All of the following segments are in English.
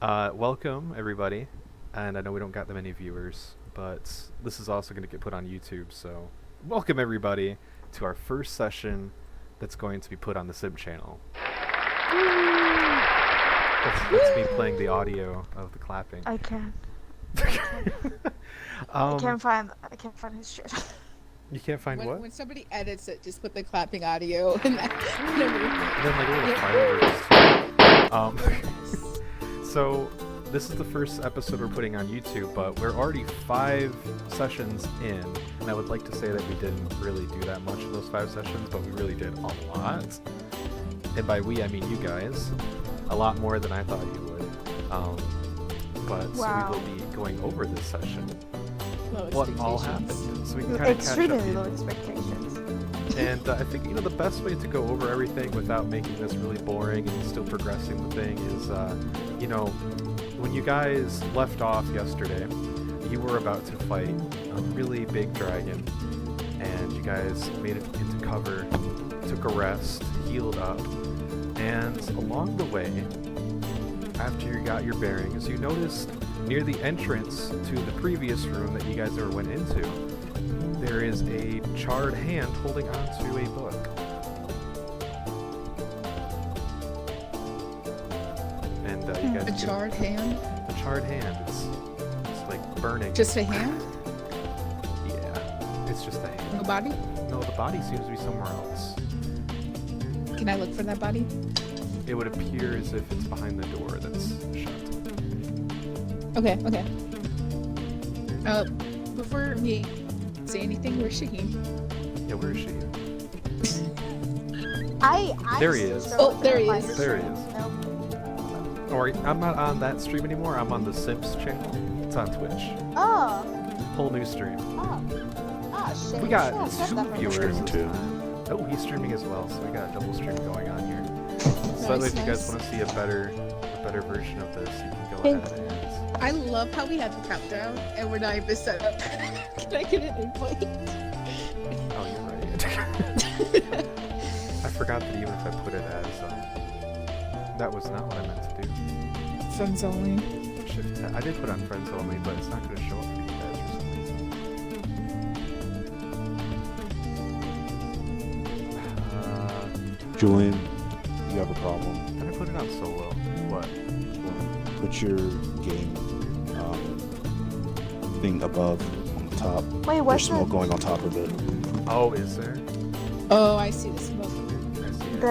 Welcome everybody, and I know we don't got that many viewers, but this is also going to get put on YouTube, so welcome everybody to our first session that's going to be put on the Simp channel. That's me playing the audio of the clapping. I can't. I can't find his shit. You can't find what? When somebody edits it, just put the clapping audio in that. And then like a little fireworks. So this is the first episode we're putting on YouTube, but we're already 5 sessions in, and I would like to say that we didn't really do that much of those 5 sessions, but we really did a lot. And by we, I mean you guys. A lot more than I thought you would. But Wow. so we will be going over this session. Low What all expectations. happened, so we can kind of catch up. Extremely low expectations. And I think, the best way to go over everything without making this really boring and still progressing the thing is, when you guys left off yesterday, you were about to fight a really big dragon, and you guys made it into cover, took a rest, healed up, and along the way, after you got your bearings, you noticed near the entrance to the previous room that you guys ever went into, there is a charred hand holding onto a book. And you guys A charred hand? the charred hand. It's like burning. Just a hand? Yeah, it's just a hand. No body? No, the body seems to be somewhere else. Can I look for that body? It would appear as if it's behind the door that's shut. Okay. Before me say anything, where's Shaheen? Yeah, where is she? There he is. Oh, there he is. There he is. Nope. Or I'm not on that stream anymore. I'm on the Simps channel. It's on Twitch. Oh. Whole new stream. Shit. We got Should've said 2 that from the viewers beginning. this time. Oh, he's streaming as well, so we got a double stream going on here. So that way, if you guys Nice. want to see a better version of this, you can go Thank ahead and. I love how we have the countdown and we're not even set up. Can I get an invite? Oh, you're right. I forgot that even if I put it as that was not what I meant to do. Friends only. Shift. I did put on friends only, but it's not going to show up for you guys for some reason. Julian, you have a problem. Did I put it on solo? What? Put your game thing above on the top. Wait, There's what's smoke going on top of it. Oh, is there? Oh, I see the smoke. I see it.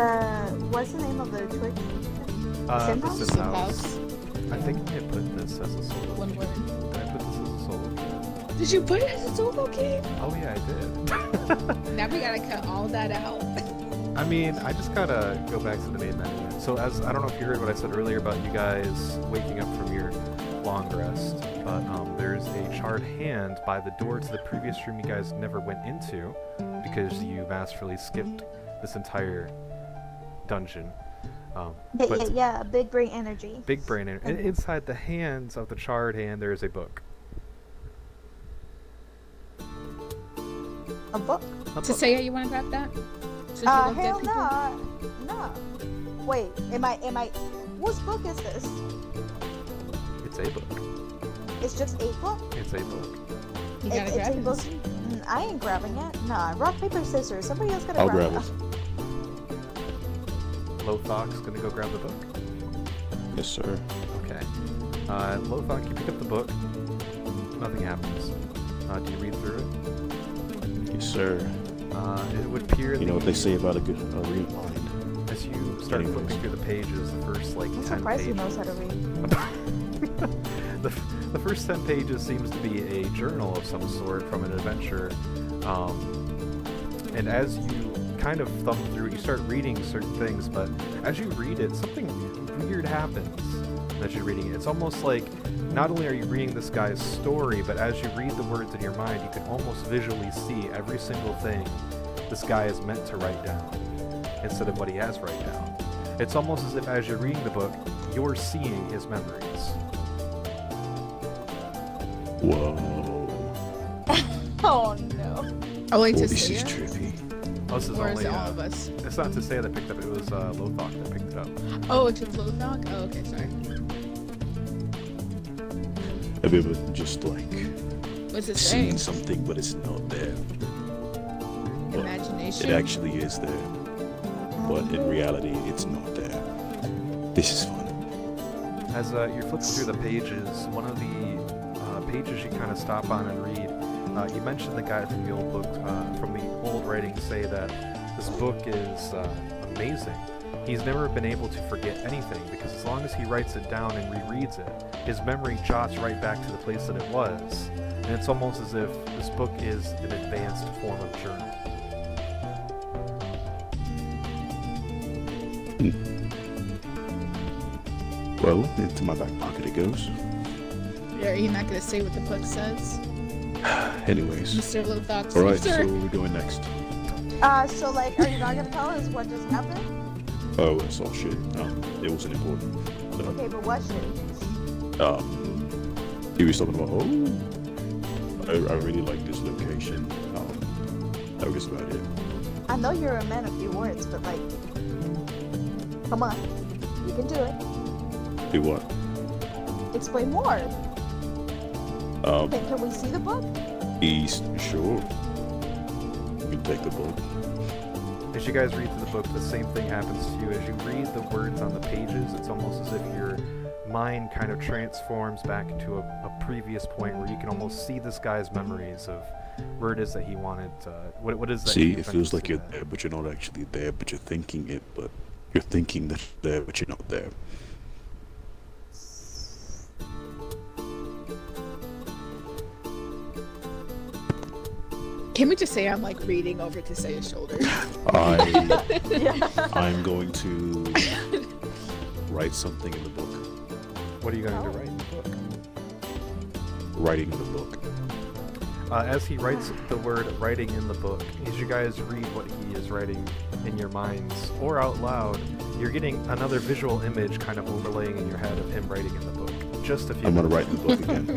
what's the name of the Twitch? Simp The House? Simp Simp House. House. I think I put this as a solo. One game. word. Did I put this as a solo game? Did you put it as a solo game? Oh yeah, I did. Now we gotta cut all that out. I mean, I just gotta go back to the main menu. So I don't know if you heard what I said earlier about you guys waking up from your long rest, but there's a charred hand by the door to the previous room you guys never went into because you masterfully skipped this entire dungeon. But Yeah, big brain energy. big brain, and inside the hands of the charred hand there is a book. A book? A To book. say you want to grab that? Since you love dead Hell people? no. Wait, am I, whose book is this? It's a book. It's just a book? It's a book. You gotta It's grab a it. book. I ain't grabbing it. Nah, rock, paper, scissors. Somebody else gotta I'll grab grab it. Lothok's gonna go grab the book. Yes, sir. Okay. Lothok, you pick up the book. Nothing happens. Do you read through it? Yes, sir. It would appear You know what they say about a read mind. as you start Anyways. flipping through the pages, the first like I'm 10 surprised he pages. knows how to read. the first 10 pages seems to be a journal of some sort from an adventure. And as you kind of thumb through it, you start reading certain things, but as you read it, something weird happens as you're reading it. It's almost like not only are you reading this guy's story, but as you read the words in your mind, you can almost visually see every single thing this guy is meant to write down instead of what he has write down. It's almost as if as you're reading the book, you're seeing his memories. Whoa. Oh no. Only Boy, to this say is it? trippy. Oh, this is Or is only, it all of us? it's not to say that I picked up, it was Lothok that picked it up. Oh, it's a Lothok? Oh, okay, sorry. Have you ever just like What's it say? seen something but it's not there? But Imagination. it actually is there, but in reality, it's not there. This is fun. As you're flipping through the pages, one of the pages you kind of stop on and read, you mentioned the guy from the old book, from the old writings, say that this book is amazing. He's never been able to forget anything because as long as he writes it down and rereads it, his memory jots right back to the place that it was. And it's almost as if this book is an advanced form of journal. Well, into my back pocket it goes. Are you not gonna say what the book says, Anyways. Mr. Little Fox? Alright, Sir? so we're going next. So like, are you not gonna tell us what just happened? Oh, it's all shit. It wasn't important. No. Okay, but what shit? He was talking about, I really like this location. That was about it. I know you're a man of few words, but like, come on, you can do it. Do what? Explain more. Can we see the book? East, sure. You can take the book. As you guys read through the book, the same thing happens to you. As you read the words on the pages, it's almost as if your mind kind of transforms back into a previous point where you can almost see this guy's memories of where it is that he wanted, what is that? See, he it feels like you're wanted to there, but you're not actually there, but you're thinking it, but you're thinking that you're there, but you're not there. Can we just say I'm like reading over to Saya's shoulder? I'm going to write something in the book. What are you going to write in the book? Writing in the book. As he writes the word writing in the book, as you guys read what he is writing in your minds or out loud, you're getting another visual image kind of overlaying in your head of him writing in the book. Just a few I'm going to minutes. write in the book again.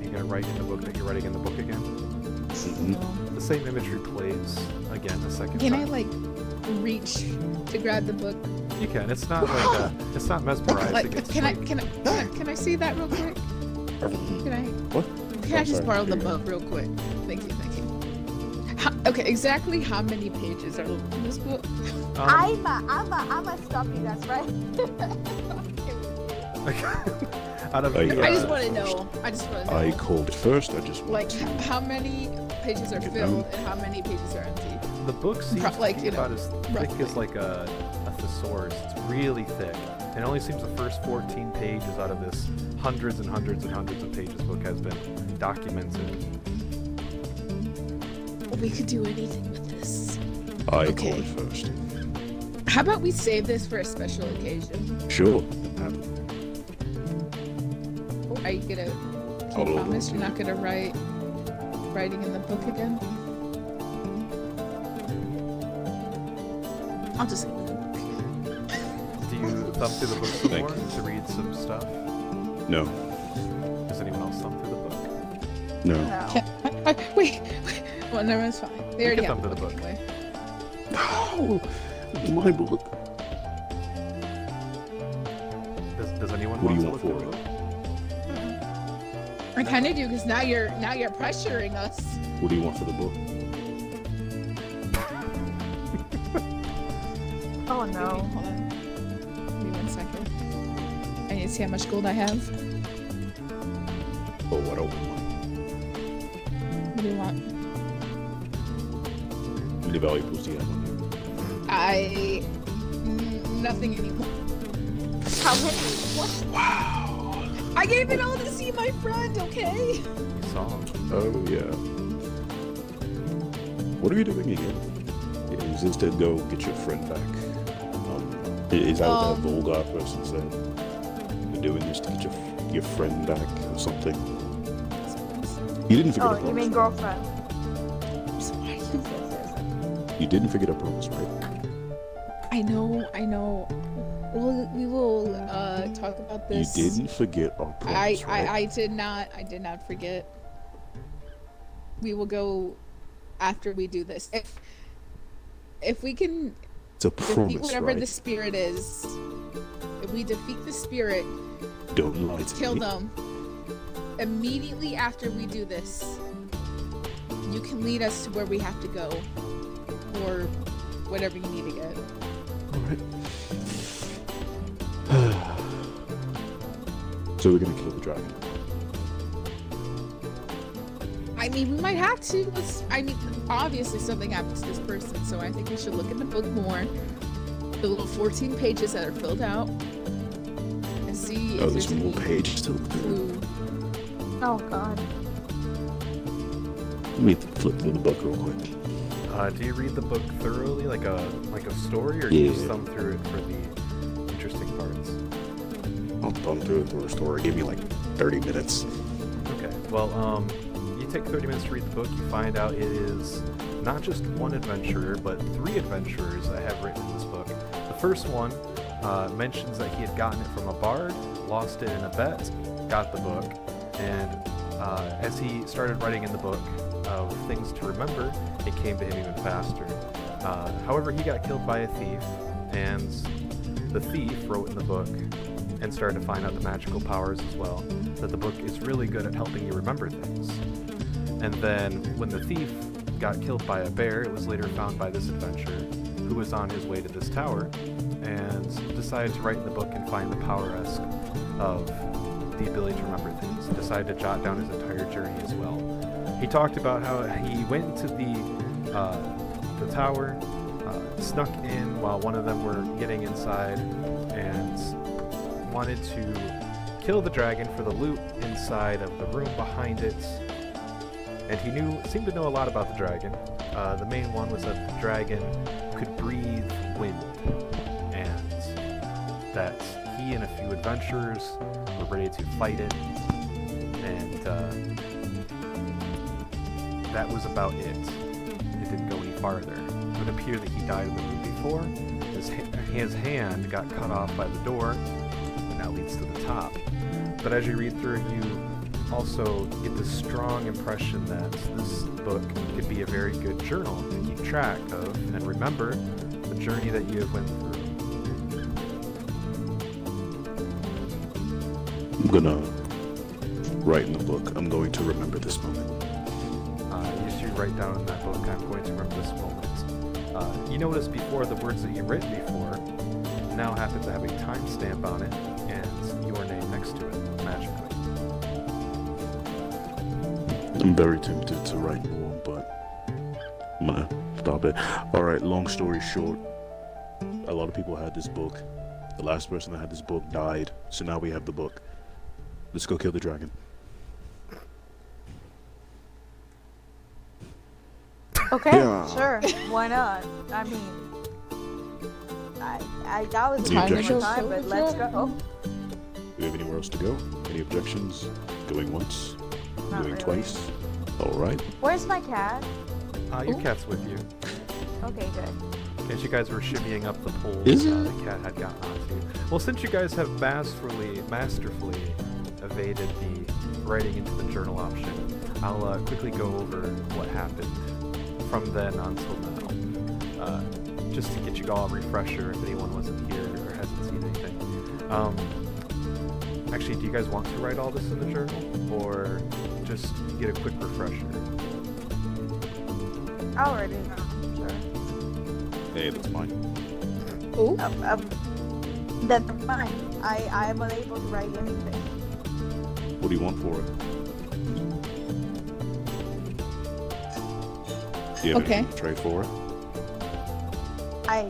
You're going to write in the book that you're writing in the book again? Mhm. The same imagery plays again a second Can time. I like reach to grab the book? You can. It's not like it's not mesmerizing. Like, it's can I like, can I see that real quick? Can I? What? Can I I'm just sorry, borrow the here you go. book real quick? Thank you. Okay, exactly how many pages are in this book? I'ma stop you guys, right? out of I the, I just want to know. I just want to know. I called it first, I just want Like, to... how many pages are Get filled down. and how many pages are empty? the book seems like, to be you know, about as thick roughly. as like a thesaurus. It's really thick. And it only seems the first 14 pages out of this hundreds and hundreds and hundreds of pages book has been documented. We could do anything with this. I Okay. called it first. How about we save this for a special occasion? Sure. Are you gonna? Can Hold you on. promise you're not gonna writing in the book again? I'll just leave the book. Do you thumb through the book some Thank more you. to read some stuff? No. Does anyone else thumb through the book? No. No. Wait. Well, no, it's fine. They already can have thumb the through book the anyway. No. My book. Does anyone What do you to want look for through the book? I kind of do because now you're pressuring us. What do you want for the book? Oh no. Hold on. Give me 1 second. I need to see how much gold I have. Oh, I don't want What do you want? money. How many valuables do you have on Nothing anymore. How many? What? you? Wow. I gave it all to see my friend. Okay. You saw him. Oh, yeah. What are you doing again? Is this to go get your friend back? Is that what that vulgar person said? You're doing this to get your friend back or something? You didn't forget Oh, a you promise, mean right? girlfriend? Sorry. You didn't forget a promise, right? I know. We will talk about You this. didn't forget our promise, right? I did not forget. We will go after we do this. If we can It's a defeat promise, whatever right? the spirit is, if we defeat the spirit, Don't lie to kill me. them, immediately after we do this, you can lead us to where we have to go, or whatever you need to get. Alright. So we're gonna kill the dragon. I mean, we might have to. Obviously something happens to this person, so I think we should look in the book more. The little 14 pages that are filled out, and see Oh, if there's there's more any pages to look through. clue. Oh god. Let me flip through the book real quick. Do you read the book thoroughly, like a story, or do you Yeah. just thumb through it for the interesting parts? I'll thumb through it through a story. Give me like 30 minutes. Okay. Well, you take 30 minutes to read the book. You find out it is not just one adventurer, but 3 adventurers that have written in this book. The first one mentions that he had gotten it from a bard, lost it in a bet, got the book, and as he started writing in the book of things to remember, it came to him even faster. However, he got killed by a thief, and the thief wrote in the book and started to find out the magical powers as well, that the book is really good at helping you remember things. And then when the thief got killed by a bear, it was later found by this adventurer who was on his way to this tower and decided to write in the book and find the power-esque of the ability to remember things. Decided to jot down his entire journey as well. He talked about how he went into the tower, snuck in while one of them were getting inside, and wanted to kill the dragon for the loot inside of the room behind it. And he seemed to know a lot about the dragon. The main one was that the dragon could breathe wind, and that he and a few adventurers were ready to fight it. And that was about it. It didn't go any farther. It would appear that he died in the room before. His hand got cut off by the door, and that leads to the top. But as you read through it, you also get this strong impression that this book could be a very good journal to keep track of and remember the journey that you have went through. I'm gonna write in the book. I'm going to remember this moment. You should write down in that book, I'm going to remember this moment. You notice before the words that you've written before now happen to have a timestamp on it and your name next to it, magically. I'm very tempted to write more, but I'm gonna stop it. Alright, long story short, a lot of people had this book. The last person that had this book died, so now we have the book. Let's go kill the dragon. Okay, Yeah. sure. Why not? I mean, I that was Any a time, objections? but let's go. Do we have anywhere else to go? Any objections? Going once? Not Going really. twice? Alright. Where's my cat? Your Ooh. cat's with you. Okay, good. As you guys were shimmying up the pole, Is it? the cat had gotten onto. Well, since you guys have masterfully evaded the writing into the journal option, I'll quickly go over what happened from then until now, just to get you all a refresher if anyone wasn't here or hasn't seen anything. Actually, do you guys want to write all this in the journal, or just get a quick refresher? I already know. Sure. Hey, that's mine. Oh, That's fine. I am unable to write anything. What do you want for it? Do you have Okay. anything to trade for it? I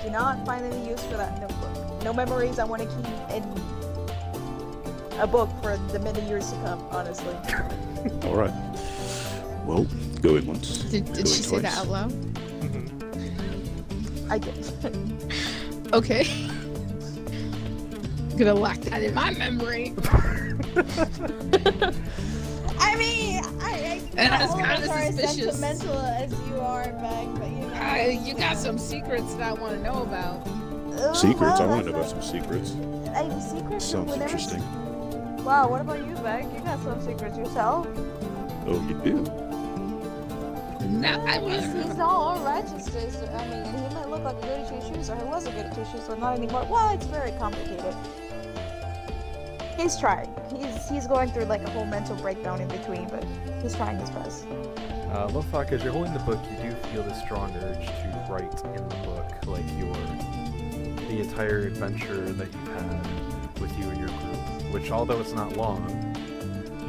do not find any use for that notebook. No memories I want to keep in a book for the many years to come, honestly. Alright. Well, go in once. did go she in say that twice. out loud? I did. Okay. Gonna lack that in my memory. I mean, That's all of kinda us are as suspicious. sentimental as you are, Meg, but you know. You got some secrets that I want to know about. Secrets? I well, want to know that's about some secrets. secrets. Sounds whenever- interesting. Wow, what about you, Meg? You got some secrets yourself. Oh, you do? No, I He's wasn't. all righteous. I mean, he might look like a good at two shoes, or he was a good at two shoes, but not anymore. Well, it's very complicated. He's trying. He's going through like a whole mental breakdown in between, but he's trying his best. Lothok, as you're holding the book, you do feel this strong urge to write in the book, like the entire adventure that you've had with you and your group, which although it's not long,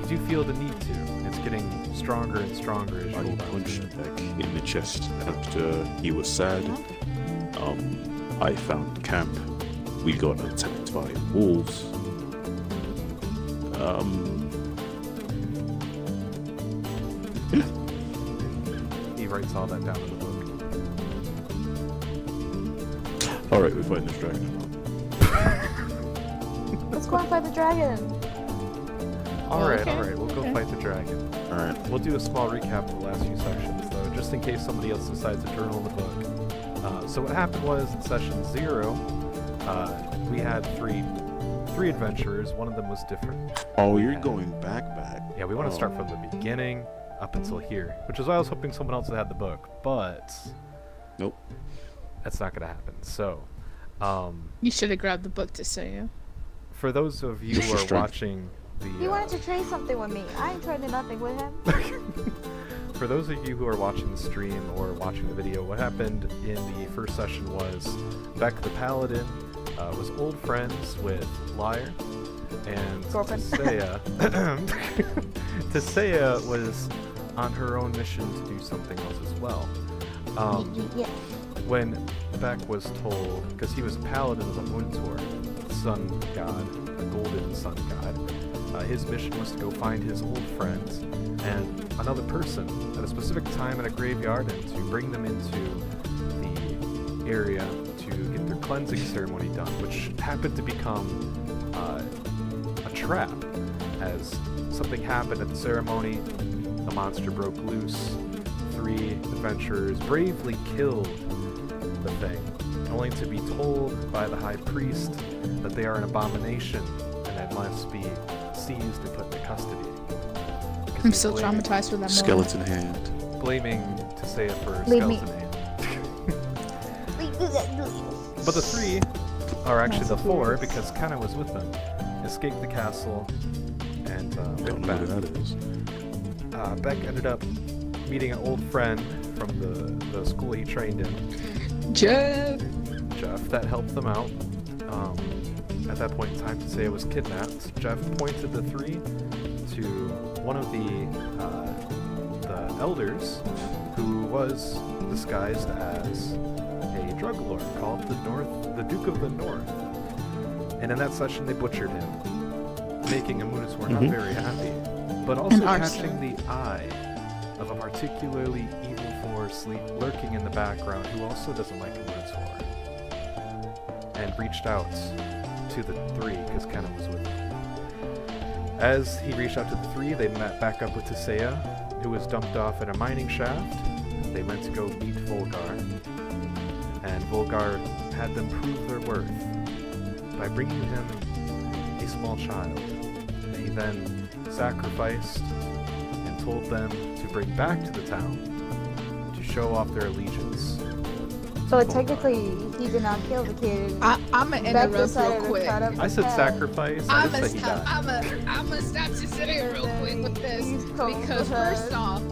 you do feel the need to. It's getting stronger and stronger as you I hold on punched to it. Beck in the chest after he was sad. I found camp. We got attacked by wolves. Yeah. He writes all that down in the book. Alright, we're fighting this dragon now. Let's go and fight the dragon. Alright, Okay, we'll go okay. fight the dragon. Alright. We'll do a small recap of the last few sections, though, just in case somebody else decides to journal the book. So what happened was, in session 0, we had three adventurers. One of them was different. Oh, you're Yeah. going back. Yeah, we want to start Oh. from the beginning up until here, which is why I was hoping someone else had the book, but Nope. that's not going to happen. So, You should have grabbed the book to say it. for those of you who are Strength. watching the... He wanted to trade something with me. I ain't trading nothing with him. For those of you who are watching the stream or watching the video, what happened in the first session was Beck the Paladin was old friends with Lyre, and Girlfriend. Tisea was on her own mission to do something else as well. Yeah. When Beck was told, because he was a paladin of the Muntor, sun god, a golden sun god, his mission was to go find his old friends and another person at a specific time in a graveyard and to bring them into the area to get their cleansing ceremony done, which happened to become a trap. As something happened at the ceremony, a monster broke loose. 3 adventurers bravely killed the thing, only to be told by the high priest that they are an abomination and that must be seized and put into custody. Because I'm he's still blaming- traumatized for that moment. Skeleton hand. Blaming Tisea for Leave me. skeleton hand. But the 3 are actually the 4 because Kenna was with them. Escaped the castle and Don't went know back. who that is. Beck ended up meeting an old friend from the school he trained in, Jeff! Jeff, that helped them out. At that point in time, Tisea was kidnapped. Jeff pointed the 3 to one of the elders, who was disguised as a drug lord called the Duke of the North. And in that session, they butchered him, making Amuniswar not Mhm. very happy, but also arson. catching the eye of a particularly evil force lurking in the background who also doesn't like Amuniswar, and reached out to the 3 because Kenna was with him. As he reached out to the 3, they met back up with Tisea, who was dumped off in a mining shaft. They went to go meet Volgar, and Volgar had them prove their worth by bringing him a small child. And he then sacrificed and told them to bring back to the town to show off their allegiance. So to Volgar. technically, he did not kill the kid. I'm gonna Beck interrupt real decided to quick. cut up I his said head. sacrifice. I I'm didn't say he died. gonna stop you sitting here real quick with this He's cold because with her. first off,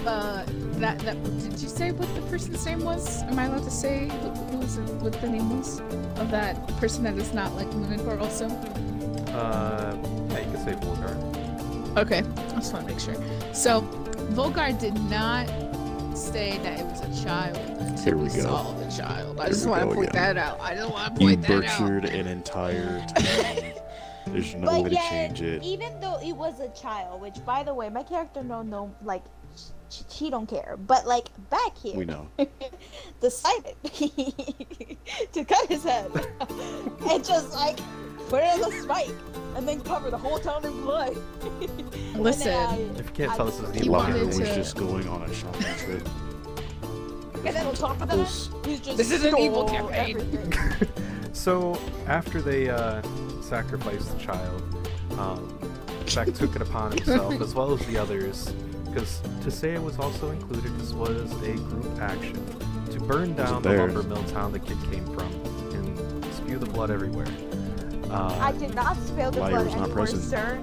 that did you say what the person's name was? Am I allowed to say what the name was of that person that is not like Mooncore also? Yeah, you can say Volgar. Okay, I just want to make sure. So, Volgar did not say that it was a child Here until we we go. saw the child. I Here just we want to go point again. that out. I don't want to You point that out. butchered an entire town. There's no But way to yet, change it. even though it was a child, which by the way, my character no like she don't care, but like back here, We know. decided to cut his head and just like put it on the spike and then cover the whole town in blood. Listen. If you can't tell, this is the He evil wanted Lyra character. was to- just going on a shopping trip. And then on top of that, Those- he's just This is an evil stole campaign. everything. So after they sacrificed the child, Beck took it upon himself, as well as the others, because Tisea was also included. This was a group action to burn down the bear. lumber mill town the kid came from and spew the blood everywhere. I did not spill the Liar blood was not anywhere, present. sir.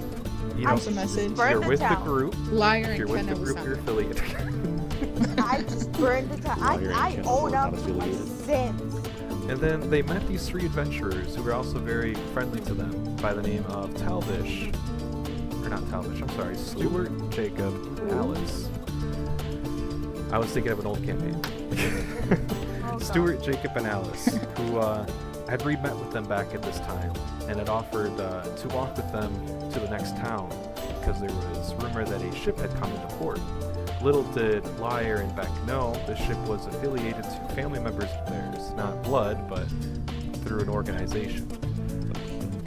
You I know, What's the message? if burned you're the with the town. group, Liar if and you're with Kenna the was group, not. you're affiliated. I just burned the town. Liar and I Kenna own were up not to my affiliated. sins. And then they met these 3 adventurers who were also very friendly to them by the name of Talvish. Or not Talvish, I'm sorry, Stuart, Jacob, and Alice. I was thinking of an old campaign. Oh, Stuart, Jacob, and Alice, who had re-met with them back at this time and had offered to walk with them to the next town because there was rumor that a ship had come into port. Little did Liar and Beck know the ship was affiliated to family members of theirs, not blood, but through an organization.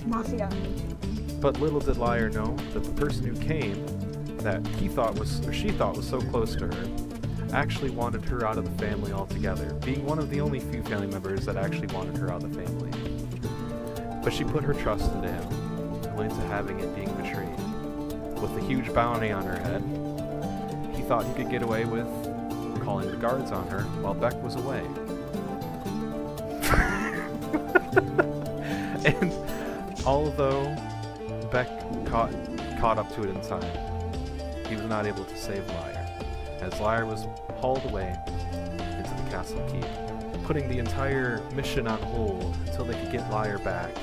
Mafia. But little did Liar know that the person who came, that he thought was, or she thought was so close to her, actually wanted her out of the family altogether, being one of the only few family members that actually wanted her out of the family. But she put her trust into him, only to having it being betrayed. With a huge bounty on her head, he thought he could get away with calling the guards on her while Beck was away. And although Beck caught up to it in time, he was not able to save Liar, as Liar was hauled away into the castle keep, putting the entire mission on hold until they could get Liar back.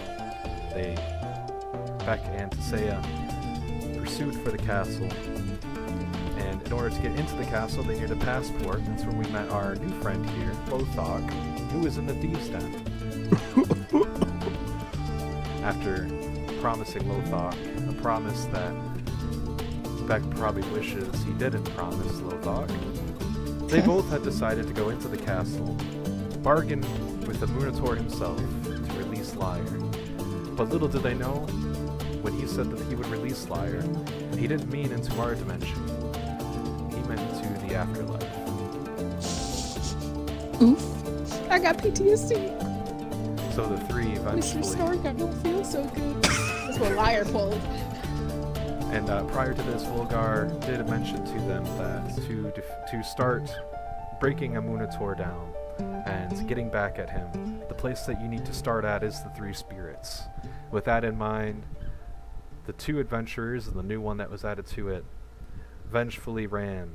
Beck and Tisea pursued for the castle, and in order to get into the castle they needed a passport. That's where we met our new friend here, Lothok, who is in the thieves' den. After promising Lothok a promise that Beck probably wishes he didn't promise Lothok, they both had decided to go into the castle, bargain with the Munitor himself to release Liar. But little did they know, when he said that he would release Liar, he didn't mean into our dimension. He meant into the afterlife. Oof. I got PTSD. So the 3 Mr. eventually... Stark, I don't feel so good. That's what Liar pulled. And prior to this, Volgar did mention to them that to start breaking a Munitor down and getting back at him, the place that you need to start at is the 3 spirits. With that in mind, the 2 adventurers and the new one that was added to it vengefully ran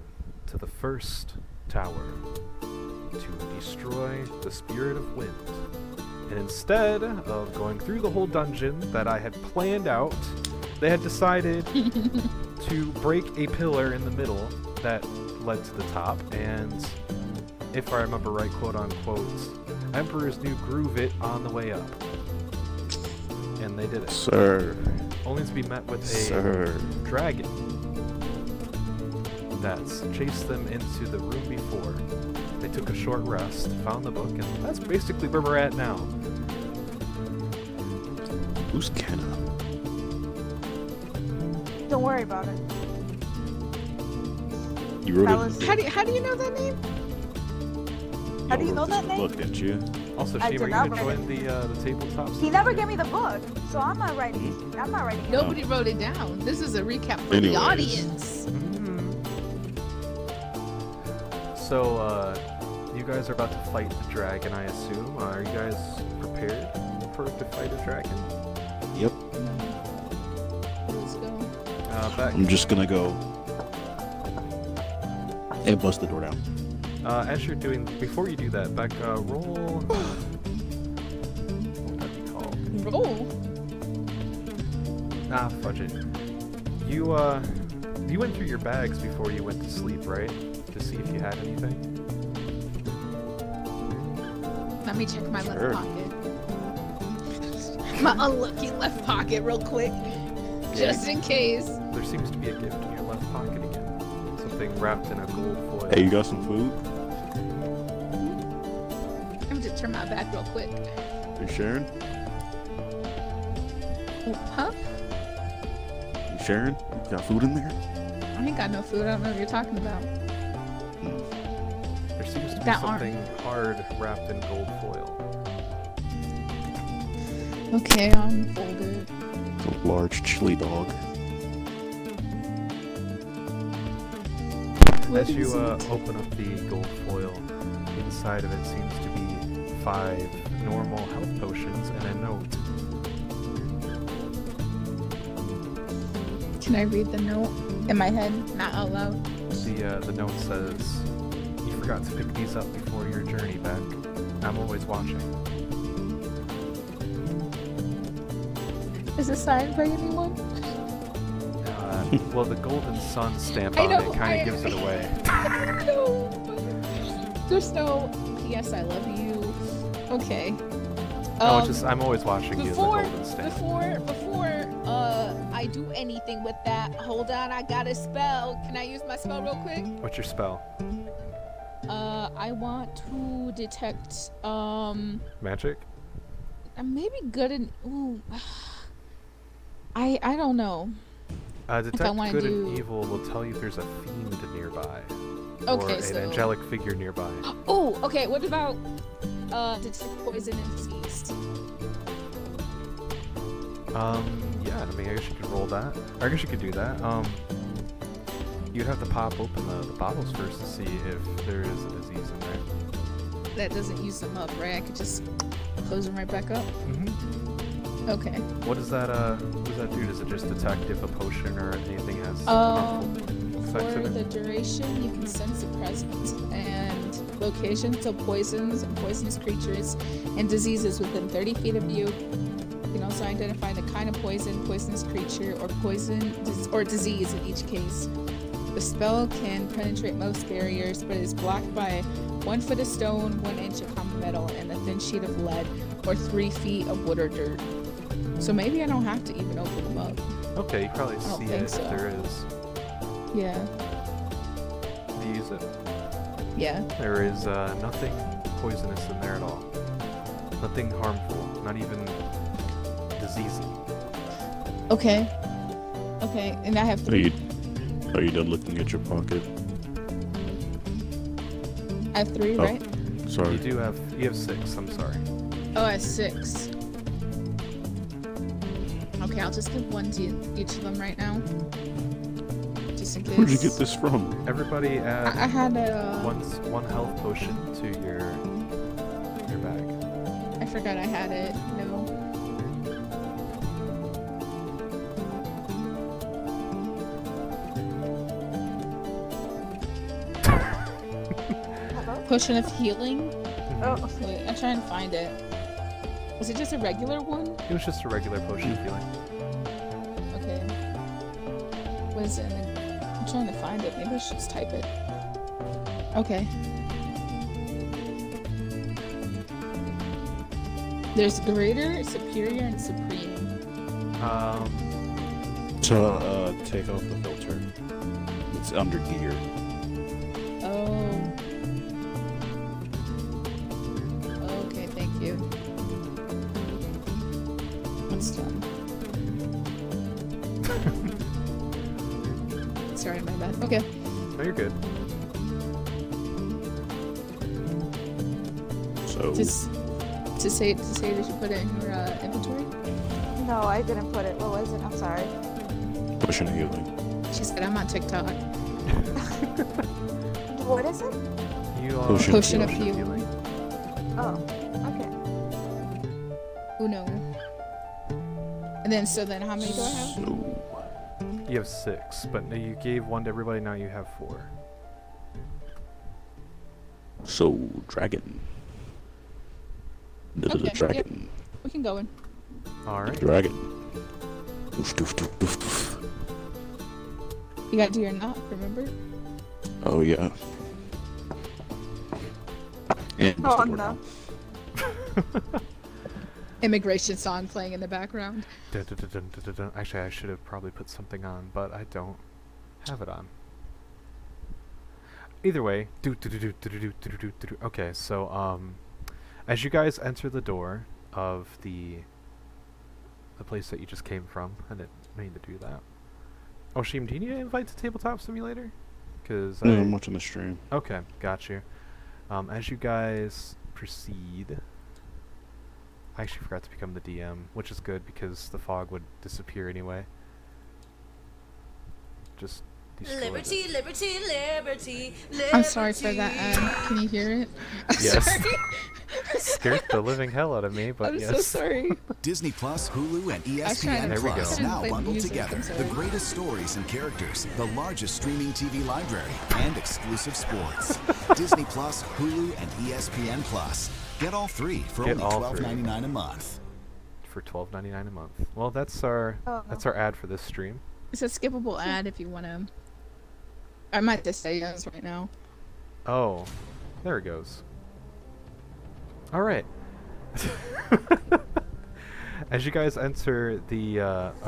to the first tower to destroy the Spirit of Wind. And instead of going through the whole dungeon that I had planned out, they had decided to break a pillar in the middle that led to the top, and if I remember right, quote unquote, Emperor's New groove it on the way up. And they did it. Sir. Only to be met with a Sir. dragon that's chased them into the room before. They took a short rest, found the book, and that's basically where we're at now. Who's Kenna? Don't worry about it. You wrote Alice. it. How do you know that name? How do you know wrote this that in the name? book, didn't you? Also, I Shima, did are you not gonna write join the tabletop? He never gave me the book, so I'm not writing. I'm not writing. Nobody wrote it down. This is a recap for Anyways. the audience. So, you guys are about to fight the dragon, I assume. Are you guys prepared to fight a dragon? Yep. Let's go. Beck, I'm just gonna go and bust the door down. as you're doing, before you do that, Beck, roll. What would that be called? Roll. Nah, fudge it. You went through your bags before you went to sleep, right? To see if you had anything. Let me check my Sure. left pocket. My unlucky left pocket real quick. Just in case. There seems to be a gift in your left pocket again. Something wrapped in a gold foil. Hey, you got some food? Let me just turn my back real quick. You sharing? Huh? You sharing? You got food in there? I ain't got no food. I don't know what you're talking about. There seems to be That something hard wrapped in gold foil. Okay, fold it. It's a large chili dog. What As you is it? open up the gold foil, inside of it seems to be 5 normal health potions and a note. Can I read the note in my head, not out loud? The note says, "You forgot to pick these up before your journey back. I'm always watching." Is it signed by anyone? Well, the golden sun stamp I on know, it kind of gives it away. No. There's no P.S. I love you. Okay. No, it's just I'm always watching you. The Before golden stamp. I do anything with that, hold on, I got a spell. Can I use my spell real quick? What's your spell? I want to detect Magic? I'm maybe good in I don't know. Detect wanna good do- and evil will tell you if there's a fiend nearby. Okay, or an so angelic figure nearby. oh, okay, what about detect poison and disease? Yeah, I mean, I guess you could roll that. Or I guess you could do that. You'd have to pop open the bottles first to see if there is a disease in there. That doesn't use them up, right? I could just close them right back up. Mm-hmm. Okay. What does that do? Does it just detect if a potion or anything has For harmful effects in the it? duration, you can sense a presence and location, so poisons and poisonous creatures and diseases within 30 feet of you. You can also identify the kind of poison, poisonous creature, or or disease in each case. The spell can penetrate most barriers, but is blocked by 1 foot of stone, 1 inch of common metal, and a thin sheet of lead, or 3 feet of wood or dirt. So maybe I don't have to even open them up. Okay, you probably don't see think it so. if there is. Yeah. Do you use it? Yeah. There is nothing poisonous in there at all. Nothing harmful. Not even diseasey. Okay. Okay, and I have 3. Are you done looking at your pocket? I have 3, Oh. right? Sorry. You have 6. I'm sorry. Oh, I have 6. Okay, I'll just give 1 to each of them right now. Just in case. Where'd you get this from? Everybody add I had a... one health potion to your bag. I forgot I had it. No. Hello? Potion of healing? Oh, Wait, I'm trying to find it. Was it just a regular one? It was just a regular potion of healing. Okay. What is it? I'm trying to find it. Maybe I should just type it. Okay. There's greater, superior, and supreme. So, take off the filter. It's under gear. Oh. Okay, thank you. It's done. Sorry, my bad. Okay. No, you're good. So, To say that you put it in your inventory? no, I didn't put it. What was it? I'm sorry. potion of healing. She said I'm on TikTok. What is it? You are Potion of healing. Oh, okay. Uno. And then how many do I have? So, You have 6, but you gave 1 to everybody. Now you have 4. so dragon. This is a Okay, dragon. We can go in. All right. Dragon. Doof, doof, doof, doof, doof. You gotta do your knock, remember? Oh yeah. And Oh, Mr. no. Wardell. Immigration song playing in the background. Dun, dun, dun, dun, dun, dun, dun. Actually, I should have probably put something on, but I don't have it on. Either way, okay, so as you guys enter the door of the place that you just came from, I didn't mean to do that. Oh, Sheem, do you need to invite to Tabletop Simulator? Because No, I'm watching the stream. okay, got you. As you guys proceed, I actually forgot to become the DM, which is good because the fog would disappear anyway. Just destroyed Liberty, it. liberty, liberty, liberty. I'm sorry for that ad. Can you hear it? I'm Yes. sorry. Scared the living hell out of me, but I'm yes. so sorry. Disney Plus, Hulu, and I was trying ESPN to- There we Plus go. now Play the bundled music, together. I'm The sorry. greatest stories and characters, the largest streaming TV library, and exclusive sports. Disney Plus, Hulu, and ESPN Plus. Get all three for Get only all three. $12.99 a month. For $12.99 a month. Well, that's our ad for this stream. It's a skippable ad if you want to. I might just say yes right now. Oh, there it goes. All right. As you guys enter the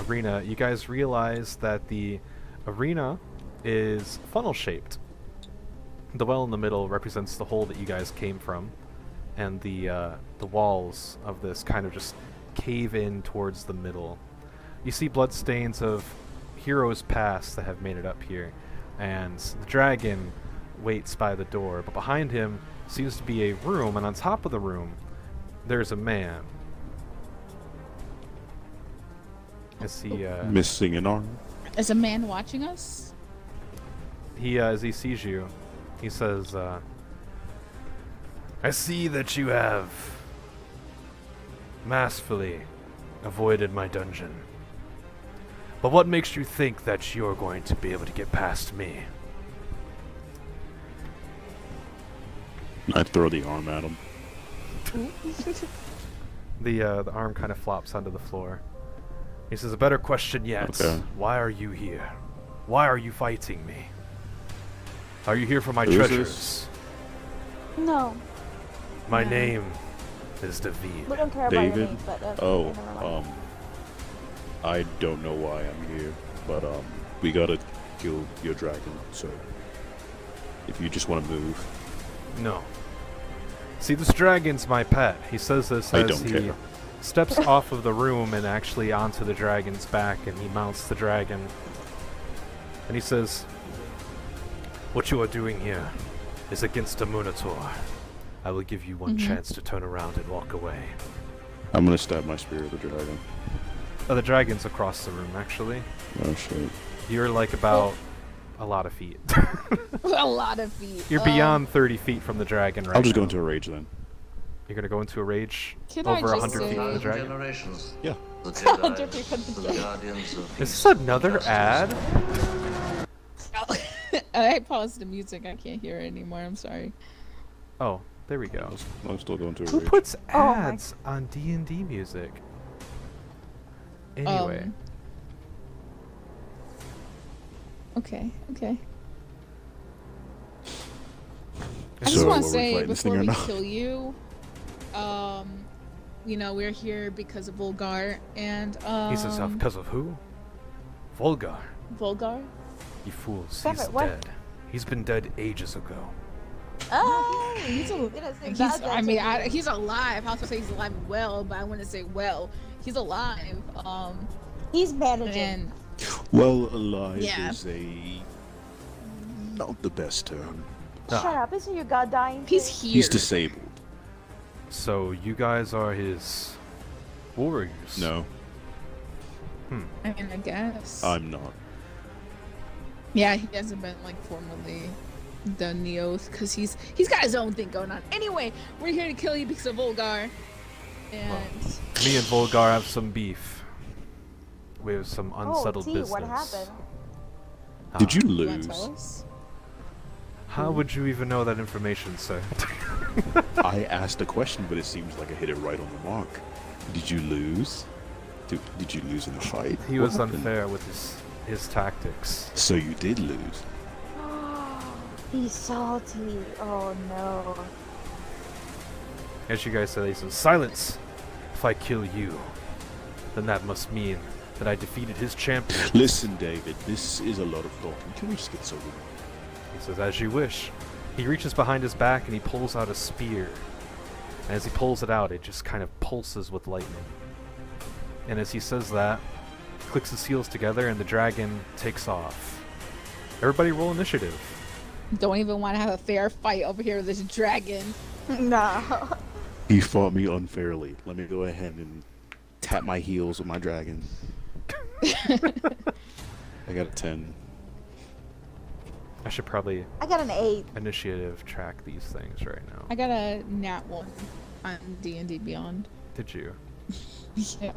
arena, you guys realize that the arena is funnel-shaped. The well in the middle represents the hole that you guys came from, and the walls of this kind of just cave in towards the middle. You see bloodstains of heroes past that have made it up here, and the dragon waits by the door, but behind him seems to be a room, and on top of the room there's a man. As he Missing an arm. Is a man watching us? as he sees you, he says, I see that you have masterfully avoided my dungeon. But what makes you think that you're going to be able to get past me? I throw the arm at him. The arm kind of flops onto the floor. He says, a better question yet. Okay. Why are you here? Why are you fighting me? Are you here for my Who is treasures? this? No, My No. name is Davi'd. we don't care about your David? name, but Oh, okay, never mind. I don't know why I'm here, but we gotta kill your dragon. So if you just want to move, No. See, this dragon's my pet. He says this I as don't he care. steps off of the room and actually onto the dragon's back, and he mounts the dragon. And he says, what you are doing here is against a Minotaur. I will give you one chance to turn around and walk away. I'm gonna stab my spear at the dragon. Oh, the dragon's across the room, actually. Oh shit! You're like about a lot of feet. A lot of feet. You're beyond 30 feet from the dragon right I'll just go now. into a rage then. You're gonna go into a rage Can I over just 100 feet from the say- dragon? Generations. Yeah. The 100 Jedi, feet from the the dragon. guardians of Is peace this another and ad? I paused the music. I can't hear it anymore. I'm sorry. Oh, there we go. I'll still go into a Who rage. puts Oh my- ads on D&D music? Anyway, Okay. Okay. I So just want are to we say fighting this thing before or we not? kill you, we're here because of Volgar and he says, because of who? Volgar. Volgar. You fools, Stop he's it, what? dead. He's been dead ages ago. Oh, He's a, you didn't say he's, that, I mean, Jackson. he's alive. I was gonna say he's alive and well, but I wouldn't say well. He's alive. He's managing. And Well, alive Yeah. is not the best term. Shut up! Isn't your god dying? he's too? here. He's disabled. So you guys are his warriors? No, I mean, I guess. I'm not. Yeah, he hasn't been like formally done the oath because he's got his own thing going on. Anyway, we're here to kill you because of Volgar. And Me and Volgar have some beef. We have some unsettled T, business. what happened? Did you you wanna tell lose? us? How would you even know that information, sir? I asked a question, but it seems like I hit it right on the mark. Did you lose? Did you lose in the fight? He What was happened? unfair with his tactics. So you did lose. He's salty. Oh no. As you guys say, he says, silence! If I kill you, then that must mean that I defeated his champion. Listen, David, this is a lot of talking. Can we just get over with? He says, as you wish. He reaches behind his back and he pulls out a spear. And as he pulls it out, it just kind of pulses with lightning. And as he says that, he clicks his heels together and the dragon takes off. Everybody roll initiative. Don't even want to have a fair fight over here with this dragon. No. He fought me unfairly. Let me go ahead and tap my heels with my dragon. I got a 10. I should probably I got an 8. initiative track these things right now. I got a nat 1 on D&D Beyond. Did you? Yeah.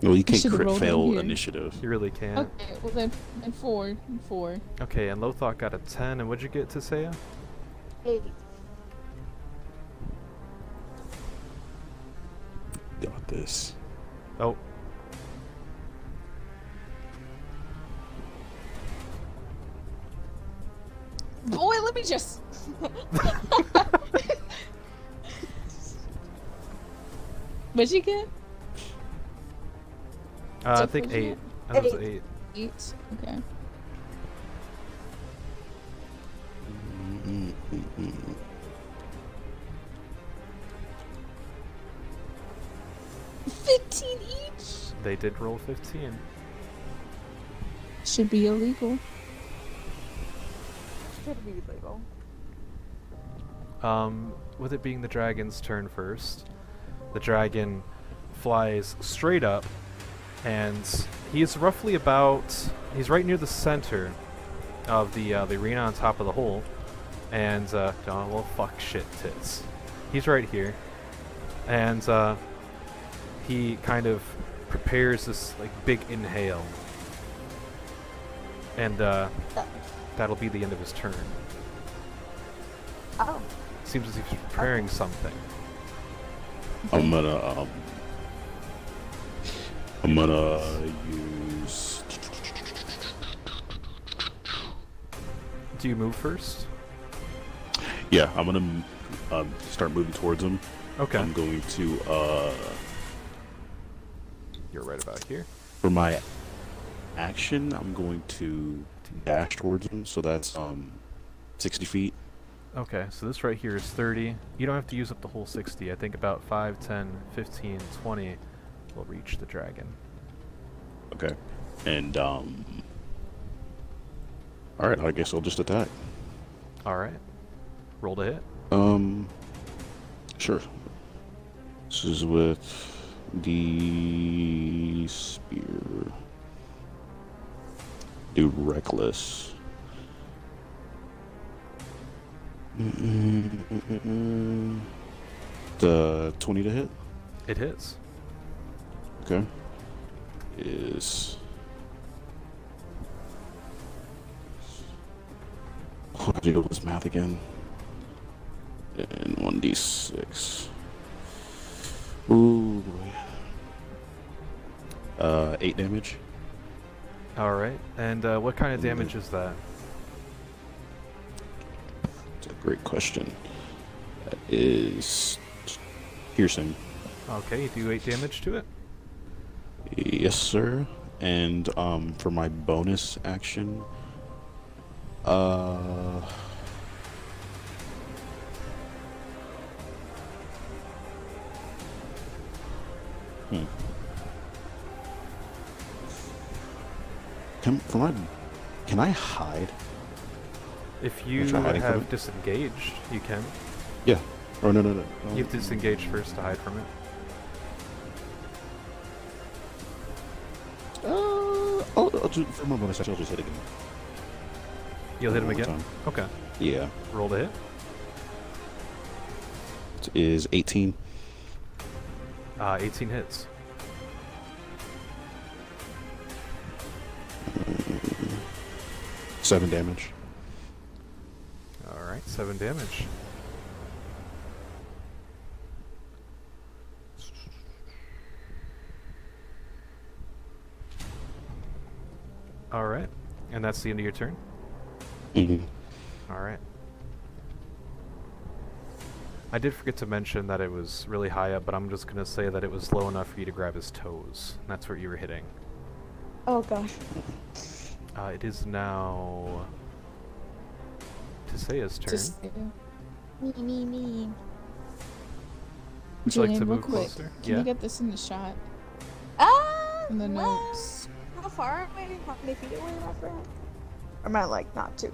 Well, you can't should've crit rolled in fail here. initiative. You really can't. Okay, well then 4. 4. Okay, and Lothok got a 10, and what'd you get, Tisea? 8. Got this. Oh. Boy, let me just. What'd you get? I So think what'd you 8. That was 8. 8. 8. Okay. Mm-mm-mm-mm. 15 each. They did roll 15. Should be illegal. Should be legal. With it being the dragon's turn first, the dragon flies straight up, and he's roughly he's right near the center of the arena on top of the hole, and, oh, well, fuck shit tits. He's right here, and, he kind of prepares this, like, big inhale, and, that'll be the end of his turn. Oh. Seems as if he's preparing something. I'm gonna use. Do you move first? Yeah, I'm gonna start moving towards him. Okay. I'm going to You're right about here. for my action, I'm going to dash towards him. So that's 60 feet. Okay, so this right here is 30. You don't have to use up the whole 60. I think about 5, 10, 15, 20 will reach the dragon. Okay. And all right, I guess I'll just attack. Alright. Roll to hit. Sure. This is with the spear. Do reckless. The 20 to hit. It hits. Okay. Is. Oh, I do this math again. And 1d6. Ooh. 8 damage. Alright, and what kind of damage is that? That's a great question. That is piercing. Okay, you do 8 damage to it. Yes, sir. And for my bonus action, Can I hide? If you try hiding from have it? disengaged, you can. Yeah. Oh no. You have to disengage first to hide from it. I'll do, for my bonus action, I'll just hit again. You'll hit him One more again? time. Okay. Yeah. Roll to hit. It is 18. 18 hits. Seven damage. Alright, 7 damage. Alright, and that's the end of your turn? Mm-hmm. Alright. I did forget to mention that it was really high up, but I'm just going to say that it was low enough for you to grab his toes. That's what you were hitting. Oh gosh. It is now Tisea's turn. Just Me. Would you like to Julian, real move quick. closer? Can Yeah. you get this in the shot? In the Well, notes. how far away? How many feet away am I from? Or am I like not too?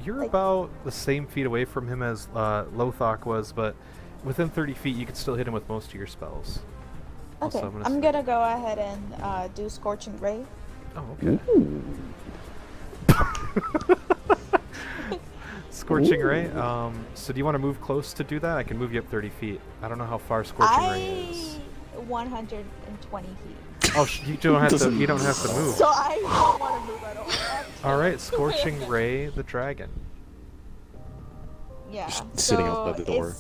You're Like- about the same feet away from him as Lothok was, but within 30 feet you could still hit him with most of your spells. Also, Okay, I'm I'm gonna gonna go ahead and do Scorching Ray. Oh, okay. Scorching Ray. So do you want to move close to do that? I can move you up 30 feet. I don't know how far Scorching Ray is. 120 feet. Oh, you don't have to. You don't have to move. So I don't want to move at all. All right, Scorching Ray the dragon. Yeah. Just sitting out by the door.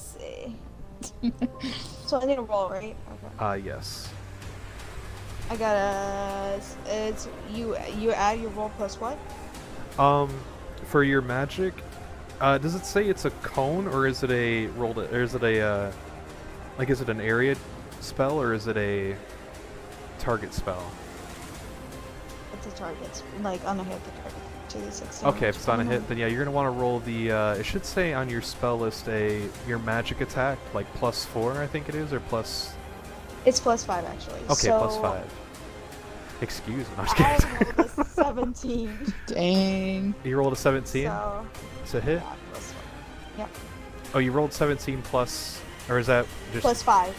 So I need a roll, right? Okay. Yes. I got it's you add your roll plus what? For your magic, does it say it's a cone or is it a roll? Or is it a like is it an area spell or is it a target spell? It's a target, like on a hit the target. 2d6. Okay, if it's on a hit, then yeah, you're gonna want to roll the. It should say on your spell list your magic attack like +4, I think it is, or plus. It's +5 actually. Okay, so +5. Excuse me. I'm just I kidding. rolled a 17. Dang. You rolled a 17. So It's a hit. yeah, +1. Yep. Oh, you rolled 17 plus, or is that just +5.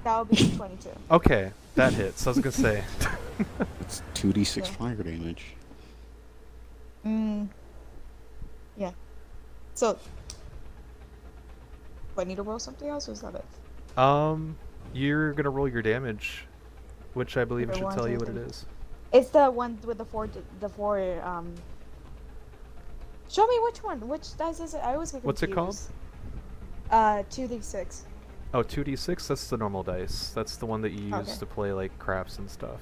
That would be 22. Okay, that hits. I was gonna say. It's 2d6 Yeah. fire damage. Yeah. So do I need to roll something else or is that it? You're gonna roll your damage, which I believe Okay, should one, tell two, you what it three. is. It's the one with the four show me which one. Which dice is it? I always get What's it called? confused. 2d6. Oh, 2d6. That's the normal dice. That's the one that you use Okay. to play like craps and stuff.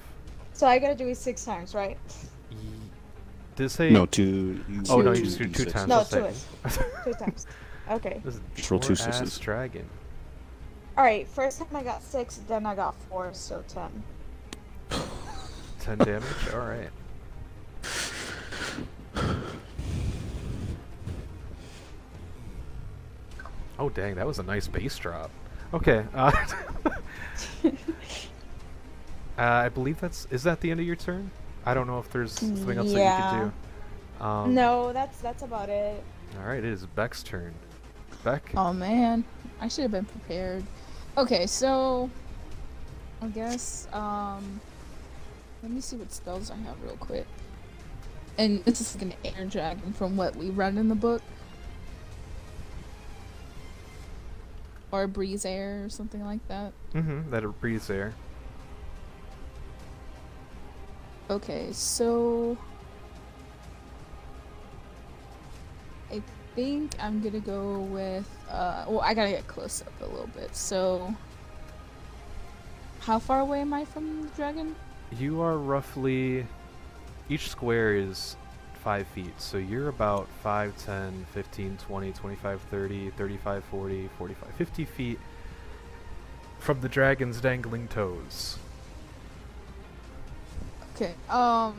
So I gotta do it 6 times, right? Did it say? No, two. Oh no, two you just do 2 d6. times. No, I'll say. 2 times. Okay. This is Just roll 2 poor ass sixes. dragon. Alright, first time I got 6, then I got 4, so 10. 10 damage. All right. Oh dang, that was a nice bass drop. Okay. I believe is that the end of your turn? I don't know if there's something else that you Yeah. could do. No, that's about it. All right, it is Beck's turn. Beck. Oh man, I should have been prepared. Okay, so I guess let me see what spells I have real quick. And this is like an air dragon from what we read in the book. Or a breeze air or something like that. Mm-hmm. That breathes air. Okay, so I think I'm gonna go with well, I gotta get close up a little bit. So how far away am I from the dragon? You are roughly. Each square is 5 feet, so you're about 5, 10, 15, 20, 25, 30, 35, 40, 45, 50 feet from the dragon's dangling toes. Okay, I'll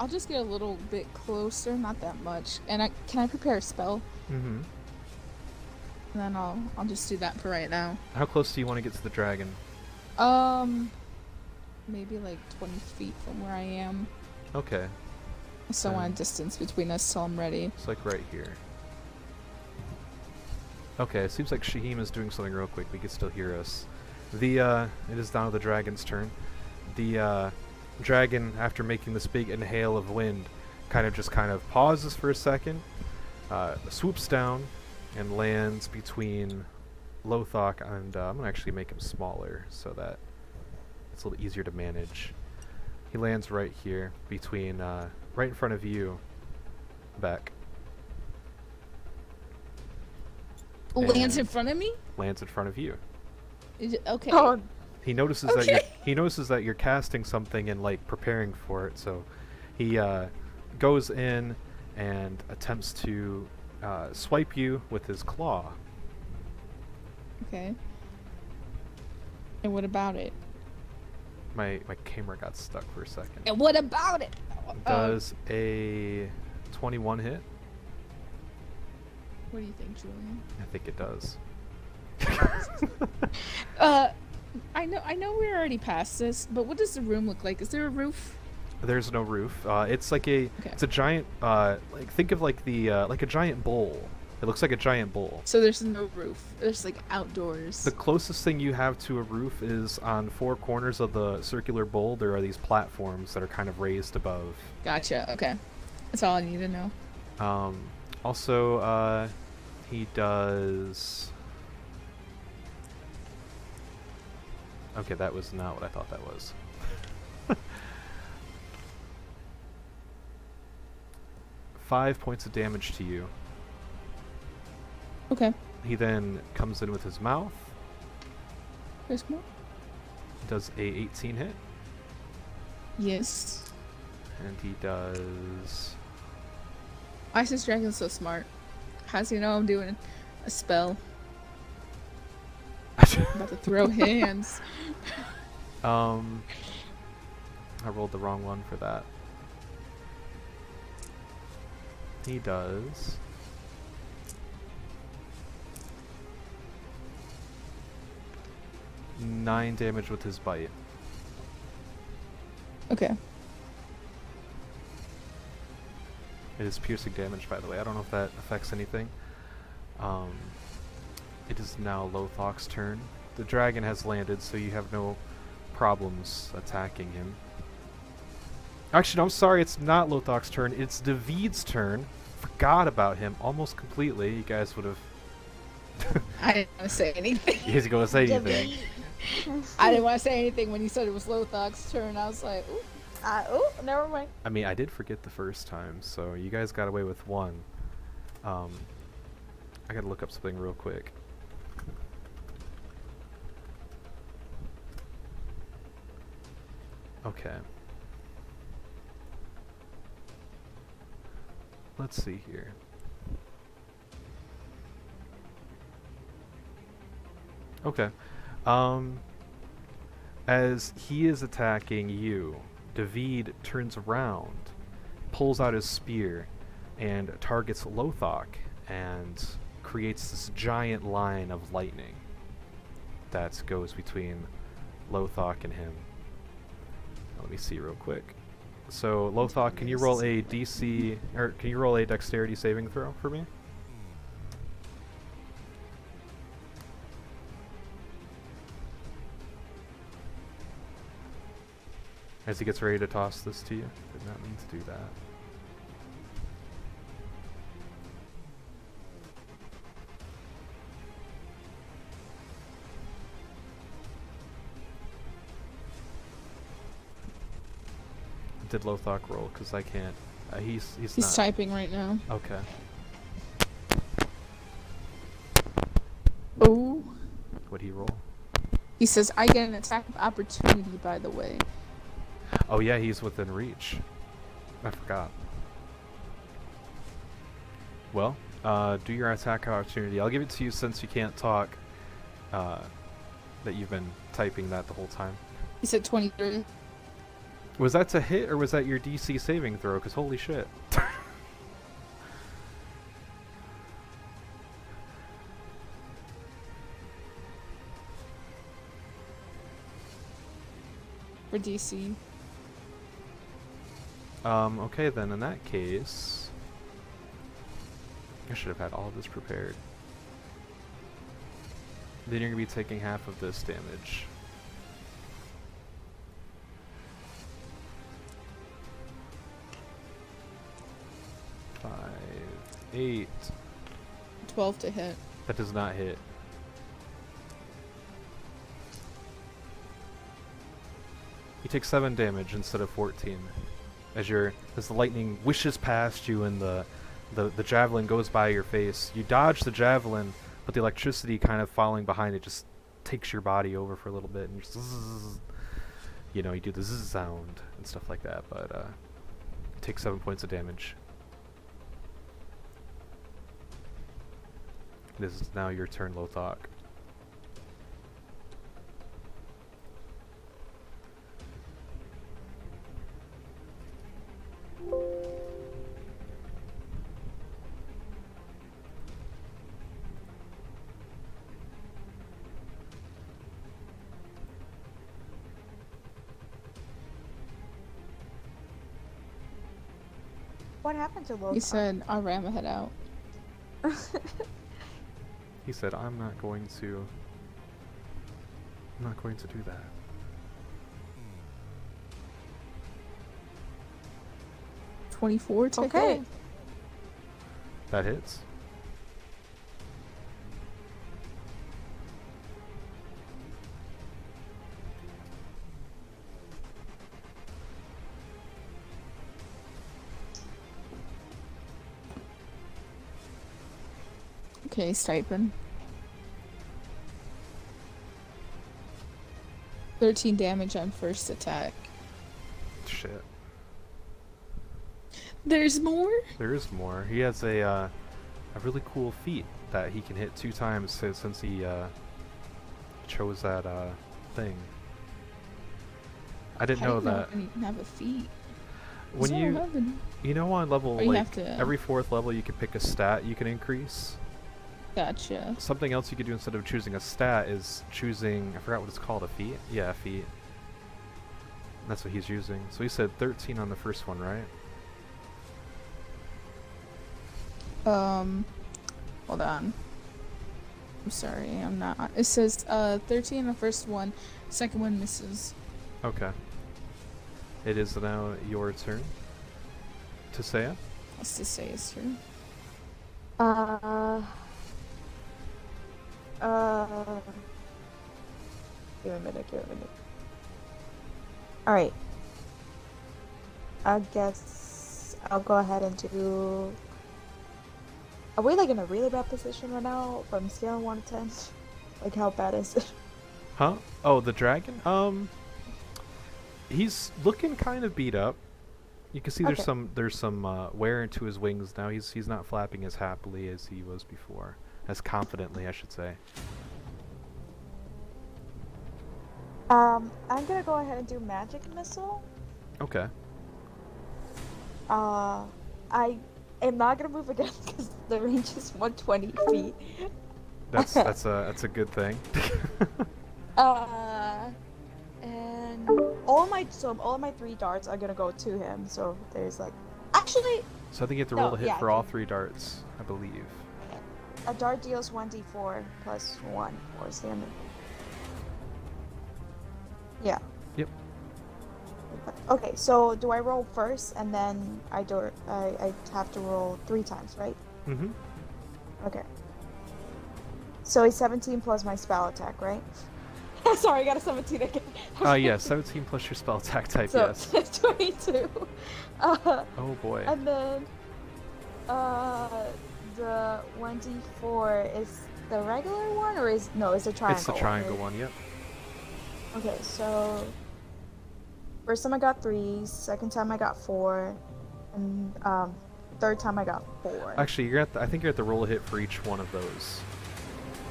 just get a little bit closer, not that much. And can I prepare a spell? Mm-hmm. And then I'll just do that for right now. How close do you want to get to the dragon? Maybe like 20 feet from where I am. Okay, So I want a distance between us till I'm ready. it's like right here. Okay, it seems like Shaheem is doing something real quick. We can still hear us. It is now the dragon's turn. The dragon, after making this big inhale of wind, kind of pauses for a second, swoops down, and lands between Lothok and I'm gonna actually make him smaller so that it's a little easier to manage. He lands right here between, right in front of you, Beck. Lands And in front of me? lands in front of you. Okay. Oh, He notices that you're casting something and like preparing for it, so he goes in and attempts to swipe you with his claw. Okay. And what about it? My camera got stuck for a second. And what about it? Does a 21 hit? What do you think, Julian? I think it does. I know we're already past this, but what does the room look like? Is there a roof? There's no roof. It's like it's a giant like think of like the like a giant bowl. It looks like a giant bowl. So there's no roof. There's like outdoors. The closest thing you have to a roof is on 4 corners of the circular bowl. There are these platforms that are kind of raised above. Gotcha. Okay. That's all I need to know. Also, he does... Okay, that was not what I thought that was. 5 points of damage to you. Okay. He then comes in with his mouth, There's more. does a 18 hit, Yes. and he does... Why is this dragon so smart? How's he know I'm doing a spell? I'm about to throw hands. I rolled the wrong one for that. He does... 9 damage with his bite. Okay. It is piercing damage, by the way. I don't know if that affects anything. It is now Lothok's turn. The dragon has landed, so you have no problems attacking him. Actually, no, I'm sorry, it's not Lothok's turn. It's Davi'd's turn. Forgot about him almost completely. You guys would have... I didn't want to say anything. He's going to say anything. I didn't want to say anything when you said it was Lothok's turn. I was like, ooh. Oh, never mind. I mean, I did forget the first time, so you guys got away with one. I gotta look up something real quick. Okay. Let's see here. Okay. As he is attacking you, Davi'd turns around, pulls out his spear, and targets Lothok, and creates this giant line of lightning that goes between Lothok and him. Let me see real quick. So, Lothok, can you roll a DC, or can you roll a dexterity saving throw for me? As he gets ready to toss this to you. Did not mean to do that. Did Lothok roll? Because I can't. He's not. Typing right now. Okay. Oh. What'd he roll? He says, I get an attack of opportunity, by the way. Oh yeah, he's within reach. I forgot. Well, do your attack opportunity. I'll give it to you since you can't talk. That you've been typing that the whole time. He said 23. Was that to hit, or was that your DC saving throw? Because holy shit. For DC. Okay then, in that case... I should have had all of this prepared. Then you're going to be taking half of this damage. 5, 8. 12 to hit. That does not hit. You take 7 damage instead of 14. As the lightning wishes past you and the javelin goes by your face. You dodge the javelin, but the electricity kind of falling behind it just takes your body over for a little bit, and you're zzz, you know, you do the zzz sound and stuff like that, but you take 7 points of damage. This is now your turn, Lothok. What happened to Lothar? He said, I ran my head out. He said, I'm not going to do that. 24 to Okay. hit. That hits. Okay, stipend. 13 damage on first attack. Shit. There's more? There is more. He has a really cool feat that he can hit 2 times since he chose that thing. I didn't know that. I didn't even have a feat. When Is there 11? you know on level Or you like have to- every 4th level you can pick a stat you can increase. Gotcha. Something else you could do instead of choosing a stat is choosing, I forgot what it's called, a feat? Yeah, a feat. That's what he's using. So he said 13 on the first one, right? Hold on. I'm sorry, I'm not. It says 13 on the first one, second one misses. Okay. It is now your turn to say it. What's to say his turn? Give me a minute. Alright. I guess I'll go ahead and do... Are we like in a really bad position right now from scale of 1 to 10? Like how bad is it? Huh? Oh, the dragon? He's looking kind of beat up. You can see Okay. there's some wear into his wings now. He's not flapping as happily as he was before. As confidently, I should say. I'm gonna go ahead and do magic missile. Okay. I am not gonna move again because the range is 120 feet. That's a good thing. And all of my 3 darts are gonna go to him. So there's like, actually, So I think you have to roll No, a hit yeah, for I all can- 3 darts, I believe. a dart deals 1d4 plus 1 force damage. Yeah. Yep. Okay, so do I roll first and then I have to roll 3 times, right? Mm-hmm. Okay. So it's 17 plus my spell attack, right? Sorry, I got a 17 again. Yeah, 17 plus your spell attack type, So yes. it's 22. Oh boy. And then the 1d4 is the regular one or is it's a triangle? It's the triangle one, yep. Okay, so first time I got 3, second time I got 4, and third time I got 4. Actually, I think you're at the roll a hit for each one of those.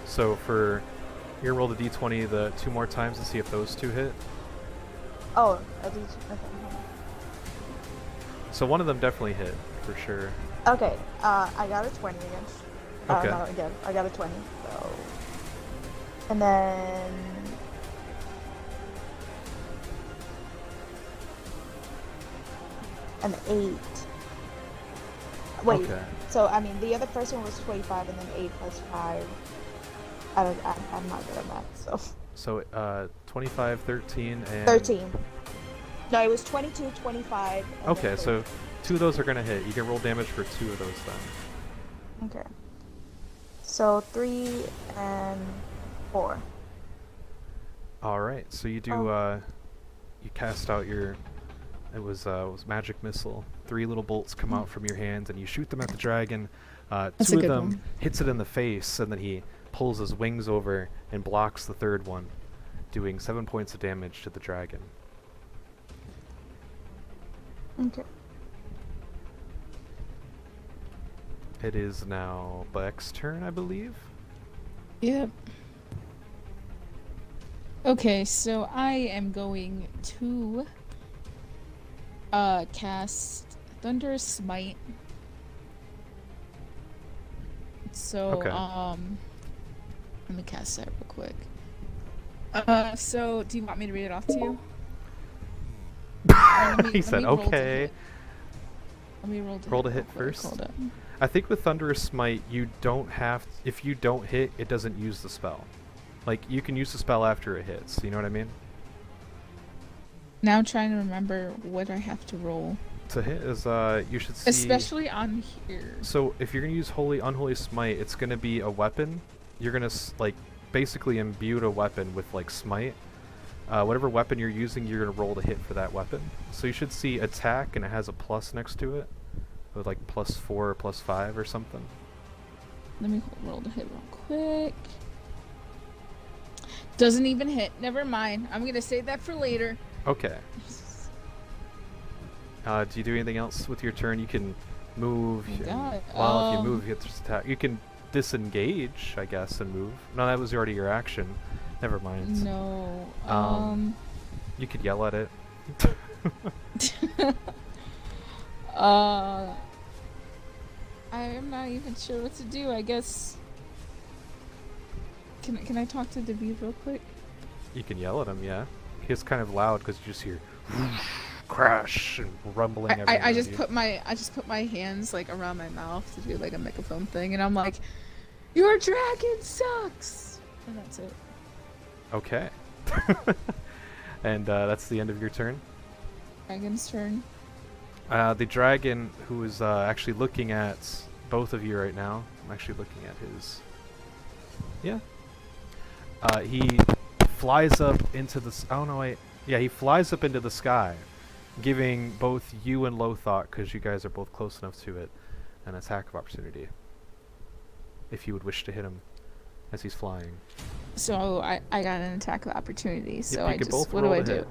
So you're gonna roll the d20 the 2 more times to see if those 2 hit. Oh, I did. Okay. So one of them definitely hit for sure. Okay, I got a 20 again. Okay. Not again. I got a 20. So, and then an 8. Wait. Okay. So I mean, the other first one was 25, and then 8 plus 5. I'm not good at math, so. So 25, 13, and 13. No, it was 22, 25. And Okay, then so 2 of those are gonna hit. You can roll damage for 2 of those then. 13. Okay. So 3 and 4. All right. So you do you cast out your it was magic missile. 3 little bolts come out from your hands and you shoot them at the dragon. That's 2 a of good them one. hits it in the face and then he pulls his wings over and blocks the 3rd one, doing 7 points of damage to the dragon. Okay. It is now Black's turn, I believe. Yep. Okay, so I am going to cast Thunderous Smite. So Okay. let me cast that real quick. So do you want me to read it off to you? He said, "Okay." Let me roll Roll to hit real quick, first. hold up. I think with Thunderous Smite, you don't have if you don't hit, it doesn't use the spell. Like you can use the spell after it hits. You know what I mean? Now I'm trying to remember what I have to roll. To hit is you should see. Especially on here. So if you're gonna use unholy smite, it's gonna be a weapon. You're gonna like basically imbue a weapon with like smite. Whatever weapon you're using, you're gonna roll to hit for that weapon. So you should see attack, and it has a plus next to it, with like +4 or +5 or something. Let me roll to hit real quick. Doesn't even hit. Never mind. I'm gonna save that for later. Okay. Do you do anything else with your turn? You can move. You got it. Well, if you move, you get to attack. You can disengage, I guess, and move. No, that was already your action. Never mind. No. You could yell at it. I am not even sure what to do. I guess. Can I talk to Davi'd real quick? You can yell at him, yeah. He's kind of loud because you just hear crash and rumbling. I just put my hands like around my mouth to do like a megaphone thing, and I'm like, "Your dragon sucks," and that's it. Okay. And that's the end of your turn. Dragon's turn. The dragon, who is actually looking at both of you right now. I'm actually looking at his. Yeah. He flies up into the. Oh no, wait. Yeah, he flies up into the sky, giving both you and Lothok, because you guys are both close enough to it, an attack of opportunity. If you would wish to hit him as he's flying. So I got an attack of opportunity. So Yep, you I can just both what do roll I to do? hit.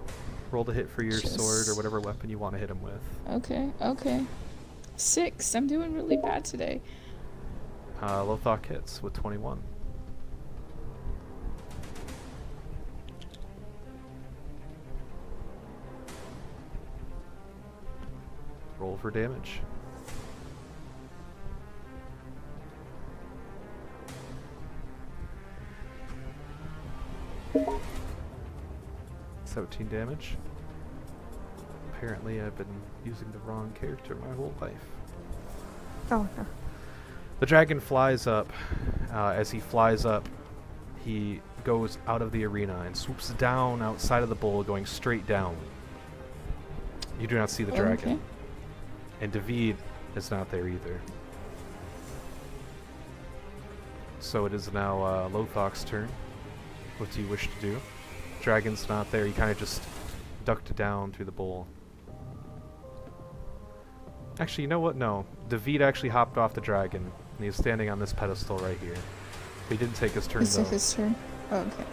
Roll to hit for your sword or Just- whatever weapon you want to hit him with. Okay. 6. I'm doing really bad today. Lothok hits with 21. Roll for damage. $17 damage. Apparently I've been using the wrong character my whole life. Oh no. The dragon flies up. As he flies up, he goes out of the arena and swoops down outside of the bowl, going straight down. You do not see the dragon. Okay. And Davi'd is not there either. So it is now Lothok's turn. What do you wish to do? Dragon's not there. He kind of just ducked down through the bowl. Actually, you know what? No. Davi'd actually hopped off the dragon, and he's standing on this pedestal right here. He didn't take his turn, Is though. it his turn? Okay.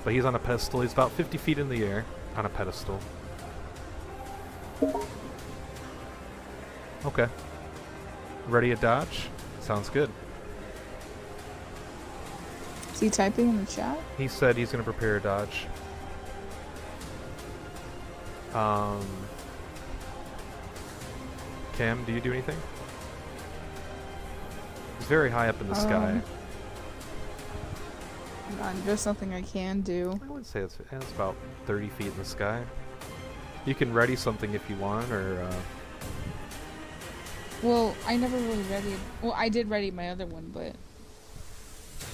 But he's on a pedestal. He's about 50 feet in the air on a pedestal. Okay. Ready to dodge? Sounds good. Is he typing in the chat? He said he's going to prepare a dodge. Cam, do you do anything? He's very high up in the sky. There's nothing I can do. I would say it's about 30 feet in the sky. You can ready something if you want, or... Well, I never really readied. Well, I did ready my other one, but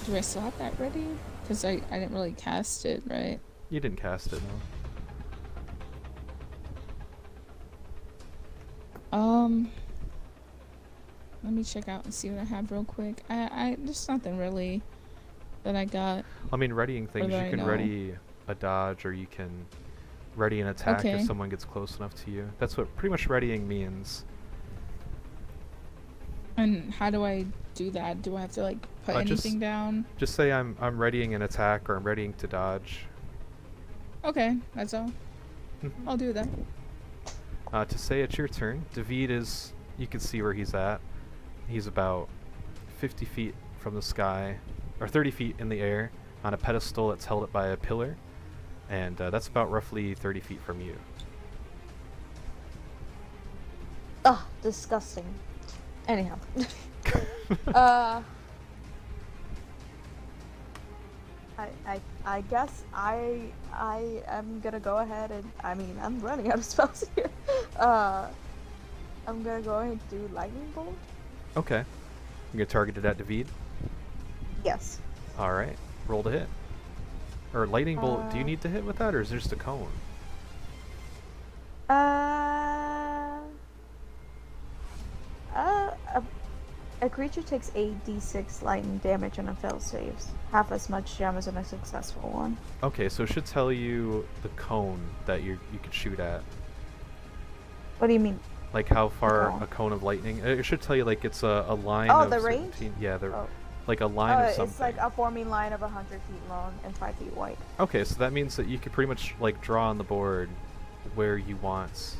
do I still have that ready? Because I didn't really cast it, right? You didn't cast it, no. Let me check out and see what I have real quick. There's nothing really that I got. I mean, readying things, that you I can know. ready a dodge, or you can ready an attack Okay. if someone gets close enough to you. That's what pretty much readying means. And how do I do that? Do I have to like put Just- anything down? Just say I'm readying an attack, or I'm readying to dodge. Okay, that's all. Mhm. I'll do that. To say it's your turn, Davi'd is, you can see where he's at. He's about 50 feet from the sky, or 30 feet in the air, on a pedestal that's held up by a pillar, and that's about roughly 30 feet from you. Ugh, disgusting. Anyhow. I guess I am gonna go ahead and, I mean, I'm running out of spells here. I'm gonna go ahead and do lightning bolt. Okay. You're gonna target it at Davi'd? Yes. Alright. Roll to hit. Or lightning bolt, do you Uh, need to hit with that, or is there just a cone? A creature takes 8d6 lightning damage on a fail saves, half as much damage on a successful one. Okay, so it should tell you the cone that you could shoot at. What do you mean? Like how far cone? a cone of lightning. It should tell you like it's a line Oh, of the range? 17. Yeah, Oh. like a line of something. It's like a forming line of 100 feet long and 5 feet wide. Okay, so that means that you could pretty much like draw on the board where you want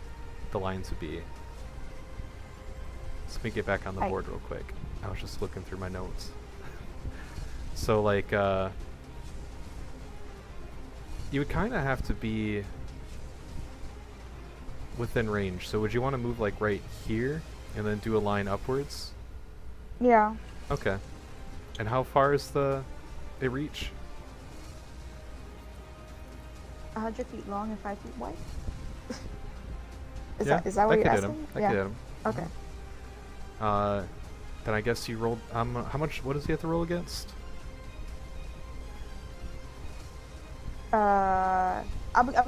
the line to be. So let me get back on the board real quick. I was just looking through my notes. So like you would kind of have to be within range. So would you want to move like right here and then do a line upwards? Yeah. Okay. And how far is it reach? 100 feet long and 5 feet wide? Is Yeah, that what you're could hit asking? him. That could hit him. Okay. Then I guess you rolled. How much? What does he have to roll against? I'm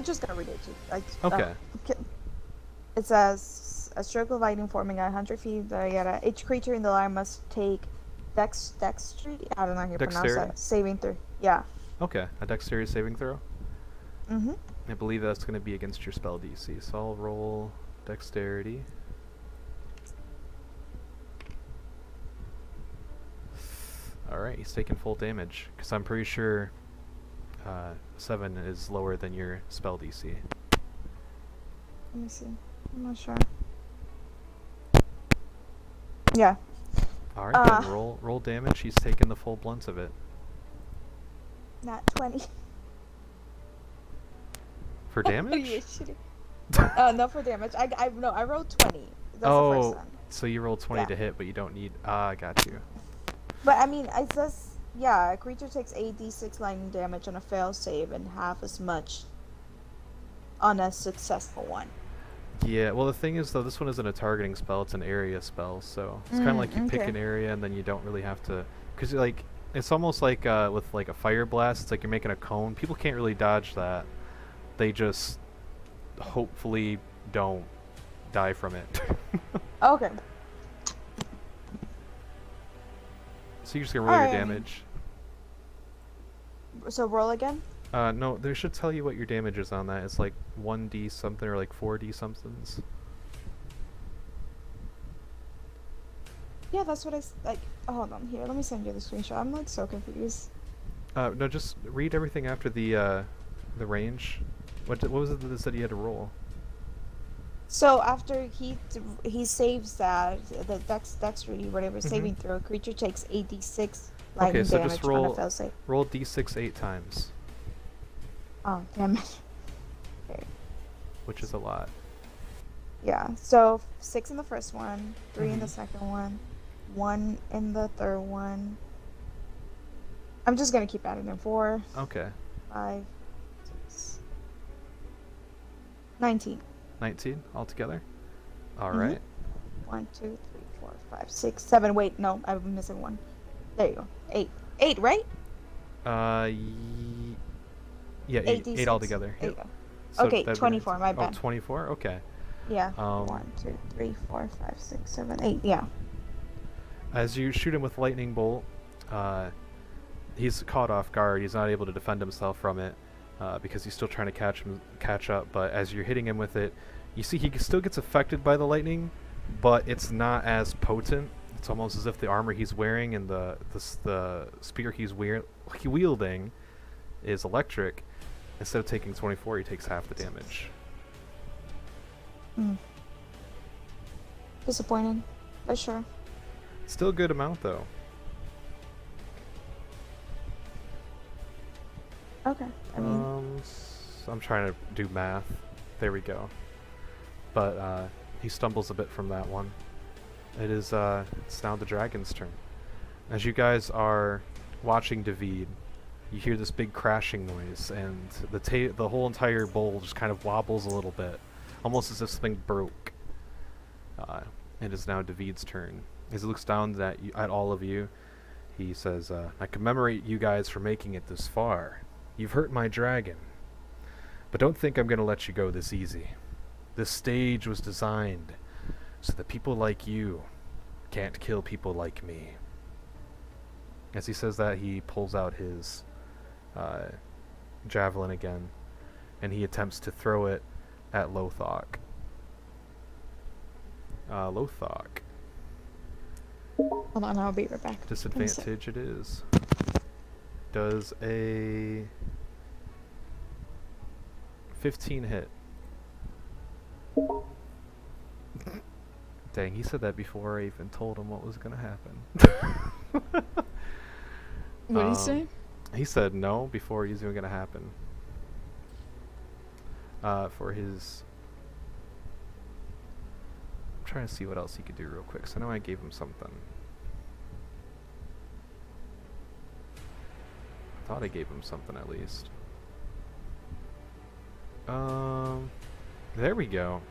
just gonna read it to you. Okay. It says a stroke of lightning forming at 100 feet. Yada. Each creature in the line must take dexterity. I don't know how you pronounce Dexterity? that. Saving through. Yeah. Okay, a dexterity saving throw. Mhm. I believe that's going to be against your spell DC. So I'll roll dexterity. All right, he's taking full damage because I'm pretty sure 7 is lower than your spell DC. Let me see. I'm not sure. Yeah. All right, then roll damage. He's taking the full blunt of it. Not 20. For Are damage? you shitting? No, for damage. I rolled 20. That's the first one. So you rolled 20 to hit, but you don't need. I got you. But I mean, it says, yeah, a creature takes 8d6 lightning damage on a fail save and half as much on a successful one. Yeah, well the thing is though, this one isn't a targeting spell, it's an area spell, so it's kind of like you pick okay. an area and then you don't really have to, because like, it's almost like with like a fire blast, it's like you're making a cone. People can't really dodge that. They just hopefully don't die from it. Okay. So you're just gonna roll your Alright. damage. So roll again? No, they should tell you what your damage is on that. It's like 1d something or like 4d somethings. Yeah, that's what like. Oh, hold on, here. Let me send you the screenshot. I'm like so confused. No, just read everything after the range. What was it that said you had to roll? So after he saves that the dexterity whatever saving throw, creature takes 8d6 lightning Okay, so damage just on roll a fail save. roll d6 8 times, Oh damn it. Okay. which is a lot. Yeah. So 6 in the first one, 3 in the second one, 1 in the third one. I'm just gonna keep adding them. 4, Okay. 5, 6, 19. 19 altogether. All Mhm. right. 1, 2, 3, 4, 5, 6, 7. Wait, no, I'm missing 1. There you go. 8. 8, right? Yeah, 8 8d6. altogether. There you Yep. go. So Okay, that 24, my bad. Oh, 24? Okay. Yeah. Um, 1, 2, 3, 4, 5, 6, 7, 8. Yeah. As you shoot him with lightning bolt, he's caught off guard. He's not able to defend himself from it because he's still trying to catch up. But as you're hitting him with it, you see he still gets affected by the lightning, but it's not as potent. It's almost as if the armor he's wearing and the spear he's wielding is electric. Instead of taking 24, he takes half the damage. Disappointing, but sure. Still a good amount though. Okay. I mean, I'm trying to do math. There we go. But he stumbles a bit from that one. It's now the dragon's turn. As you guys are watching Davi'd, you hear this big crashing noise, and the whole entire bowl just kind of wobbles a little bit, almost as if something broke. It is now Davi'd's turn. As he looks down at all of you, he says, "I commemorate you guys for making it this far. You've hurt my dragon, but don't think I'm going to let you go this easy. This stage was designed so that people like you can't kill people like me. As he says that, he pulls out his javelin again, and he attempts to throw it at Lothok. Lothok. Hold on, I'll be right back. Disadvantage it is. Does a 15 hit. Dang, he said that before I even told him what was gonna happen. What did he say? He said no before it was even gonna happen. For his... I'm trying to see what else he could do real quick, so I know I gave him something. I thought I gave him something at least. There we go.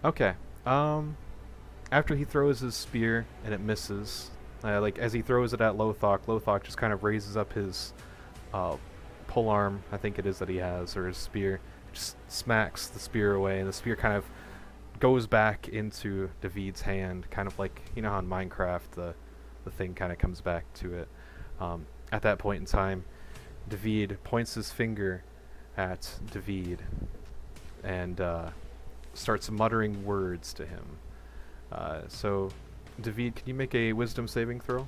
Okay. After he throws his spear and it misses, like as he throws it at Lothok, Lothok just kind of raises up his pole arm, I think it is that he has, or his spear, just smacks the spear away, and the spear kind of goes back into Davi'd's hand, kind of like, you know how in Minecraft the thing kind of comes back to it. At that point in time, Davi'd points his finger at Davi'd and starts muttering words to him. So, Davi'd, can you make a wisdom saving throw?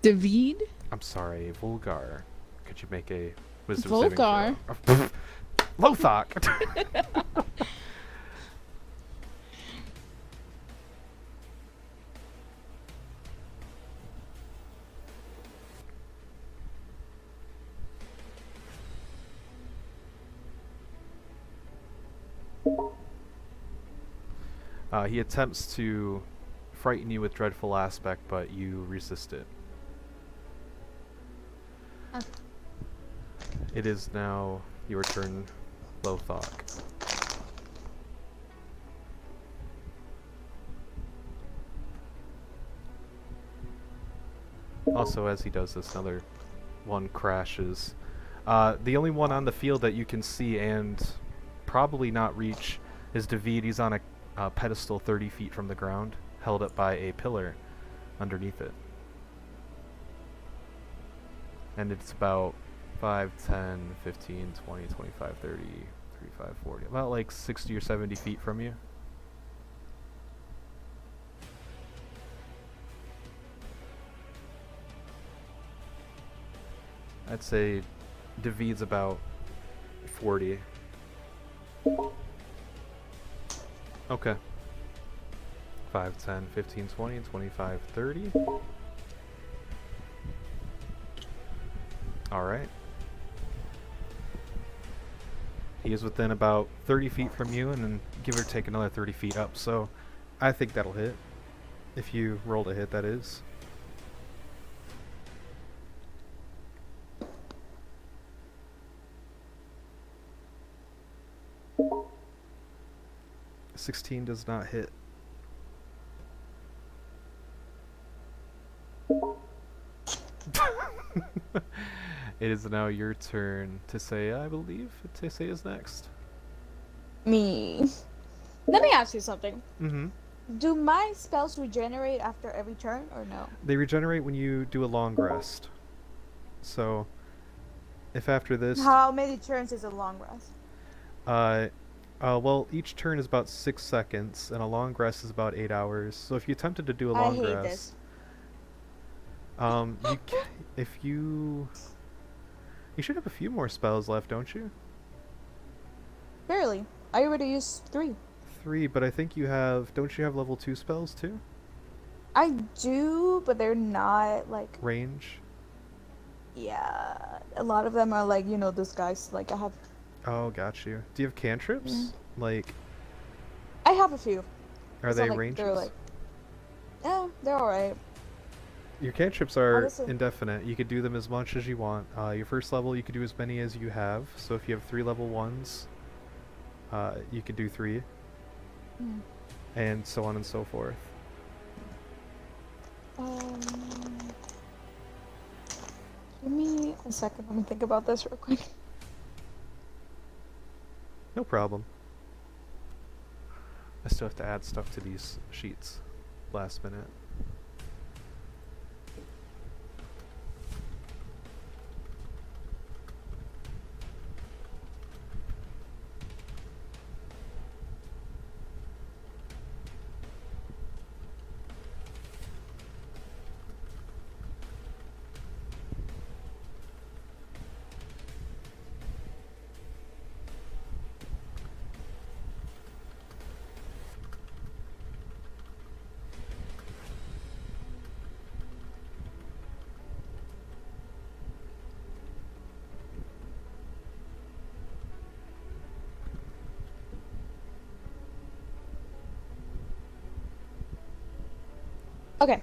Davi'd? I'm sorry, Vulgar. Could you make a wisdom Vulgar? saving throw? Lothok! He attempts to frighten you with dreadful aspect, but you resist it. It is now your turn, Lothok. Also, as he does this, another one crashes. The only one on the field that you can see and probably not reach is Davi'd. He's on a pedestal 30 feet from the ground, held up by a pillar underneath it. And it's about 5, 10, 15, 20, 25, 30, 35, 40, about like 60 or 70 feet from you. I'd say Davi'd's about 40. Okay. 5, 10, 15, 20, 25, 30. Alright. He is within about 30 feet from you, and then give or take another 30 feet up, so I think that'll hit. If you rolled a hit, that is. $16 does not hit. It is now your turn to say, I believe. To say is next. Me. Let me ask you something. Mm-hmm. Do my spells regenerate after every turn or no? They regenerate when you do a long rest. So, if after this... How many turns is a long rest? Well, each turn is about 6 seconds, and a long rest is about 8 hours. So if you attempted to do a long I hate rest... this. If you... You should have a few more spells left, don't you? Barely. I already used 3. 3, but I think you have... Don't you have level 2 spells, too? I do, but they're not, like... Range? Yeah. A lot of them are, like, you know, this guy's, like, I have... Oh, got you. Do you have cantrips? Yeah. Like... I have a few. Are It's they not like ranges? they're, like... Yeah, they're alright. Your cantrips are Honestly. indefinite. You could do them as much as you want. Your first level, you could do as many as you have. So if you have 3 level 1s, you could do 3. Mm. And so on and so forth. Give me a second. Let me think about this real quick. No problem. I still have to add stuff to these sheets last minute. Okay.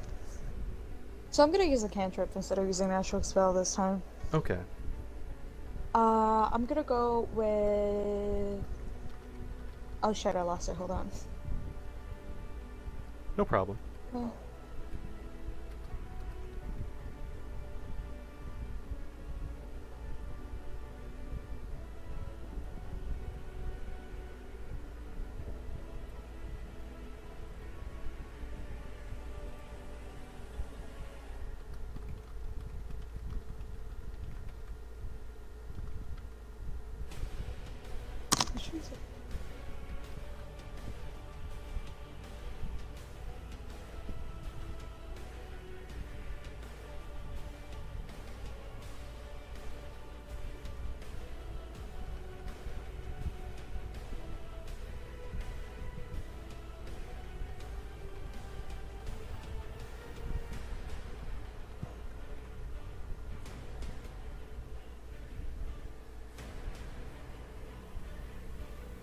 So I'm gonna use a cantrip instead of using natural spell this time. Okay. I'm gonna go with. Oh shit! I lost it. Hold on. No problem. Oh.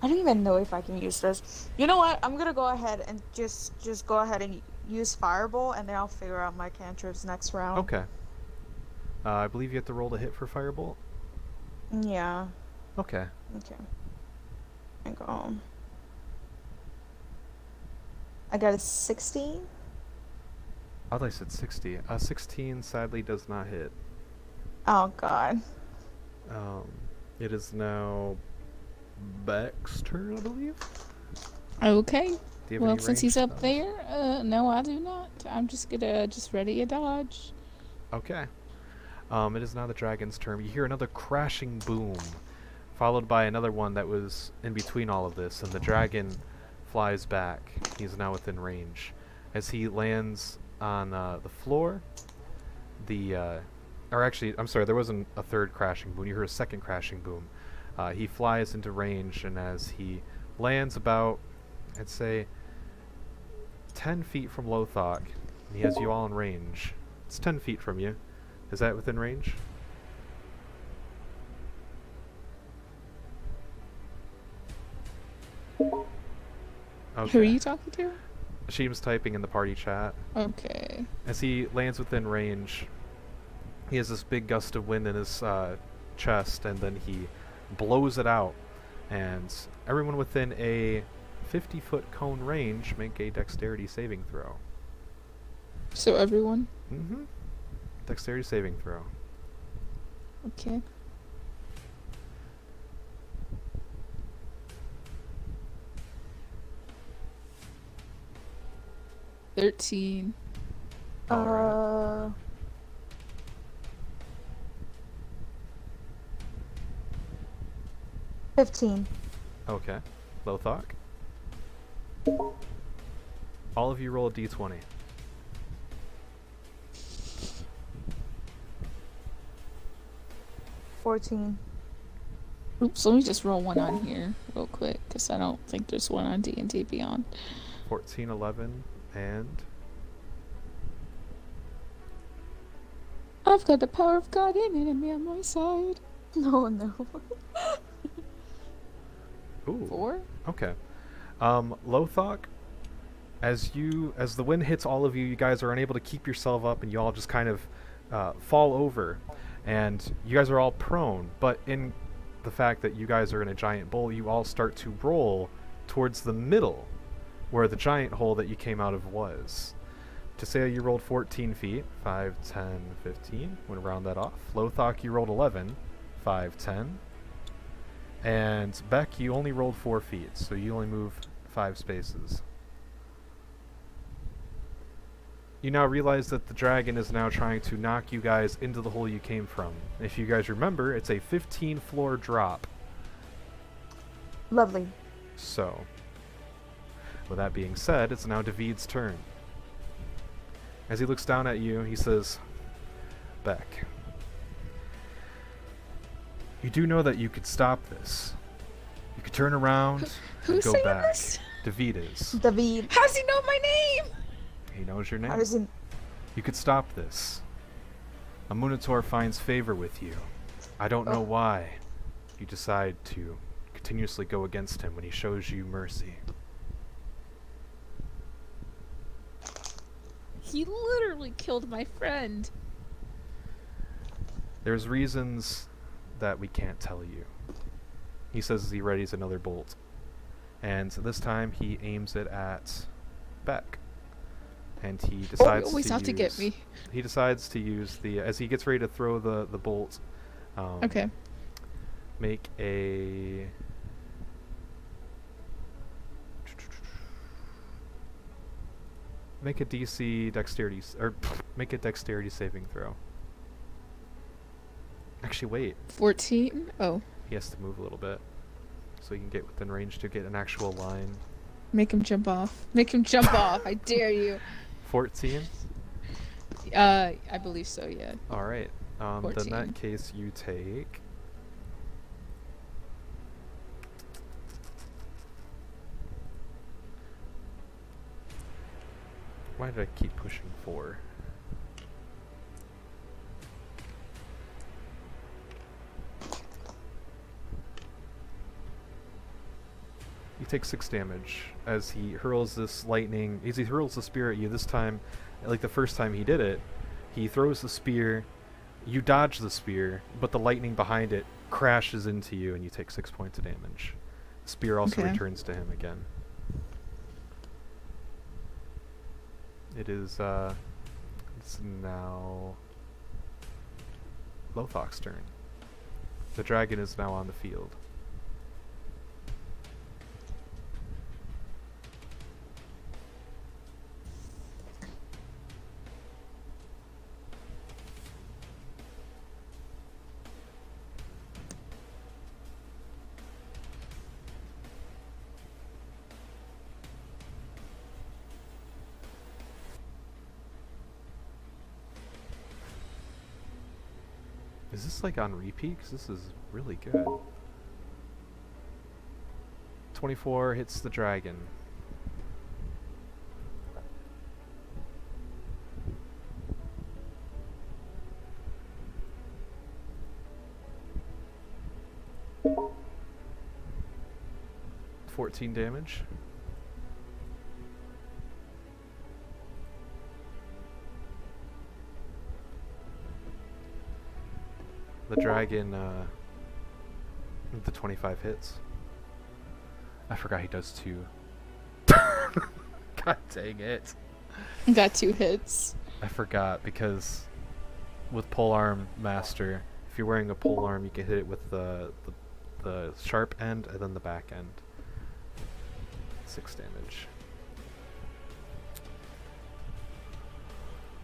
I don't even know if I can use this. You know what? I'm gonna go ahead and just go ahead and use Fireball, and then I'll figure out my cantrips next round. Okay. I believe you have to roll to hit for Firebolt. Yeah. Okay. Okay. I go. I got a 16. I thought I said 60. 16 sadly does not hit. Oh god. It is now Beck's turn, I believe. Okay. Do you have Well, any since he's ranged up spells? there, no, I do not. I'm just gonna ready a dodge. Okay. It is now the dragon's turn. You hear another crashing boom, followed by another one that was in between all of this, and the dragon flies back. He's now within range. As he lands on the floor, or actually, I'm sorry, there wasn't a third crashing boom. You heard a second crashing boom. He flies into range, and as he lands about, I'd say, 10 feet from Lothok, and he has you all in range. It's 10 feet from you. Is that within range? Okay. Who are you talking to? Sheem's typing in the party chat. Okay. As he lands within range, he has this big gust of wind in his chest, and then he blows it out. And everyone within a 50-foot cone range make a dexterity saving throw. So everyone? Mm-hmm. Dexterity saving throw. Okay. $13. Alright. 15. Okay. Lothok. All of you roll a d20. 14. Oops, let me just roll one on here real quick, because I don't think there's one on D&D Beyond. 14, 11, and... I've got the power of God in it and me on my side. No, no. Ooh. 4? Okay. Lothok, as the wind hits all of you, you guys are unable to keep yourself up, and you all just kind of fall over. And you guys are all prone, but in the fact that you guys are in a giant bowl, you all start to roll towards the middle, where the giant hole that you came out of was. To say you rolled 14 feet, 5, 10, 15, want to round that off. Lothok, you rolled 11, 5, 10. And Beck, you only rolled 4 feet, so you only move 5 spaces. You now realize that the dragon is now trying to knock you guys into the hole you came from. If you guys remember, it's a 15-floor drop. Lovely. So, with that being said, it's now David's turn. As he looks down at you, he says, Beck, you do know that you could stop this. You could turn around and Who's go saying back. this? Davi'd is. Davi'd. How does he know my name? He knows your name. How does he... You could stop this. A Munitor finds favor with you. I don't know why. You decide to continuously go against him when he shows you mercy. He literally killed my friend. There's reasons that we can't tell you. He says as he readies another bolt. And this time he aims it at Beck. And he decides always to have to get me. He decides to use the... As he gets ready to throw the bolt, Okay. make a... Make a DC dexterity... Or make a dexterity saving throw. Actually, wait. 14? Oh. He has to move a little bit. So he can get within range to get an actual line. Make him jump off. Make him jump off. I dare you. 14? I believe so, yeah. Alright. Then in 14. that case, you take... Why did I keep pushing 4? You take 6 damage as he hurls this lightning. As he hurls the spear at you, this time, like the first time he did it, he throws the spear, you dodge the spear, but the lightning behind it crashes into you and you take 6 points of damage. The spear also Okay. returns to him again. It's now Lothok's turn. The dragon is now on the field. Is this like on repeat? 'Cause this is really good. 24 hits the dragon. $14 damage. The dragon, the 25 hits. I forgot he does 2. God dang it. Got 2 hits. I forgot because with polearm master, if you're wearing a polearm, you can hit it with the sharp end and then the back end. 6 damage.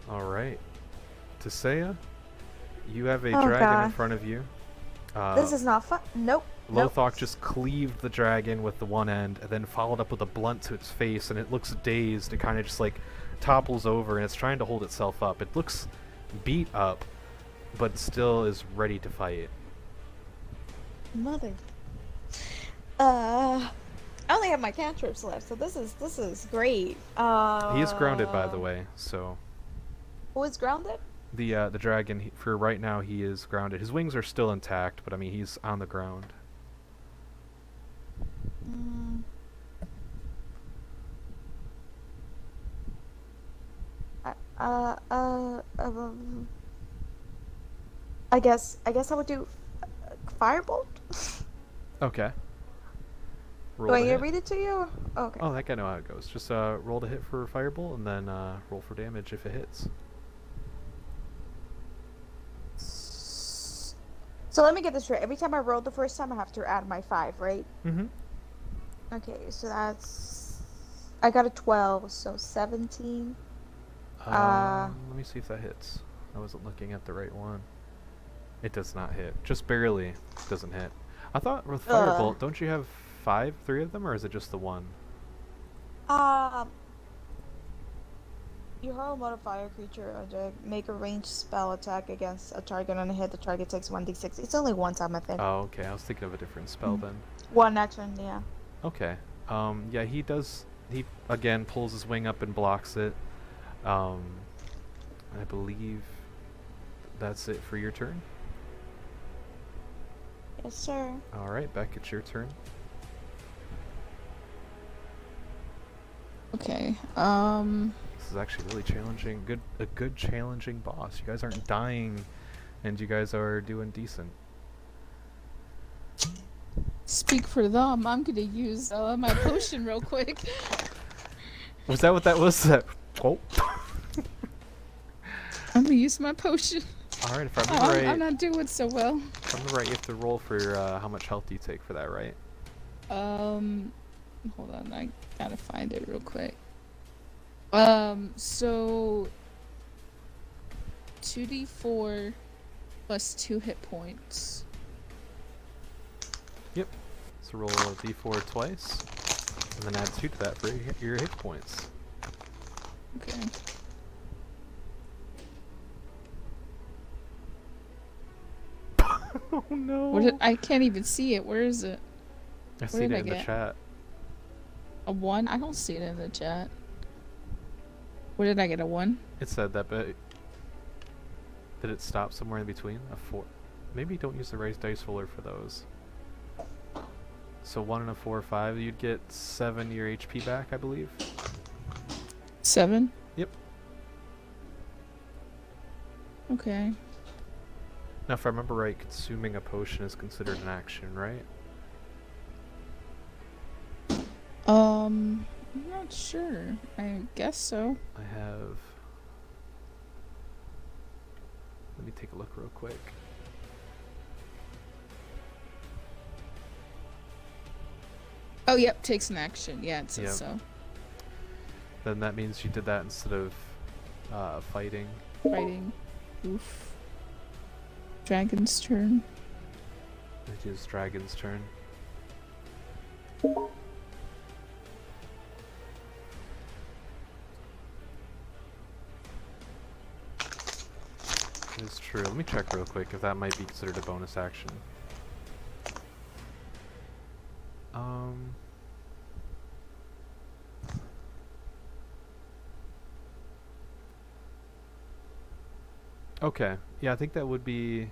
Alright. Tisea, you have a Oh, dragon God. in front of you. This is not fun. Nope. Nope. Lothok just cleaved the dragon with the one end and then followed up with a blunt to its face, and it looks dazed. It kind of just like topples over and it's trying to hold itself up. It looks beat up, but still is ready to fight. Mother. I only have my cantrips left, so this is great. He is grounded, by the way, so Who is grounded? the dragon, for right now, he is grounded. His wings are still intact, but I mean, he's on the ground. Mm. I guess I would do firebolt. Okay. Roll Do I to need to hit. read it to you? Okay. Oh, I think I know how it goes. Just roll to hit for firebolt, and then roll for damage if it hits. So let me get this straight. Every time I roll the first time, I have to add my 5, right? Mm-hmm. Okay, so that's... I got a 12, so 17. Let me see if that hits. I wasn't looking at the right one. It does not hit. Just barely doesn't hit. I thought with Firebolt, don't you have three of them, or is it just the one? You hurl a modifier creature object, make a ranged spell attack against a target on a hit. The target takes 1d6. It's only one time, I think. Oh, okay. I was thinking of a different spell then. One action, yeah. Okay. Yeah, he does. He again pulls his wing up and blocks it. I believe that's it for your turn. Yes, sir. All right, Beck, it's your turn. Okay. This is actually really challenging. A good challenging boss. You guys aren't dying, and you guys are doing decent. Speak for them. I'm gonna use my potion real quick. Was that what that was? Oh. I'm gonna use my potion. All right, if I remember right, I'm not doing so well. if I remember right, you have to roll for how much health you take for that, right? Hold on, I gotta find it real quick. So 2d4 plus 2 hit points. Yep. So roll a d4 twice, and then add 2 to that for your hit points. Okay. Oh no! I can't even see it. Where is it? I What seen did it I in the get? chat. A 1? I don't see it in the chat. Where did I get a 1? It said that, but did it stop somewhere in between? A 4. Maybe don't use the raised dice roller for those. So 1 and a 4 or 5, you'd get 7 your HP back, I believe. 7? Yep. Okay. Now, if I remember right, consuming a potion is considered an action, right? I'm not sure. I guess so. I have... Let me take a look real quick. Oh, yep, takes an action. Yeah, it says Yep. so. Then that means you did that instead of fighting. Fighting. Oof. Dragon's turn. It is Dragon's turn. It is true. Let me check real quick if that might be considered a bonus action. Okay. Yeah, I think that would be...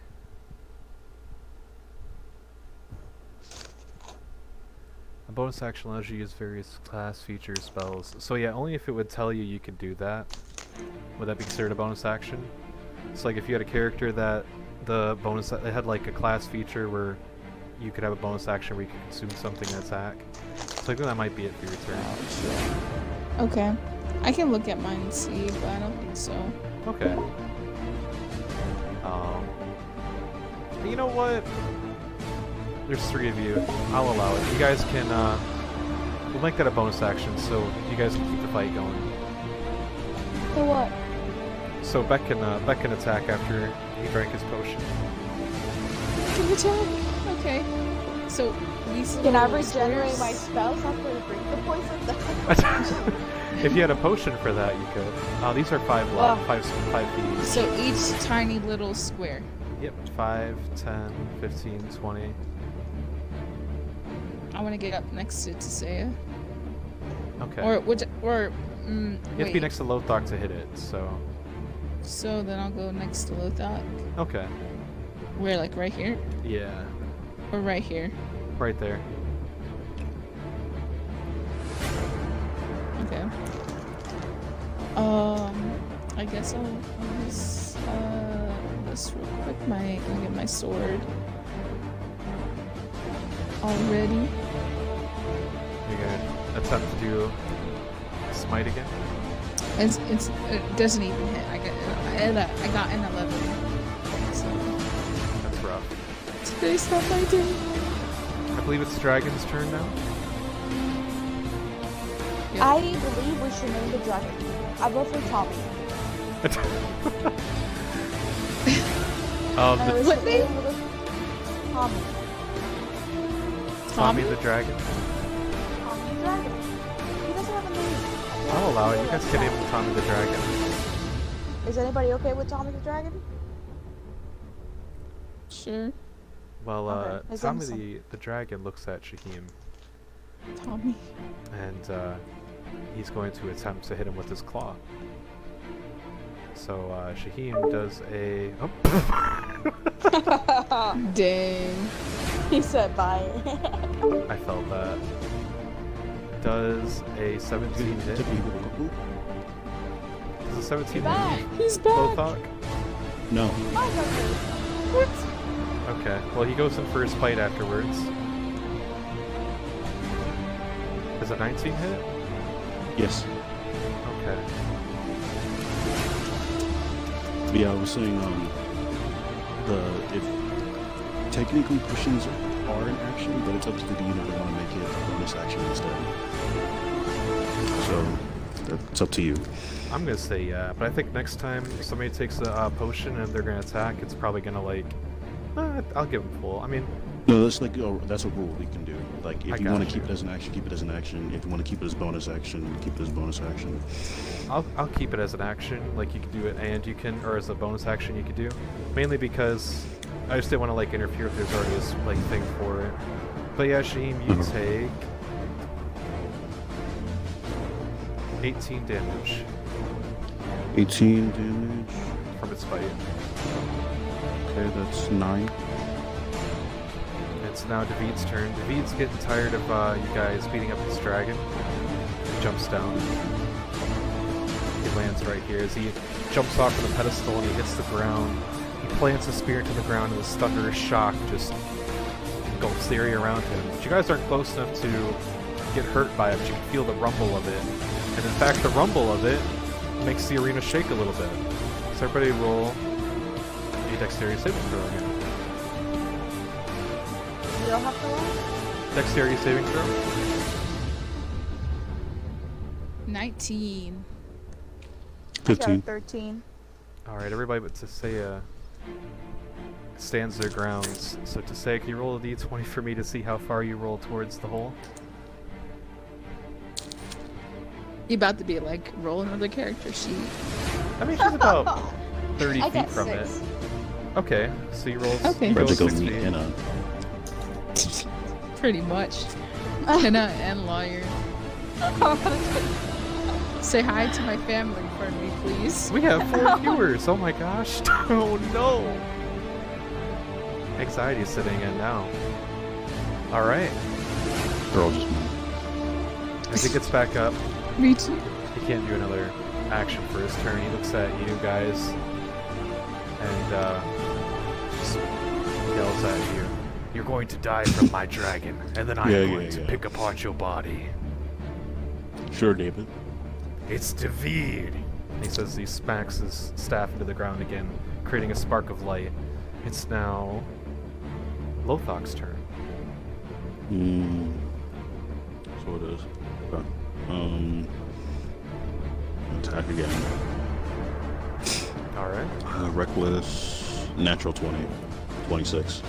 A bonus action allows you to use various class features, spells. So yeah, only if it would tell you you could do that. Would that be considered a bonus action? So like if you had a character that the bonus... It had like a class feature where you could have a bonus action where you could consume something and attack. So I think that might be it for your turn. Okay. I can look at mine and see, but I don't think so. Okay. You know what? There's 3 of you. I'll allow it. You guys can, we'll make that a bonus action so you guys can keep the fight going. For what? So Beck can attack after he drank his potion. Can attack? Okay. So these Can I little regenerate squares- my spells after I drink the poison? If you had a potion for that, you could. These are 5 Oh. 5 feet. So each tiny little square. Yep, 5, 10, 15, 20. I want to get up next to Tisea. Okay. You You have to be next to Lothar to hit it, so... So then I'll go next to Lothar. Okay. Where, like right here? Yeah. Or right here? Right there. Okay. I guess I'll use this real quick. I'll get my sword. Already. You're gonna attempt to do smite again? It doesn't even hit. I got an 11. So That's rough. today's not my day. I believe it's Dragon's turn now. Yep. I believe we should name the dragon. I vote for Tommy. What name? Tommy. Tommy the Dragon. Tommy the Dragon. He doesn't have a name. I'll allow it. You guys can name him Tommy the Dragon. Is anybody okay with Tommy the Dragon? Sure. Well, Okay, his Tommy name's the Dragon looks at Shaheem, Tommy. and he's going to attempt to hit him with his claw. So Shaheem does a. Oh. Dang. He said bye. I felt that. Does a 17 hit? Does a 17 He's back. hit? He's back. Lothok? No. What? Okay. Well, he goes in for his fight afterwards. Does a 19 hit? Yes. Okay. Yeah, I was saying, if technically pushings are an action, but it's up to the DM if they want to make it a bonus action instead. So, it's up to you. I'm gonna say yeah, but I think next time somebody takes a potion and they're gonna attack, it's probably gonna like. I'll give them full. I mean. No, that's like that's a rule we can do. Like, if you want to got keep you. it as an action, keep it as an action. If you want to keep it as bonus action, keep it as bonus action. I'll keep it as an action, like you can do it, and you can, or as a bonus action you could do, mainly because I just didn't want to like interfere if there's already this like thing for it. But yeah, Shaheem, you take 18 damage 18 damage. from its fight. Okay, that's 9. It's now David's turn. David's getting tired of you guys beating up this dragon. He jumps down. He lands right here as he jumps off of the pedestal and he hits the ground. He plants a spear into the ground and this thunderous shock just engulfs the area around him. But you guys aren't close enough to get hurt by it, but you can feel the rumble of it. And in fact, the rumble of it makes the arena shake a little bit. So everybody roll a dexterity saving throw again. You don't have to roll? Dexterity saving throw. 19. I got a 15. 13. Alright, everybody but Tisea stands their grounds. So Tisea, can you roll a d20 for me to see how far you roll towards the hole? You about to be like, roll another character sheet. I mean, she's about 30 I feet got from 6. it. Okay, so you roll. Okay. You go Practical 6 feet. McKenna. Pretty much. And lawyer. Say hi to my family for me, please. We have 4 viewers. Oh my gosh! Oh no! Anxiety is setting in now. All right, They're all just as he gets back up, Me too. he can't do another action for his turn. He looks at you guys and just yells at you. You're going to die from my dragon, and then I'm going to pick apart your body. Sure, David. It's Davi'd. He says he smacks his staff into the ground again, creating a spark of light. It's now Lothok's turn. So it is. Okay. Attack again. Alright. Reckless. Natural 20. 26.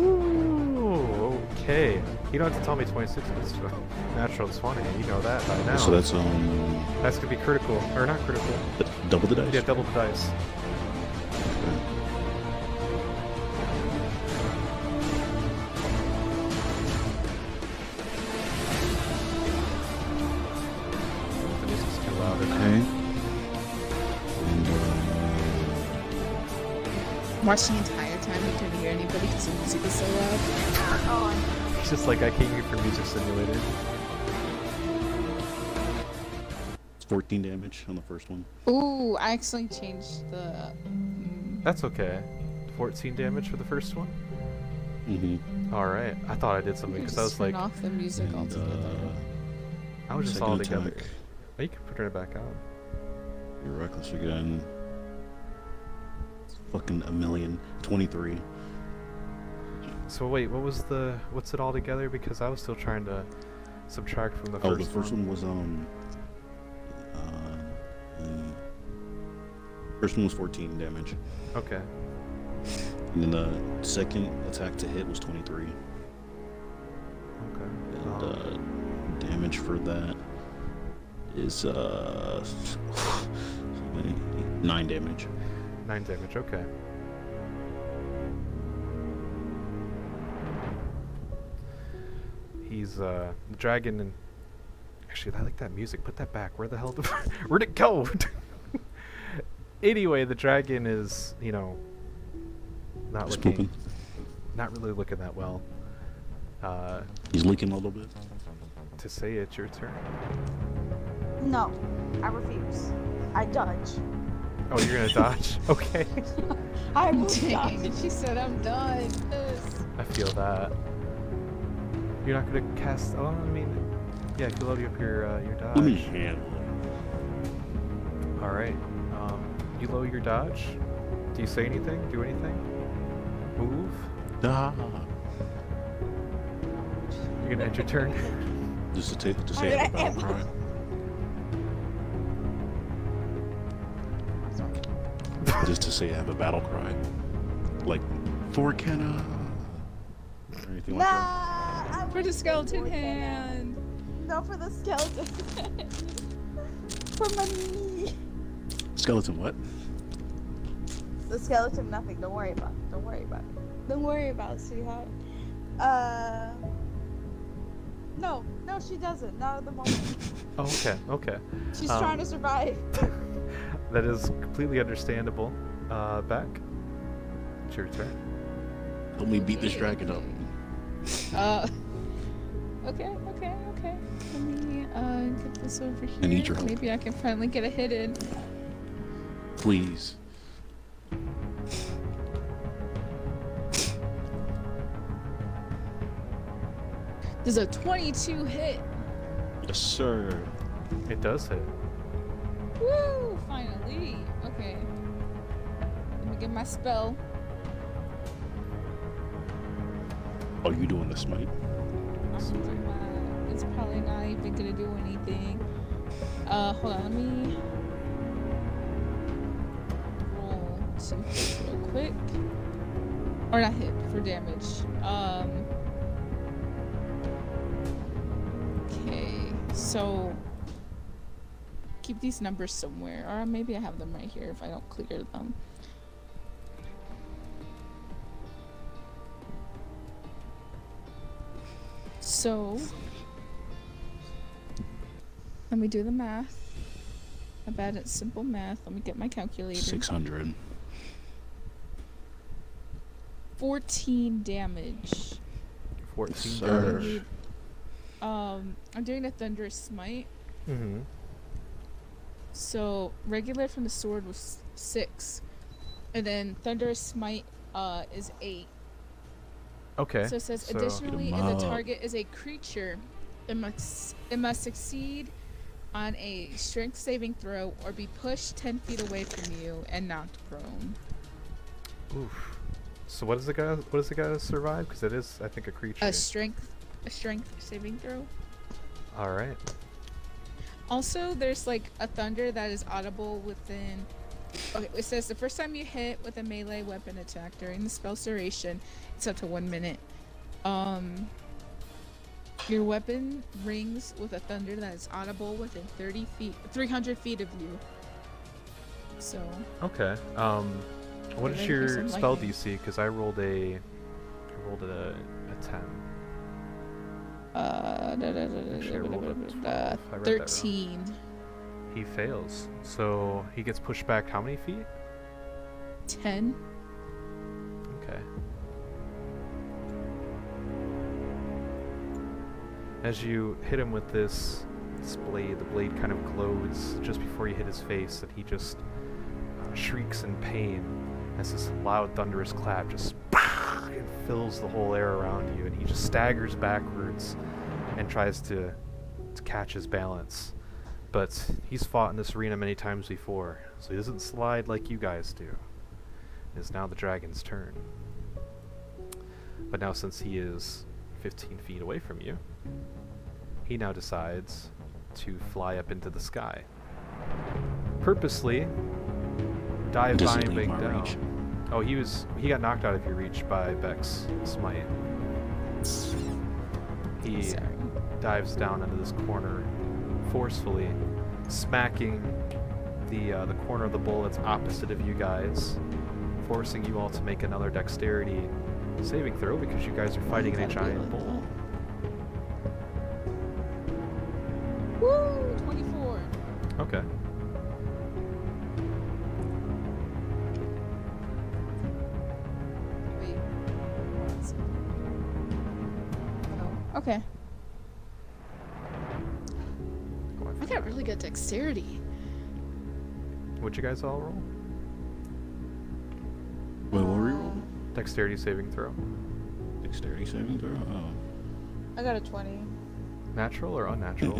Ooh, okay. You don't have to tell me 26 is natural 20. You know that by now. So that's That's gonna be critical. Or not critical. double the dice. Yeah, double the dice. The music's too loud. Okay. And Watch the entire time you couldn't hear anybody because the music is so loud. It's just like I came here for Music Simulator. it's 14 damage on the first one. Ooh, I accidentally changed the. That's okay. 14 damage for the first one? Mm-hmm. Alright. I thought I did something because I was turn like, off the music And, altogether. I was just second all together. attack. Oh, you can turn it back on. You're reckless again. It's fucking a million. 23. So wait, what's it all together? Because I was still trying to Subtract from the Oh, first the first one was first one was 14 damage, Okay. and then the second attack to hit was 23, Okay. and damage for that is 9 damage. 9 damage. Okay. He's the dragon, and actually, I like that music. Put that back. Where the hell where'd it go? Anyway, the dragon is, you know, not Just looking, pooping. not really looking that well. He's leaking a little bit. To say it's your turn. No, I refuse. I dodge. Oh, you're gonna dodge? Okay. I will Dang, dodge. and she said I'm done. Yes. I feel that. You're not gonna cast. Oh, I mean, yeah, if you load up your dodge. Let me handle it. All right. You lower your dodge. Do you say anything? Do anything? Move. Ah. You're gonna end your turn. Just to say I have a battle cry. Just to say I have a battle cry. Like, for Kenna. Or anything like that. Nah, I For the wouldn't skeleton do it, Kenna. hand. No, for the skeleton. For my knee. Skeleton what? The skeleton, nothing. Don't worry about it. Don't worry about it. Don't worry about it, sweetheart. No, she doesn't. Not at the moment. Oh, okay. Okay. She's trying to survive. That is completely understandable. Beck, it's your turn. Help me beat this dragon up. Okay. Let me get this over here. I need your help. Maybe I can finally get a hit in. Please. There's a 22 hit. Yes, sir. It does hit. Woo! Finally. Okay. Let me get my spell. Are you doing the smite? I'm doing my. It's probably not even gonna do anything. Hold on. Let me roll to hit real quick. Or not hit for damage. Okay. So keep these numbers somewhere, or maybe I have them right here if I don't clear them. So let me do the math. I'm bad at simple math. Let me get my calculator. 600. 14 damage. 14 Sir. damage. I'm doing a thunderous smite. Mm-hmm. So regular from the sword was 6, and then thunderous smite is 8. Okay. So it says so- additionally, Beat if 'em the up. target is a creature, it must succeed on a strength saving throw or be pushed 10 feet away from you and knocked prone. Oof. So what does the guy survive? Because it is, I think, a creature. A strength saving throw. All right. Also, there's like a thunder that is audible within. Okay, it says the first time you hit with a melee weapon attack during the spell's duration, it's up to 1 minute. Your weapon rings with a thunder that is audible within 300 feet of you. So. Okay. What is ready for your some spell lightning. DC? Because I rolled a 10. Actually, I rolled a 12. I read that wrong. 13. He fails. So he gets pushed back how many feet? 10. Okay. As you hit him with this blade, the blade kind of glows just before you hit his face, and he just shrieks in pain as this loud thunderous clap just and fills the whole air around you, and he just staggers backwards and tries to catch his balance. But he's fought in this arena many times before, so he doesn't slide like you guys do. It is now the dragon's turn. But now since he is 15 feet away from you, he now decides to fly up into the sky. Purposely Does he leave diving my down. reach? Oh, he got knocked out of your reach by Beck's smite. He Sorry. dives down into this corner, forcefully smacking the corner of the bowl that's opposite of you guys, forcing you all to make another dexterity saving throw because you guys are fighting in a giant bowl. Woo! 24. Okay. Wait. Oh, okay. I got really good dexterity. What'd you guys all roll? Wait, what were we rolling? Dexterity saving throw. Dexterity saving throw? Oh. I got a 20. Natural or unnatural?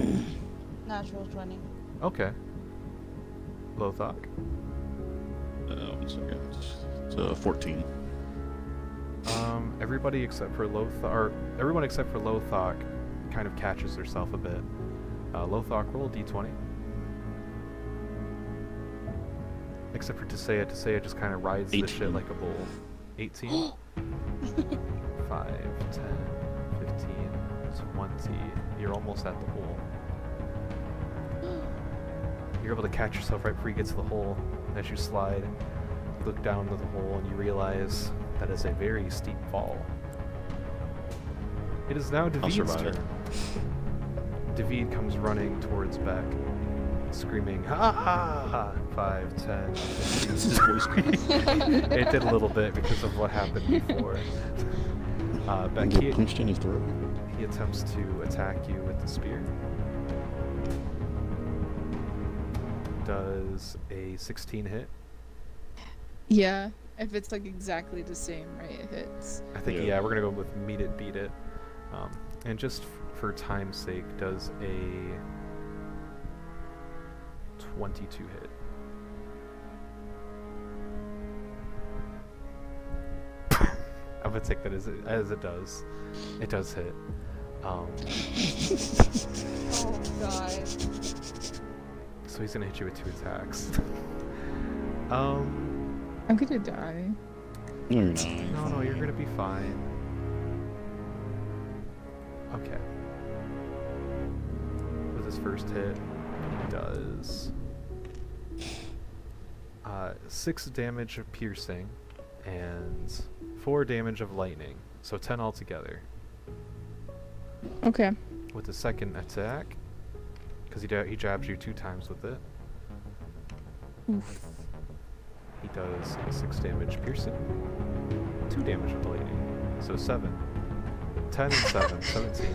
Natural 20. Okay. Lothok. 1 second. It's 14. Everybody except for everyone except for Lothok kind of catches herself a bit. Lothok, roll d20. Except for Tisea. Tisea just kind of rides the 18. shit like a bull. 18? 5, 10, 15, 20. You're almost at the hole. You're able to catch yourself right before you get to the hole. As you slide, you look down into the hole and you realize that is a very steep fall. It is now David's survive. turn. Davi'd comes running towards Beck, screaming, ha ha ha! 5, 10, 15. This is voice crack. It did a little bit because of what happened before. Beck, Get punched in his throat. he attempts to attack you with the spear. Does a 16 hit? Yeah, if it's like exactly the same, right? It hits. I think, Yeah. yeah, we're gonna go with meet it, beat it. And just for time's sake, does a 22 hit? I'm gonna take that as it does. It does hit. Oh god. So he's gonna hit you with 2 attacks. I'm gonna die. No, you're not. No, you're gonna be fine. Okay. With his first hit, he does 6 damage of piercing and 4 damage of lightning, so 10 altogether. Okay. With the second attack, because he jabs you 2 times with it, Oof. he does 6 damage piercing, 2 damage with lightning, so 7. 10 and 7, 17.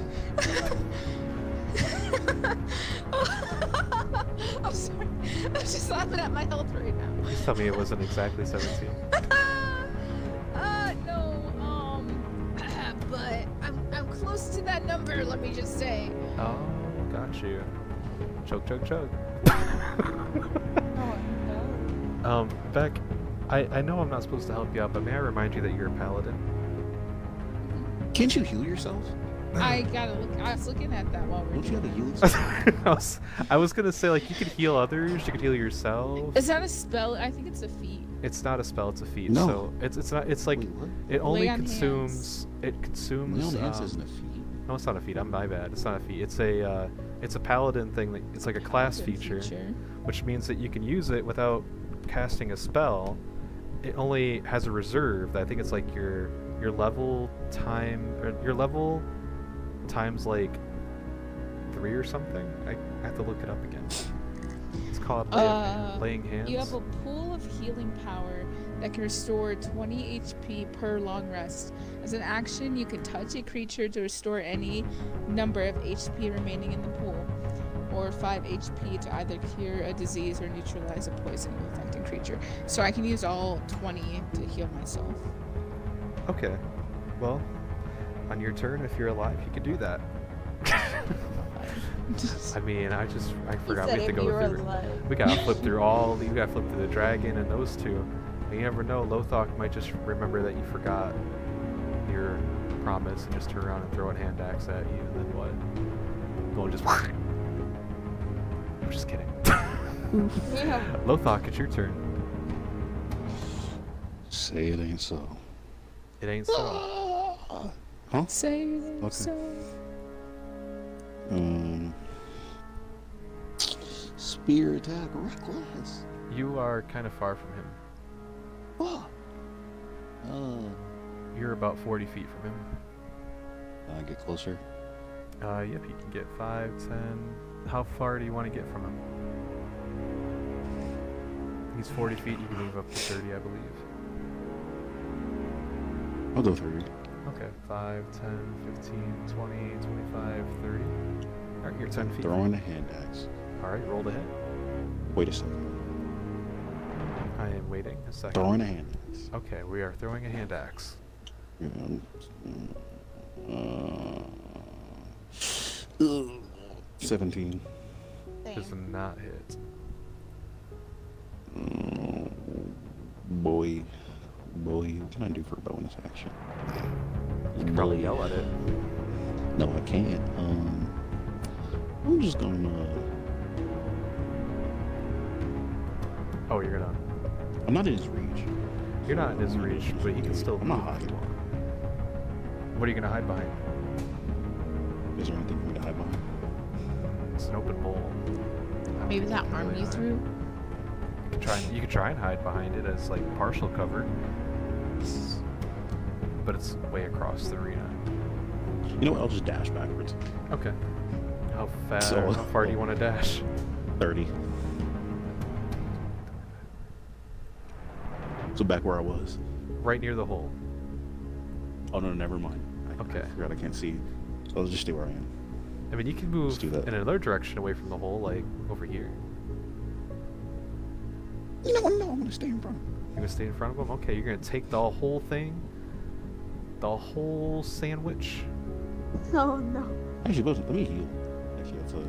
I'm sorry. I'm just laughing at my health right now. Please tell me it wasn't exactly 17. No, but I'm close to that number, let me just say. Oh, got you. Chug, chug, chug. Oh no. Beck, I know I'm not supposed to help you out, but may I remind you that you're a paladin? Can't you heal yourself? I gotta look. I was looking at that while we Don't you were have a doing healing I was gonna say, like, you could heal others, you could heal yourself. Is that a spell? I think it's a feat. It's not a spell, it's a feat. No. So it's not, it's like, Wait, what? it only Lay on consumes, it consumes, Lay on hands isn't a feat. no, it's not a feat, my bad, it's not a feat. It's a paladin thing, that it's like a class Good feature, which means that you can use it without casting a spell. It only has a reserve that I think it's like your level time, or your level times like 3 or something. I have to look it up again. It's called laying hands. You have a pool of healing power that can restore 20 HP per long rest. As an action, you can touch a creature to restore any number of HP remaining in the pool, or 5 HP to either cure a disease or neutralize a poison affecting creature. So I can use all 20 to heal myself. Okay. Well, on your turn, if you're alive, you could do that. I mean, I forgot we said have to if go you were through. alive. We gotta flip through the dragon and those two. And you never know, Lothok might just remember that you forgot your promise and just turn around and throw a hand axe at you, and then what? Going just. I'm just kidding. Yeah. Lothok, it's your turn. Say it ain't so. It ain't so. Huh? Say it Okay. so. Spear attack reckless. You are kind of far from him. What? You're about 40 feet from him. I get closer. Yep, you can get 5, 10. How far do you want to get from him? He's 40 feet, you can move up to 30, I believe. I'll go 30. Okay, 5, 10, 15, 20, 25, 30. Alright, you're 10 feet. Throwing a hand axe. Alright, roll to hit. Wait a second. I am waiting a second. Throwing a hand axe. Okay, we are throwing a hand axe. Uh, 17. Does not hit. Boy, what can I do for a bonus action? You can probably yell at it. No, I can't. I'm just gonna. Oh, you're gonna. I'm not in his reach. You're not in his reach, but he can still I'm move not if you hiding. want. What are you gonna hide behind? Is there anything for me to hide behind? It's an open bowl. Maybe that arm you threw. You could try and hide behind it as like partial cover, but it's way across the arena. You know what? I'll just dash backwards. Okay. How fast? So- How far do you want to dash? 30. So back where I was. Right near the hole. Oh no, never mind. I Okay. forgot I can't see. So I'll just stay where I am. I mean, you can move do that. in another direction away from the hole, like over here. You know what? No, I'm gonna stay in front. You're gonna stay in front of him. Okay, you're gonna take the whole thing, the whole sandwich. Oh no. Actually, let me heal. Actually,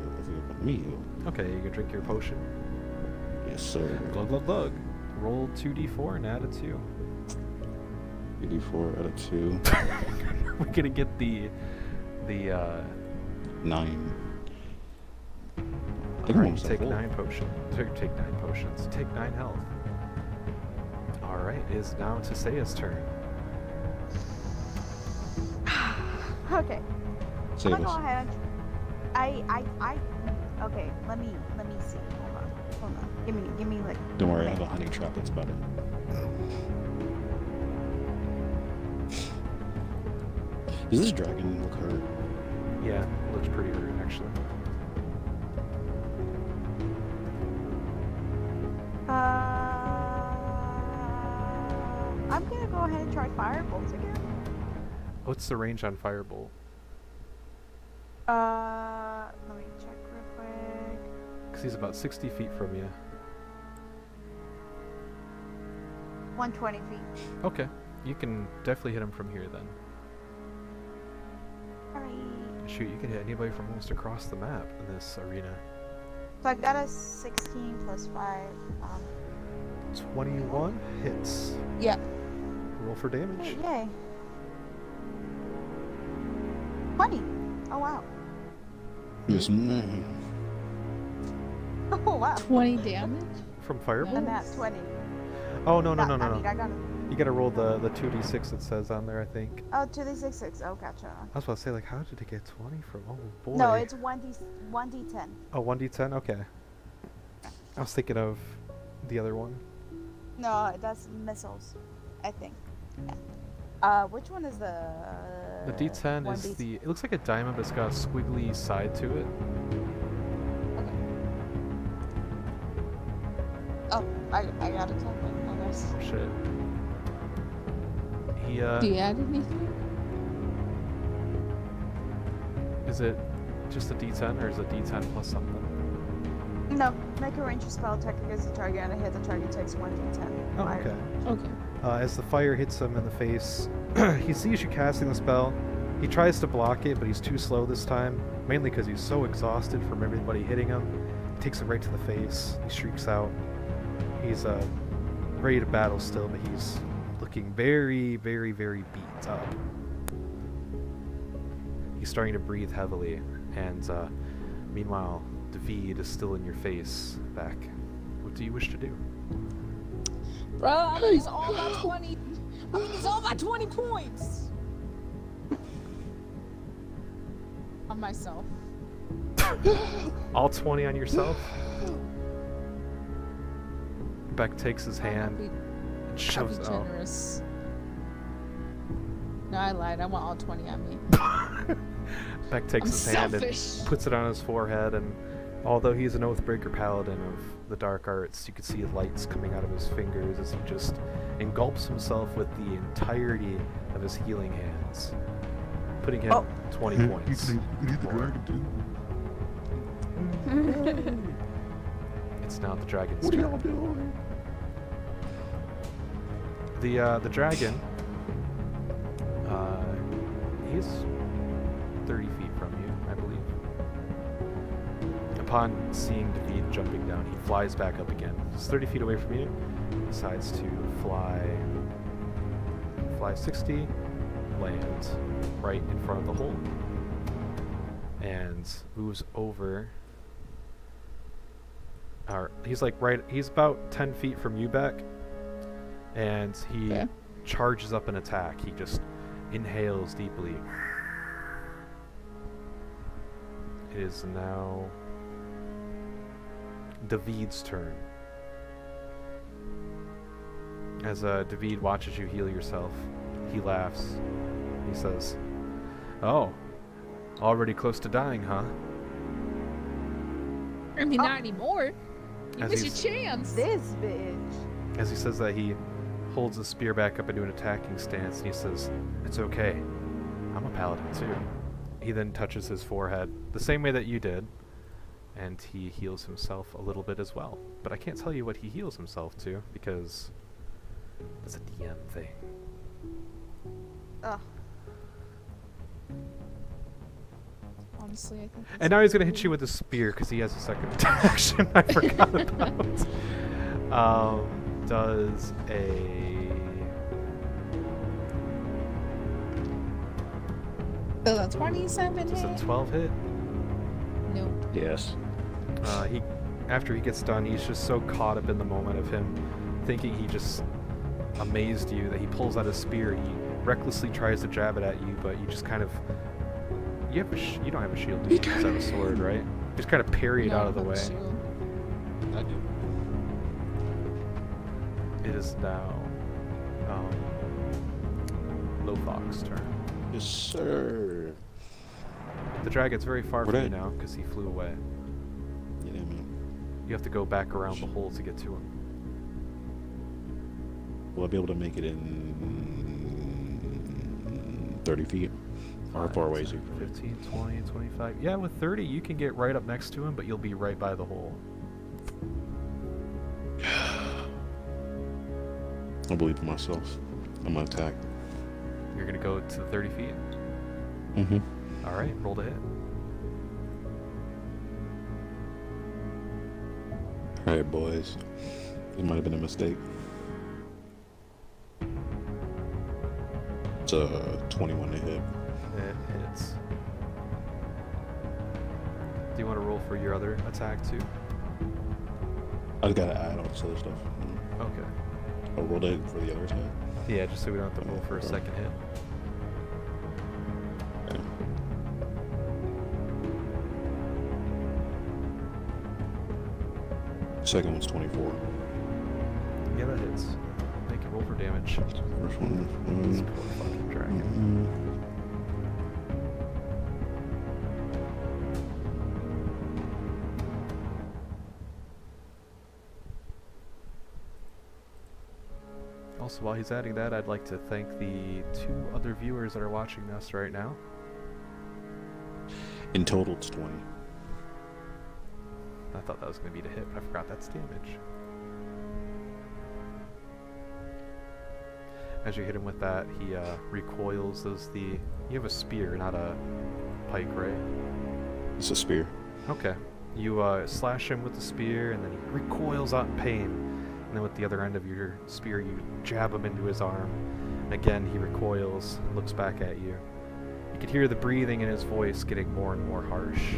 let me heal. Okay, you can drink your potion. Yes, sir. Glug glug glug. Roll 2d4 and add a 2. 84 out of 2. We're gonna get the 9. Alright, take 9 potions. Take 9 potions. Take 9 health. Alright, it is now Tasea's turn. Okay. Save I'm gonna us. go ahead. Okay. Let me see. Hold on. Give me like. Don't worry, I a have a minute. honey trap that's about it. Does this dragon look hurt? Yeah, looks pretty hurt actually. I'm gonna go ahead and try firebolt again. What's the range on Firebolt? Let me check real quick. Because he's about 60 feet from you. 120 feet. Okay, you can definitely hit him from here then. Alright. Shoot, you can hit anybody from almost across the map in this arena. So I got a 16 plus 5. 21 hits. Yeah. Roll for damage. Yay. 20. Oh wow. Yes, man. Oh wow. 20 damage? From Firebolt? And that's 20. Oh, no. I mean, I got a. You gotta roll the 2d6 it says on there, I think. Oh, 2d6. Oh, gotcha. I was about to say, like, how did it get 20 from? Oh, boy. No, it's 1d10. Oh, 1d10? Okay. I was thinking of the other one. No, that's missiles, I think. Yeah. Which one is the? The d10 is 1d10? the... It looks like a diamond, but it's got a squiggly side to it. Okay. Oh, I got it. I guess. Oh, shit. He, Do you add anything? Is it just a d10, or is it d10 plus something? No, make a ranged spell attack against the target and a hit. The target takes 1d10. Oh, fire. okay. Okay. As the fire hits him in the face, he sees you casting the spell. He tries to block it, but he's too slow this time, mainly because he's so exhausted from everybody hitting him. Takes it right to the face. He shrieks out. He's ready to battle still, but he's looking very, very, very beat up. He's starting to breathe heavily, and Meanwhile, Davi'd is still in your face, back. What do you wish to do? Bro, I'm gonna use all my 20. I'm gonna use all my 20 points on myself. All 20 on yourself? Beck takes his hand and I'll shoves be it. generous. No, I lied. I want all 20 on me. Beck takes I'm his hand selfish. and puts it on his forehead, and although he's an Oathbreaker paladin of the dark arts, you can see lights coming out of his fingers as he just engulfs himself with the entirety of his healing hands, putting him 20 points. You can eat the more. dragon too. It's now the dragon's What are turn. y'all doing? The dragon, he's 30 feet from you, I believe. Upon seeing Davi'd jumping down, he flies back up again. He's 30 feet away from you, decides to fly 60, land right in front of the hole, and moves over. He's about 10 feet from you, Beck, and he Okay. charges up an attack. He just inhales deeply. It is now David's turn. As Davi'd watches you heal yourself, he laughs. He says, "Oh, already close to dying, huh?" I mean, not anymore. You As missed he's- your chance. This bitch. As he says that, he holds his spear back up into an attacking stance, and he says, "It's okay. I'm a paladin too." He then touches his forehead the same way that you did, and he heals himself a little bit as well. But I can't tell you what he heals himself to, because that's a DM thing. Ugh. Honestly, I think. And now he's gonna hit you with a spear because he has a second action I forgot about. Does a Does a 27 does a hit? 12 hit? Nope. Yes. After he gets done, he's just so caught up in the moment of him thinking he just amazed you that he pulls out a spear. He recklessly tries to jab it at you, but you just kind of you don't have a shield, do you? You just have a sword, right? You just kind of parry it No, out of the fuck way. shield. I do. It is now Lothok's turn. Yes, sir. The dragon's very far Where'd from you I- now because he flew away. Yeah, man. You have to go back around the hole to get to him. Will I be able to make it in 30 feet? How far away is he? 15, 20, 25. Yeah, with 30, you can get right up next to him, but you'll be right by the hole. I believe in myself. I'm gonna attack. You're going to go to 30 feet? Mm-hmm. All right, roll to hit. Alright, boys. It might have been a mistake. It's a 21 to hit. It hits. Do you want to roll for your other attack too? I just gotta add all this other stuff. Okay. I rolled it for the other attack. Yeah, just so we don't have to roll for a second hit. Yeah. Second one's 24. Yeah, that hits. Make it roll for damage. First one. This poor fucking dragon. Also, while he's adding that, I'd like to thank the 2 other viewers that are watching us right now. In total, it's 20. I thought that was going to be the hit, but I forgot that's damage. As you hit him with that, he recoils as you have a spear, not a pike, right? It's a spear. Okay. You slash him with the spear, and then he recoils out in pain. And then with the other end of your spear, you jab him into his arm. And again, he recoils and looks back at you. You can hear the breathing in his voice getting more and more harsh.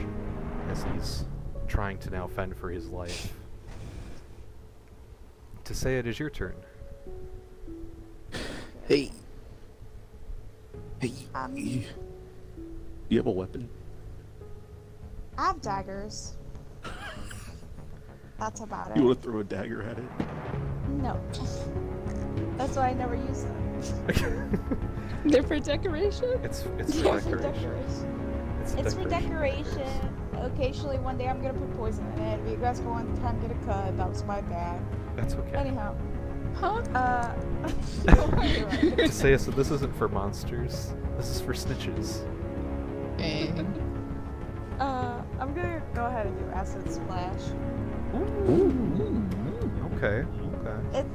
as he's trying to now fend for his life. To say it is your turn. Hey. Hey. Um, You have a weapon? I have daggers. That's about You it. want to throw a dagger at it? No. That's why I never use them. They're for decoration? It's for They're for decoration. decoration. It's, a It's for decoration. Occasionally, one day I'm gonna put poison in it. If you guys go on time get a cut, that was my bad. That's okay. Anyhow, Huh? you're right. To say so this isn't for monsters. This is for snitches. And I'm gonna go ahead and do acid splash. Okay. Okay. It,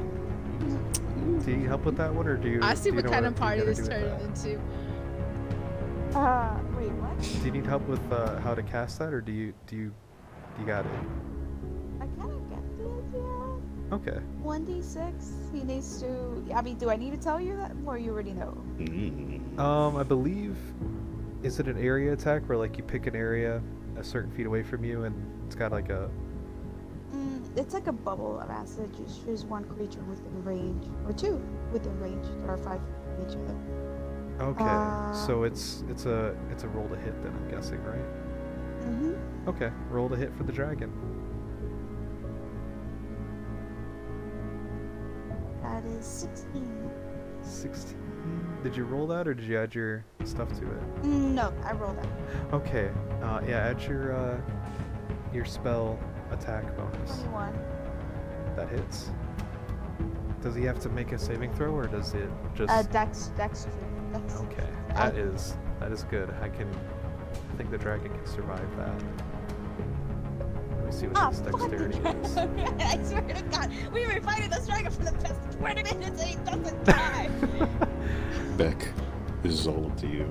Do you help with that one, or do you? I see do you what know kind what of you party gotta this do with turned that? into. wait, what? Do you need help with how to cast that, or do you got it? I kind of get the idea. Okay. 1d6. He needs to. I mean, do I need to tell you that, or you already know? I believe, is it an area attack where like you pick an area a certain feet away from you, and it's got like a. It's like a bubble of acid. You choose one creature within range, or two within range. There are 5 of each other. Okay. So it's a roll to hit then, I'm guessing, right? Mm-hmm. Okay. Roll to hit for the dragon. That is 16. 16. Did you roll that, or did you add your stuff to it? No, I rolled that. Okay. Yeah. Add your spell attack bonus. 21. That hits. Does he have to make a saving throw, or does it just? Dex. Okay. That is good. I think the dragon can survive that. Let me see what his dexterity is. I swear to God, we've been fighting this dragon for the past 20 minutes and he doesn't die. Beck, this is all up to you.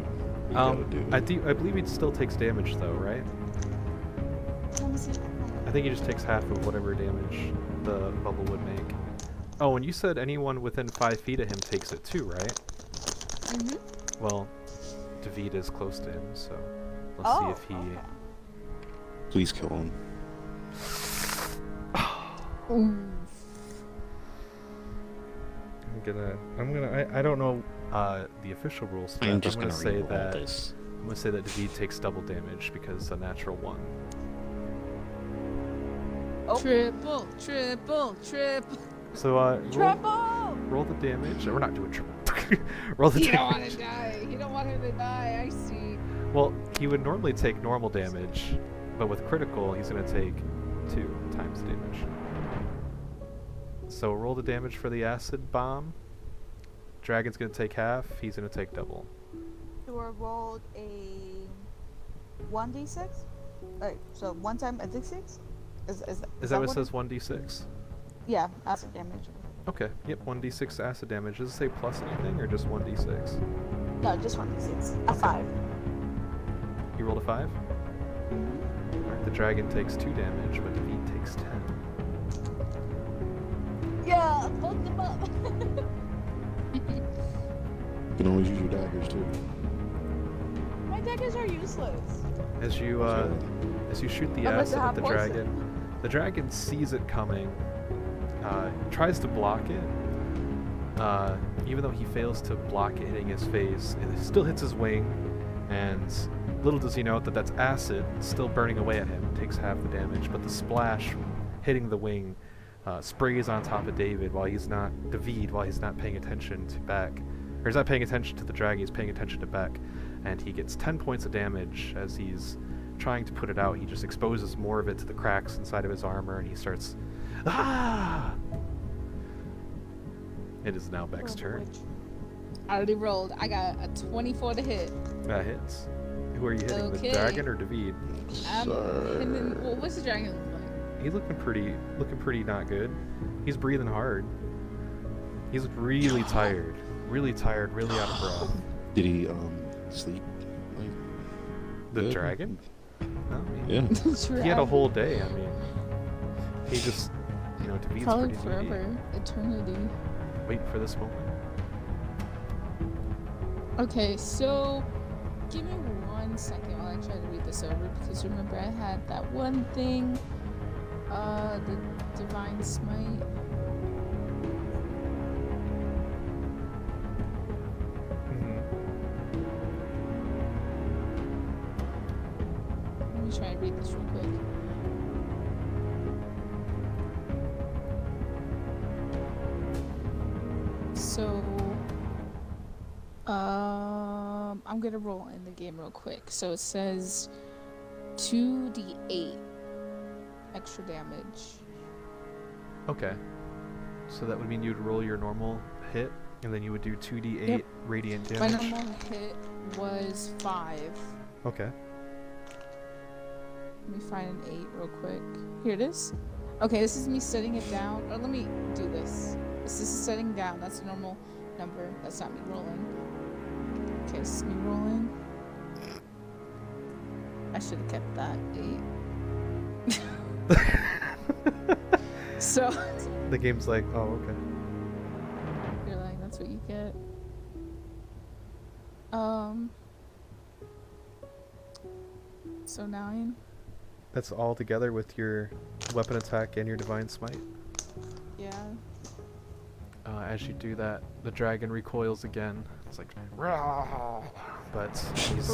You gotta do it. I believe he still takes damage though, right? Let me see. I think he just takes half of whatever damage the bubble would make. Oh, and you said anyone within 5 feet of him takes it too, right? Mm-hmm. Well, Davi'd is close to him, so let's see if he. Okay. Please kill him. I don't know the official rules. For I'm that. just I'm gonna gonna say read all that this. I'm gonna say that Davi'd takes double damage because it's a natural 1. Oh. Triple. So Triple! roll the damage. We're not doing triple. Roll the You don't want damage. to die. You don't want him to die. I see. Well, he would normally take normal damage, but with critical, he's gonna take 2 times damage. So roll the damage for the acid bomb. Dragon's gonna take half. He's gonna take double. You were rolled a 1d6? Alright, so one time a d6? Is Is that what it says? 1d6. Yeah, acid damage. Okay. Yep. 1d6 acid damage. Does it say plus anything or just 1d6? No, just 1d6. A 5. You rolled a 5. Mm-hmm. Alright, the dragon takes 2 damage, but Davi'd takes 10. Yeah, fuck them up. You can always use your daggers too. My daggers are useless. As you shoot the Unless acid they at have the poison. dragon sees it coming, tries to block it. Even though he fails to block it hitting his face, it still hits his wing, and little does he know that that's acid still burning away at him. Takes half the damage, but the splash hitting the wing sprays on top of Davi'd while he's not paying attention to Beck. Or he's not paying attention to the dragon, he's paying attention to Beck. And he gets 10 points of damage as he's trying to put it out. He just exposes more of it to the cracks inside of his armor, and he starts, ah! It is now Beck's turn. I already rolled. I got a 24 to hit. That hits. Who are you hitting, Okay. the dragon or Davi'd? And then, well, what's the dragon look like? He's looking pretty not good. He's breathing hard. He's really tired, really out of breath. Did he sleep? Like, The good? dragon? No, Yeah. he had a whole day. I mean, he just, David's Probably pretty needy. forever. Eternity. Waiting for this moment. Okay, so Give me 1 second while I try to read this over, because remember I had that one thing, the Divine Smite. Let me try and read this real quick. So, I'm gonna roll in the game real quick. So it says 2d8 extra damage. Okay. So that would mean you'd roll your normal hit, and then you would do 2d8 Yep. radiant My damage. normal hit was 5. Okay. Let me find an 8 real quick. Here it is. Okay, this is me setting it down. Or let me do this. This is setting down. That's a normal number. That's not me rolling. Okay, this is me rolling. I should have kept that 8. So The game's like, oh, okay. you're like, that's what you get. So 9. That's all together with your weapon attack and your divine smite. Yeah. As you do that, the dragon recoils again. It's like, "Rawr," but he's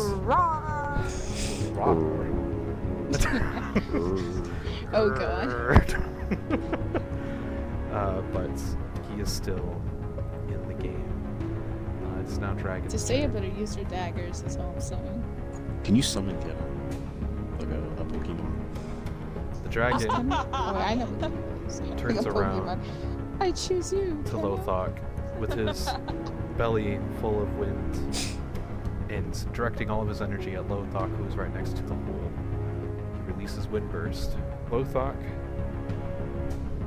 Oh god. But he is still in the game. It's now dragon. To say it better, use your daggers. That's all I'm saying. Can you summon like a Pokemon? The dragon Oh, I know what you mean. turns Like a around Pokemon. I choose you. to Kenna. Lothok with his belly full of wind and directing all of his energy at Lothok, who is right next to the hole. He releases Windburst. Lothok,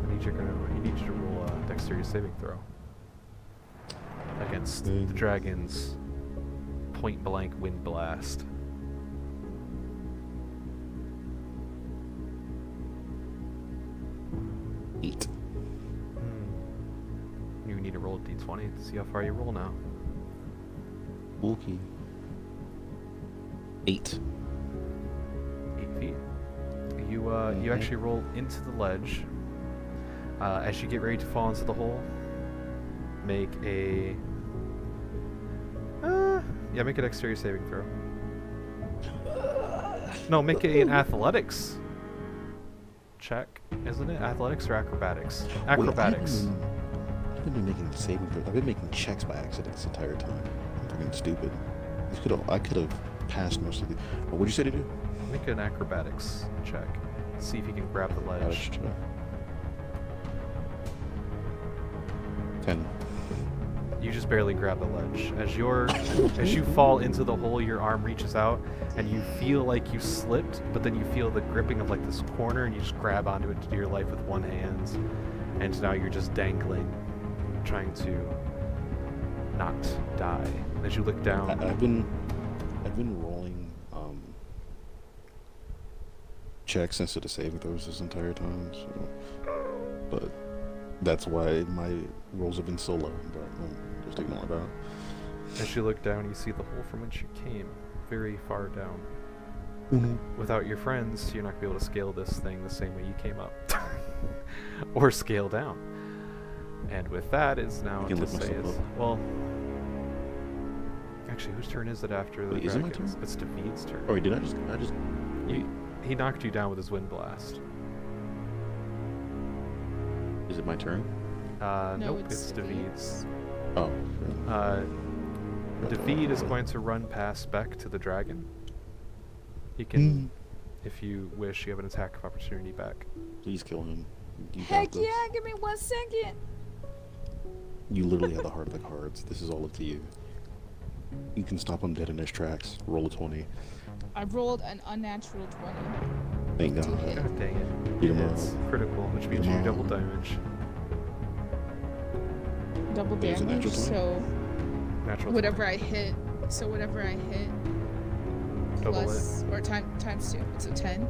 I need you to roll a dexterity saving throw against the dragon's point blank wind blast. Eight. You need to roll a d20 to see how far you roll now. Okay. 8. 8 feet. You actually roll into the ledge. As you get ready to fall into the hole, make a make a dexterity saving throw. No, make an athletics check, isn't it? Athletics or acrobatics? Acrobatics. I've been making saving throws. I've been making checks by accident this entire time. I'm fucking stupid. I could have passed most of the. What would you say to do? Make an acrobatics check. See if you can grab the ledge. 10. You just barely grab the ledge. As you fall into the hole, your arm reaches out, and you feel like you slipped, but then you feel the gripping of like this corner, and you just grab onto it to do your life with one hand, and now you're just dangling, trying to not die. As you look down, I've been rolling checks instead of saving throws this entire time. So, but that's why my rolls have been so low. But just ignore that. as you look down, you see the hole from which you came, very far down. Without your friends, you're not gonna be able to scale this thing the same way you came up, or scale down. And with that is now can to lift say myself is, up. well, actually, whose turn is it after the Wait, is it my dragons? turn? It's Davi'd's turn. Oh, wait, did I just? He knocked you down with his wind blast. Is it my turn? No, Nope, it's it's Davi'd's. Oh. Davi'd is going to run past Beck to the dragon. He can, if you wish, you have an attack of opportunity back. Please kill him. You got Heck this. yeah, give me 1 second. You literally have the heart of the cards. This is all up to you. You can stop him dead in his tracks. Roll a 20. I rolled an unnatural 20. Thank Do God. hit. God dang it. Beat him It's critical, which means you do double damage. Double Wait, is it damage, natural 20? so Natural whatever I hit, Double plus, or times 2, so 10.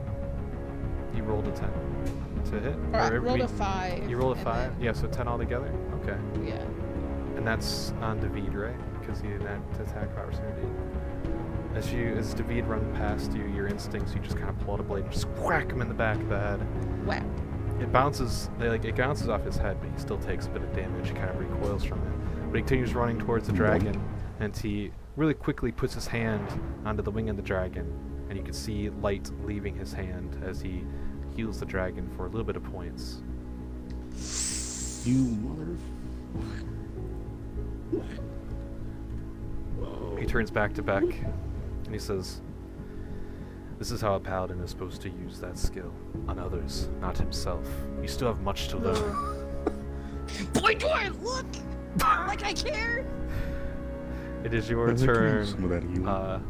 You rolled a 10 to hit? Or I Or rolled a 5. You rolled a and 5? then- Yeah, so 10 altogether? Okay. Yeah. And that's on Davi'd, right? Because he had an attack of opportunity. As Davi'd run past you, your instincts, you just kind of pull out a blade and just whack him in the back of the head. Wow. It bounces off his head, but he still takes a bit of damage. He kind of recoils from it. But he continues running towards the dragon, and he really quickly puts his hand onto the wing of the dragon, and you can see light leaving his hand as he heals the dragon for a little bit of points. You mother. He turns back to Beck, and he says, "This is how a paladin is supposed to use that skill on others, not himself. You still have much to learn." Boy, do I look like I care! It is your I think you turn. use some of that healing.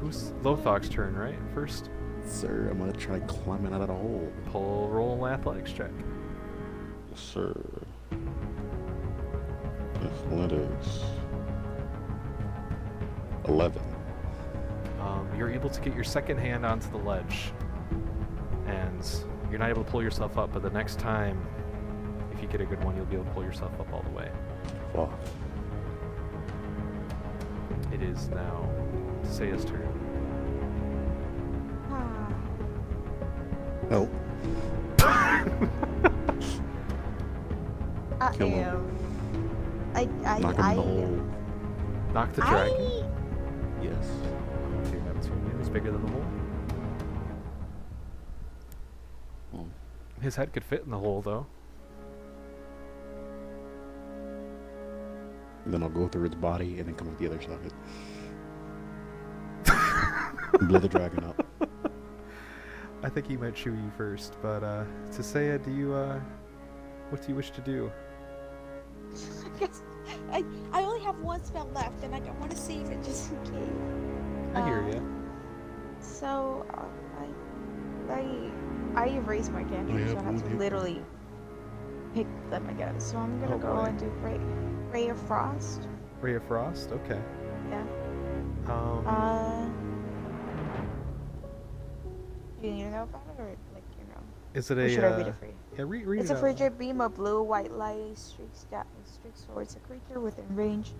Who's Lothok's turn, right? First, Sir, I'm gonna try climbing out of the hole. roll an athletics check. Sir. Athletics. 11. You're able to get your second hand onto the ledge, and you're not able to pull yourself up, but the next time, if you get a good one, you'll be able to pull yourself up all the way. Fuck. It is now Seiya's turn. Help. I Kill him. am. Knock him in the hole. Knock the dragon. Yes. Okay, Neptune is bigger than the hole. Oh. His head could fit in the hole, though. And then I'll go through its body and then come up the other side. Blow the dragon up. I think he might chew you first, but Seiya, what do you wish to do? I guess I only have one spell left, and I want to save it just in case. I hear ya. So I erased my cantrips, so I have to literally pick them again. So I'm gonna go and do Ray of Frost. Ray of Frost? Okay. Yeah. Do you need to know about it, or like you know? Is it Or a? should I read it for you? Yeah, read It's it a out. frigid beam of blue-white light streaks towards a creature within range.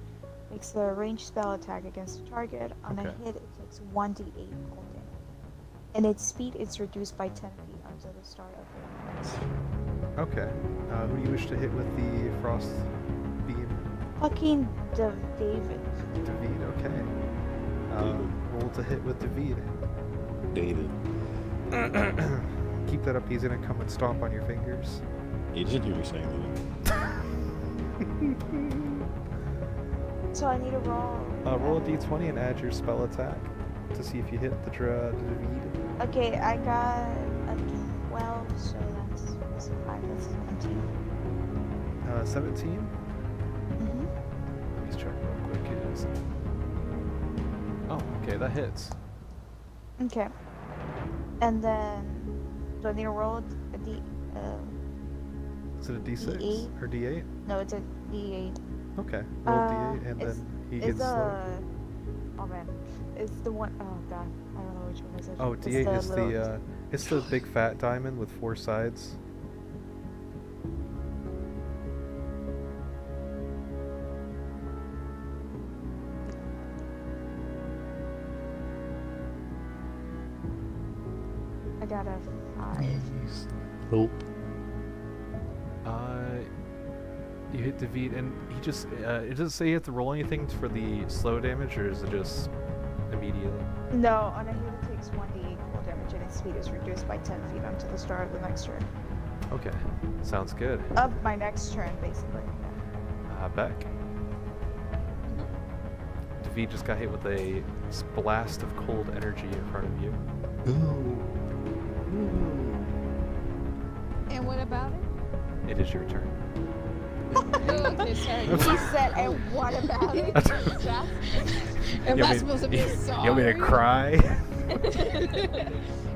Makes a ranged spell attack against a target. On a Okay. hit, it takes 1d8 cold damage. And its speed is reduced by 10 feet until the start of the next. Okay. Who do you wish to hit with the frost beam? Fucking David. Davi'd. Okay. Roll to hit with Davi'd. David. Keep that up. He's gonna come and stomp on your fingers. You didn't hear me saying that. So I need to roll. Roll a d20 and add your spell attack to see if you hit the Davi'd. Okay, I got a 12, so that's 5, that's 17. 17? Mm-hmm. Let's check real quick. It is. Oh, okay, that hits. Okay. And then, do I need to roll a D? Is it a d6 D8? or d8? No, it's a D8. Okay, roll d8 and then he Is gets slow. oh man, it's the one oh god, I don't know which one is it. Oh, It's d8 is little- it's the big fat diamond with 4 sides. I got a 5. Nope. You hit Davi'd and he just it doesn't say you have to roll anything for the slow damage, or is it just immediate? No, on a hit it takes 1d8 cold damage and its speed is reduced by 10 feet until the start of the next turn. Okay, sounds good. Of my next turn, basically. Beck. Davi'd just got hit with a blast of cold energy in front of you. And what about it? It is your turn. Okay, sorry. He said, and what about it? Am You I want me- supposed to be sorry? You want me to cry?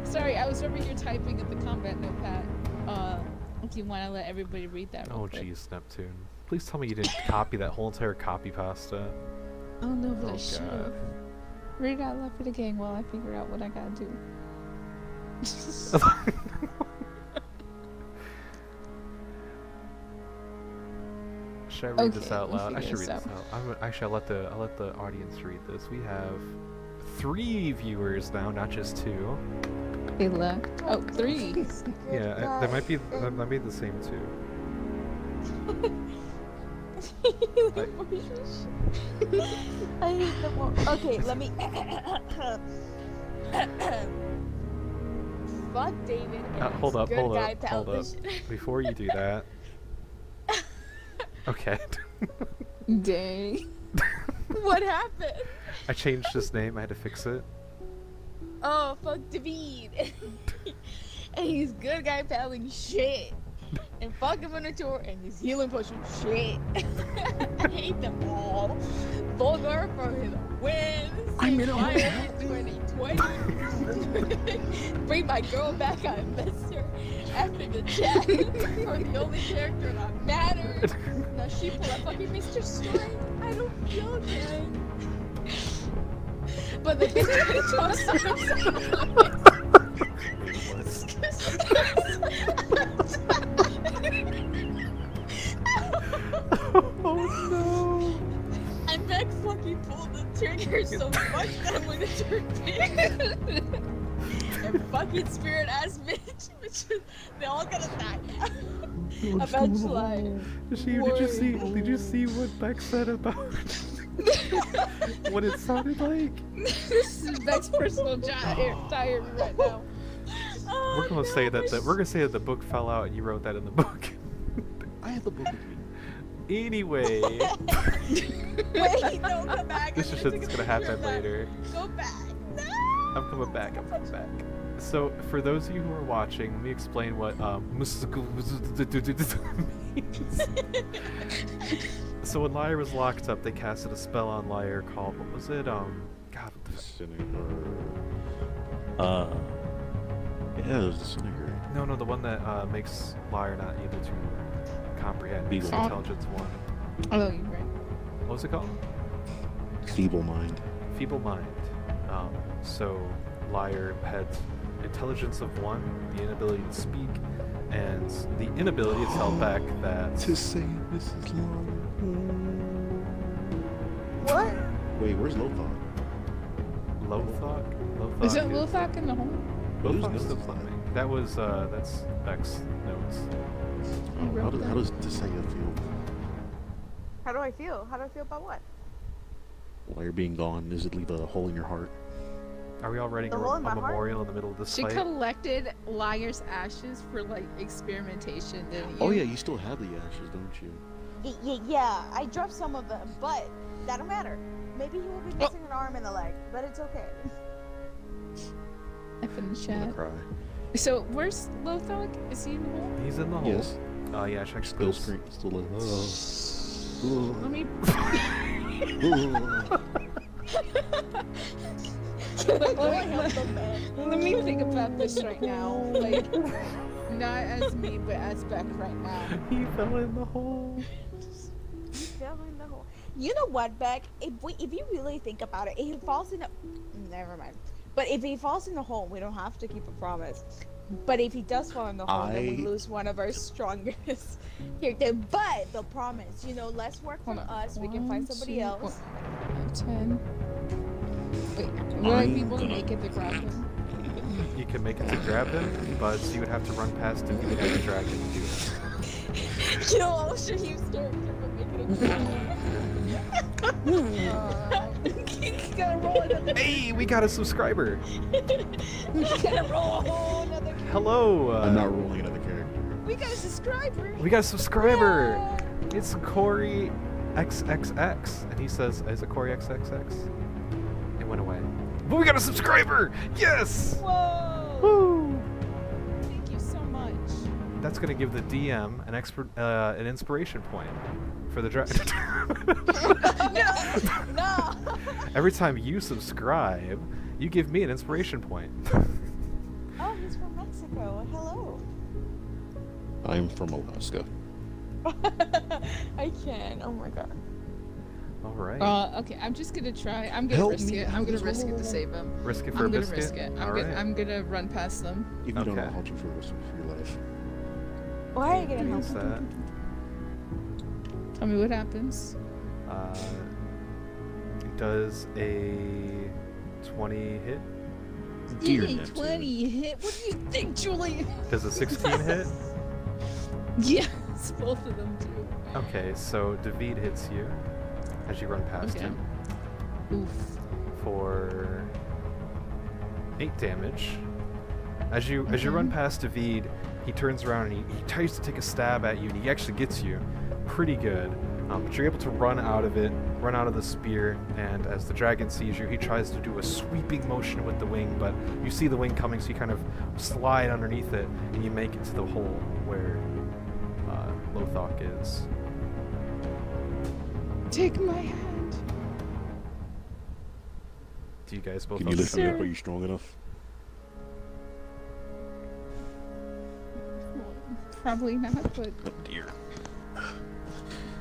Sorry, I was remembering you're typing at the combat notepad. If you want to let everybody read that. real Oh quick. jeez, Neptune. Please tell me you didn't copy that whole entire copy pasta. Oh no, but Oh, I should God. have. Read it out loud for the gang while I figure out what I gotta do. Should I read this Okay, out we'll loud? I figure should read this this out. Actually, I'll let the audience read this. We have 3 viewers now, not just 2. They left. Oh, 3. He's a good Yeah, guy. that might be the same too. I hate them all. Okay, let me. Fuck David. And Hold his up, good hold guy up, hold up. television. Before you do that. Okay. Dang. What happened? I changed his name. I had to fix it. Oh, fuck Davi'd. And he's good guy paddling shit. And fuck him on the tour and he's healing potion shit. I hate them all. Vulgar for his wins. I'm in a Fire 2020. Bring my girl back, I miss her. After the chat, for the only character that matters. Now she pulled up fucking Mr. Strike. I don't feel good. But the bitch Oh no! And Beck fucking pulled the trigger so much that I'm gonna turn pink. And fucking spirit ass bitch, they all gonna die. Eventually. Did you see what Beck said about what it sounded like? This is Beck's personal diary right now. We're gonna say that the book fell out and you wrote that in the book. I have the book with me. Anyway, Wait, no, come back. this I'm is gonna shit's take a gonna picture happen of that. later. Go back. No. I'm coming back. So, for those of you who are watching, let me explain what mystical means. So when Liar was locked up, they casted a spell on Liar called, what was it? God, what the Disintegrate. Yeah, it was disintegrate. No, the one that makes Liar not able to comprehend. Makes Feeble. intelligence 1. Oh, you're right. What was it called? Feeble mind. Feeble mind. So Liar had intelligence of 1, the inability to speak, and the inability to tell back that. To say Mrs. Long. What? Wait, where's Lothar? Lothar? Is it Wilthak in the home? Lothar still climbing. That was that's Beck's notes. How does Tisea feel? How do I feel? How do I feel about what? While you're being gone, does it leave a hole in your heart? Are we all writing The a hole in my heart? memorial in the middle of this She fight? collected Liar's ashes for like experimentation, didn't you? Oh yeah, you still have the ashes, don't you? Yeah, I dropped some of them, but that don't matter. Maybe he will be missing an arm and a leg, but it's okay. F in the I'm chat. gonna cry. So where's Lothar? Is he in the hole? He's in the hole. Yes. Yeah, check Still this. scream. Still like. Let me. Let me think about this right now. Like, not as me, but as Beck right now. He fell in the hole. He fell in the hole. You know what, Beck? If you really think about it, if he falls in a... Never mind. But if he falls in the hole, we don't have to keep a promise. But if he does fall in the hole, then we lose one of our strongest characters. But the promise, less work from us. We can find somebody else. 10. Wait, will I be able to make it to grab him? You can make it to grab him, but you would have to run past him and the dragon to do that. I'll show you character for making it. He's gonna roll another. Hey, we got a subscriber. He's gonna roll a whole another. Hello. I'm not rolling another character. We got a subscriber. We got a subscriber. It's Corey XXX, and he says, "Is it Corey XXX?" It went away. But we got a subscriber. Yes. Whoa. Woo. Thank you so much. That's gonna give the DM an inspiration point for the dragon. No. Every time you subscribe, you give me an inspiration point. Oh, he's from Mexico. Hello. I'm from Alaska. I can. Oh my god. All right. Okay, I'm just gonna try. I'm gonna Help risk me it. I'm gonna out. risk it to save him. Risk it for I'm a gonna biscuit. risk it. All right. I'm gonna run past them. If you don't know, Okay. I'll you for the rest of your life. Why are you gonna help Use him? that. Tell me what happens. Does a 20 hit? Dear Yay, Neptune. 20 hit. What do you think, Julie? Does a 16 hit? Yes, both of them do. Okay, so Davi'd hits you as you run past Okay. him Oof. for 8 damage. As you run past Davi'd, he turns around and he tries to take a stab at you, and he actually gets you pretty good. But you're able to run out of it, run out of the spear, and as the dragon sees you, he tries to do a sweeping motion with the wing, but you see the wing coming, so you kind of slide underneath it, and you make it to the hole where Lothok is. Take my hand. Do you guys both Can you lift me up? Sir. Are you strong enough? Probably not, but Oh dear.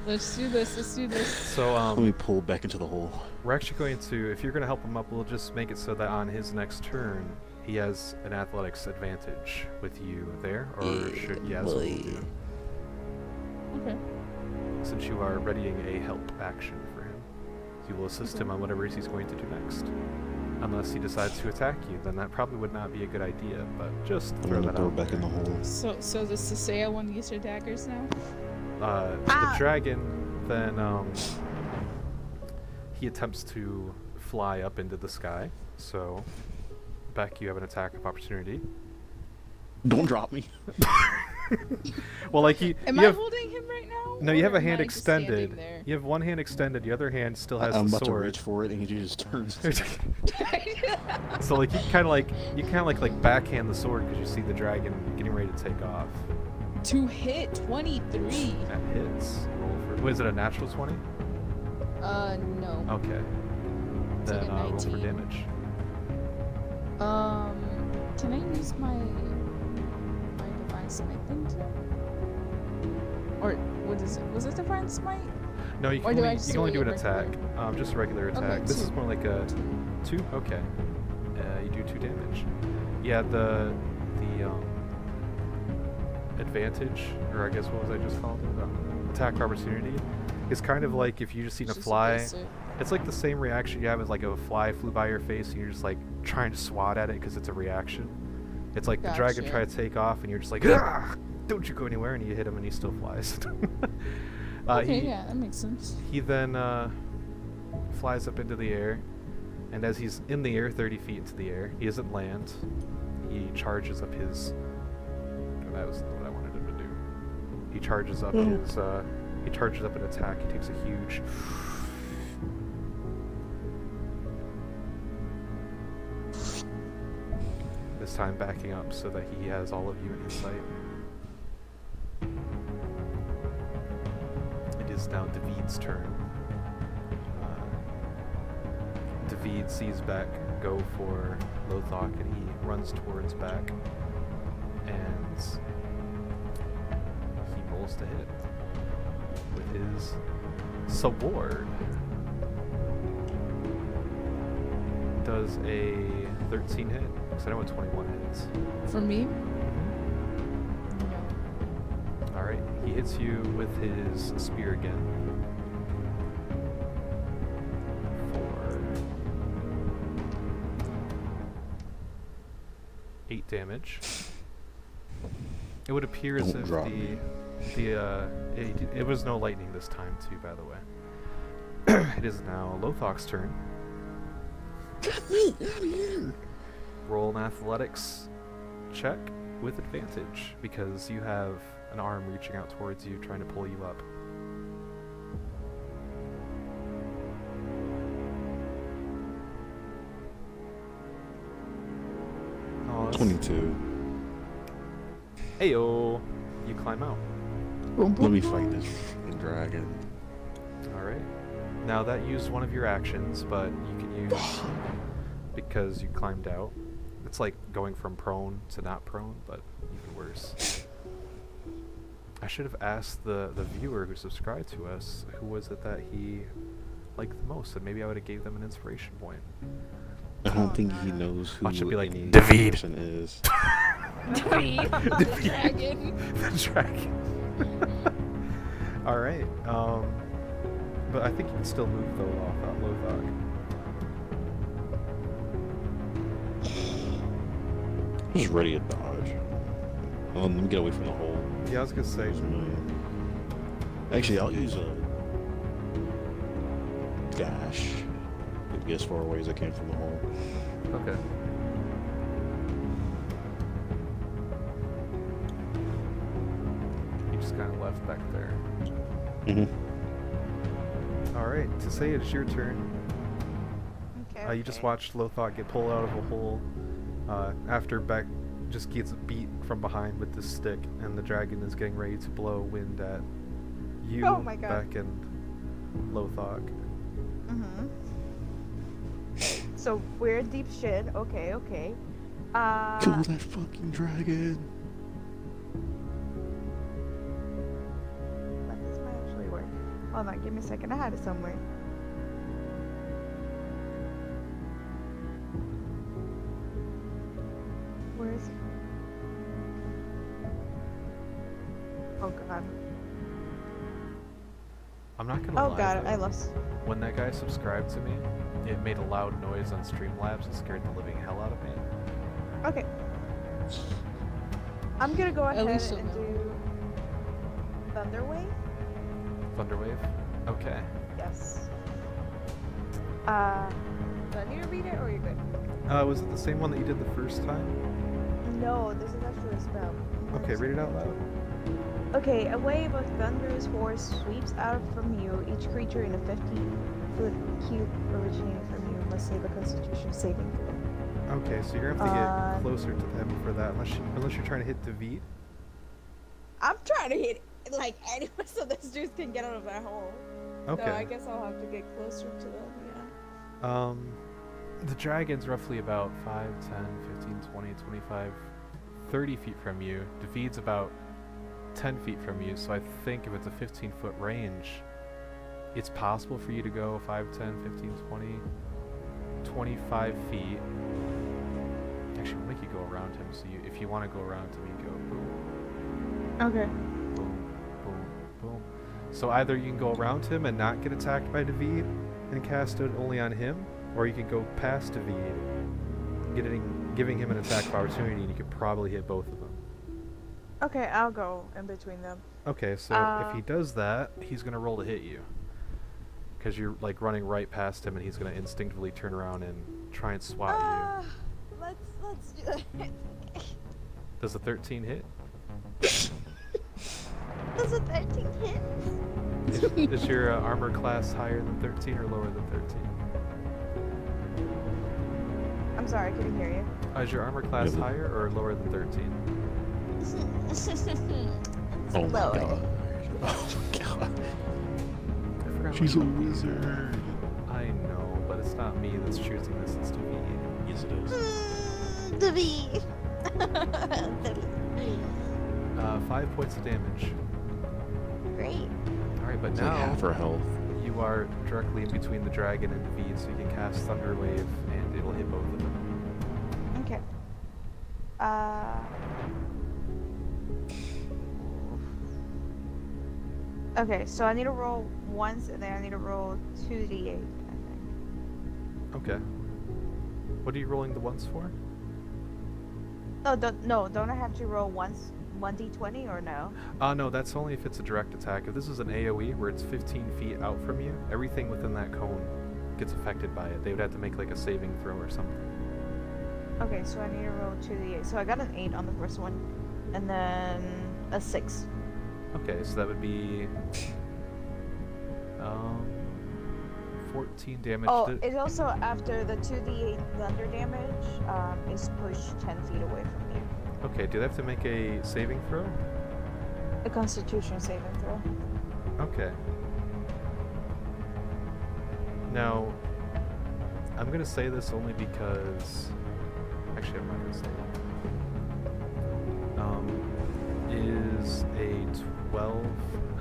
let's do this. Let's do this. So, Let me pull back into the hole. we're actually going to, if you're going to help him up, we'll just make it so that on his next turn, he has an athletics advantage with you there, or should, yeah, that's what we'll do. Okay. Since you are readying a help action for him. You will assist him on whatever he's going to do next. Unless he decides to attack you, then that probably would not be a good idea, but just I'm throw gonna that throw out it back there. in the hole. So does to say I want to use your daggers now? The dragon, then, he attempts to fly up into the sky, so, Beck, you have an attack of opportunity. Don't drop me. Well, like, you Am you I have, holding him right now? no, you have or a am hand I just standing extended. there? You have one hand extended, the other hand still has I'm the about to sword. reach for it, and he just turns. So like you kind of like backhand the sword because you see the dragon getting ready to take off. To hit 23. That hits. Roll for. Wait, is it a natural 20? No. Okay. It's like Then a roll for 19. damage. Can I use my divine smite thing too? Or what is it? Was it divine smite? No, you Or can do I only, just you do can only it do an in regular? attack. Just a regular attack. Okay, This is 2. more like a 2. Okay. You do 2 damage. Yeah, the advantage, or I guess what was I just called it? Attack opportunity is kind of like if you just seen a It's just fly. basic. It's like the same reaction you have as like if a fly flew by your face and you're just like trying to swat at it because it's a reaction. It's like the dragon Gotcha. tried to take off and you're just like, "Ah, don't you go anywhere," and you hit him and he still flies. Okay, yeah, that makes sense. He then flies up into the air, and as he's in the air, 30 feet into the air, he doesn't land. He charges up his. That was what I wanted him to do. He charges up his. He charges up an attack. He takes a huge. This time backing up so that he has all of you in his sight. It is now David's turn. Davi'd sees Beck go for Lothok and he runs towards Beck. And he rolls to hit with his sword. Does a 13 hit? Because I know what 21 hits. For me? Alright, he hits you with his spear again. For 8 damage. It would appear as Don't if drop me. it was no lightning this time too, by the way. It is now Lothok's turn. Roll an athletics check with advantage because you have an arm reaching out towards you trying to pull you up. Oh, that's- 22. Heyo! You climb out. Let me fight this fucking dragon. Alright. Now that used one of your actions, but you can use because you climbed out. It's like going from prone to not prone, but even worse. I should have asked the viewer who subscribed to us who was it that he liked the most, and maybe I would have gave them an inspiration point. I don't think he knows who Watch it be like, any Davi'd. person is. The dragon. The dragon. Alright, but I think you can still move though off that Lothok. Just ready to dodge. Let me get away from the hole. Yeah, I was gonna say. Actually, I'll use a dash. Get as far away as I can from the hole. Okay. You just kind of left back there. Alright, to say it's your turn. Okay. You just watched Lothar get pulled out of a hole after Beck just gets beat from behind with this stick, and the dragon is getting ready to blow wind at you, Oh my God. Beck, and Lothar. Mm-hmm. So we're deep shit. Okay, okay. Kill that fucking dragon. Let this might actually work. Hold on, give me a second. I had it somewhere. Where is it? Oh god. I'm not gonna Oh lie. god, though. I lost. When that guy subscribed to me, it made a loud noise on Streamlabs and scared the living hell out of me. Okay. I'm gonna go ahead least you'll and know. do Thunderwave. Thunderwave? Okay. Yes. Do I need to read it or are you good? Was it the same one that you did the first time? No, this is actually a spell. Okay, read it out loud. Okay, a wave of thunderous force sweeps out from you. Each creature in a 50-foot cube originating from you must save a Constitution saving throw. Okay, so you're gonna have to get closer to them for that, unless you're trying to hit Davi'd. I'm trying to hit like anyone so this dude can get out of that hole. Okay. So I guess I'll have to get closer to them. Yeah. The dragon's roughly about 5, 10, 15, 20, 25, 30 feet from you. Davi'd's about 10 feet from you, so I think if it's a 15-foot range, it's possible for you to go 5, 10, 15, 20, 25 feet. Actually, we'll make you go around him, so if you want to go around him, you go boom, Okay. boom, boom, boom. So either you can go around him and not get attacked by Davi'd and cast it only on him, or you can go past Davi'd, giving him an attack of opportunity, and you could probably hit both of them. Okay, I'll go in between them. Okay, so if he does that, he's gonna roll to hit you, because you're like running right past him, and he's gonna instinctively turn around and try and swat Let's do it. you. Does a 13 hit? Does a 13 hit? Is your armor class higher than 13 or lower than 13? I'm sorry, I couldn't hear you. Is your armor class Yeah, but- higher or lower than 13? Oh my Lower. god. Oh my god. I forgot She's a what- wizard. I know, but it's not me that's choosing this, it's Davi'd. Yes, it is. The V. 5 points of damage. Great. Alright, but It's now like half her health. you are directly in between the dragon and Davi'd, so you can cast Thunder Wave and it'll hit both of them. Okay. Okay, so I need to roll once and then I need to roll 2d8, I think. Okay. What are you rolling the ones for? Don't I have to roll once 1d20 or no? No, that's only if it's a direct attack. If this is an AoE where it's 15 feet out from you, everything within that cone gets affected by it. They would have to make like a saving throw or something. Okay, so I need to roll 2d8. So I got an 8 on the first one, and then a 6. Okay, so that would be 14 damage. Oh, it's also after the 2d8 thunder damage is pushed 10 feet away from you. Okay, do they have to make a saving throw? A Constitution saving throw. Okay. Now, I'm gonna say this only because... Actually, I'm not gonna say it. Is a 12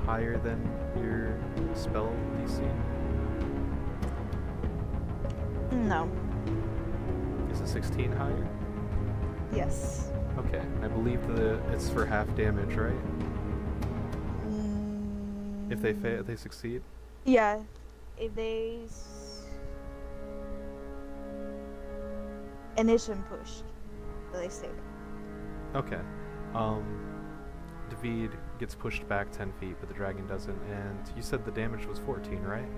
higher than your spell DC? No. Is it 16 higher? Yes. Okay, I believe it's for half damage, right? If they fail, if they succeed. Yeah. If initiation pushed, so they save it. Okay. Davi'd gets pushed back 10 feet, but the dragon doesn't. And you said the damage was 14, right?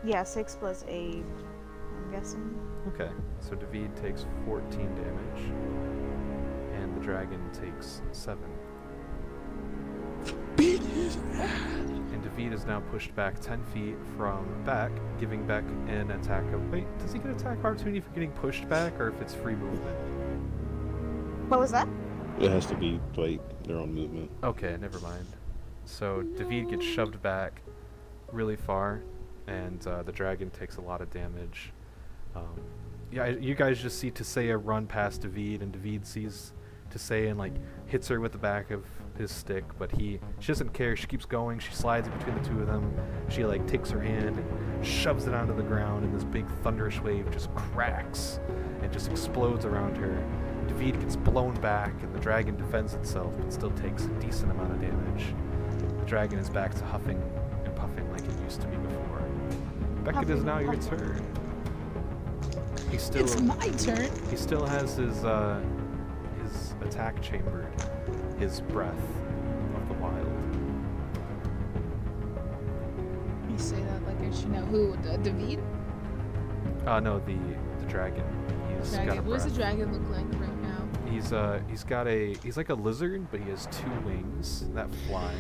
Yeah, 6 plus 8, I'm guessing. Okay. So Davi'd takes 14 damage, and the dragon takes 7. And Davi'd is now pushed back 10 feet from Beck, giving Beck an attack of... Wait, does he get attack of opportunity for getting pushed back, or if it's free movement? What was that? It has to be like their own movement. Okay, never mind. So Davi'd gets shoved back really far, and the dragon takes a lot of damage. Yeah, you guys just see Tisea run past Davi'd, and Davi'd sees Tisea and like hits her with the back of his stick, but she doesn't care. She keeps going. She slides in between the two of them. She like takes her hand and shoves it onto the ground, and this big thunderous wave just cracks and just explodes around her. Davi'd gets blown back, and the dragon defends itself, but still takes a decent amount of damage. The dragon is back to huffing and puffing like it used to be before. Beck, it is now your turn. He's still. It's my turn. He still has his attack chambered, his breath of the wild. You say that like I should know who. Davi'd? No, the dragon. He's got a Dragon. What does the breath. dragon look like right now? He's like a lizard, but he has 2 wings that fly.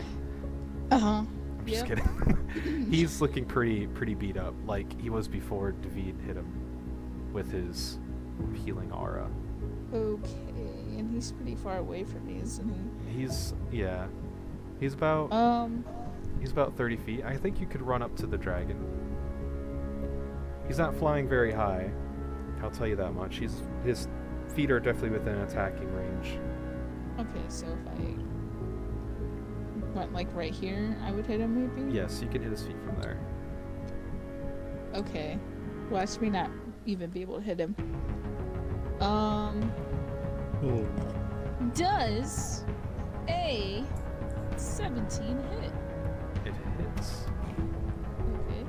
Uh-huh. I'm just Yep. kidding. He's looking pretty beat up, like he was before Davi'd hit him with his healing aura. Okay, and he's pretty far away from me, isn't He's he? he's about 30 feet. I think you could run up to the dragon. He's not flying very high, I'll tell you that much. His feet are definitely within attacking range. Okay, so if I went like right here, I would hit him maybe? Yes, you can hit his feet from there. Okay. Watch me not even be able to hit him. Does a 17 hit? It hits. Okay.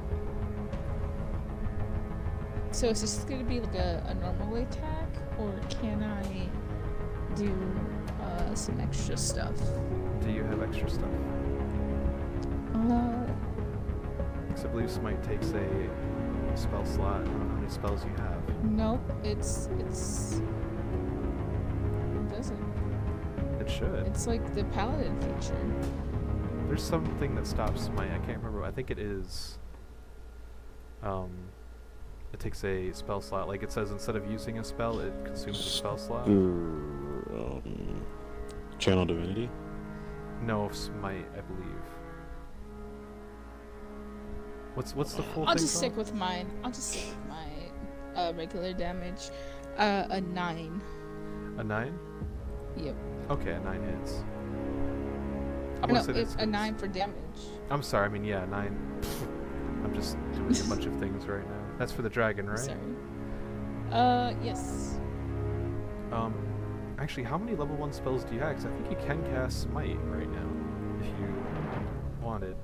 So is this gonna be like a normal attack, or can I do some extra stuff? Do you have extra stuff? Because I believe Smite takes a spell slot. I don't know how many spells you have. Nope. It doesn't. It should. It's like the paladin feature. There's something that stops Smite. I can't remember. I think it is. It takes a spell slot. Like it says, instead of using a spell, it consumes a spell slot. Channel Divinity? No, Smite, I believe. What's the full I'll thing just stick called? with mine. I'll just stick with my regular damage. A 9. A 9? Yep. Okay, a 9 hits. I No, almost said it's a 9 for damage. I'm sorry. I mean, yeah, 9. I'm just doing a bunch of things right now. That's for the dragon, right? Sorry. Yes. Actually, how many level 1 spells do you have? Because I think you can cast Smite right now, if you wanted.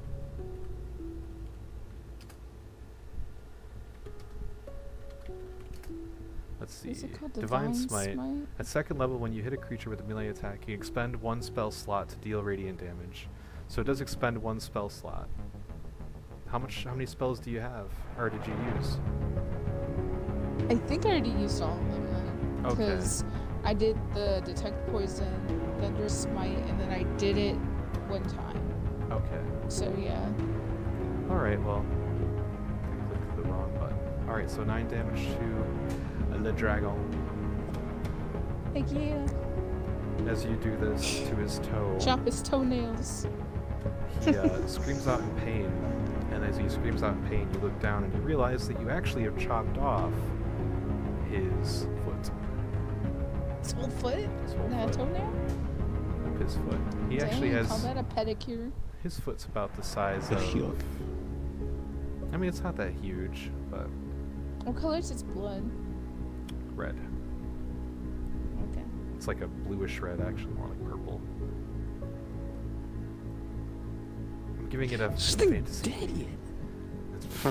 Let's see. Is it called Divine Smite? At second level, when you hit a creature with a melee attack, you expend 1 spell slot to deal radiant damage. So it does expend 1 spell slot. How many spells do you have? Or did you use? I think I already used all of them then. Okay. Because I did the Detect Poison, Thunder Smite, and then I did it one time. Okay. So yeah. Alright, well. I clicked the wrong button. Alright, so 9 damage to Le Dragon. Thank you. As you do this to his toe, Chop his toenails. he screams out in pain. And as he screams out in pain, you look down and you realize that you actually have chopped off his foot. His whole foot? His whole Not a foot. toenail? His foot. He Dang, actually call has... that a pedicure. His foot's about the size A of... heel. I mean, it's not that huge, but What color is its blood? red. Okay. It's like a bluish red, actually, more like purple. I'm giving it a fantasy. dead yet.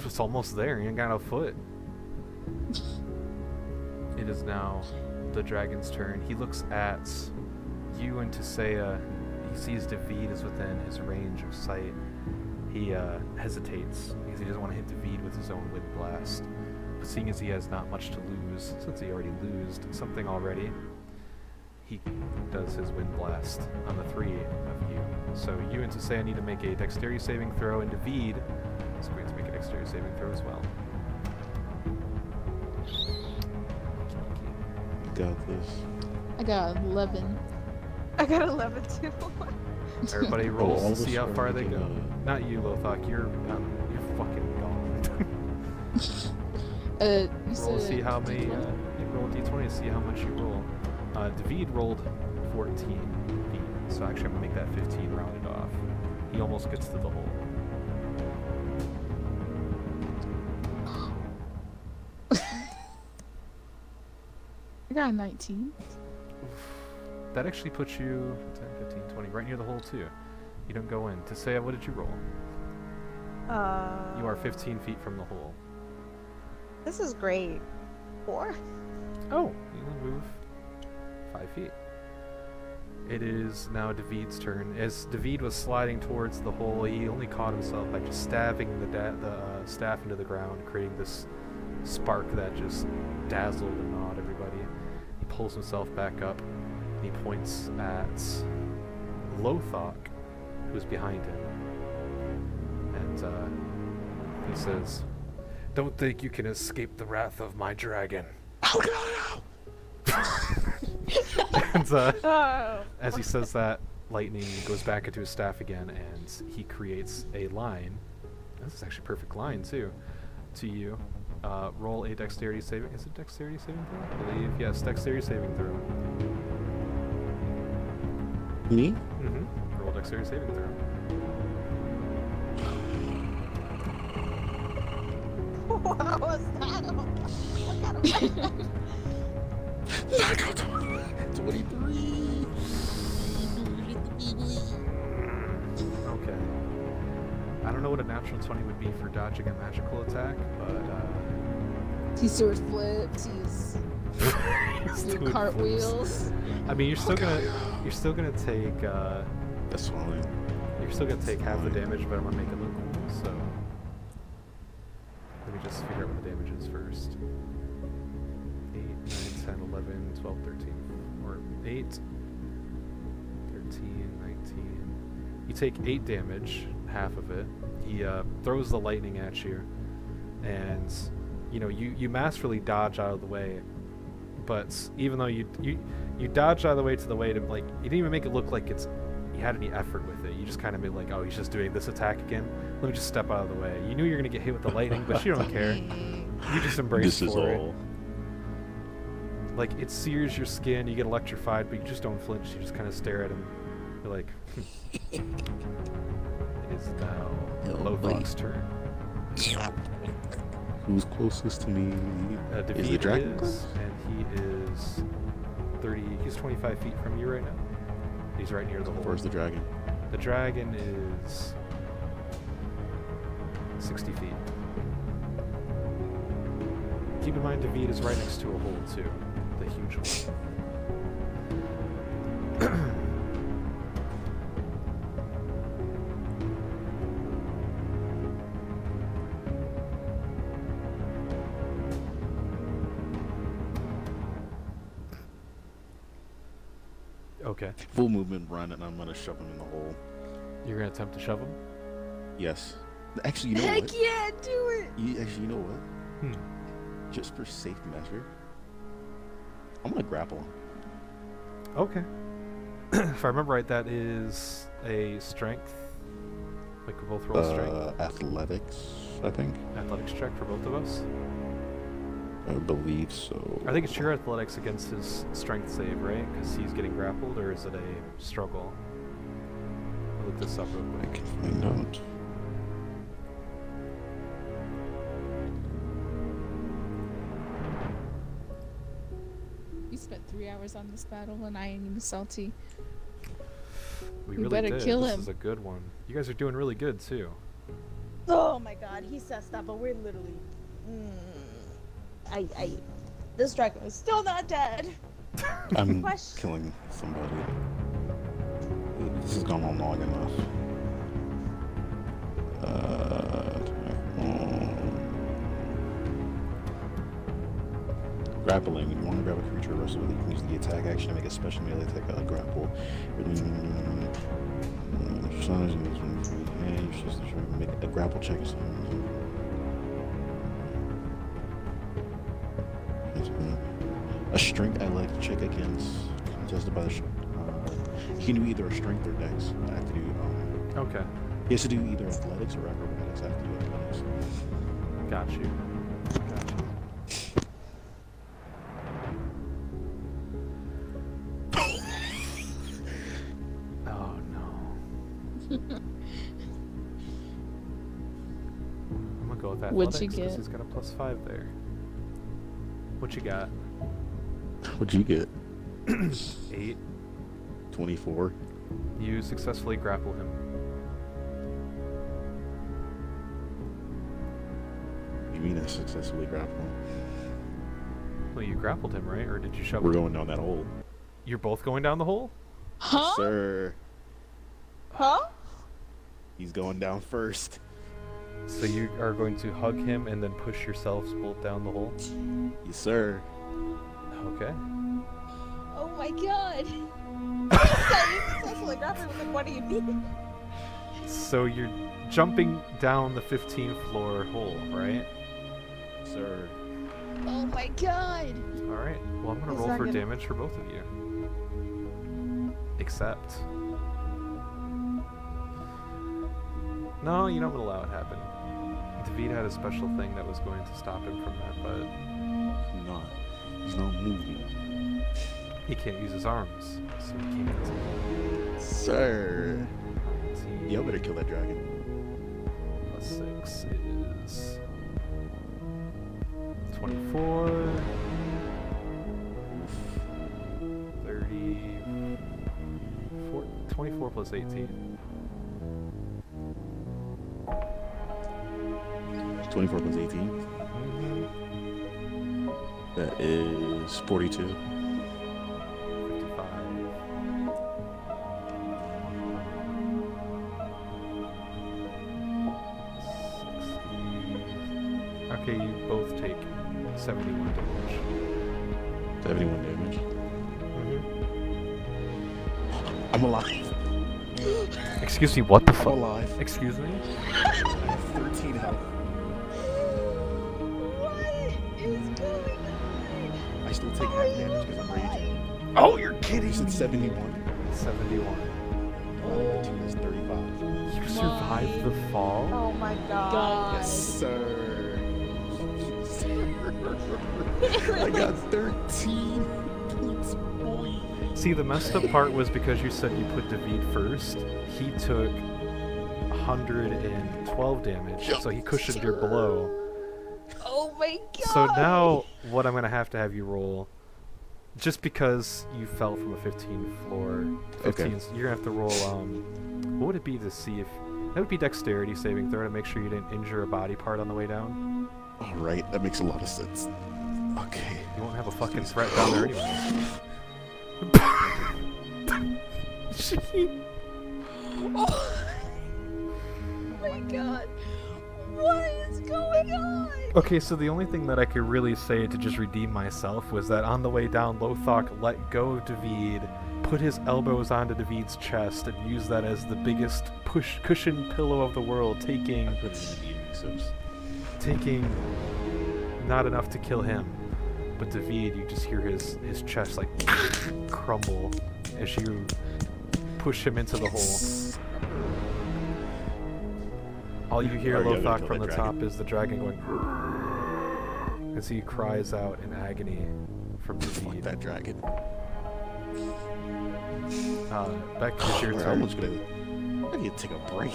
It's almost there. You ain't got no foot. It is now the dragon's turn. He looks at you and Tisea. He sees Davi'd is within his range of sight. He hesitates because he doesn't want to hit Davi'd with his own wind blast. But seeing as he has not much to lose, since he already lost something already, he does his wind blast on the three of you. So you and Tisea need to make a dexterity saving throw, and Davi'd is going to make a dexterity saving throw as well. Got this. I got 11. I got 11 too. Everybody rolls all to of see us how are far they making go. Not you, Lothok. You're fucking gone. You Roll said to see how many. D20? You roll a d20 to see how much you roll. Davi'd rolled 14 feet, so actually I'm gonna make that 15 rounded off. He almost gets to the hole. I got 19. That actually puts you 10, 15, 20, right near the hole too. You don't go in. Tisea, what did you roll? You are 15 feet from the hole. This is great. 4? Oh, you can move 5 feet. It is now David's turn. As Davi'd was sliding towards the hole, he only caught himself by just stabbing the staff into the ground, creating this spark that just dazzled and awed everybody. He pulls himself back up, and he points at Lothok, who's behind him. And he says, "Don't think you can escape the wrath of my dragon." And as he says that, lightning goes back into his staff again, and he creates a line. This is actually a perfect line too. To you, roll a dexterity saving. Is it dexterity saving throw? I believe yes, dexterity saving throw. Me? Mm-hmm. Roll dexterity saving throw. What was that? What kind of 23. Okay. I don't know what a natural 20 would be for dodging a magical attack, but He sword flips. He's doing doing cartwheels. I mean, you're still gonna take That's fine. you're still gonna take half the damage, but I'm gonna make it look cool. So let me just figure out what the damage is first. 8, 9, 10, 11, 12, 13, or 8, 13, 19. You take 8 damage, half of it. He throws the lightning at you, and you masterfully dodge out of the way. But even though you dodged out of the way to the way to, like, you didn't even make it look like you had any effort with it. You just kind of made like, oh, he's just doing this attack again. Let me just step out of the way. You knew you were gonna get hit with the lightning, but you don't care. You just embrace This is for it. all. Like, it sears your skin, you get electrified, but you just don't flinch. You just kind of stare at him. You're like, it is now Lothok's turn. Who's closest to me? Davi'd Is the dragon is, close? and he is 30. He's 25 feet from you right now. He's right near the hole. Where's the dragon? The dragon is 60 feet. Keep in mind, Davi'd is right next to a hole too, the huge hole. Okay. Full movement run, and I'm gonna shove him in the hole. You're gonna attempt to shove him? Yes. Actually, you know Heck what? yeah, do it! Actually, you know what? Just for safe measure, I'm gonna grapple him. Okay. If I remember right, that is a strength. Like, we both roll strength. Athletics, I think. Athletics check for both of us. I believe so. I think it's your athletics against his strength save, right? Because he's getting grappled, or is it a struggle? I'll look this up real I quick. can find out. You spent 3 hours on this battle, and I ain't even salty. We You really better did. kill This him. is a good one. You guys are doing really good too. Oh my god, he says that, but we're literally. This dragon is still not dead. I'm Question. killing somebody. This has gone on long enough. Grappling. If you want to grab a creature or wrestle with it, you can use the attack action to make a special melee attack grapple. Make a grapple check or something. A strength athletic check against contested by the. You can do either a strength or dex. I have to do. Okay. He has to do either athletics or acrobatics. I have to do athletics. Got you. Oh no. I'm gonna go with What'd athletics you because get? he's got a +5 there. What you got? What'd you get? 8. 24. You successfully grapple him. You mean I successfully grappled him? Well, you grappled him, right? Or did you shove We're him? going down that hole. You're both going down the hole? Huh? Sir. Huh? He's going down first. So you are going to hug him and then push yourselves both down the hole? Yes, sir. Okay. Oh my god. You successfully grappled with him. What do you mean? So you're jumping down the 15th floor hole, right? Sir. Oh my god. Alright. Well, I'm going to He's roll not for gonna- damage for both of you. Except... No, you don't allow it to happen. Davi'd had a special thing that was going to stop him from that, but Not. He's not moving. he can't use his arms, so he can't. Sir. 19 Y'all better kill that dragon. plus 6 is 24, 30, 24 plus 18. 24 plus 18. That is 42. 55. 60. Okay, you both take 71 damage. 71 damage. Mm-hmm. I'm alive. Excuse me, what the I'm fuck? alive. Excuse me? I have 13 health. What is going I still take half damage because I'm raging. Oh, you're kidding! You said 71. 71. Divided by 2 is 35. You survived the fall? Oh my god. God. Yes, sir. I got 13 points, boy. See, the messed up part was because you said you put Davi'd first. He took 112 damage, so he cushioned your blow. Oh my god. So now, what I'm gonna have you roll, just because you fell from a 15th floor, 15, Okay. you're gonna have to roll. What would it be to see if that would be dexterity saving throw to make sure you didn't injure a body part on the way down? Alright, that makes a lot of sense. Okay. You won't have a fucking threat down there anyway. Oh my god. What is going on? Okay, so the only thing that I could really say to just redeem myself was that on the way down, Lothok let go of Davi'd, put his elbows onto David's chest, and used that as the biggest cushion pillow of the world, taking Put it in the eating subs. not enough to kill him. But Davi'd, you just hear his chest like crumble as you push him into the hole. All you hear, Alright, I gotta Lothok, kill from the that top dragon. is the dragon going as he cries out in agony from Fuck Davi'd. that dragon. Beck, it's your I'm turn. just gonna. I need to take a break.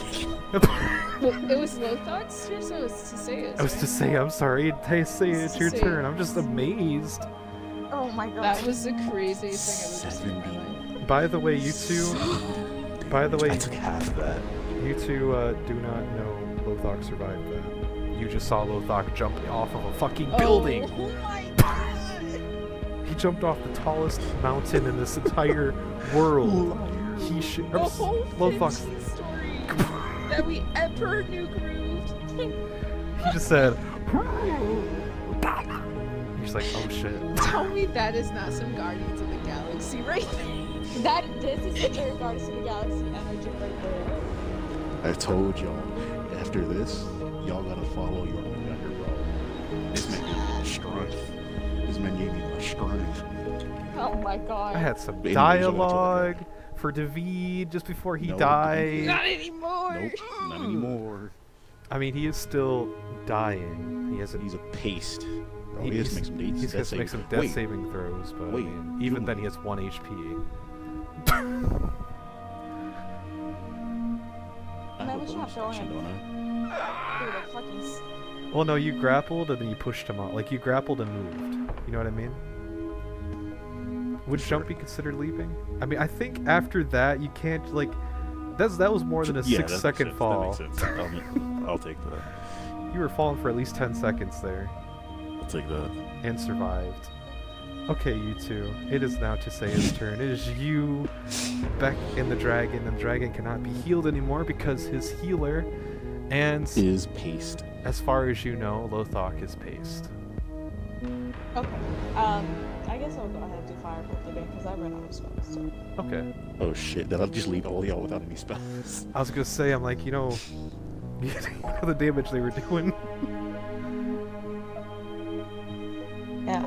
Well, it was Lothok's turn, so it's to say it. I was to say, I'm sorry. Hey, say it's your Say it. turn. I'm just amazed. Oh my god. That was the craziest thing I've ever seen in my 70. life. By the way, you two. By the way, I took half of that. you two do not know Lothok survived that. You just saw Lothok jump off of a fucking building. Oh my god. He jumped off the tallest mountain in this entire world. He should. The whole Lofox. fiction story that we ever knew grooved. He just said. He's like, oh shit. Tell me that is not some Guardians of the Galaxy right there. This is the very Guardians of the Galaxy energy right there. I told y'all, after this, y'all gotta follow your underdog. This man gave me my strength. This man gave me my strength. Oh my god. I had some Anyways, I'll let you dialogue for Davi'd just before he No, died. Not anymore. Nope, not anymore. I mean, he is still dying. He hasn't. He's a paste. Oh, he has to make some dates. He's Death going to make some saving- death Wait, saving throws, but wait, I mean, you even don't- then he has 1 HP. I Man, have we a should bonus have action, shown don't I? Dude, like fucking Well, no, you grappled and then you pushed him out. Like, you grappled and moved. You know what I mean? Would jump be considered leaping? I mean, I think after that, you can't, like... That was more than a Yeah, 6-second that fall. makes sense. I'll take that. You were falling for at least 10 seconds there. I'll take that. And survived. Okay, you two. It is now Tisei's turn. It is you, Beck, and the dragon. And the dragon cannot be healed anymore because his healer, and Is paste. as far as you know, Lothok is paced. Okay. I guess I'll go ahead and do Firebolt again because I ran out of spells. So. Okay. Oh shit, then I'll just leave all y'all without any spells. I was gonna say, I'm like, you know the damage they were doing. Yeah,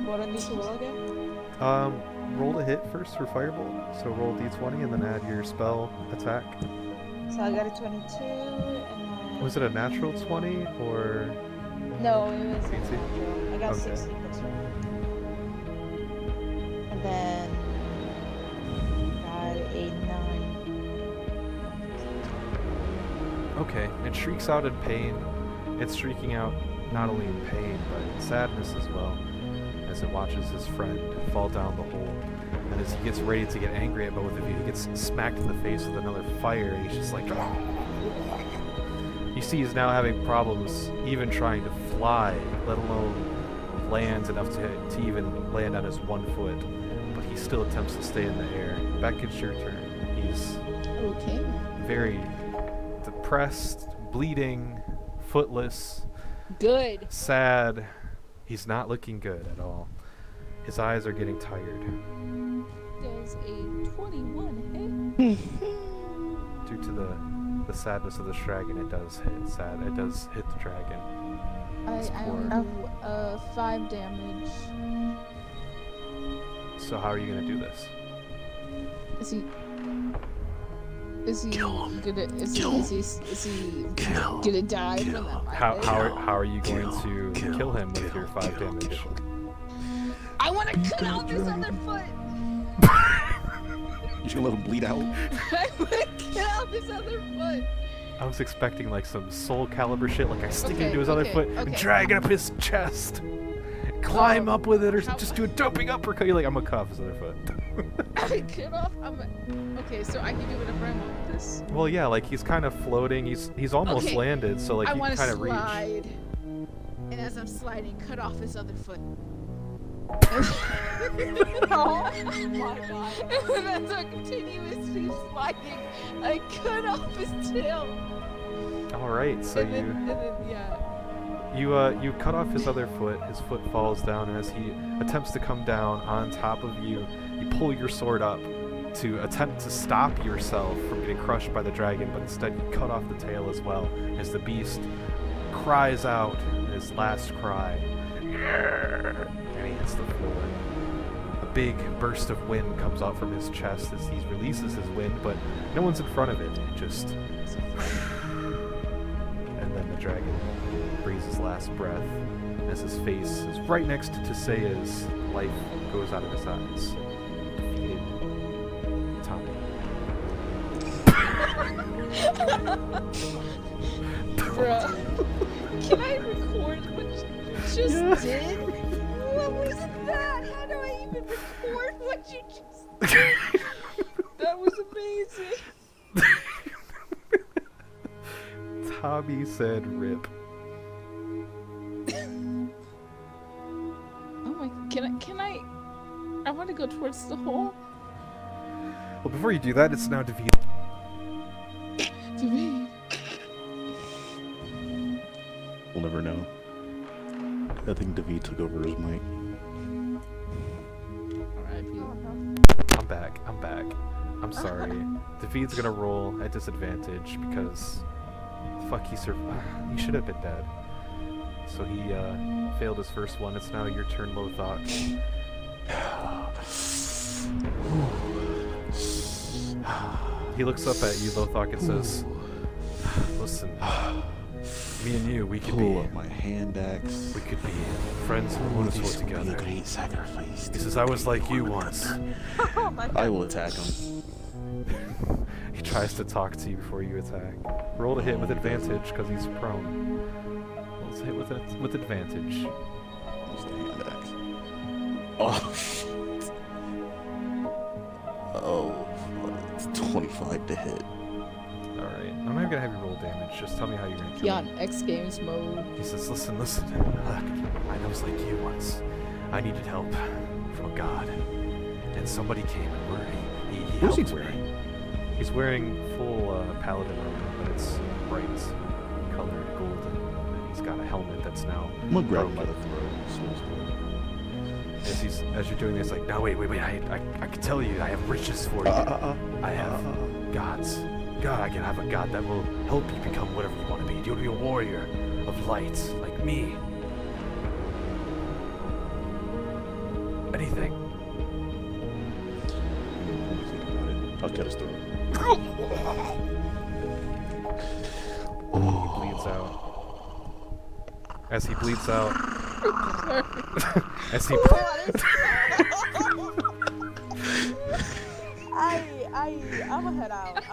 what do I need to roll again? Roll a hit first for Firebolt. So roll d20 and then add your spell attack. So I got a 22, and then... Was it a natural 20 or... No, it was a 60? natural. I got Okay. 60 plus 1. And then... got a 9. Okay, it shrieks out in pain. It's shrieking out not only in pain, but in sadness as well, as it watches his friend fall down the hole. And as he gets ready to get angry at both of you, he gets smacked in the face with another fire, and he's just like... You see he's now having problems even trying to fly, let alone land enough to even land on his 1 foot. But he still attempts to stay in the air. Beck, it's your turn. He's Okay. very depressed, bleeding, footless, Good. sad. He's not looking good at all. His eyes are getting tired Does a 21 hit? due to the sadness of this dragon. It does hit It does hit the dragon. I only Oh. do 5 damage. So how are you gonna do this? Is he gonna is he gonna die from that? How are you going to kill him with your 5 damage? I want to cut out this other foot. You just gonna let him bleed out? I want to cut out this other foot. I was expecting like some Soul Calibur shit, like I stick it into his other okay, foot and okay. drag it up his chest, climb up with it, or how- just do a doping uppercut. You're like, I'm gonna cut off his other foot. I cut off. Okay, so I can do whatever I want with this. Well, yeah, like he's kind of floating. He's almost Okay, landed, so like I you want kind to of reach. slide, and as I'm sliding, cut off his other foot. Oh my god. And as I'm continuously sliding, I cut off his tail. All right, so and then, yeah. you cut off his other foot. His foot falls down, and as he attempts to come down on top of you, you pull your sword up to attempt to stop yourself from getting crushed by the dragon, but instead you cut off the tail as well, as the beast cries out his last cry, and he hits the floor. A big burst of wind comes out from his chest as he releases his wind, but no one's in front of it. It just... And then the dragon breathes his last breath as his face is right next to Tisei's. Life goes out of his eyes. Defeated. Tommy. Bruh. Can I record what you just did? What was that? How do I even record what you just did? That was amazing. Tommy said rip. Can I? I want to go towards the hole. Well, before you do that, it's now Davi'd. Davi'd. We'll never know. I think Davi'd took over his mic. I'm back. I'm sorry. Davi'd's gonna roll at disadvantage because fuck, he should have been dead. So he failed his first one. It's now your turn, Lothok. He looks up at you, Lothok, and says, "Listen, me and you, we could Pull be up my hand axe. we could be friends who would have together." Great sacrifice. He says, "I was like you once." Oh my god. I will attack him. He tries to talk to you before you attack. Roll to hit with advantage because he's prone. Let's hit with advantage. What's the hand axe? Oh shit. Oh, it's 25 to hit. Alright. I'm not even gonna have you roll damage. Just tell me how you're gonna kill Yeah, him. on X Games mode. He says, listen. Look, I was like you once. I needed help from a god. And somebody came and he What's he helped me. wearing? He's wearing full paladin armor, but it's bright colored golden. And he's got a helmet that's now I'm gonna grab him thrown by the throat. As you're doing this, like, no, wait, I can tell you, I have riches for you. I have gods. God, I can have a god that will help you become whatever you want to be. You want to be a warrior of light, like me. Anything. Let me think about it. I'll cut his throat. He bleeds out. As he bleeds out, as he I'ma head out.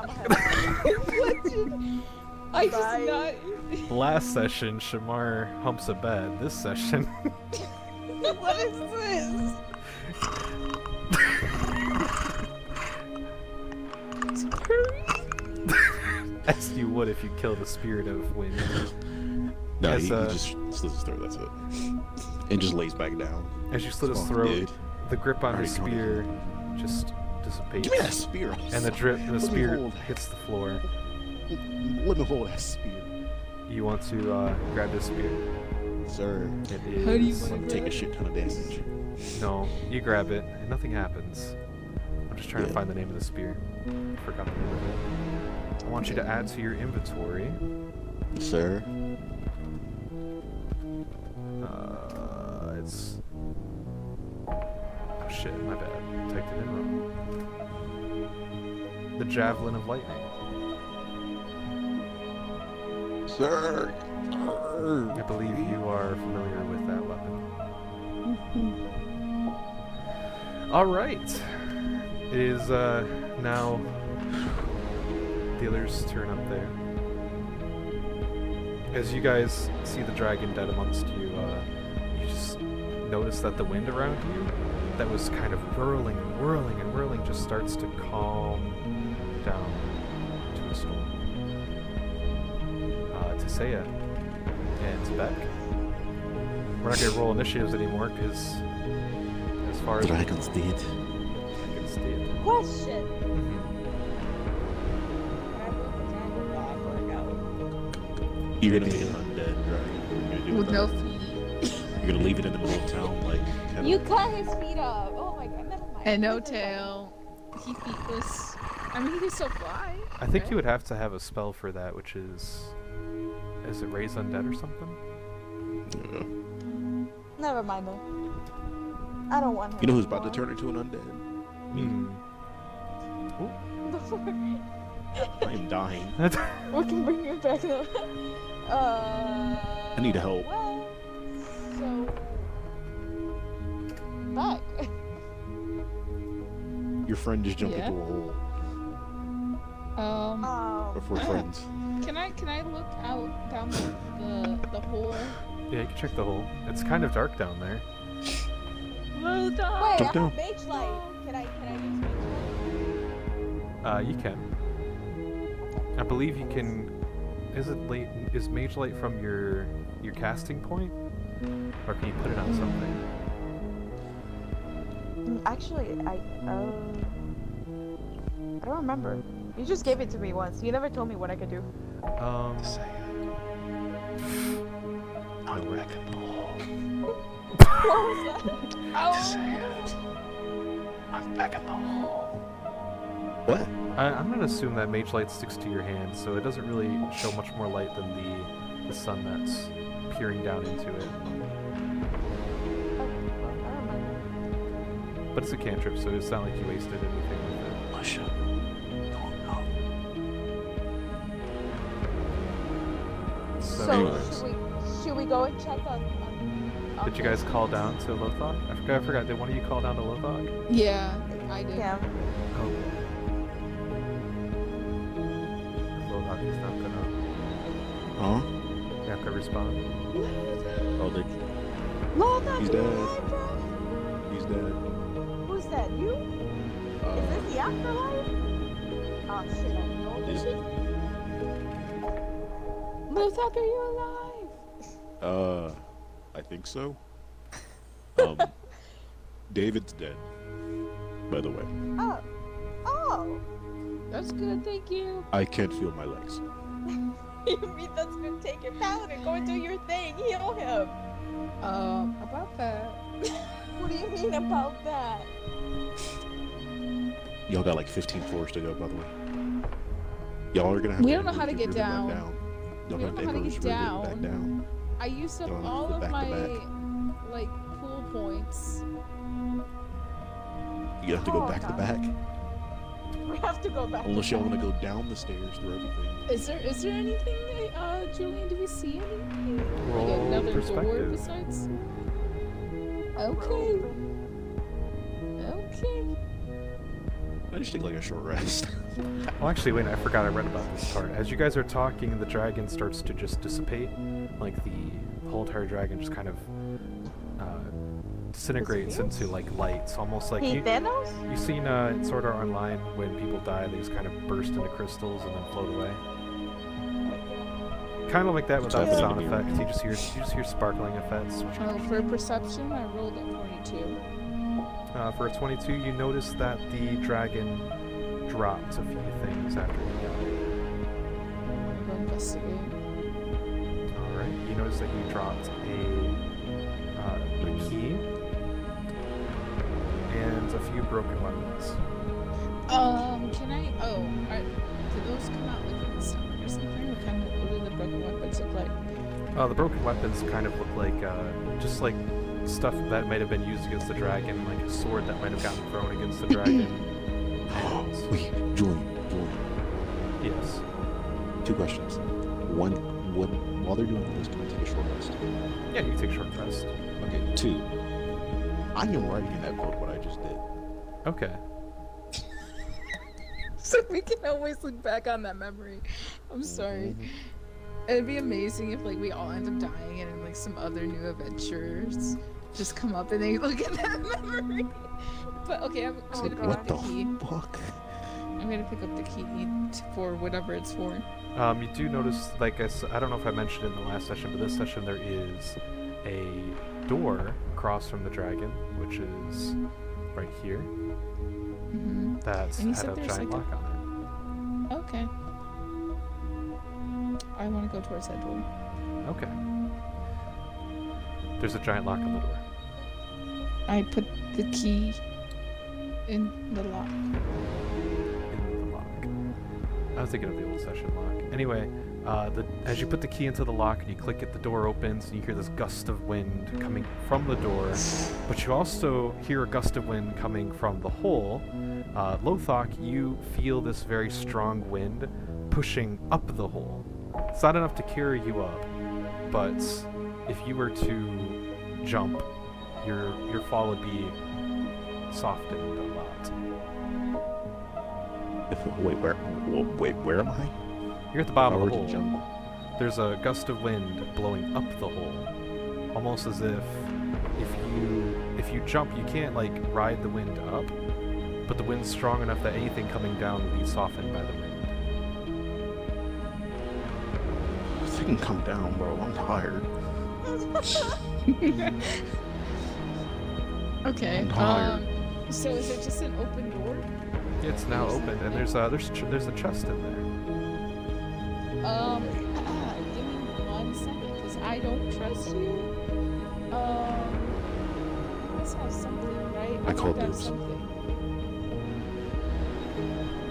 I Bye. just not. last session, Shamar humps a bed. This session, What is this? as you would if you kill the spirit of wind. No, As, he just slits his throat, that's it. And just lays back down. As you slit his Oh, throat, dude. the grip on Already his got it. spear just dissipates. Give me that spear. And the Let me spear hold. hits the floor. Let me hold that spear. You want to grab this spear? Sir. It is. How do you I'm gonna take a shit ton of damage. No, you grab it, and nothing happens. I'm just trying to Yeah. find the name of the spear. I forgot the name of it. I want you to add to your inventory. Sir. It's. Oh shit, my bad. Typed it in wrong. The Javelin of Lightning. Sir. I believe you are familiar with that weapon. Alright. It is now dealer's turn up there. As you guys see the dragon dead amongst you, you just notice that the wind around you that was kind of whirling and whirling and whirling just starts to calm down to a storm. Tisea and Beck. We're not going to roll initiatives anymore because as far as Dragon's dead. Dragon's dead. Question. Mhm. Can I move the dragon back or no? You're gonna make an undead dragon. What are you gonna do With with no that? feet You're gonna leave it in the middle of town, like. kinda- You cut his feet off. Oh my god, never mind. and no tail. He feetless. I mean, he can still fly. I think right? you would have to have a spell for that, which is it Raise Undead or something? Yeah. Never mind then. I don't want him. You know who's about to anymore. turn into an undead? Me. I am dying. We can bring you back though. I need help. Well, so back. Your friend just jumped Yeah. into a hole. If we're friends. Can I look out down the hole? Yeah, you can check the hole. It's kind of dark down there. Well done. Wait, Jump I down. have mage light. Can I use mage light? You can. I believe you can. Is Mage Light from your casting point, or can you put it on something? Actually, I don't remember. You just gave it to me once. You never told me what I could do. Unreckon the hole. What was that? Just say it. I'm back in the hole. What? I'm gonna assume that mage light sticks to your hand, so it doesn't really show much more light than the sun that's peering down into it. But it's a cantrip, so it's not like you wasted anything with it. Lusha. So, So anyways. should we go and check on did you guys call down to Lothok? I forgot. Did one of you call down to Lothok? Yeah, I did. Yeah. Oh. Lothok is not gonna. Huh? Not gonna respond. Oh, they, Lothok, He's you dead. alive, bro? he's dead. Who's that? You? Is this the afterlife? Oh shit, I know this Is- shit. Lothok, are you alive? I think so. David's dead. By the way, Oh. That's good, thank you. I can't feel my legs. You mean that's gonna take your paladin? Go and do your thing. Heal him. About that. What do you mean about that? Y'all got like 15 floors to go, by the way. Y'all are gonna have We to don't know how to improve get your ribbon down. back Y'all We have don't to know how to improve get your ribbon back down. down. I used up Going all to of back to my back. like pool points. You have to go back to back. We have to go back. Unless y'all want to go down the stairs through everything. Is there anything that Julian, do we see anything? Roll Like another door perspective. besides? Okay. Okay. I just take like a short rest. Well, actually, wait, I forgot I read about this part. As you guys are talking, the dragon starts to just dissipate. Like, the whole entire dragon just kind of disintegrates into, like, lights. Almost like... He You, Thanos? you've seen Sword Art Online when people die, they just kind of burst into crystals and then float away. Kind of like that without the sound happening to effects. You just hear sparkling effects. Oh, for perception, I rolled a 22. For a 22, you notice that the dragon dropped a few things after he died. I'm gonna go investigate. Alright, you notice that he dropped a key and a few broken weapons. Can I? Oh, did those come out like from the stomach or something? What do the broken weapons look like? The broken weapons kind of look like just like stuff that might have been used against the dragon, like a sword that might have gotten thrown against the dragon. And, Wait, Julian. yes. 2 questions. One, while they're doing this, can I take a short rest? Yeah, you can take a short rest. Okay. 2. I am writing in that book what I just did. Okay. So we can always look back on that memory. I'm sorry. It'd be amazing if like we all end up dying and then like some other new adventures just come up and they look at that memory. But okay, I'm So gonna pick what up the the key. fuck? I'm gonna pick up the key for whatever it's for. You do notice, like I don't know if I mentioned it in the last session, but this session there is a door across from the dragon, which is right here. Mm-hmm. That's And you had said a there's, giant like, lock on Okay. I want to go towards that door. it. Okay. There's a giant lock on the door. I put the key in the lock. In the lock. I was thinking of the old session lock. Anyway, as you put the key into the lock and you click it, the door opens and you hear this gust of wind coming from the door, but you also hear a gust of wind coming from the hole. Lothok, you feel this very strong wind pushing up the hole. It's not enough to carry you up, but if you were to jump, your fall would be softened a lot. Wait, where am I? You're at the bottom If I of were the to hole. jump. There's a gust of wind blowing up the hole, almost as if you jump, you can't like ride the wind up, but the wind's strong enough that anything coming down will be softened by the wind. If I can come down, bro. I'm tired. Okay. I'm tired. So is it just an open door? It's now open, and there's a chest in there. Give me 1 second, because I don't trust you. Let's have something, right? I called think that's dibs. something.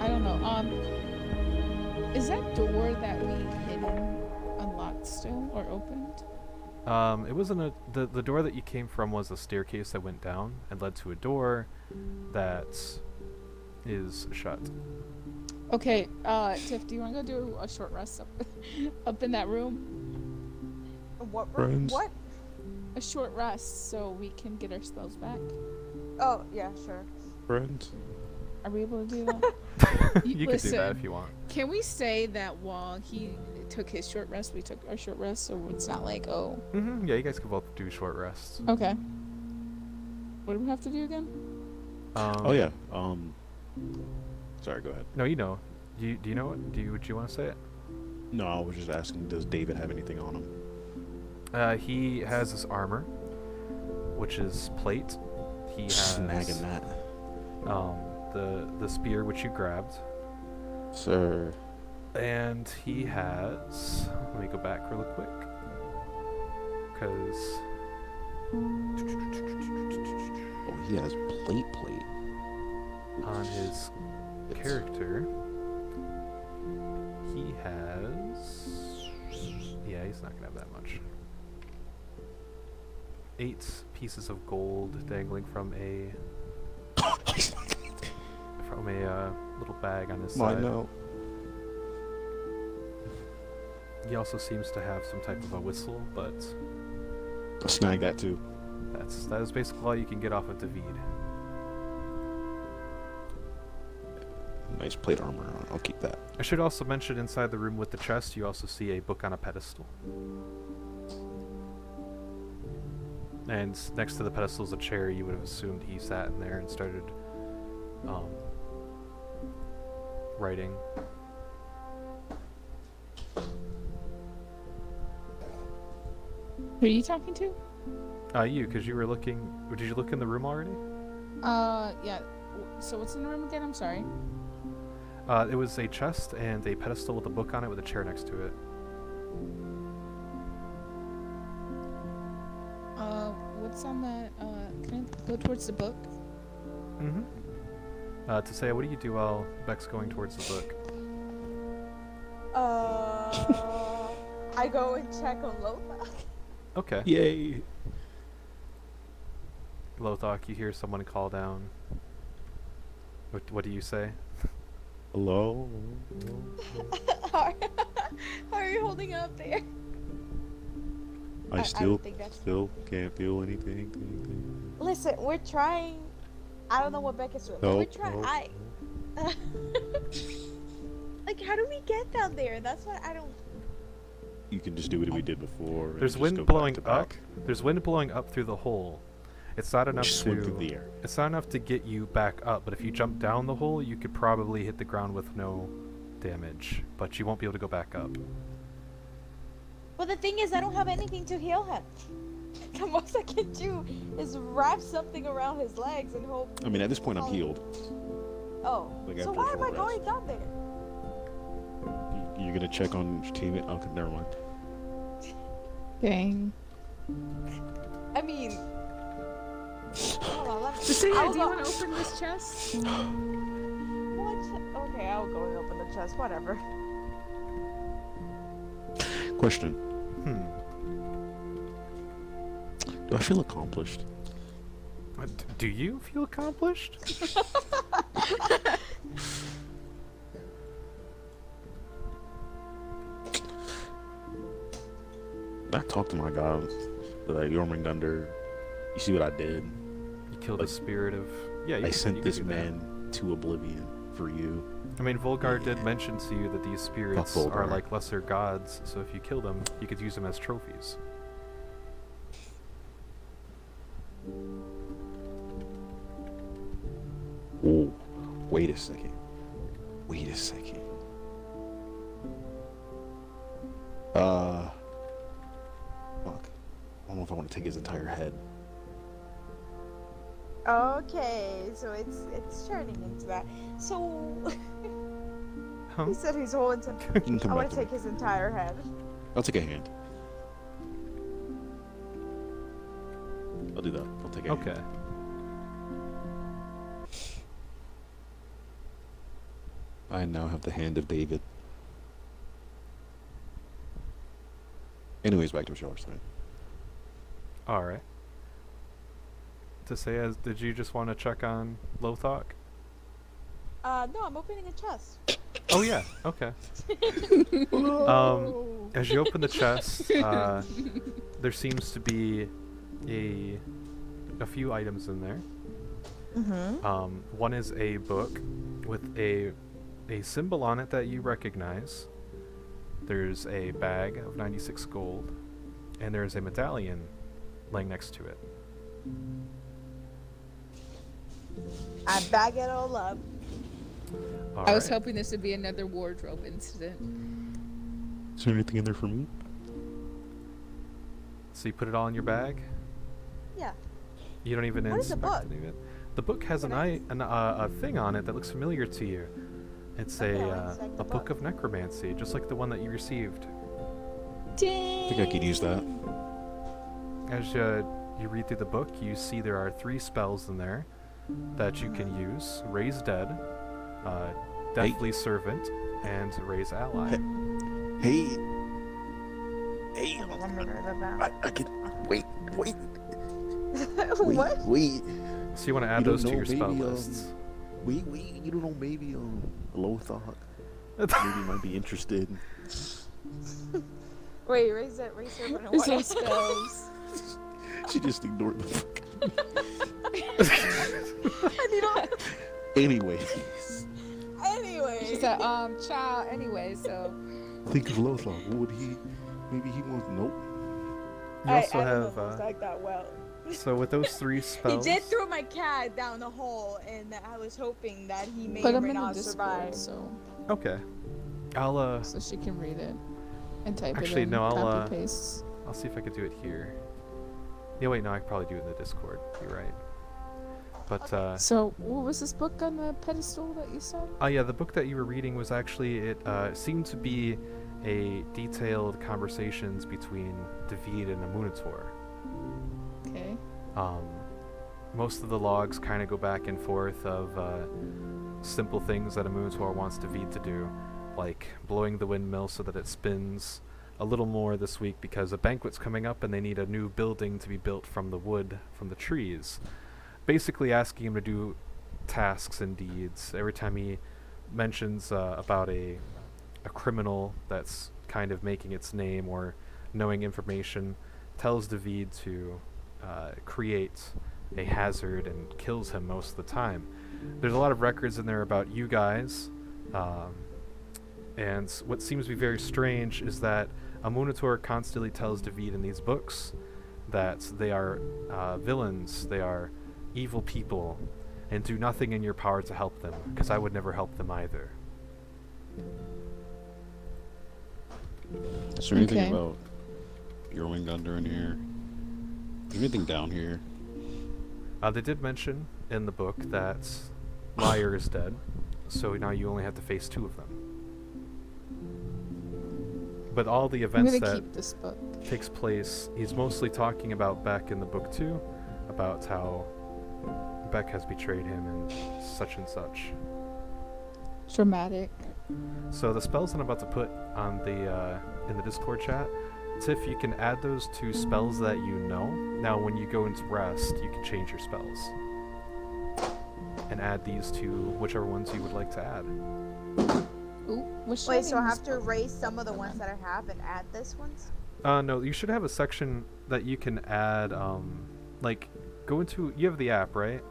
I don't know. Is that door that we hidden unlocked still or opened? It wasn't the door that you came from was a staircase that went down and led to a door that is shut. Okay, Tiff, do you want to go do a short rest up in that room? What? Friends. What? A short rest so we can get our spells back. Oh yeah, sure. Friends. Are we able to do that? You can do that if you want. Can we say that while he took his short rest, we took our short rest, so it's not like, oh. Yeah, you guys can both do short rests. Okay. What do we have to do again? Oh yeah. Sorry. Go ahead. No, you know. Do you know what? Do you want to say it? No, I was just asking. Does David have anything on him? He has his armor, which is plate. He has Snagging that. the spear which you grabbed, Sir. and he has. Let me go back real quick, because Oh, he has plate. on his character, he has. Yeah, he's not gonna have that much. 8 pieces of gold dangling from a little bag on his Mine side. now. He also seems to have some type of a whistle, but Snag that too. that is basically all you can get off of Davi'd. Nice plate armor on. I'll keep that. I should also mention inside the room with the chest, you also see a book on a pedestal. And next to the pedestal is a chair. You would have assumed he sat in there and started writing. Who are you talking to? You, because you were looking. Did you look in the room already? Yeah. So what's in the room again? I'm sorry. It was a chest and a pedestal with a book on it with a chair next to it. What's on that? Can I go towards the book? To say, what do you do while Beck's going towards the book? I go and check on Lothar. Okay. Yay. Lothar, you hear someone call down. What do you say? Hello. How are you holding up there? I I still think that's- can't feel anything. Listen, we're trying. I don't know what Beck is doing. But we're trying. Like, how do we get down there? That's what I don't. You can just do what we did before. and There's just wind go blowing back to up. back. There's wind blowing up through the hole. It's not enough Just swim through the air. It's not enough to get you back up, but if you jump down the hole, you could probably hit the ground with no damage, but you won't be able to go back up. But the thing is, I don't have anything to heal him. The most I can do is wrap something around his legs and hope. I mean, at this point, I'm Oh. healed. Oh, Like, so after a why am I short going rest. down there? You're gonna check on your teammate? Okay, never mind. Dang. I mean, hold on, let me. So yeah, I'll do you go- want to open this chest? What? Okay, I'll go and open the chest. Whatever. Question. Do I feel accomplished? Do you feel accomplished? I talked to my god, like Jormungandr. You see what I did? You killed Like, the spirit of. Yeah, you I can- sent you can this do that. man to oblivion for you. I mean, Volgar did mention to you that these spirits are Volgar. like lesser gods, so if you kill them, you could use them as trophies. Oh, wait a second. Wait a second. Fuck. I don't know if I want to take his entire head. Okay, so it's turning into that. So Huh? he said his whole entire. You can come I back want to to me. take his entire head. I'll take a hand. I'll do that. I'll take a hand. Okay. I now have the hand of David. Anyways, back to what y'all were saying. All right. To say, as did you just want to check on Lothok? No, I'm opening a chest. Oh yeah. Okay. As you open the chest, there seems to be a few items in there. Mm-hmm. One is a book with a symbol on it that you recognize. There's a bag of 96 gold, and there's a medallion laying next to it. I bag it all up. I was Alright. hoping this would be another wardrobe incident. Is there anything in there for me? So you put it all in your bag. Yeah. You don't even What is the inspect book? any of it. The book has Can a thing on it that looks familiar to you. It's Okay, I'll inspect the a book book. of necromancy, just like the one that you received. I think I could use that. As you read through the book, you see there are 3 spells in there that you can use: Raise Dead, Deathly Servant, and Raise Ally. Hey. Hey. Let me write that I can. Wait. down. What? Wait. So you want to add You those don't to your know, spell maybe, lists. Wait. You don't know, maybe Lothok maybe might be interested. Wait, raise it, and There's what? no spells. She just ignored the book. You know, Anyways, anyway. She said, child, anyway, so. think of Lothok. What would he? Maybe he wants. Nope. You also I don't have know if it's like that well. so with those 3 He spells. did throw my cat down the hole, and I was hoping that he may Put or them may in the not Discord survive. so Okay. I'll so she can read it and type Actually, it in. no, I'll, Copy paste. I'll see if I can do it here. Yeah, wait, no, I could probably do it in the Discord. You're right. But So, what was this book on the pedestal that you said? yeah, the book that you were reading was actually it seemed to be a detailed conversations between Davi'd and Amunitor. Okay. Most of the logs kind of go back and forth of simple things that Amunitor wants Davi'd to do, like blowing the windmill so that it spins a little more this week because a banquet's coming up and they need a new building to be built from the wood from the trees. Basically asking him to do tasks and deeds. Every time he mentions about a criminal that's kind of making its name or knowing information, tells Davi'd to create a hazard and kills him most of the time. There's a lot of records in there about you guys, and what seems to be very strange is that Amunitor constantly tells Davi'd in these books that they are villains, they are evil people, and do nothing in your power to help them, because I would never help them either. Is there anything Okay. about Jormungandr in here? Is there anything down here? They did mention in the book that Liar is dead, so now you only have to face 2 of them. But all the I'm events gonna that keep this book. takes place, he's mostly talking about Beck in the book too, about how Beck has betrayed him and such. Dramatic. So the spells that I'm about to put on the in the Discord chat, Tiff, you can add those to spells that you know. Now when you go into rest, you can change your spells. And add these to whichever ones you would like to add. Ooh, what's Wait, so I showing have this to book? erase some of the ones that I have and add this ones? No, you should have a section that you can add, like, go into, you have the app, right?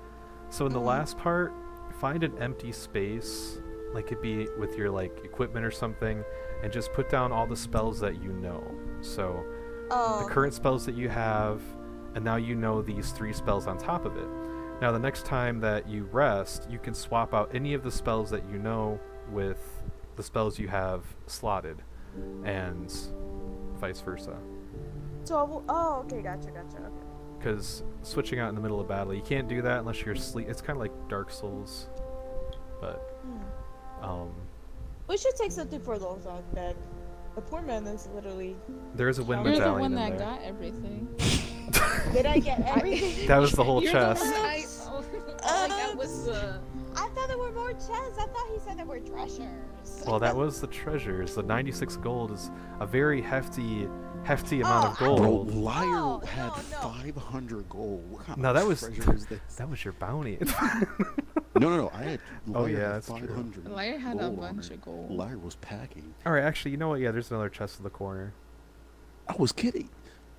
So in the last part, find an empty space, like it be with your, like, equipment or something, and just put down all the spells that you know. So, Oh. the current spells that you have, and now you know these 3 spells on top of it. Now the next time that you rest, you can swap out any of the spells that you know with the spells you have slotted, and vice versa. So I will, oh, okay, gotcha. Okay. because switching out in the middle of battle, you can't do that unless you're asleep. It's kind of like Dark Souls, but We should take something for those on back. The poor man is literally. there is a wind You're You're the medallion one in that there. got everything. Did I get everything? That was the whole You're chest. The one that was the. I thought there were more chests. I thought he said there were treasures. Well, that was the treasures. The 96 gold is a very hefty amount of Oh, Bro, gold. Liar No, had no. 500 gold. What kind No, of that was treasure is this? that was your bounty. No. I had. Oh, Liar yeah, had that's true. 500. Liar had a gold on bunch her. of gold. Liar was packing. All right, actually, you know what? Yeah, there's another chest in the corner. I was kidding.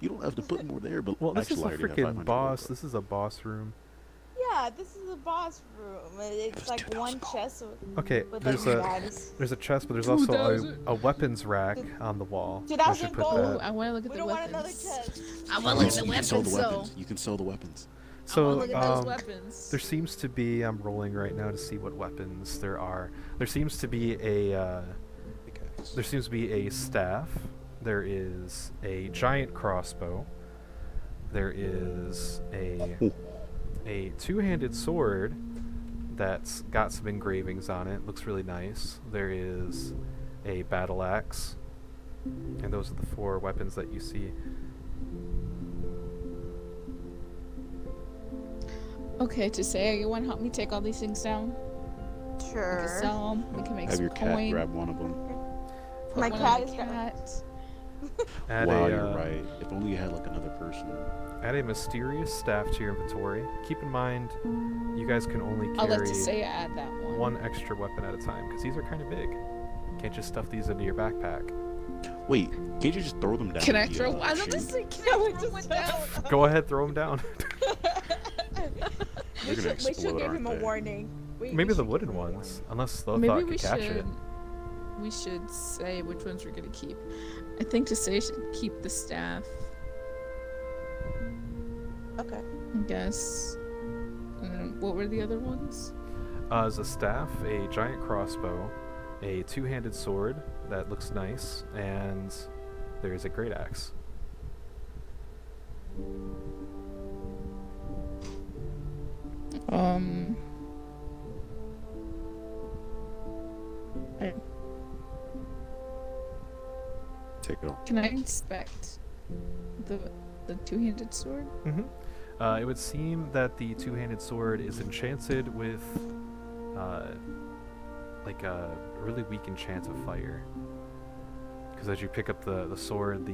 You don't have to put more there, but Well, this actually, is a Liar did have freaking 500 boss. gold, This is a boss room. Yeah, this is a boss room. It's was like 2,000 one gold. chest Okay, with there's like a guys. there's a chest, but there's also 2,000. a weapons rack on the wall. 2,000 I should put gold. Oh, that. I want to look at We the don't want another weapons. chest. I want to look at the You can sell weapons, the though. weapons. You can sell the weapons. I So want to look at those um, weapons. there seems to be. I'm rolling right now to see what weapons there are. There seems to be a. Pickaxe. There seems to be a staff. There is a giant crossbow. There is a two-handed sword that's got some engravings on it. Looks really nice. There is a battle axe. And those are the 4 weapons that you see. Okay, to say you want to help me take all these things down? We can Sure. sell them. We can make Have some your cat coin. grab one of them. Put My one cat on is the gonna- cat. Add Wow, a, you're right. If only you had like another person. Add a mysterious staff to your inventory. Keep in mind, you guys can only I'll let carry to say add that one. one extra weapon at a time, because these are kind of big. Can't just stuff these into your backpack. Wait, can't you just throw them down? Can I the, throw? I was chute? just saying, can I throw one down? Go ahead, throw them down. They're gonna we should explode, give him a aren't they? warning. Maybe the should wooden give him a ones, unless the Maybe thought we could catch should. it. We should say which ones we're gonna keep. I think to say should keep the staff. warning. Okay. I guess. What were the other ones? As a staff, a giant crossbow, a two-handed sword that looks nice, and there's a great axe. Take it off. Can I inspect the two-handed sword? Mm-hmm. It would seem that the two-handed sword is enchanted with, like a really weak enchant of fire. Because as you pick up the sword,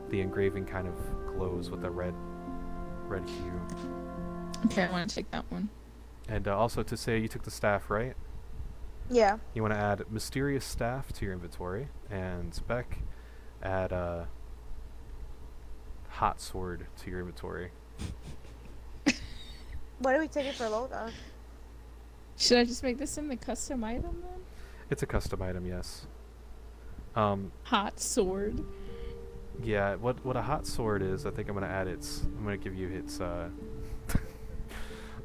the engraving kind of glows with a red hue. Okay, I want to take that one. And also to say, you took the staff, right? Yeah. You want to add mysterious staff to your inventory, and Beck, add a hot sword to your inventory. Why do we take it for load off? Should I just make this in the custom item then? It's a custom item, yes. Hot sword. Yeah, what a hot sword is, I think I'm gonna add I'm gonna give you its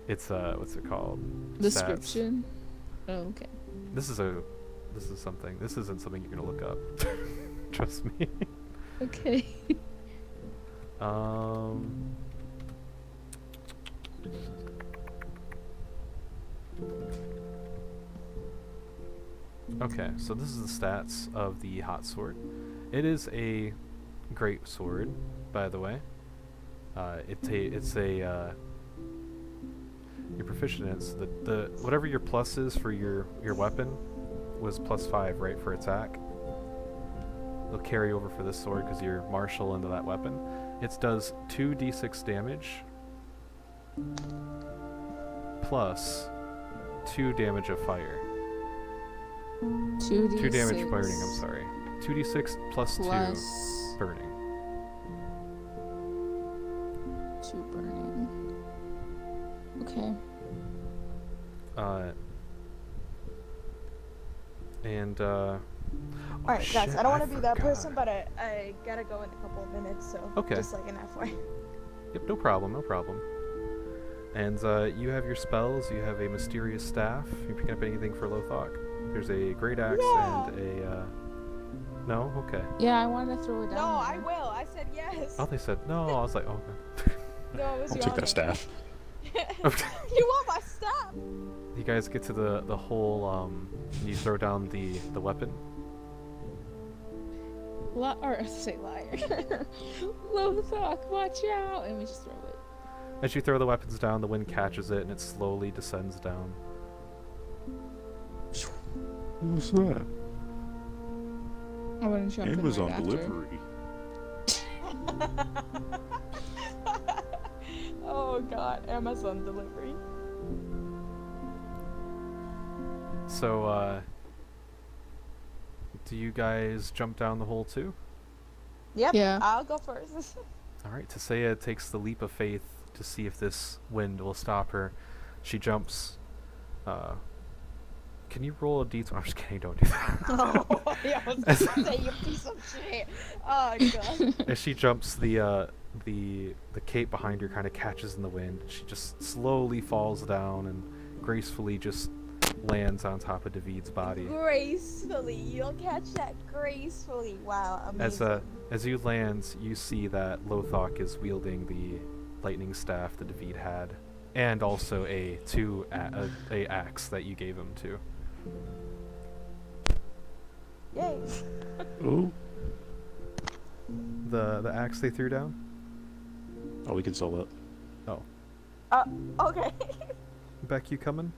it's what's it called? Stats. Description. Oh, okay. This isn't something you're gonna look up. Trust me. Okay. Okay, so this is the stats of the hot sword. It is a great sword, by the way. You're proficient in it. So the whatever your plus is for your weapon was +5, right, for attack. It'll carry over for this sword because you're martial into that weapon. It does 2d6 damage plus 2 damage of fire. 2d6 2 damage burning, I'm sorry. 2d6 plus 2 burning. 2 burning. Okay. Alright, guys, I don't want to be that person, but I gotta go in a couple of minutes, so Okay. just like an FYI. Yep, no problem. And you have your spells, you have a mysterious staff, you pick up anything for Lothok. There's a great axe Yeah. and a no? Okay. Yeah, I wanted to throw it down. No, I there. will. I said yes. Oh, they said no. I was like, oh, okay. No, it was I'll your take that name. staff. You want my stuff? You guys get to the whole. You throw down the weapon. Or say liar. Lothok, watch out! And we just throw it. As you throw the weapons down, the wind catches it and it slowly descends down. What's that? I want to jump in Amazon right after. delivery. Oh god, Amazon delivery. So, do you guys jump down the hole too? Yep. Yeah. I'll go first. All right, Tisea takes the leap of faith to see if this wind will stop her. She jumps. Can you roll a d20? I'm just kidding. Don't do that. Oh, yeah, I was gonna say, you piece of shit. Oh god. As she jumps, the cape behind her kind of catches in the wind. She just slowly falls down and gracefully just lands on top of David's body. Gracefully. You'll catch that gracefully. Wow, amazing. As you land, you see that Lothok is wielding the lightning staff that Davi'd had, and also a axe that you gave him too. Yay. Oh. The axe they threw down. Oh, we can sell that. Okay. Beck, you coming?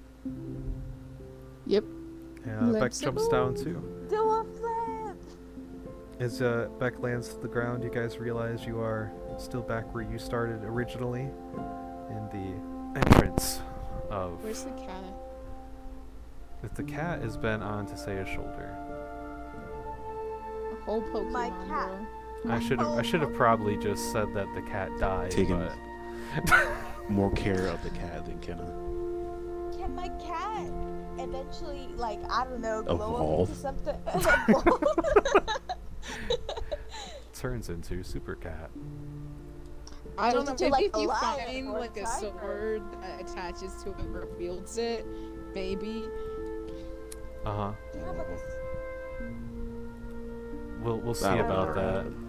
Yep. Yeah, Beck Let's jumps go. down too. Do a flip. As Beck lands to the ground, you guys realize you are still back where you started originally, in the entrance of. Where's the cat? If the cat has been on Tisea's shoulder. A whole Pokemon, My cat. bro. I should have probably just said that the cat died, Taken. but More care of the cat than Kenna. Can my cat eventually, like, I don't know, glow up Evolve. into something? turns into Super Cat. I don't know. Turns into, Maybe like, if a you lion find or a like a tiger. sword that attaches to it and reveals it, maybe. Uh-huh. Do you have, like, We'll see That'll about never that. happen.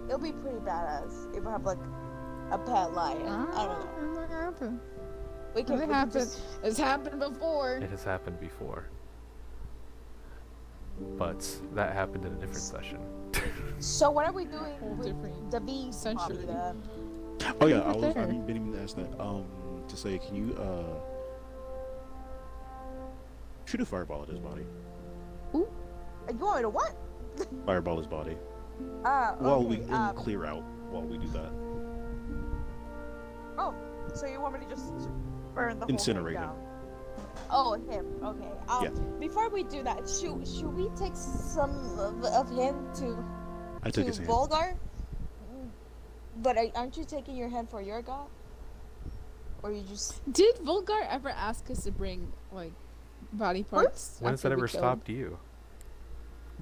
it'll be pretty badass if I have, like, a pet lion. I don't know. What happened? We can, It we can happened. just... It's happened before. It has happened before. But that happened in a different session. So what are we doing Whole with different Davi'd century. body then? Oh yeah, Right there. I didn't even ask that. To say, can you shoot a fireball at his body? You want me to what? Fireball his body. Okay, We clear out while we do that. Oh, so you want me to just burn the Incinerate whole thing him. down? Oh, him. Okay. Yeah. Before we do that, should we take some of him to I took his hand. Volgar? But aren't you taking your hand for your god? Or you just... Did Volgar ever ask us to bring like body parts? When has after that we ever killed? stopped you?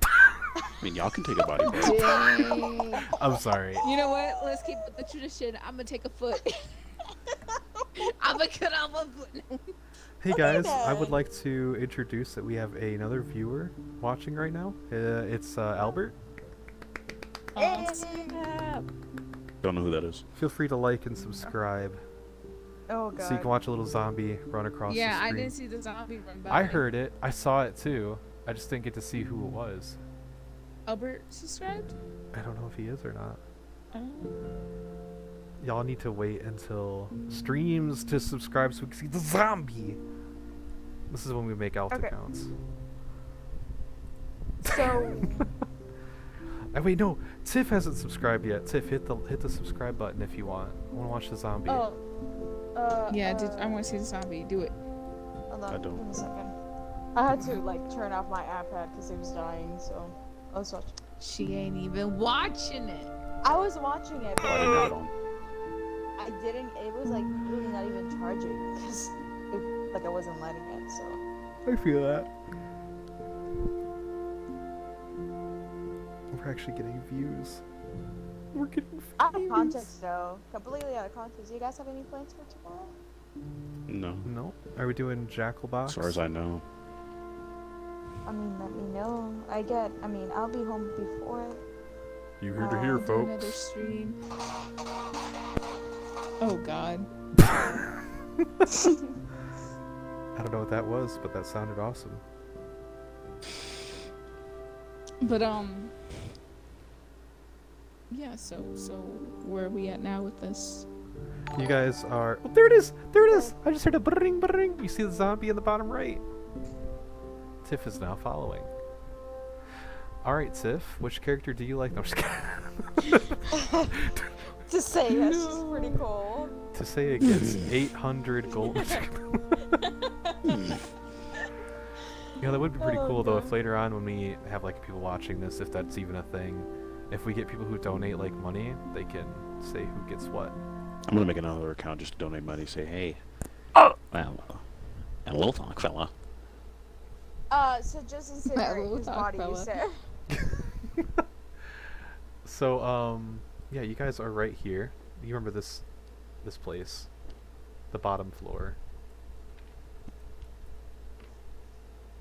I mean, y'all can take a body part. Dang. I'm sorry. You know what? Let's keep with the tradition. I'm gonna take a foot. I'm gonna cut off a foot. Hey guys, I then. would like to introduce that we have another viewer watching right now. It's Albert. Oh, snap. Don't know who that is. Feel free to like and subscribe Oh god. so you can watch a little zombie run across the Yeah, I screen. didn't see the zombie run by. I heard it. I saw it too. I just didn't get to see who it was. Albert subscribed. I don't know if he is or not. Oh. Y'all need to wait until streams to subscribe so we can see the zombie. This is when we make alt Okay. accounts. So... Wait, no. Tiff hasn't subscribed yet. Tiff, hit the subscribe button if you want. I want to watch the zombie. Oh. Yeah, I want to see the zombie. Do it. Hold on, I don't. Give me a second. I had to, like, turn off my iPad because it was dying, so... I was watching. She ain't even watching it. I was watching it, Oh, I didn't have it but on. I didn't... It was, like, really not even charging because, like, I wasn't letting it, so... I feel that. We're actually getting views. We're getting Out of views. context, though. Completely out of context. Do you guys have any plans for tomorrow? No, No. Are we doing Jackal Box? as far as I know. I mean, let me know. I'll be home before it. You heard it here, Do another stream. Oh God. I don't know what that was, but that sounded awesome. But yeah. So where are we at now with this? You guys are. Oh, there it is! There it is! I just heard a bring bring. You see the zombie in the bottom right? Tiff is now following. Alright, Tiff, which character do you like? No, I'm just kidding. To say yes, she's pretty cool. To say it gets 800 gold. Yeah, that would be pretty cool though if later on when we have like people watching this, if that's even a thing, if we get people who donate like money, they can say who gets what. I'm gonna make another account just to donate money. Say, hey, well, and a little talk, fella. So just incinerate his body, you said. So, yeah, you guys are right here. You remember this place, the bottom floor.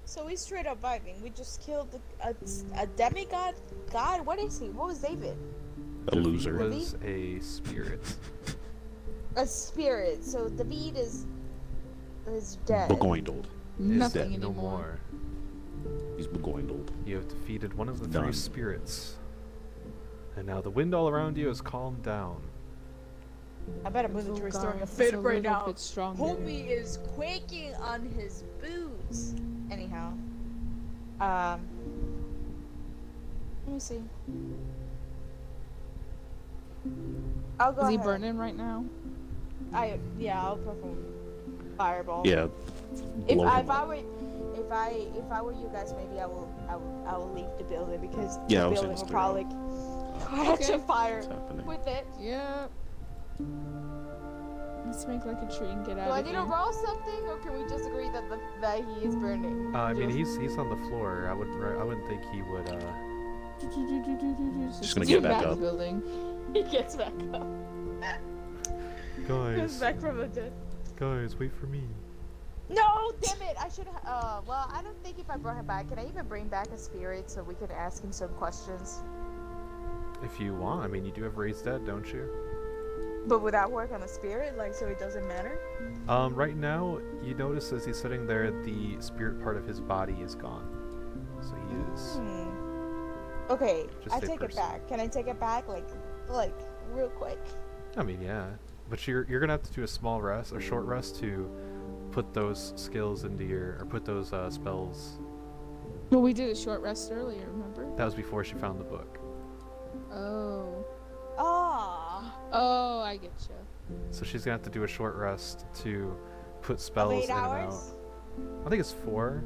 So we straight up vibing. We just killed a demigod. God, what is he? What was David? A loser. Was a spirit. A spirit. So Davi'd is dead. Begoindled. Nothing Is dead no anymore. more. He's begoindled. You have defeated one of the Done. three spirits. And now the wind all around you has calmed down. I better move into Oh, restoring God, a it's fit a right little now. bit stronger. Homie is quaking on his boots. Anyhow, let me see. I'll go Is he ahead. burning right now? I'll perform fireball. Yeah. If blow I him up. were you guys, maybe I will leave the building because Yeah, I the was building saying will stay probably catch Okay. a fire What's happening? with it. Yeah. Let's make like a tree and get Do out I of need here. to roll something, or can we just agree that that he is burning? I mean, Just- he's on the floor. I wouldn't think he would. Just gonna get back in the up. building. He gets back up. Gets Guys, back from the dead. guys, wait for me. No, damn it! I should. Well, I don't think if I brought him back, can I even bring back a spirit so we can ask him some questions? If you want, I mean, you do have raised dead, don't you? But would that work on the spirit, like, so it doesn't matter? Right now, you notice as he's sitting there, the spirit part of his body is gone. So he is. Okay, Just I a take it person. back. Can I take it back, like real quick? I mean, yeah, but you're gonna have to do a small rest, or short rest, to put those skills into or put those spells. Well, we did a short rest earlier, remember? That was before she found the book. Oh. Ah, Oh, I get you. So she's gonna have to do a short rest to put of spells 8 in and out. hours. I think it's 4.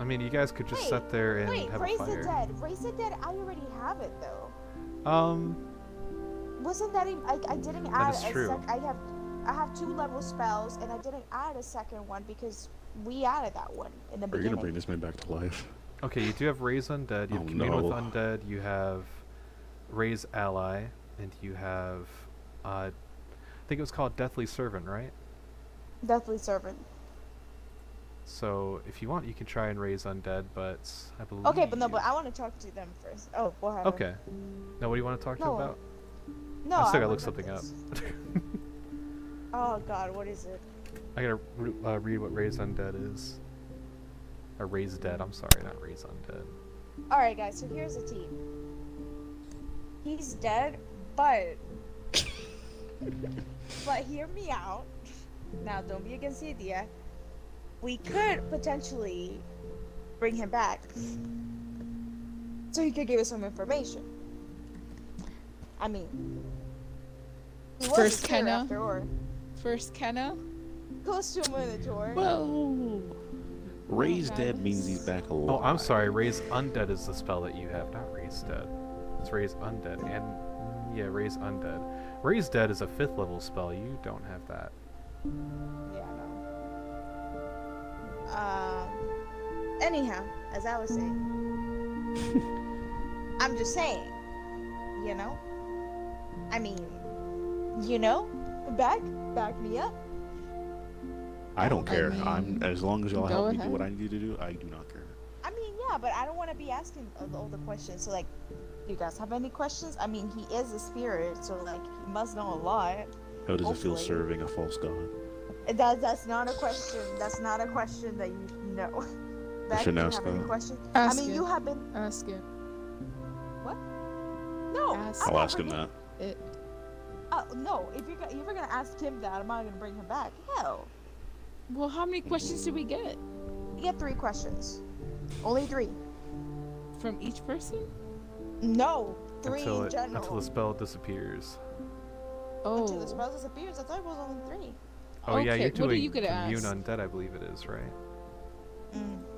I mean, you guys could just sit there and Wait, have a raise the fire. dead. Raise the dead. I already have it though. Wasn't that I didn't add is a true. I have 2 level spells and I didn't add a second one because we added that one in the Are you beginning. gonna bring this man back to life? Okay, you do have Raise Undead, you have Oh, Commune with no. Undead, you have Raise Ally, and you have, I think it was called Deathly Servant, right? Deathly Servant. So, if you want, you can try and Raise Undead, but I believe... Okay, but I want to talk to them first. Oh, what happened? Okay. Now, what do you want to talk to No, them about? No, I still gotta wanna look know something up. this. Oh God, what is it? I gotta read what Raise Undead is. Or Raise Dead, I'm sorry, not Raise Undead. All right, guys. So here's the team. He's dead, but hear me out. Now, don't be against the idea. We could potentially bring him back, so he could give us some information. I mean, he was First a spirit Kenna. after all. First, Kenna. Close to a Minotaur. Well, raise Oh, dead means guys. he's back alive. Oh, I'm sorry, Raise Undead is the spell that you have, not Raise Dead. It's Raise Undead, and yeah, Raise Undead. Raise Dead is a 5th level spell, you don't have that. Yeah, no. Anyhow, as I was saying, I'm just saying, you know? I mean, you know? Back me up. I don't I care. mean, I'm as long as y'all go help me ahead. do what I need to do. I do not care. I mean, yeah, but I don't want to be asking all the questions. So, like, Do you guys have any questions? I mean, he is a spirit, so like he must know a lot. How does it feel Hopefully. serving a false god? That's not a question. That's not a question that you know. Beck, do shouldn't you ask have any that. questions? Ask I mean, it. you have been. Ask it. What? No. Ask I'm I'll not ask him bringing- that. It. No, if you're gonna ask him that, I'm not gonna bring him back. Hell, Well, how many questions did we get you get 3 questions. Only 3. from each person? No, 3 until in general. until the spell disappears. Oh. Until the spell disappears. I thought it was only 3. Oh yeah, Okay, you're what are doing you gonna commune ask? undead, I believe it is, right?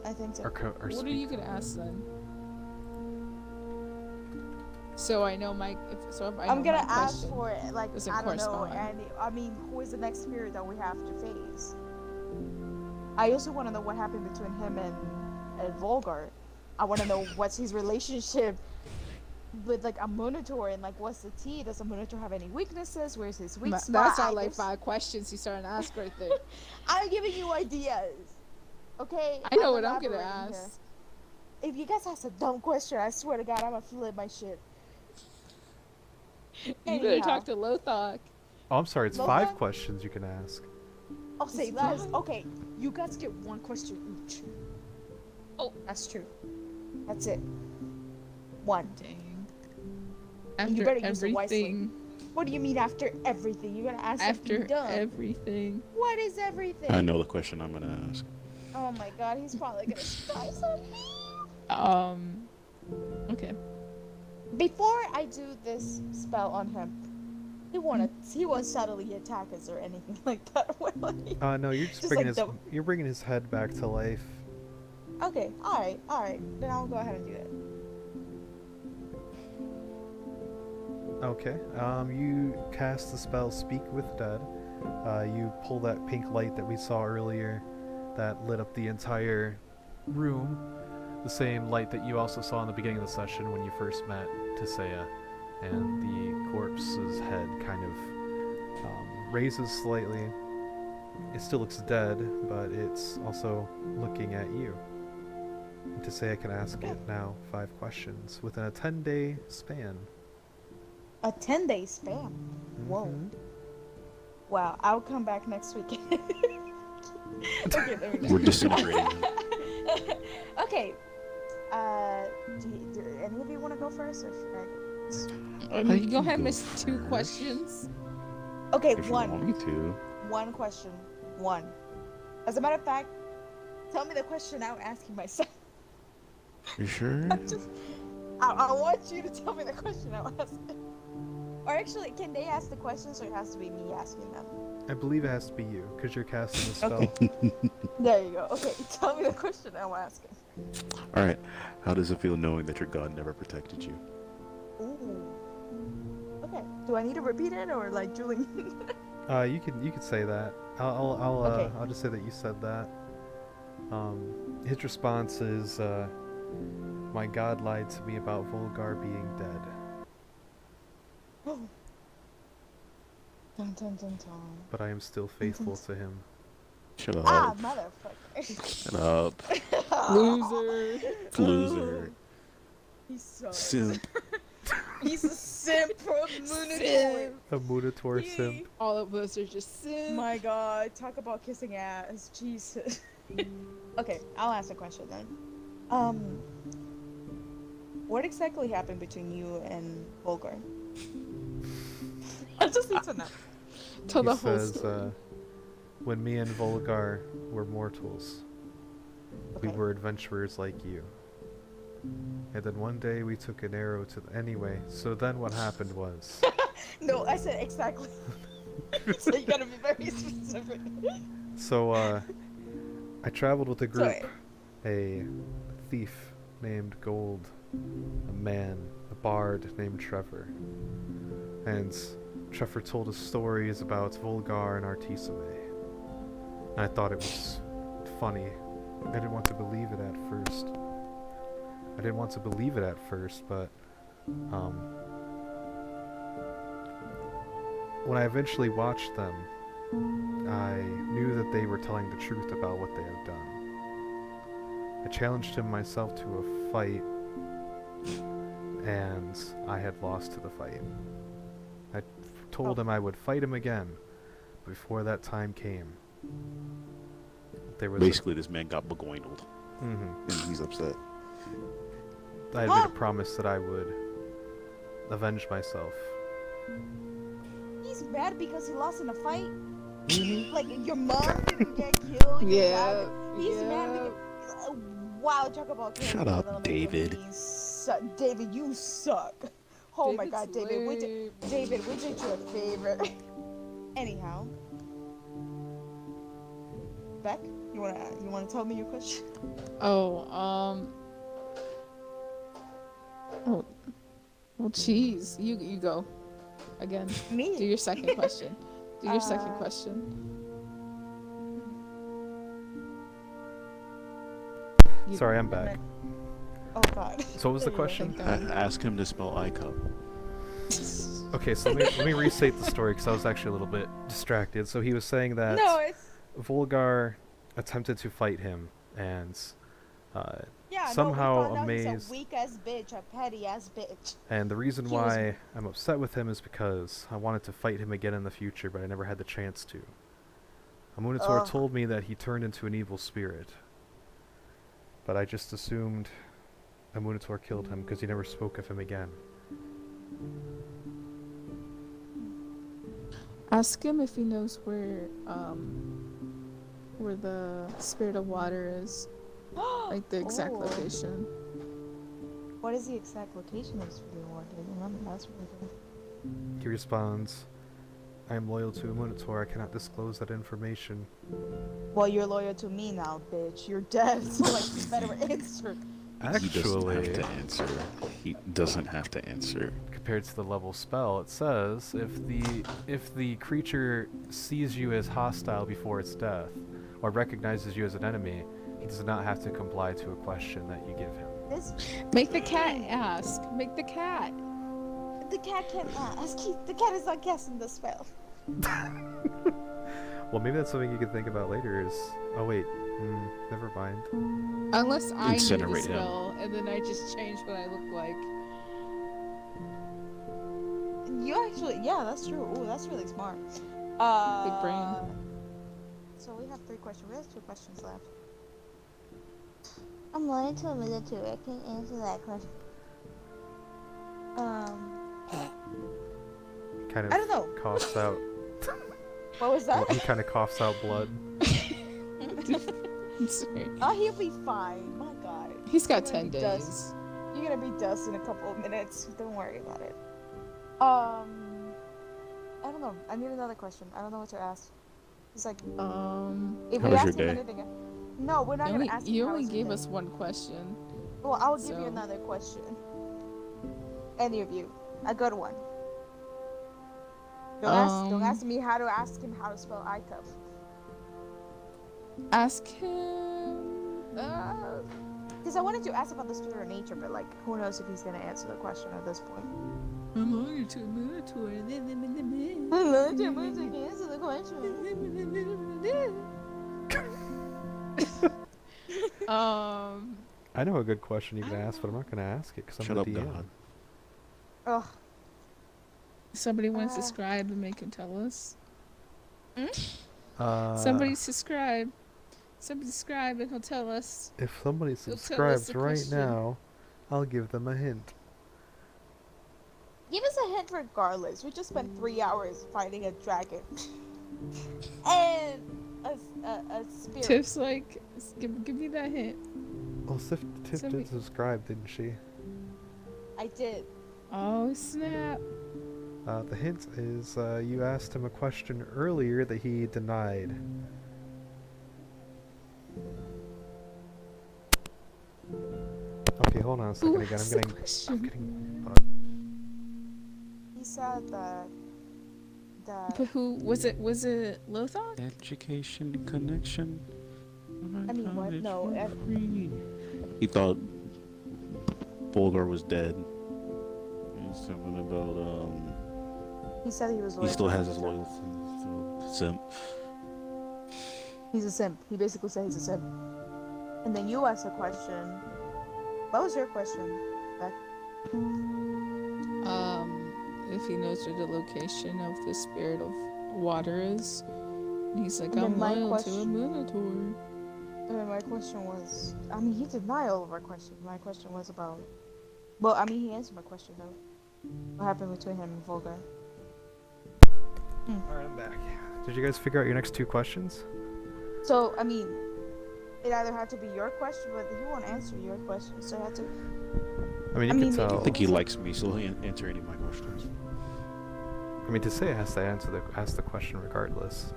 I think so. Or What are you gonna ask then? So I know my. If I I'm know gonna my ask question. for like doesn't I don't know, correspond. and I mean, who is the next spirit that we have to face? I also want to know what happened between him and Volgar. I want to know what's his relationship with like a Minotaur and like what's the tea? Does a Minotaur have any weaknesses? Where's his weak spot? That's I all like guess- 5 questions you starting to ask right there. I'm giving you ideas. Okay. I know what I'm gonna elaborating ask. here. If you guys ask a dumb question, I swear to God, I'm gonna flip my shit. You better Anyhow. talk to Lothar. Oh, I'm sorry. It's Lola? 5 questions you can ask. I'll say It's less. fine. Okay, you guys get 1 question each. Oh, that's true. That's it. 1. Dang. And you After better use it wisely. everything. What do you mean after everything? You gotta ask something After dumb. everything. What is everything? I know the question I'm gonna ask. Oh my God, he's probably gonna spice on me. Okay. Before I do this spell on him, he won't subtly attack us or anything like that. will he? No, you're just Just bringing like his the- you're bringing his head back to life. Okay, all right. Then I'll go ahead and do that. Okay. You cast the spell Speak with Dead. You pull that pink light that we saw earlier that lit up the entire room. The same light that you also saw in the beginning of the session when you first met Tisea. And the corpse's head kind of raises slightly. It still looks dead, but it's also looking at you. And Tisea can ask it now 5 questions within a 10-day span. A 10-day span. Whoa. Mhm. Wow, I'll come back next week. Okay, there we go. We're disintegrating. Okay. Do any of you want to go first, or should I? You can go ahead and go miss 2 first. questions. Okay, If you want me to. 1 question. 1. As a matter of fact, tell me the question I'm asking myself. You sure? I want you to tell me the question I'm asking. Or actually, can they ask the questions, or it has to be me asking them? I believe it has to be you, because you're casting the spell. Okay. There you go. Okay, tell me the question I'm asking. Alright. How does it feel knowing that your god never protected you? Ooh. Okay. Do I need to repeat it, or like Julie? You can say that. Okay. I'll just say that you said that. His response is, "My God lied to me about Volgar being dead." Dun, dun, dun, dun. But I am still faithful to him. Shut up. Ah, motherfucker. Shut up. Loser. Loser. He's so. Simp. He's a simp from Minotaur. Simp. A Minotaur simp. All of us are just simp. My God, talk about kissing ass, Jesus. Okay, I'll ask a question then. What exactly happened between you and Volgar? I just need to know. Tell He the whole says, story. "When me and Volgar were mortals, we Okay. were adventurers like you. And then one day we took an arrow to anyway. So then what happened was." No, I said exactly. So you gotta be very specific. So, I traveled with a group. Sorry. A thief named Gold, a man, a bard named Trevor. And Trevor told us stories about Volgar and Artisame. And I thought it was funny. I didn't want to believe it at first. But when I eventually watched them, I knew that they were telling the truth about what they had done. I challenged him myself to a fight, and I had lost to the fight. I told him I would fight him again. Before that time came, there was Basically, this man got begoined, Mhm. and he's upset. I had made a promise that I would avenge myself. He's mad because he lost in a fight. Mm-hmm. Like your mom didn't get killed. your Yeah, dad- He's mad yeah. because. Wow, talk about killing Shut your up, little David. baby. David, you suck. Oh my God, David. David, we did you a favor. Anyhow, Beck, you wanna tell me your question? Oh, oh, well, jeez, you go again. Me? Do your second question. Do your second Uh, question. You- Sorry, I'm back. Oh God. So what was the Thank question? God. Ask him to spell iCup. Okay, so let me restate the story because I was actually a little bit distracted. So he was saying that No, it's Volgar attempted to fight him, and yeah. somehow no, we found out he's amazed. a weak ass bitch, a petty ass bitch. And the reason He was- why I'm upset with him is because I wanted to fight him again in the future, but I never had the chance to. Amunitor Ugh. told me that he turned into an evil spirit, but I just assumed Amunitor killed him because he never spoke of him again. Ask him if he knows where the spirit of water is, like the exact Oh. location. What is the exact location of Spirit War? Do you remember? That's really good. He responds, I am loyal to Amunitor, I cannot disclose that information. Well, you're loyal to me now, bitch. You're dead, so like you better answer. He doesn't have Actually, to answer. He doesn't have to answer. compared to the level spell, it says if the creature sees you as hostile before its death, or recognizes you as an enemy, he does not have to comply to a question that you give him. This Make the cat ask. Make the cat. the cat can't ask. The cat is not casting the spell. Well, maybe that's something you could think about later. Is oh wait, never mind. Unless I knew the Incinerate him. spell, and then I just changed what I look like. You actually, yeah, that's true. Ooh, that's really smart. Big brain. So we have 3 questions. We have 2 questions left. I'm lying to a minute too. I can't answer that question. Kind I don't know. of coughs out. What was that? He kind of coughs out blood. I'm sorry. Oh, he'll be fine. My God. He's got You're 10 gonna be days. dust. You're gonna be dust in a couple of minutes. Don't worry about it. I don't know. I need another question. I don't know what to ask. It's like, if How we was ask your him day? anything, no, we're not gonna ask him. You how only was his gave day. us one question. Well, I will give you so- another question. Any of you, a good one. Don't ask me how to ask him how to spell iCup. Ask him. Because I wanted to ask about the spirit of nature, but like, who knows if he's gonna answer the question at this point. I'm loyal to Minotaur. Answer the question. I know a good question you can ask, but I'm not gonna ask it because I'm Shut the up, DM. God. Ugh. Somebody wants to subscribe and make him tell us. Somebody. Somebody subscribe. Somebody subscribe and he'll tell us. If somebody He'll tell us subscribes the right question. now, I'll give them a hint. Give us a hint regardless. We just spent 3 hours fighting a dragon. And a spirit. Tiff's like, give me that hint. Well, Tiff Somebody- did subscribe, didn't she? I did. Oh snap! The hint is you asked him a question earlier that he denied. Okay, hold on a second Who again. asked I'm the getting. question? I'm getting. He said that. But who was it? Was it Lothar? Education connection. I mean, what? No. He thought Bulgar was dead. And something about He said he was loyal. he still to has his Minotaur. loyalty to Simp. He's a simp. He basically said he's a simp. And then you asked a question. What was your question, Beck? if he knows where the location of the spirit of water is. And he's like, And then I'm my loyal to a question- Minotaur. My question was, I mean, he denied all of our questions. My question was about, well, I mean, he answered my question though. What happened between him and Volga? Alright, I'm back. Did you guys figure out your next two questions? So, I mean, it either had to be your question, but he won't answer your question, so I had to. I mean, you I can mean, tell. I think he likes me, so he'll answer any of my questions. I mean, to say it has to ask the question regardless.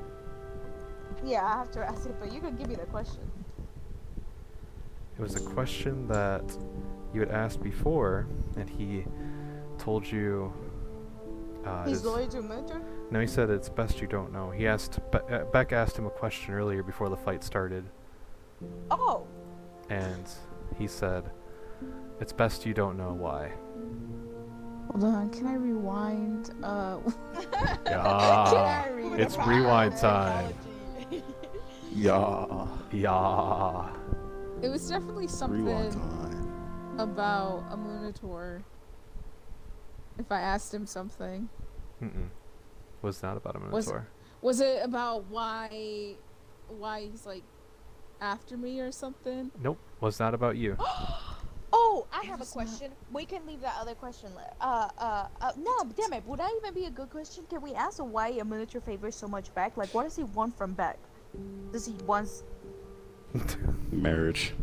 Yeah, I have to ask it, but you can give me the question. It was a question that you had asked before, and he told you. He's loyal to Minotaur? No, he said it's best you don't know. He asked. Beck asked him a question earlier before the fight started, Oh! and he said, "It's best you don't know why." Hold on, can I rewind? Yeah. Read It's about rewind time. psychology. Yeah. Yeah. It was definitely something Rewind time. about a Minotaur. If I asked him something. Mm-mm. Was not about a Was- Minotaur. Was it about why he's like after me or something? Nope. Was not about you. Oh, I have a was not- question. We can leave that other question. No, damn it. Would that even be a good question? Can we ask him why a Minotaur favors so much Beck? Like, what does he want from Beck? Does he want? Marriage.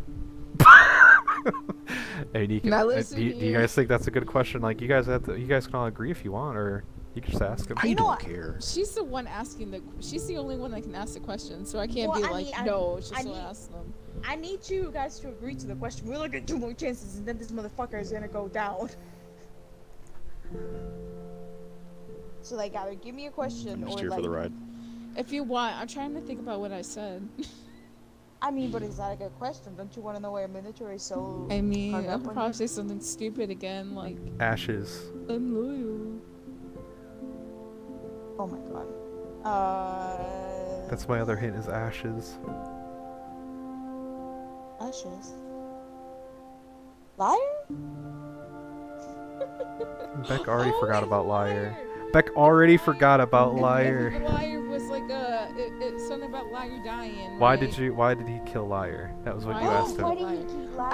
And you can, Now do listen you here. guys think that's a good question? Like, you guys can all agree if you want, or you can just ask him. I You know don't what? care. She's the one asking she's the only one that can ask the question, so I can't Well, be I like, mean, no, it's I just so need- ask them. I need you guys to agree to the question. We're looking at 2 more chances, and then this motherfucker is gonna go down. So, like, either give me a question I'm just or here like. for the ride. If you want, I'm trying to think about what I said. I mean, but is that a good question? Don't you want to know why a Minotaur is so? I mean, hung I'll up on probably you? say something stupid again, like, Ashes. I'm loyal. Oh my god. That's my other hint is ashes. Ashes. Liar? Beck already Oh, forgot he's about a liar. Beck already forgot about liar. The liar was like it's something about liar dying. Why right? did he kill liar? That was what you Why- asked Why him. did he keep Liar?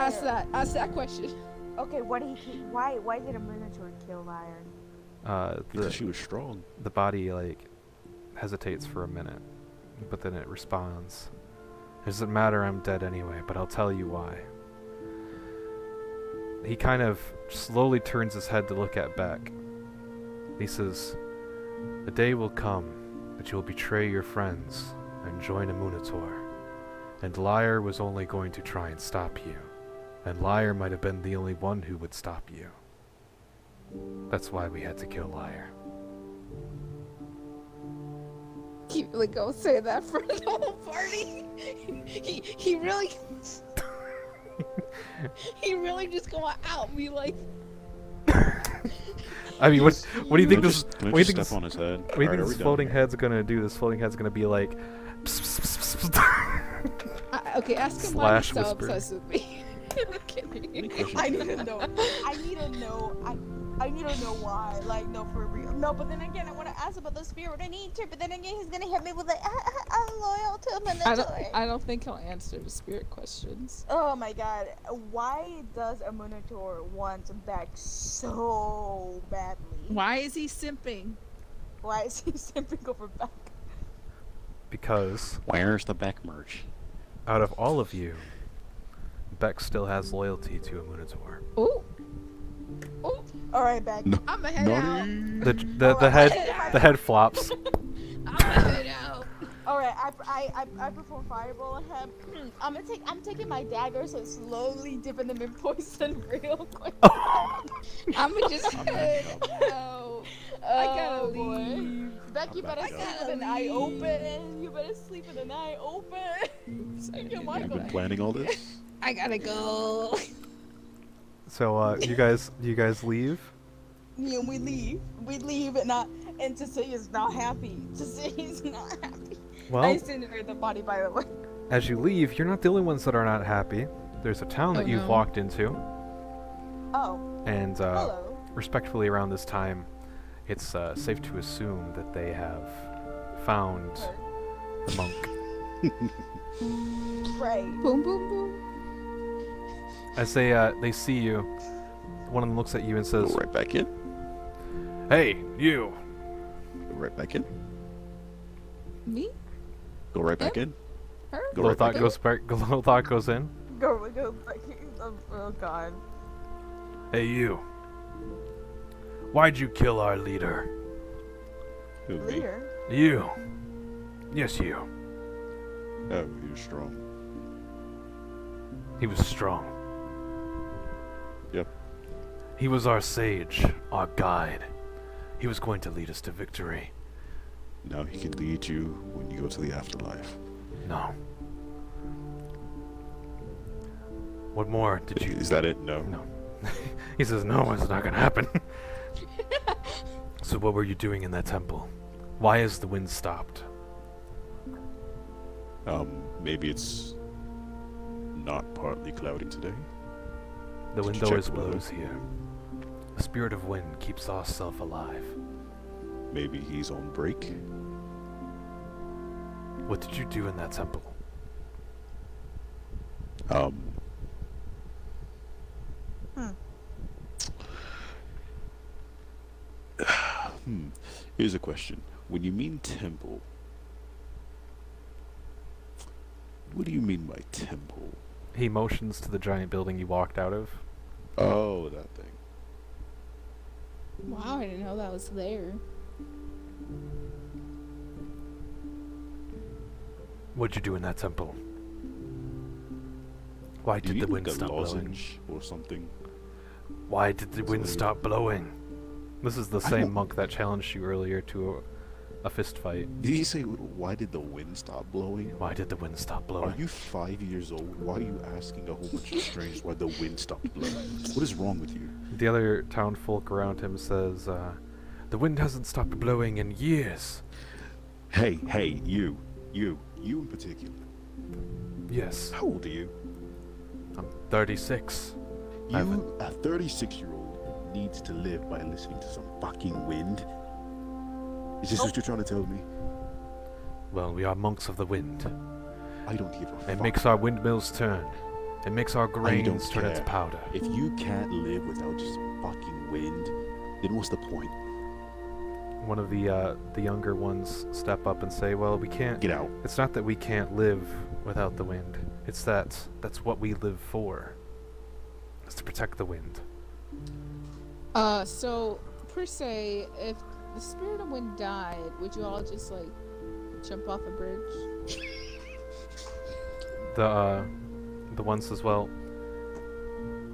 Ask that question. Okay, why did he keep? Why did a Minotaur kill Liar? Because she was strong. The body like hesitates for a minute, but then it responds. It doesn't matter, I'm dead anyway, but I'll tell you why. He kind of slowly turns his head to look at Beck. He says, "A day will come that you will betray your friends and join a Minotaur. And Liar was only going to try and stop you. And Liar might have been the only one who would stop you. That's why we had to kill Liar." He really go say that for the whole party. He really he really just gonna out me like. I mean, what do you think this? Can I What do you just think step this? on his head? What do you Alright, think are this we done? floating head's gonna do? This floating head's gonna be like, Okay, ask him Slash why he's so whisper. obsessed with me. I'm kidding. Any questions? I need to know. I need to know. I need to know why. Like, no, for real. No, but then again, I want to ask about the spirit. I need to, but then again, he's gonna hit me with like, I'm loyal to a Minotaur. I don't think he'll answer the spirit questions. Oh my god. Why does a Minotaur want Beck so badly? Why is he simping? Why is he simping over Beck? because Where's the back merch? out of all of you, Beck still has loyalty to a Minotaur. Oh, oh, Alright, Beck. No. I'm a head out. The head flops. I'm a head out. Alright, I perform fireball on him. I'm taking my dagger, so slowly dipping them in poison real quick. I'm just head out. I gotta Oh, boy. leave. Beck, you I'm better back sleep out. with an eye open. You better sleep with an eye open. Thank you, You've been Michael. planning all this? I gotta go. So you guys leave. Yeah, we leave. We leave, and to say is not happy. To say he's not happy. I Well, incinerated the body, by the way. as you leave, you're not the only ones that are not happy. There's a town that Oh, you've no. walked into, Oh, and hello. respectfully around this time, it's safe to assume that they have found the monk. Right. Boom, boom, boom. As they see you, one of them looks at you and Go says, right back in. "Hey, you." Go right back in. Me? Go right back in. Her? Go right back in. Glowthought goes in. Go back. Oh god. Hey, you. Why'd you kill our leader? Who, me? Leader. You. Yes, you. Oh, you're strong. He was strong. Yep. He was our sage, our guide. He was going to lead us to victory. Now he can lead you when you go to the afterlife. No. What more did you... Is that it? No. No. He says, no, it's not gonna happen. So what were you doing in that temple? Why is the wind stopped? Maybe it's not partly cloudy today. The Did wind you check always the weather? blows here. The spirit of wind keeps ourself alive. Maybe he's on break. What did you do in that temple? Here's a question. When you mean temple, what do you mean by temple? He motions to the giant building you walked out of. Oh, that thing. Wow, I didn't know that was there. What'd you do in that temple? Why Do you did the need wind like a stop blowing? lozenge or something? Why did the wind Something. stop blowing? This is the I same don't- monk that challenged you earlier to a fist fight. Did he say, why did the wind stop blowing? Why did the wind stop Are blowing? you 5 years old? Why are you asking a whole bunch of strangers why the wind stopped blowing? What is wrong with you? The other town folk around him says, the wind hasn't stopped blowing in years. Hey, you in particular. Yes, How old are you? I'm 36. You, a 36-year-old, needs to live by listening to some fucking wind? Is this what you're trying to tell me? Well, we are monks of the wind. I don't give a fuck. It makes our windmills turn. It makes our I don't grains turn care. into powder. If you can't live without just fucking wind, then what's the point? One of the younger ones step up and say, well, we can't... Get out. It's not that we can't live without the wind. It's that's what we live for. It's to protect the wind. So, per se, if the spirit of wind died, would you all just, like, jump off a bridge? The one says, well,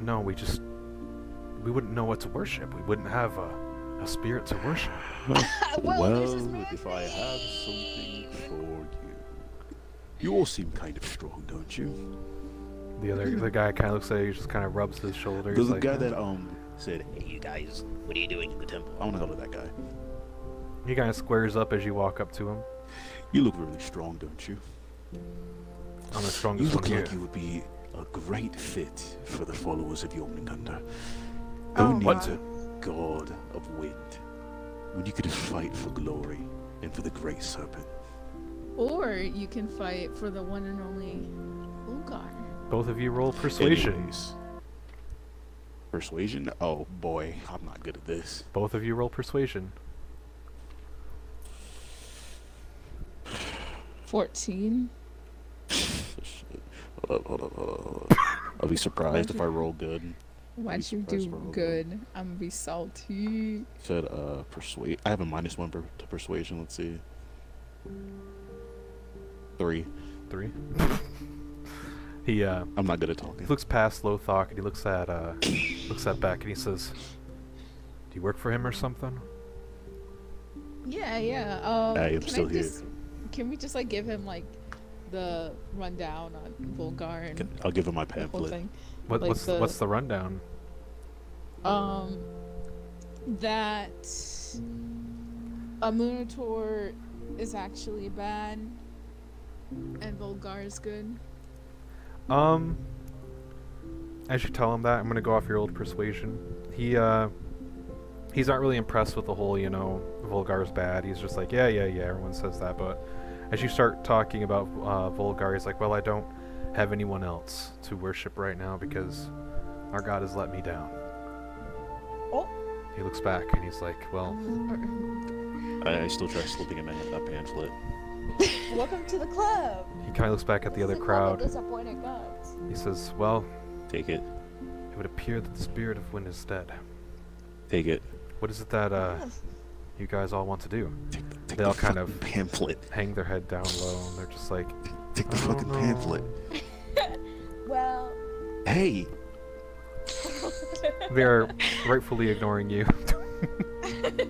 no, we wouldn't know what to worship. We wouldn't have a spirit to worship. If I have something for you. You all seem kind of strong, don't you? The guy kind of looks at you, just kind of rubs his shoulder. There's He's a like, guy that said, "Hey, you guys, what are you doing in the temple?" I want to go to that guy. He kind of squares up as you walk up to him. You look really strong, don't you? I'm the You strongest one look here. like you would be a great fit for the followers of Yomnagunda. Oh, Who needs God. a god of wind when you could fight for glory and for the great serpent? Or you can fight for the one and only Ulgar. Both of you roll persuasion. Anyways. Persuasion? Oh boy, I'm not good at this. Both of you roll persuasion. 14. Hold up. I'll be surprised if I roll good. Why'd you surprised do if I roll good? I'm gonna be salty. Said persuade. I have a -1 to persuasion. Let's see. 3. 3. He I'm not good at talking. looks past Lothok and he looks at Beck and he says, "Do you work for him or something?" Yeah. Hey, I'm can still here. Can we just like give him like the rundown on Volgar and I'll give him my the whole pamphlet. thing? What, Like what's the rundown? That a Minotaur is actually bad and Volgar is good. As you tell him that, I'm gonna go off your old persuasion. He he's not really impressed with the whole, you know, Volgar's bad. He's just like, yeah, everyone says that. But as you start talking about Volgar, he's like, well, I don't have anyone else to worship right now because our god has let me down. Oh. He looks back and he's like, well... I still try slipping him that pamphlet. Welcome to the club. He kind of looks back at the other This is club of crowd. disappointed gods. He says, well, Take it. it would appear that the spirit of wind is dead. Take it. What is it that Yes. you guys all want to do? Take They the all kind fucking of pamphlet. hang their head down low and they're just like, Take the I don't fucking know. pamphlet. Well, Hey! they are rightfully ignoring you.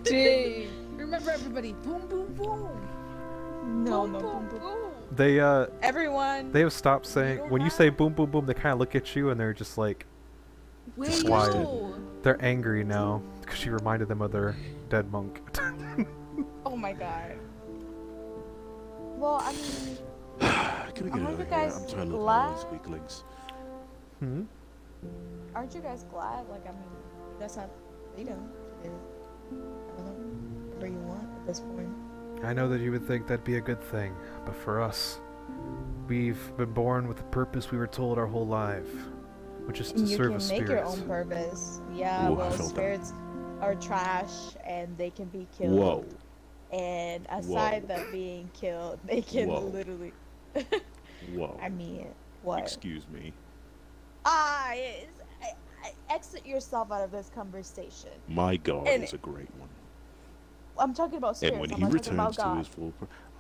Dang. Remember everybody. Boom, boom, boom. no, Boom, no, boom, boom, boom. boom. They Everyone. have stopped saying, don't when you have- say boom boom boom, they kind of look at you and they're just like, Wait, quiet. yo. they're angry now because she reminded them of their dead monk. Oh my god. Well, I mean, Can we get Aren't out you of here? guys I'm tired of looking at all glad? these weaklings. Hmm? aren't you guys glad? Like, I mean, you guys have freedom to do, I don't know, whatever you want at this point. I know that you would think that'd be a good thing, but for us, we've been born with a purpose we were told our whole life, which is to You serve can a make spirit. your own purpose. Yeah, Ooh, I well, felt that. spirits are trash and they can be killed. Whoa. And aside them being killed, they can Whoa. literally. Whoa. I mean, what? Excuse me. Exit yourself out of this conversation. My God And- is a great one. I'm talking about spirits. And when I'm he not talking about returns to God. his full...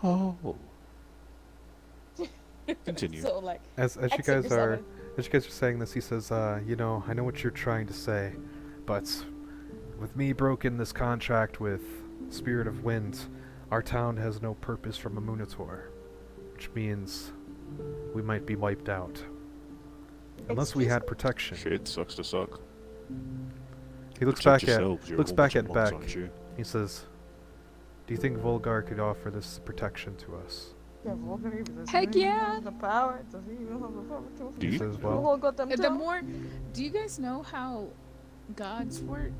Oh. Continue. So like, As you exit guys yourself are out- as you guys are saying this, he says, you know, I know what you're trying to say, but with me broken this contract with Spirit of Wind, our town has no purpose from a Munitor, which means we might be wiped out. Unless we Excuse had me? protection. Shit, sucks to suck. He looks Protect back at yourselves, you're a looks whole back bunch at of monks, Beck. aren't you? He says, do you think Volgar could offer this protection to us? Heck yeah. The power. Doesn't even have the power to. Do He you? says, well, Who got them The too? more, do you guys know how gods work?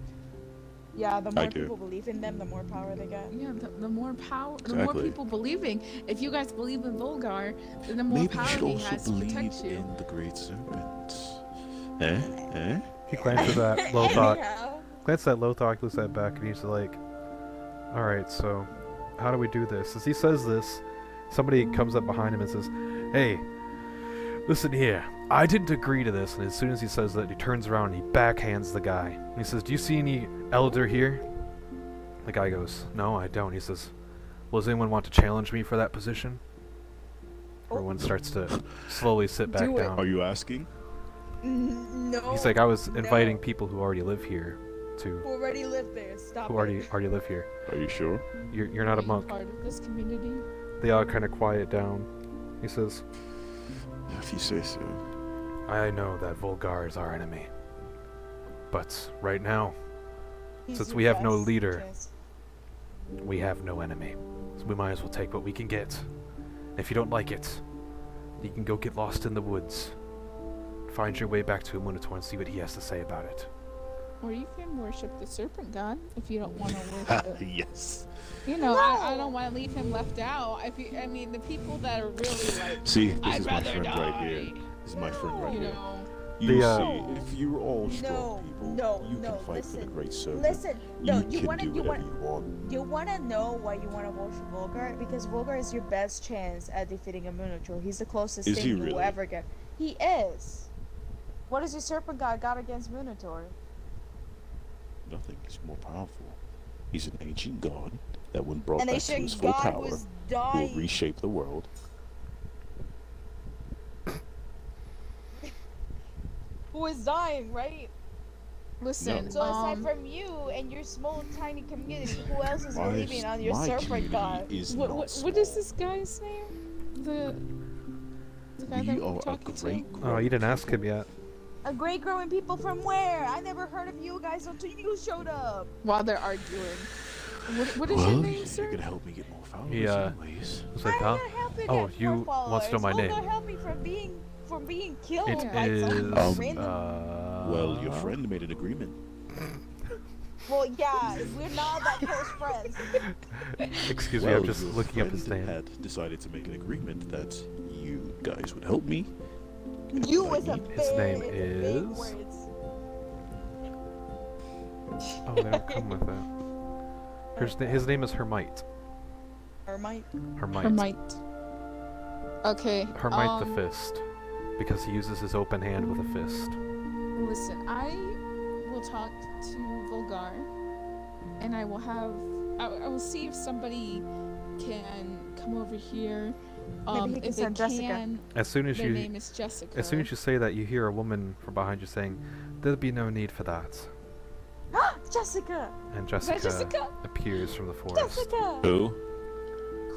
Yeah, the more do. people believe in them, the more power they get. Yeah, the more power, the more Exactly. people believing. If you guys believe in Volgar, then the more Maybe you power should he also has to believe protect you. in the Great Serpent. Eh? he glances at Lothar. Anyhow. Glances at Lothar, looks at Beck, and he's like, alright, so how do we do this? As he says this, somebody comes up behind him and says, hey, listen here, I didn't agree to this. And as soon as he says that, he turns around and he backhands the guy. And he says, do you see any elder here? The guy goes, no, I don't. He says, well, does anyone want to challenge me for that position? Everyone starts to slowly sit back Do it. down. Are you asking? No. He's like, I was no. inviting people who already live here to, Who already lived there. Stop who it. already live here. Are you sure? You're not a Being monk. Part of this community. They all kind of quiet down. He says, If you say so. I know that Volgar is our enemy. But right now, He's since your we have no best leader. chance. we have no enemy. So we might as well take what we can get. If you don't like it, you can go get lost in the woods. Find your way back to Amunitor and see what he has to say about it. Or you can worship the serpent god if you don't want to worship. Yes. You know, I don't want to leave him left out. I mean, the people that are really like, See, this I'd is my rather friend die. right here. This is my friend right You here. know, You The, see, if you're all strong No, people, no, you no, can fight for the listen, Great Serpent. Listen, no, you can do whatever you want. You wanna know why you wanna worship Volgar? Because Volgar is your best chance at defeating a Minotaur. He's the closest Is thing he you will really? ever get. He is. What has your serpent god got against Minotaur? Nothing. He's more powerful. He's an ancient god that, when brought An back to his ancient full god power, was will dying. reshape the world. Who is dying, right? listen. No. So aside from you and your small, tiny community, who else is My- believing on your my serpent community god? is what, not what small. is this guy's name? The guy We that we're are a talking great. Oh, you didn't ask him yet. A great growing people from where? I never heard of you guys until you showed up. to while they're arguing. What is Well, your name, you're sir? gonna help me get more followers, He, anyways. It's like, I'm huh? gonna help you Oh, get you more wants to know my followers. name. Who's gonna help me from being killed It by is, some random? Well, your friend made an agreement. Well, yeah, we're not that close friends. Excuse me, Well, I'm just your looking up his friend name. had decided to make an agreement that you guys would help me. You If I was a need- big, His name big is? words. Oh, they don't come with it. His name is Hermite. Hermite. Hermite. Hermite. Okay. Hermite the Fist. Because he uses his open hand with a fist. Listen, I will talk to Volgar, and I will have. I will see if somebody can come over here. Maybe he can If they send Jessica. can, As soon as their you name is Jessica. As soon as you say that, you hear a woman from behind you saying, "There'll be no need for that." Jessica! And Is that Jessica? appears from the forest. Jessica! Who?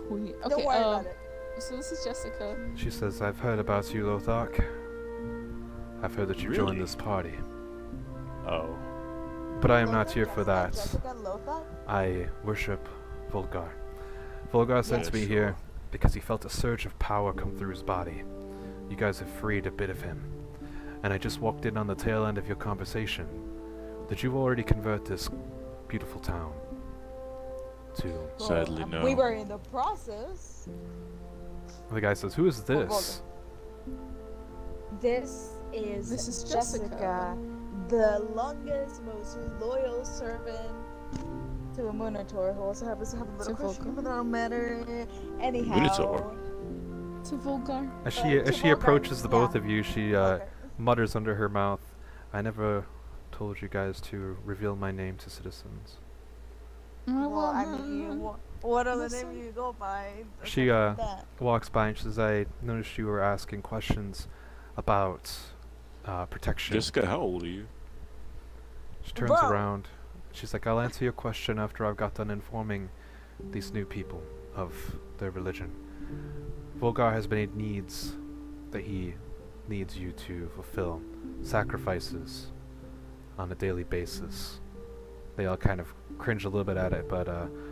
Queen. Don't Okay. worry about it. So this is Jessica. She says, "I've heard about you, Lothark. I've heard that you joined Really? this party. Oh. But I am not here for that. Jessica Lothar? I worship Volgar. Volgar sent Yeah, me sure. here because he felt a surge of power come through his body. You guys have freed a bit of him. And I just walked in on the tail end of your conversation. Did you already convert this beautiful town to..." Sadly, no. We were in the process. The guy says, "Who is this?" This is Jessica. the longest, most loyal servant to a Minotaur who also happens to have a little To crush, Volgar. but that don't matter. Anyhow. Minotaur? To Volgar. As Uh, she to as she Volgar, approaches the both yeah. of you, she Okay. mutters under her mouth, "I never told you guys to reveal my name to citizens." Well, I mean, what other Listen. name do you go by? She That. walks by and she says, "I noticed you were asking questions about protection." Jessica, how old are you? She turns Bro. around. She's like, "I'll answer your question after I've got done informing these new people of their religion. Volgar has many needs that he needs you to fulfill. Sacrifices on a daily basis." They all kind of cringe a little bit at it, but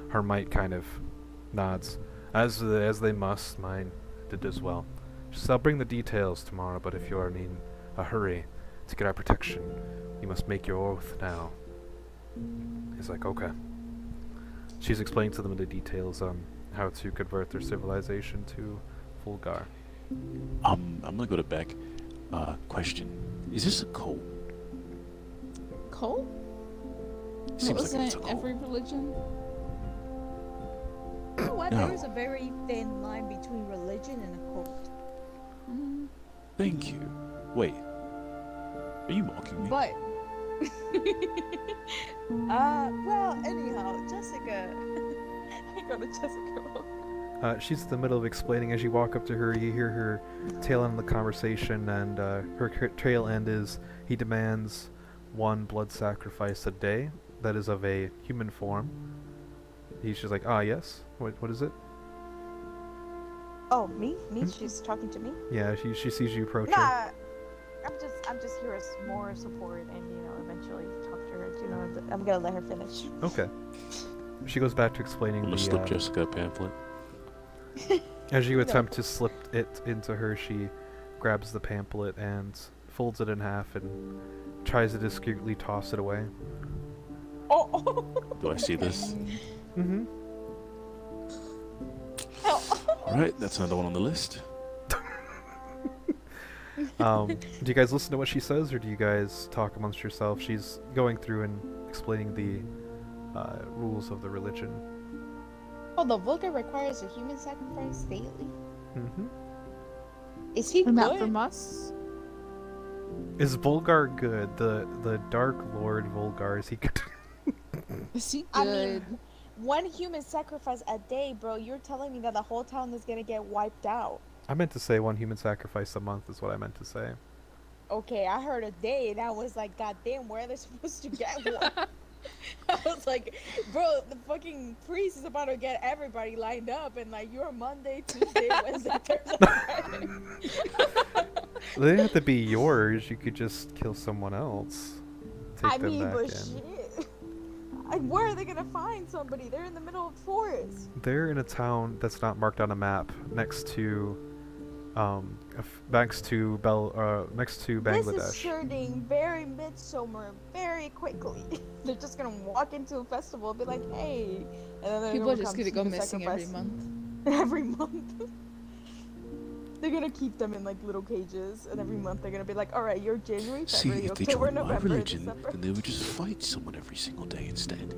Hermite kind of nods. As they must, mine did as well. She says, "I'll bring the details tomorrow, but if you are in a hurry to get our protection, you must make your oath now." He's like, "Okay." She's explaining to them the details on how to convert their civilization to Volgar. I'm gonna go to back. Question. Is this a cult? Cult? Seems Wasn't like it's a it cult. every religion? You know what? No. There is a very thin line between religion and a cult. Mm, Thank you. Wait. Are you mocking me? But well, anyhow, Jessica. I go to Jessica. She's in the middle of explaining. As you walk up to her, you hear her tail end of the conversation, and her tail end is, "He demands 1 blood sacrifice a day that is of a human form." He's just like, "Ah, yes. What is it?" Oh, me? She's talking to me. Yeah, she sees you approaching. Nah, I'm just here as more support, and eventually talk to her. I'm gonna let her finish. Okay. She goes back to explaining I'm gonna slip the. Jessica a pamphlet. As you attempt to slip it into her, she grabs the pamphlet and folds it in half and tries to discreetly toss it away. Oh. Do I see this? Mm-hmm. Alright, that's another one on the list. Do you guys listen to what she says, or do you guys talk amongst yourself? She's going through and explaining the rules of the religion. Oh, the Vulgar requires a human sacrifice daily. Mm-hmm. Is he not good? from us. Is Volgar good? The Dark Lord Volgar, is he good? Is he I good? mean, 1 human sacrifice a day, bro. You're telling me that the whole town is gonna get wiped out. I meant to say 1 human sacrifice a month is what I meant to say. Okay, I heard a day, and I was like, God damn, where are they supposed to get one? I was like, bro, the fucking priest is about to get everybody lined up, and like, you're Monday, Tuesday, Wednesday, Thursday, Friday. They didn't have to be yours. You could just kill someone else. Take I them mean, back but in. shit. Where are they gonna find somebody? They're in the middle of the forest. They're in a town that's not marked on a map next to next to Bangladesh. This is turning very midsummer very quickly. They're just gonna walk into a festival and be like, hey. And then they're People are gonna just come gonna to go the missing every sacrifice. month. Every month. They're gonna keep them in like little cages, and every month they're gonna be like, all right, you're January, See, February, if they October, joined my November, religion, December. then they would just fight someone every single day instead.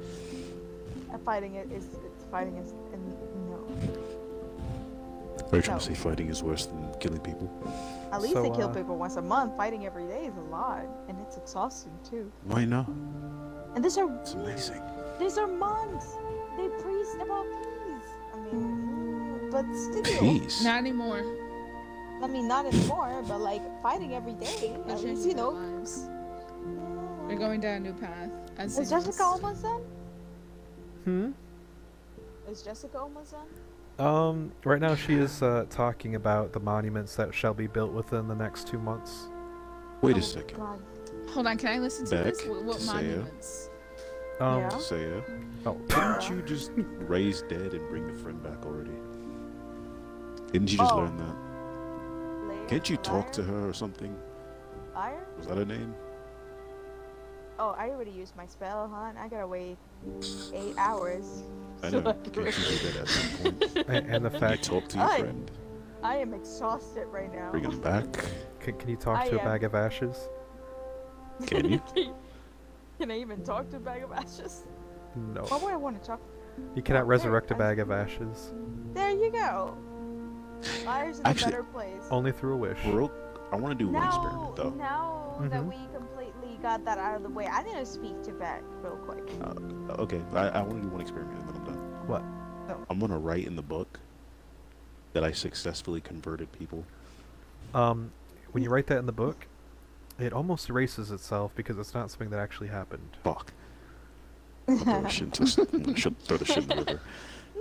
Fighting it is fighting is and no. Are you trying No. to say fighting is worse than killing people? At least So, they kill people once a month. Fighting every day is a lot, and it's exhausting too. Why not? And these are It's amazing. these are monks. They preach about peace. I mean, but still. Peace. Not anymore. I mean, not anymore, but like fighting every day. They're At least changing you their know. lives. They're going down a new path. As Is humans. Jessica almost done? Hmm. Is Jessica almost done? Right now she is talking about the monuments that shall be built within the next 2 months. Wait a Oh, second. God. Hold on, can I listen to Back this? What to Saya. monuments? Um, Yeah. Saya, Oh, didn't you just raise dead and bring the friend back already? Didn't you just Oh. learn that? Liar, Can't you talk to liar, her or something? Liar? Was that her name? Oh, I already used my spell, hon. I gotta wait 8 hours. I so know. I can Can't you do that at some point? and the Can you fact, talk to your I- friend? I am exhausted right now. Bring him back? can you talk I to a am- bag of ashes? Can you? Can I even talk to a bag of ashes? No. What would I want to talk? You cannot Oh, resurrect a I- bag of ashes. There you go. Liar's in Actually, a better place. Only through a wish. I want to do one experiment though. Now that Mhm. we completely got that out of the way, I need to speak to Beck real quick. Okay, I want to do one experiment and then I'm done. What? I'm gonna write in the book that I successfully converted people. When you write that in the book, it almost erases itself because it's not something that actually happened. Fuck. I'm gonna throw the shit throw the shit in the river.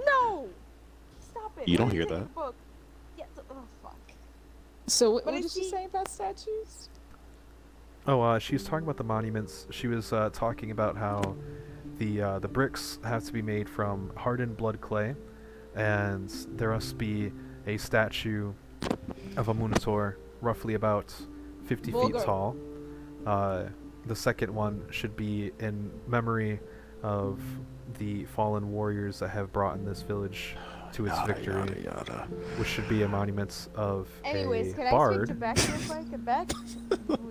No! Stop it. You don't Let me hear take that? the book. Yeah, oh fuck. So what But did is you she- say about statues? Oh, she was talking about the monuments. She was talking about how the bricks have to be made from hardened blood clay, and there must be a statue of a Minotaur, roughly about 50 Vulgar. feet tall. The second one should be in memory of the fallen warriors that have brought in this village to its Yada, victory, yada, yada. which should be a monument of Anyways, a can I bard. speak to Beck real quick? Beck,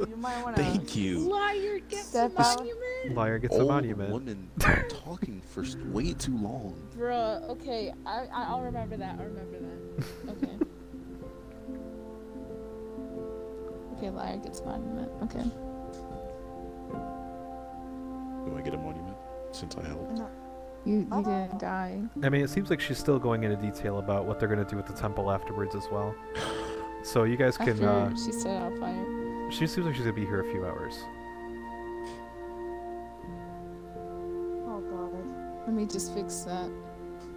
you might want to. Thank you. Liar gets a Step out. monument? Liar gets a Old monument. woman talking for way too long. Bruh, okay, I'll remember that. I'll remember that. Okay. Okay, liar gets monument. Okay. Do I get a monument since I helped? No. You didn't die. I mean, it seems like she's still going into detail about what they're going to do with the temple afterwards as well. So you guys can. After she set out fire. She seems like she's going to be here a few hours. Oh god. Let me just fix that.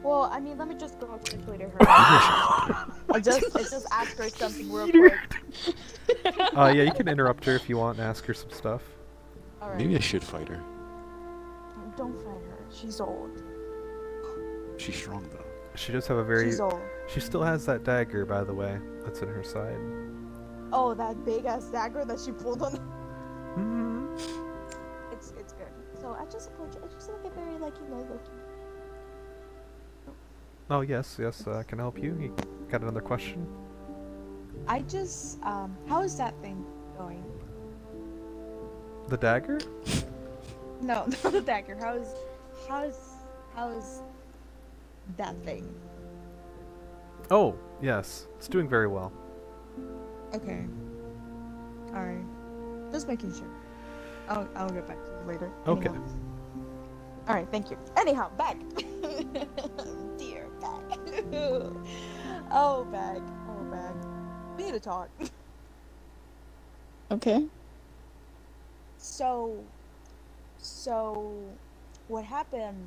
Well, I mean, let me just go quickly to her. I just ask her something real quick. Yeah, you can interrupt her if you want and ask her some stuff. All right. Maybe I should fight her. Don't fight her. She's old. She's strong though. She does have a very. She's old. She still has that dagger, by the way, that's in her side. Oh, that big ass dagger that she pulled on. Hmm. It's good. So I just approach it. I just look at very like looking. Oh yes, can I help you? You got another question? I just how is that thing going? The dagger? No, not the dagger. How's that thing? Oh yes, it's doing very well. Okay. All right. Just making sure. I'll get back to you later. Okay. Anyhow. All right. Thank you. Anyhow, back. Dear back. Oh, back. Oh, back. We need to talk. Okay. So, what happened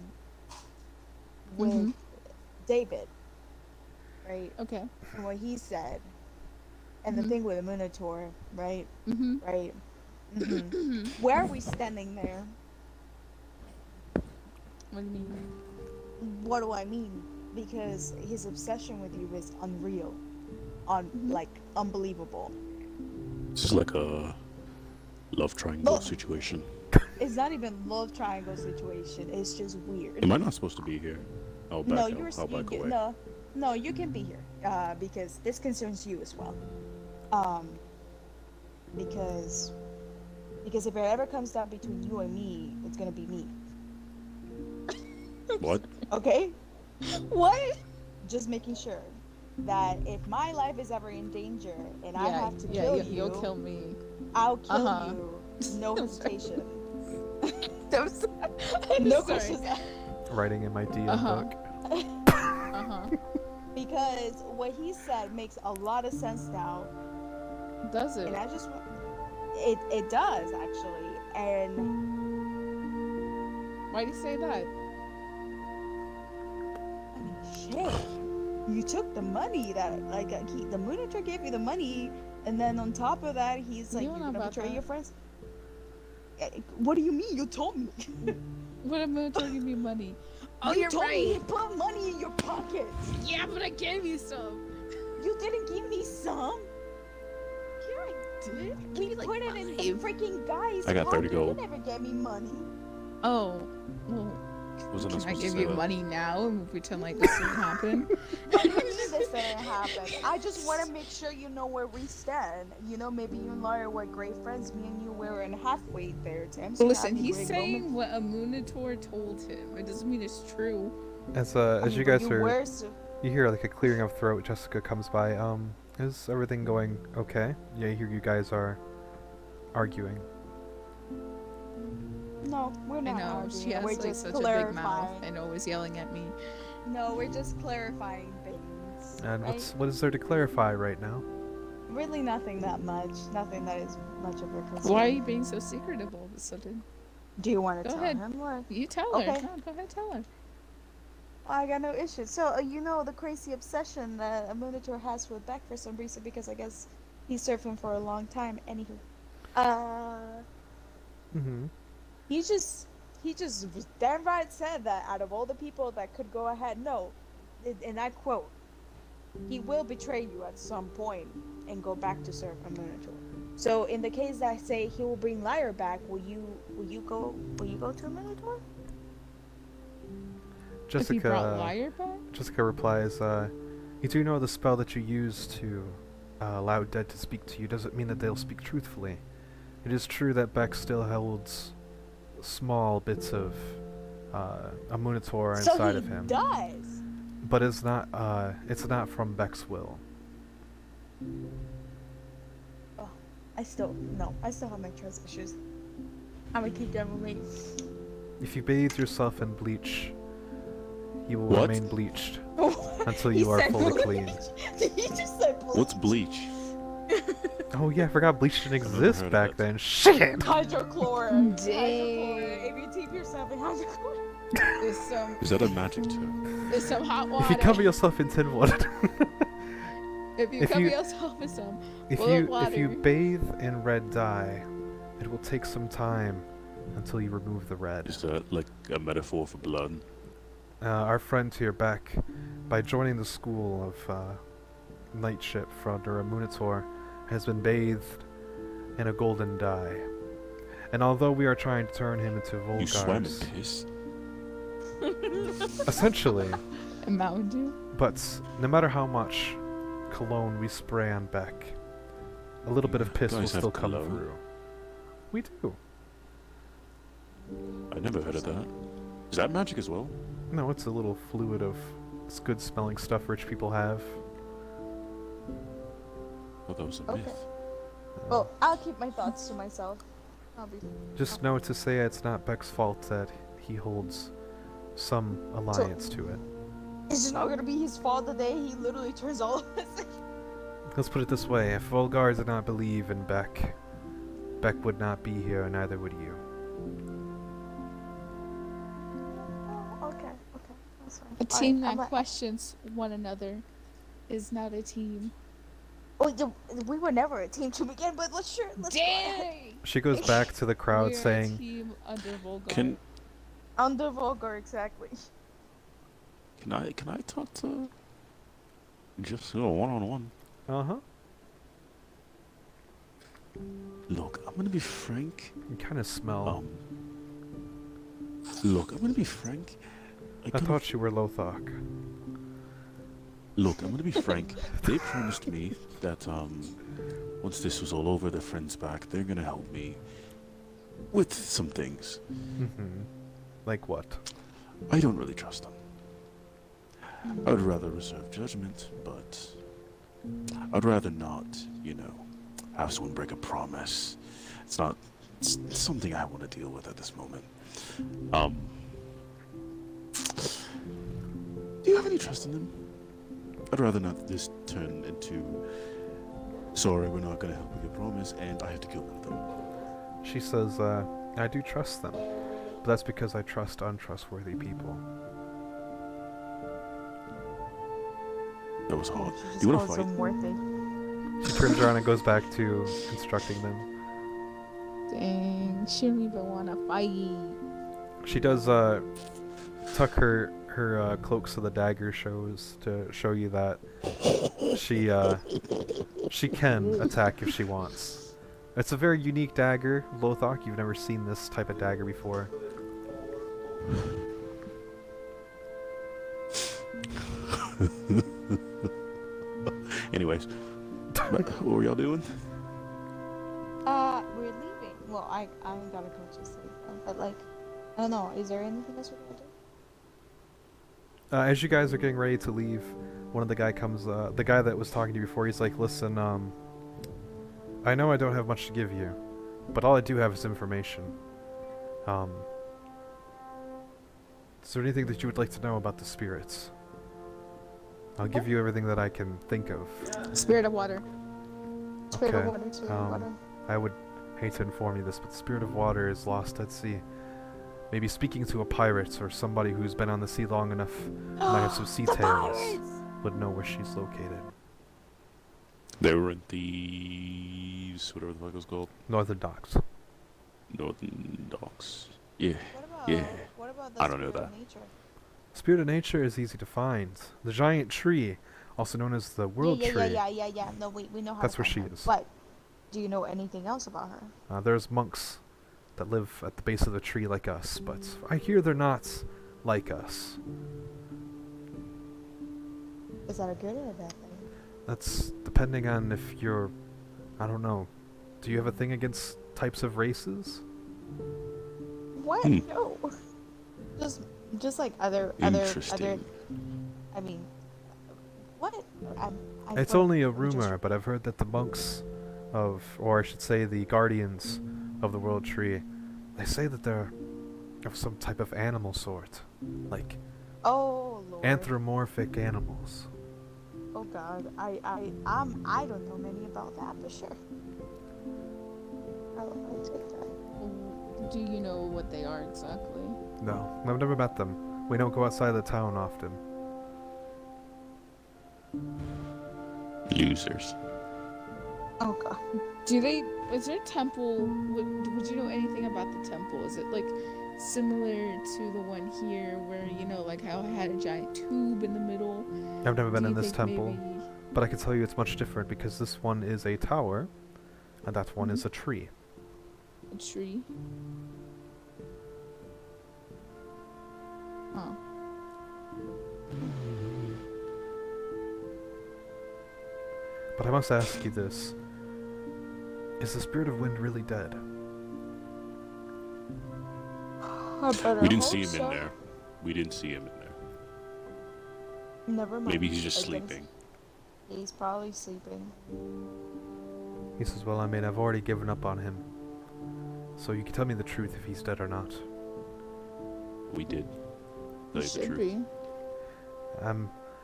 with Mhm. David, right? Okay. And what he said, and the Mhm. thing with the Minotaur, right? Mm-hmm. Right. Mhm. Where are we standing there? What do you mean? What do I mean? Because his obsession with you is unreal. on like unbelievable. This is like a love triangle situation. It's not even love triangle situation. It's just weird. Am I not supposed to be here? I'll back No, out. you're I'll back away. no, you can be here. Because this concerns you as well. Because if it ever comes down between you and me, it's gonna be me. What? Okay? What? Just making sure that if my life is ever in danger and I have to yeah, kill you'll kill me. I'll kill Uh-huh. you. No hesitation. I'm sorry. No Sorry. questions asked. Writing in my DM Uh-huh. book. Because what he said makes a lot of sense now. Does it? And I just it does actually. And Why'd you say that? I mean, shit. You took the money that the Monitor gave you the money, and then on top of that, he's like, You "You're don't know gonna about betray that. your friends." What do you mean? You told me. What am I gonna give me money? Oh, You you're told me right. he put money in your pocket. Yeah, but I gave you some. You didn't give me some. Yeah, I did. We put it in the freaking guy's I got 30 pocket. gold. You never gave me money. Oh, well, Wasn't I can I supposed to give say you that? money now and pretend like this didn't happen? This didn't happen. I just want to make sure you know where we stand. You know, maybe you and Laura were great friends. Me and you were in halfway there, Tim. So Listen, happy he's great saying moment. what a Monitor told him. It doesn't mean it's true. As I you mean, guys but are, were so- you hear like a clearing of throat. Jessica comes by. Is everything going okay? Yeah, I hear you guys are arguing. No, we're I not know, arguing. she has We're like just such a clarifying. big mouth and always yelling at me. No, we're just clarifying things. And right? what is there to clarify right now? Really nothing that much. Nothing that is much of a concern. Why are you being so secretive all of a sudden? Do you want to Go tell ahead. him what? You tell her. Okay. No, go ahead, tell her. I got no issues. So, you know the crazy obsession that a Monitor has with Beck for some reason, because I guess he's surfing for a long time. Anywho. Mm-hmm. He just damn right said that out of all the people that could go ahead, no, and I quote, he will betray you at some point and go back to serve a Minotaur. So in the case that I say he will bring Lyra back, will you go to a Minotaur? If he brought Jessica. Liar back? Jessica replies, "You do know the spell that you use to allow dead to speak to you doesn't mean that they'll speak truthfully. It is true that Beck still holds small bits of a Minotaur So inside he of him, does. but it's not from Beck's will. Oh, I still have my trust issues. I'm gonna keep them with me. If you bathe yourself in bleach, you will What? remain bleached until He you are said fully bleach. clean." He just said bleach. What's bleach? Oh yeah, I forgot bleach didn't never exist heard of back that. then. Shit! Hydrochlore. Dang. Hydrochlore. If you keep yourself in hydrochlore. Is that a magic term? There's some hot water. If you cover yourself in tin water. if you if cover you- yourself in some If boiled you water. bathe in red dye, it will take some time until you remove the red. Is that like a metaphor for blood? Our friend here, Beck, by joining the school of night shift under a Minotaur, has been bathed in a golden dye. And although we are trying to turn him into You swam in Volgars, piss? essentially, And Mountain Dew. but no matter how much cologne we spray on Beck, a little bit of piss will guys have still come cologne? through. We do. I never heard of that. Is that magic as well? No, it's a little fluid of it's good smelling stuff rich people have. I thought that was a Okay. myth. Well, I'll keep my thoughts to myself. I'll be. Just know to say it's not Beck's fault that he holds some alliance to it. It's not gonna be his fault the day he literally turns all of us in. Let's put it this way, if Volgar did not believe in Beck, Beck would not be here, neither would you. Oh, okay, that's fine. A team Alright, that questions one another is not a team. we were never a team to begin with. Let's go ahead. Dang! She goes back to the crowd We're a saying, team under Volgar. Under Volgar, exactly. Can I talk to Jessica one-on-one? Uh-huh. Look, I'm gonna be frank. You kind of smell. Look, I'm gonna be frank. I thought you were Lothok. Look, I'm gonna be frank. They promised me that once this was all over, their friend's back. They're gonna help me with some things. Mm-hmm. Like what? I don't really trust them. I would rather reserve judgment, but I'd rather not, you know, have someone break a promise. It's not something I want to deal with at this moment. Do you have any trust in them? I'd rather not this turn into, sorry, we're not going to help with your promise, and I have to kill one of them. She says, I do trust them, but that's because I trust untrustworthy people. That was hard. She just Do you want calls to fight? them worthy. She turns around and goes back to instructing them. Dang, she don't even want to fight. She does tuck her cloak so the dagger shows to show you that she can attack if she wants. It's a very unique dagger, Lothok. You've never seen this type of dagger before. Anyways, what were y'all doing? We're leaving. Well, I gotta go to sleep, but like, I don't know. Is there anything else we're gonna do? As you guys are getting ready to leave, one of the guy comes. The guy that was talking to you before. He's like, "Listen, I know I don't have much to give you, but all I do have is information. Is there anything that you would like to know about the spirits? I'll give you everything that I can think of." Spirit of water. Spirit Okay, of water, spirit of water. I would hate to inform you this, but the spirit of water is lost at sea. Maybe speaking to a pirate or somebody who's been on the sea long enough, might have some sea The tales, pirates! would know where she's located. They were in the whatever the fuck it was called, Northern Docks. Northern Docks. Yeah. What about, Yeah. what about the I don't know spirit of that. nature? Spirit of nature is easy to find. The giant tree, also known as the world tree. Yeah. No, we know how That's to where find she her. is. But do you know anything else about her? There's monks that live at the base of the tree like us, but I hear they're not like us. Is that a good or a bad thing? That's depending on if you're, I don't know. Do you have a thing against types of races? What? No. Just like other. Interesting. I mean, what? It's what- only a I'm just- rumor, but I've heard that the monks or I should say the guardians of the world tree, they say that they're of some type of animal sort. Like Oh Lord. anthropomorphic animals. Oh God. I don't know many about that, but sure. I'll take that. Do you know what they are exactly? No, I've never met them. We don't go outside the town often. Losers. Oh God. Do they? Is there a temple? Would you know anything about the temple? Is it like similar to the one here, where you know, like how it had a giant tube in the middle? I've never been Do in you this think temple, maybe- but I can tell you it's much different because this one is a tower, and that one is a tree. A tree. Oh. But I must ask you this. Is the spirit of wind really dead? I better We didn't hope see him so. in there. We didn't see him in there. Never mind. Maybe he's just I guess sleeping. He's probably sleeping. He says, well, I mean, I've already given up on him. So you can tell me the truth if he's dead or not. We did. Tell you the Should truth. be.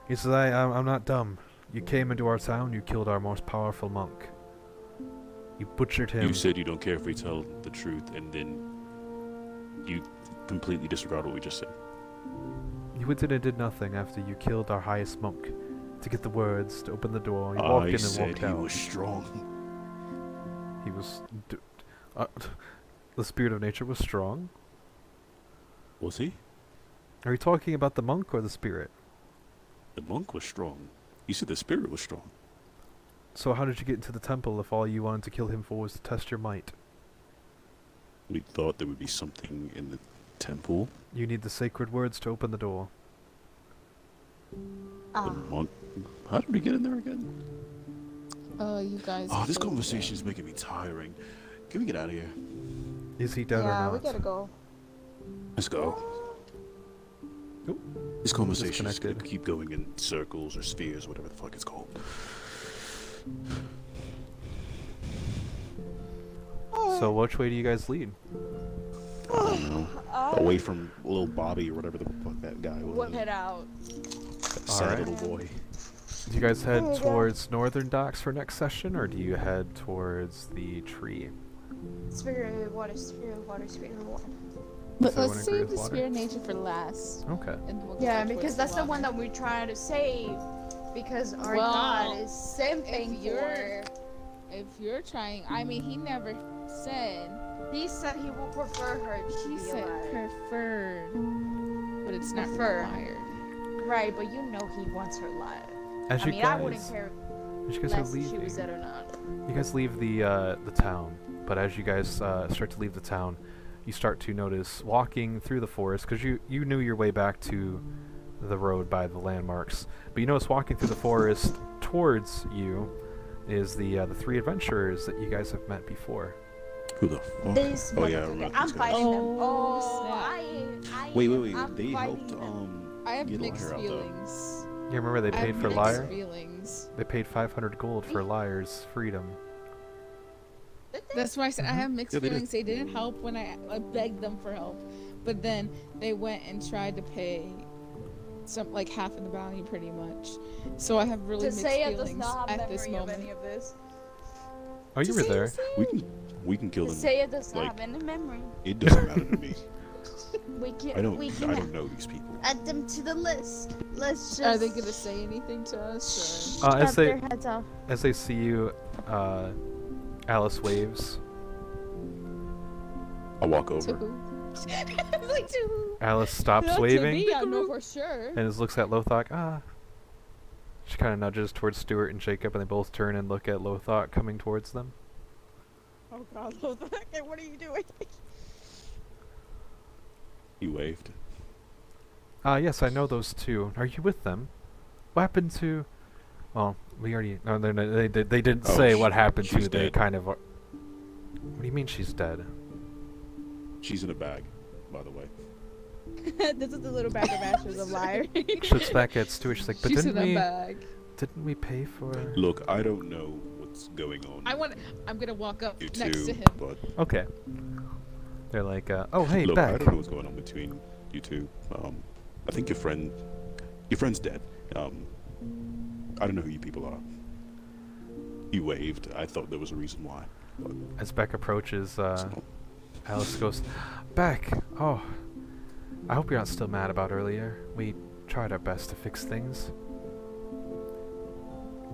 He says, I'm not dumb. You came into our town, you killed our most powerful monk. You butchered him. You said you don't care if we tell the truth, and then you completely disregard what we just said. You went in and did nothing after you killed our highest monk. To get the words, to open the door, you walked I in and said walked he out. was strong. He was... the spirit of nature was strong? Was he? Are you talking about the monk or the spirit? The monk was strong. You said the spirit was strong. So how did you get into the temple if all you wanted to kill him for was to test your might? We thought there would be something in the temple. You need the sacred words to open the door. The monk. How did we get in there again? You guys. Oh, this go conversation is making me tiring. Can we get out of here? Is he dead or Yeah, not? we gotta go. Let's go. Oop. This conversation is gonna Disconnected. keep going in circles or spheres, whatever the fuck it's called. So which way do you guys lead? I don't know. Away from little Bobby or whatever the fuck that guy was. Whip it out. That sad Alright. little boy. Do you guys head There you go. towards northern docks for next session, or do you head towards the tree? Spirit of water, spirit of water, spirit of water. But So I let's wanna agree save with the water. spirit of nature for last. Okay. And then we'll Yeah, go because towards that's the water. one that we're trying to save. Because our Well, god is simping if you're- for. If you're trying, I mean, he never said. He said he will prefer her to He be said alive. preferred, but it's not Prefer. required. Right, but you know he wants her alive. As I you mean, guys, I wouldn't care as you guys are less if she leaving, was dead or not. you guys leave the town. But as you guys start to leave the town, you start to notice walking through the forest, because you knew your way back to the road by the landmarks. But you notice walking through the forest towards you is the three adventurers that you guys have met before. Who the fuck? This Oh yeah, I motherfucker. remember I'm these guys. fighting them. Oh, I Wait. I'm They fighting helped them. I have get mixed Liar out though. feelings. You remember they I paid have for mixed Liar? feelings. They paid 500 gold for Liar's freedom. That's why I said I have mixed Yeah, they did. feelings. They didn't help when I begged them for help, but then they went and tried to pay some like half of the value, pretty much. So I have really mixed Tasea does feelings not have at this memory of moment. any of this. Oh, you were there. We can kill them. Tasea does not like- have any memory. It doesn't matter to me. We can. I don't We I can don't know these people. add them to the list. Let's just. Are they gonna say anything to us? As cut they their heads off. as they see you, Alice waves. I'll walk Or to over. who? Like to who? Alice stops Not to waving me, I know for sure. and just looks at Lothok. She kind of nudges towards Stuart and Jacob, and they both turn and look at Lothok coming towards them. Oh God, okay, what are you doing? He waved. Yes, I know those two. Are you with them? What happened to? Well, we already. No, they didn't Oh, say what happened to. she's They dead. kind of. What do you mean she's dead? She's in a bag, by the way. This is the little bag of ashes of liar. She looks back at Stuart. She's like, but She's in didn't a we? bag. Didn't we pay for? Look, I don't know what's going on. I'm gonna walk up you next to two, him. but Okay. They're like, oh hey, look, I back. don't know what's going on between you two. I think your friend's dead. I don't know who you people are. You waved. I thought there was a reason why. But As Beck approaches, it's not. Alice goes, Beck. Oh, I hope you're not still mad about earlier. We tried our best to fix things.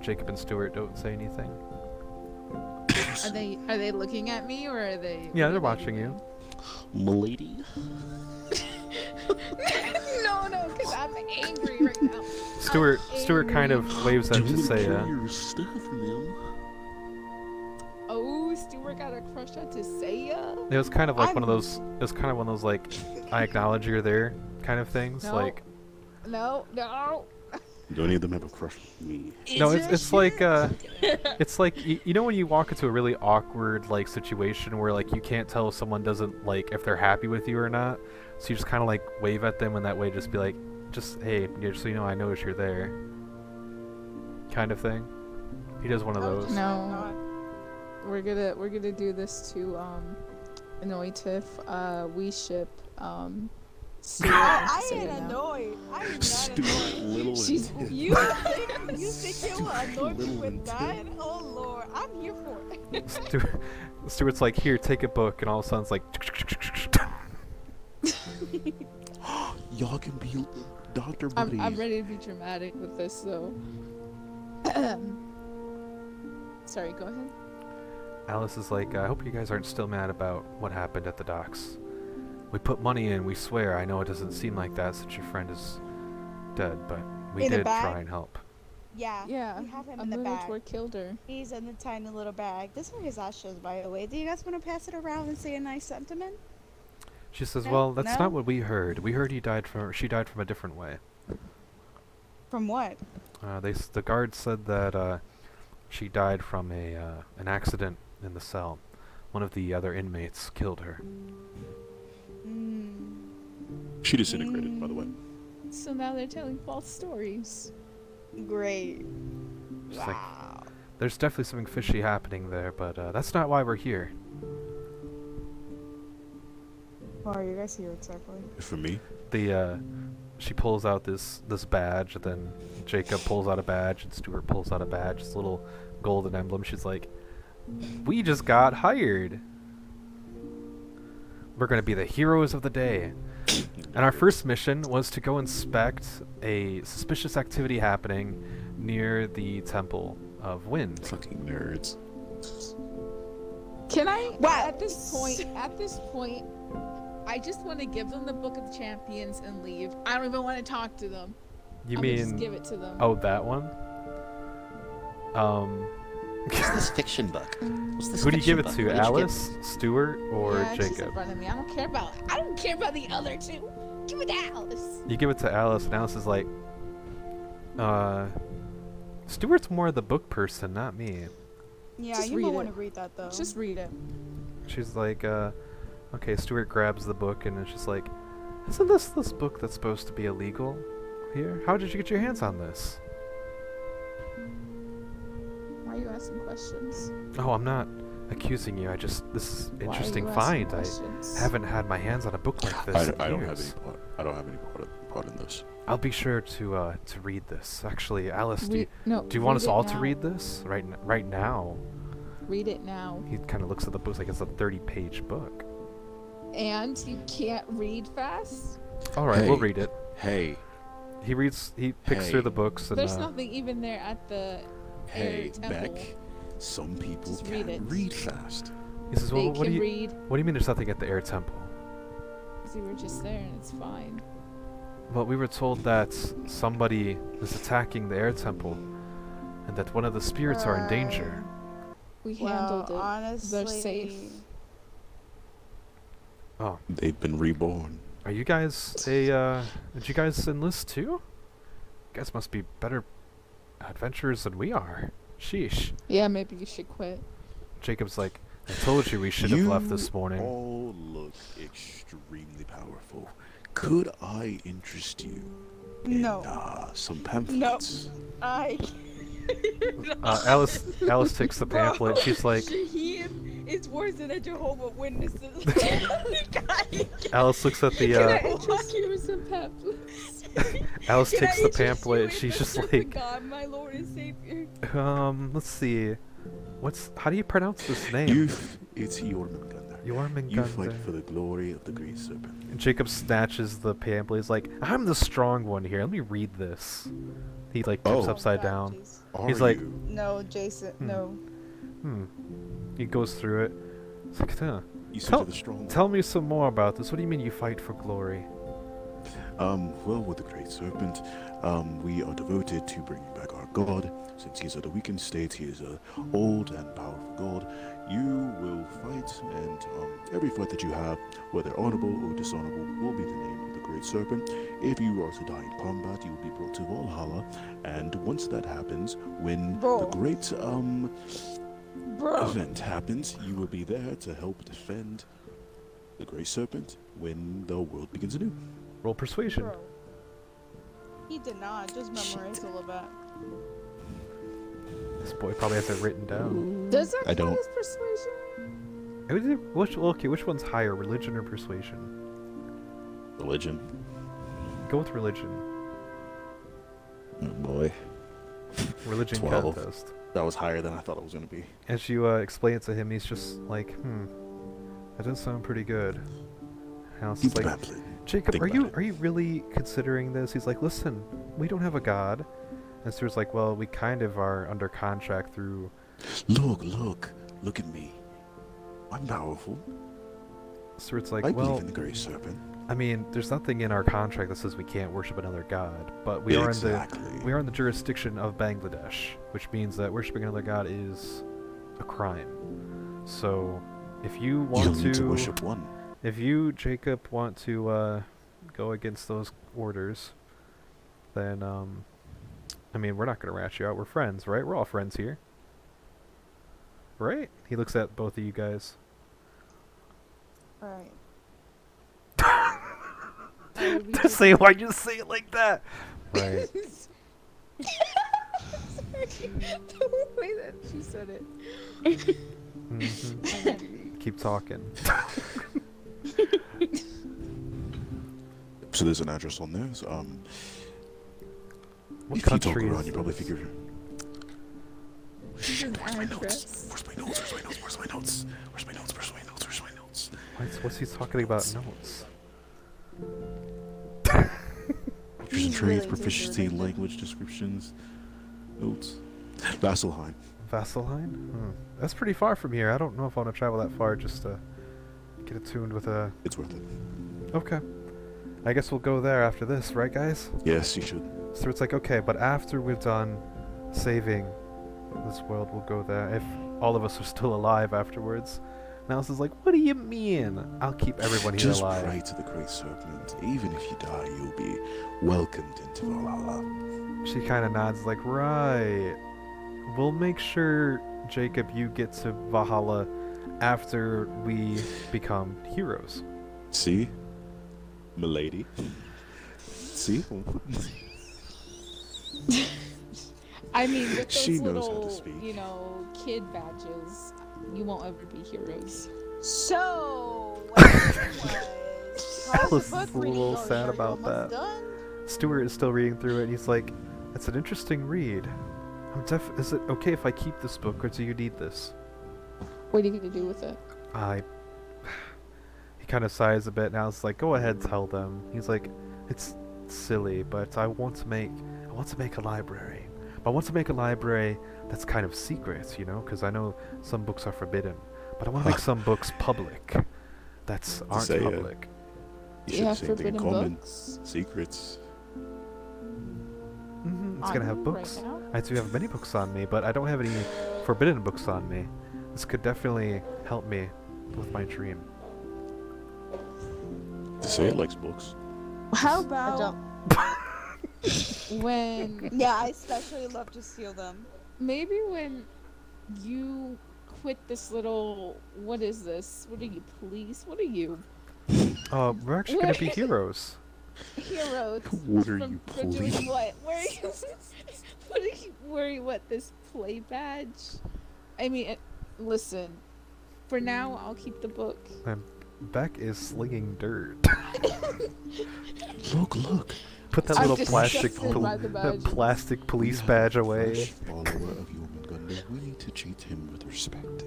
Jacob and Stuart don't say anything. Are they looking at me or are they? Yeah, they're what are they watching you. Milady? No, because I'm angry right now. Stuart kind of waves at Tasea. your stuff, ma'am. Oh, Stuart got a crush on Tasea? It was kind of like one of those. It was kind of one of those like, I acknowledge you're there kind of things. No. Like, No. Do any of them have a crush on me? no, it's like it's like you know when you walk into a really awkward like situation where like you can't tell if someone doesn't like if they're happy with you or not. So you just kind of like wave at them in that way, just be like, just hey, just so you know, I notice you're there. Kind of thing. He does one of those. No. We're gonna do this to annoy Tiff. We ship Stuart and I Tasea ain't now. annoyed. I am not Stupid annoyed. little She's and- You think you will annoy me Little with and that? Oh Lord, I'm here for it. Stuart's like, here, take a book, and all of a sudden it's like, Y'all can be Dr. Buddies. I'm ready to be dramatic with this though. Sorry, go ahead. Alice is like, I hope you guys aren't still mad about what happened at the docks. We put money in, we swear. I know it doesn't seem like that since your friend is dead, but we In a did bag? try and help. Yeah. Yeah, We have him a in the bag. Minotaur killed her. He's in the tiny little bag. This is where his ashes, by the way. Do you guys want to pass it around and say a nice sentiment? She says, No? "Well, that's No? not what we heard. We heard she died from a different way. From what? The guard said that she died from an accident in the cell. One of the other inmates killed her. Mm. She disintegrated, by the way. So now they're telling false stories. Great. Just like, Wow. there's definitely something fishy happening there, but that's not why we're here." Why are you guys here exactly? For me, She pulls out this badge, and then Jacob pulls out a badge, and Stuart pulls out a badge, this little golden emblem. She's like, "We just got hired. We're gonna be the heroes of the day." And our first mission was to go inspect a suspicious activity happening near the Temple of Wind. fucking nerds. Can I? Wow. At this point, I just want to give them the Book of Champions and leave. I don't even want to talk to them. You I'm gonna just give mean? it to them. Oh, that one. What's this fiction book? What's this Who do you give fiction it book? to? What did you give- Alice, Stuart, or yeah, she's in Jacob? front of me. I don't care about the other two. Give it to Alice. You give it to Alice, and Alice is like, Stuart's more the book person, not me. Yeah, Just you read might it. want to read that though. Just read it. She's like, okay, Stuart grabs the book, and it's just like, isn't this book that's supposed to be illegal here? How did you get your hands on this? Why are you asking questions? Oh, I'm not accusing you. This is Why are interesting you asking find. questions? I haven't had my hands on a book like this in I don't have years. any part. I don't have any part in this. I'll be sure to read this. Actually, Alice, do you No, want us read it all to now. read this right now? Read it now. He kind of looks at the book like it's a 30-page book. And you can't read fast? All right, we'll Hey. read it. Hey, He picks through the Hey. books, and There's nothing even there at the hey, Temple. Beck. Some people Just read can't it. read fast. he says, They "Well, what do can you read what do you mean there's nothing at the Air Temple?" because we were just there and it's fine. Well, we were told that somebody is attacking the Air Temple, and that one of the spirits are in danger. We Well, handled it. honestly, They're safe. Oh, They've been reborn. are you guys did you guys enlist too? You guys must be better adventurers than we are. Sheesh. Yeah, maybe you should quit. Jacob's like, "I told you we should have left this morning." All look extremely powerful. Could I interest you in No. some pamphlets? I. Alice takes the pamphlet. She's like, Shaheen is worse than a Jehovah Witnesses. Alice looks at Can I the interest you in some pamphlets? Alice Can takes I the interest you pamphlet. in She's the just perfect like, God, my Lord and Savior. let's see, how do you pronounce this name? It's Jormungandr. You fight for Jormungandr. the glory of the great serpent. And Jacob snatches the pamphlet. He's like, "I'm the strong one here. Let me read this." He like tips Oh. upside God, down. jeez. Are He's like, you? No, Jason, no. He goes through it. It's like, huh. You said Tell, you're the strong one. tell me some more about this. What do you mean you fight for glory? Well, with the great serpent, we are devoted to bringing back our god. Since he's at a weakened state, he is a old and powerful god. You will fight, and every fight that you have, whether honorable or dishonorable, will be the name of the great serpent. If you are to die in combat, you will be brought to Valhalla, and once that happens, when Bro. the great Bro. event happens, you will be there to help defend the great serpent when the world begins anew. Roll persuasion. Bro. He did not. Just memorize all of that. This boy probably has it written down. Does that I count don't. as persuasion? Which one's higher, religion or persuasion? Religion. Go with religion. Oh boy. Religion 12. contest. That was higher than I thought it was going to be. As you explain it to him, he's just like, that does sound pretty good. And Alice Keep is the like, pamphlet. Jacob, Think are about you it. really considering this? He's like, listen, we don't have a god. And Stuart's like, well, we kind of are under contract through. Look at me. I'm powerful. So it's like, I well, believe in the Great Serpent. I mean, there's nothing in our contract that says we can't worship another god, but we are in the jurisdiction of Bangladesh, which means that worshiping another god is a crime. So, if you want need to worship one. if you, Jacob, want to go against those orders, then I mean, we're not gonna rat you out. We're friends, right? We're all friends here, right? He looks at both of you guys. Alright. Why'd you say it like that? Right. Sorry, the way that she said it. Keep talking. So there's an address on there. So, What if you talk country around, is you probably this? figure. She's an Where's my notes? actress. Where's my notes? Where's my notes? Where's my notes? Where's my notes? Where's my notes? Where's my notes? What's he talking about notes? Features and He's traits, really proficiency, deserving. language descriptions, notes. Vasselheim. Vasselheim? That's pretty far from here. I don't know if I want to travel that far just to get attuned with a... It's worth it. Okay. I guess we'll go there after this, right guys? Yes, you should. So it's like, okay, but after we're done saving this world, we'll go there. If all of us are still alive afterwards. Nels is like, what do you mean? I'll keep everyone here Just alive. pray to the Great Serpent. Even if you die, you'll be welcomed into Valhalla. She kind of nods like, right. We'll make sure, Jacob, you get to Valhalla after we become heroes. See? Milady. See? I mean, with those She knows how to little, speak. you know, kid badges, you won't ever be heroes. So, what happened was, how's was the book a reading little going? sad Are you about almost that. done? Stuart is still reading through it, and he's like, it's an interesting read. Is it okay if I keep this book, or do you need this? What are you gonna do with it? He kind of sighs a bit, and I was like, go ahead, tell them. He's like, it's silly, but I want to make a library. But I want to make a library that's kind of secret, you know, because I know some books are forbidden. But I want to make some books public that aren't say, public. You You should have say thing in forbidden common. books? Secrets. It's gonna have On books. right now? I do have many books on me, but I don't have any forbidden books on me. This could definitely help me with my dream. To say it likes books. How I about don't. when Yeah, I especially love to steal them. maybe when you quit this little, what is this? What are you, police? What are you? We're actually gonna be heroes. Heroes. What are from- you, for doing police? what? Where are you? What are you wearing? What, this play badge? I mean, listen. For now, I'll keep the book. And Beck is slinging dirt. Look. Put that I'm little disgusted by the badge. plastic police badge away. Fresh follower of Jormungandr. We need to treat him with respect.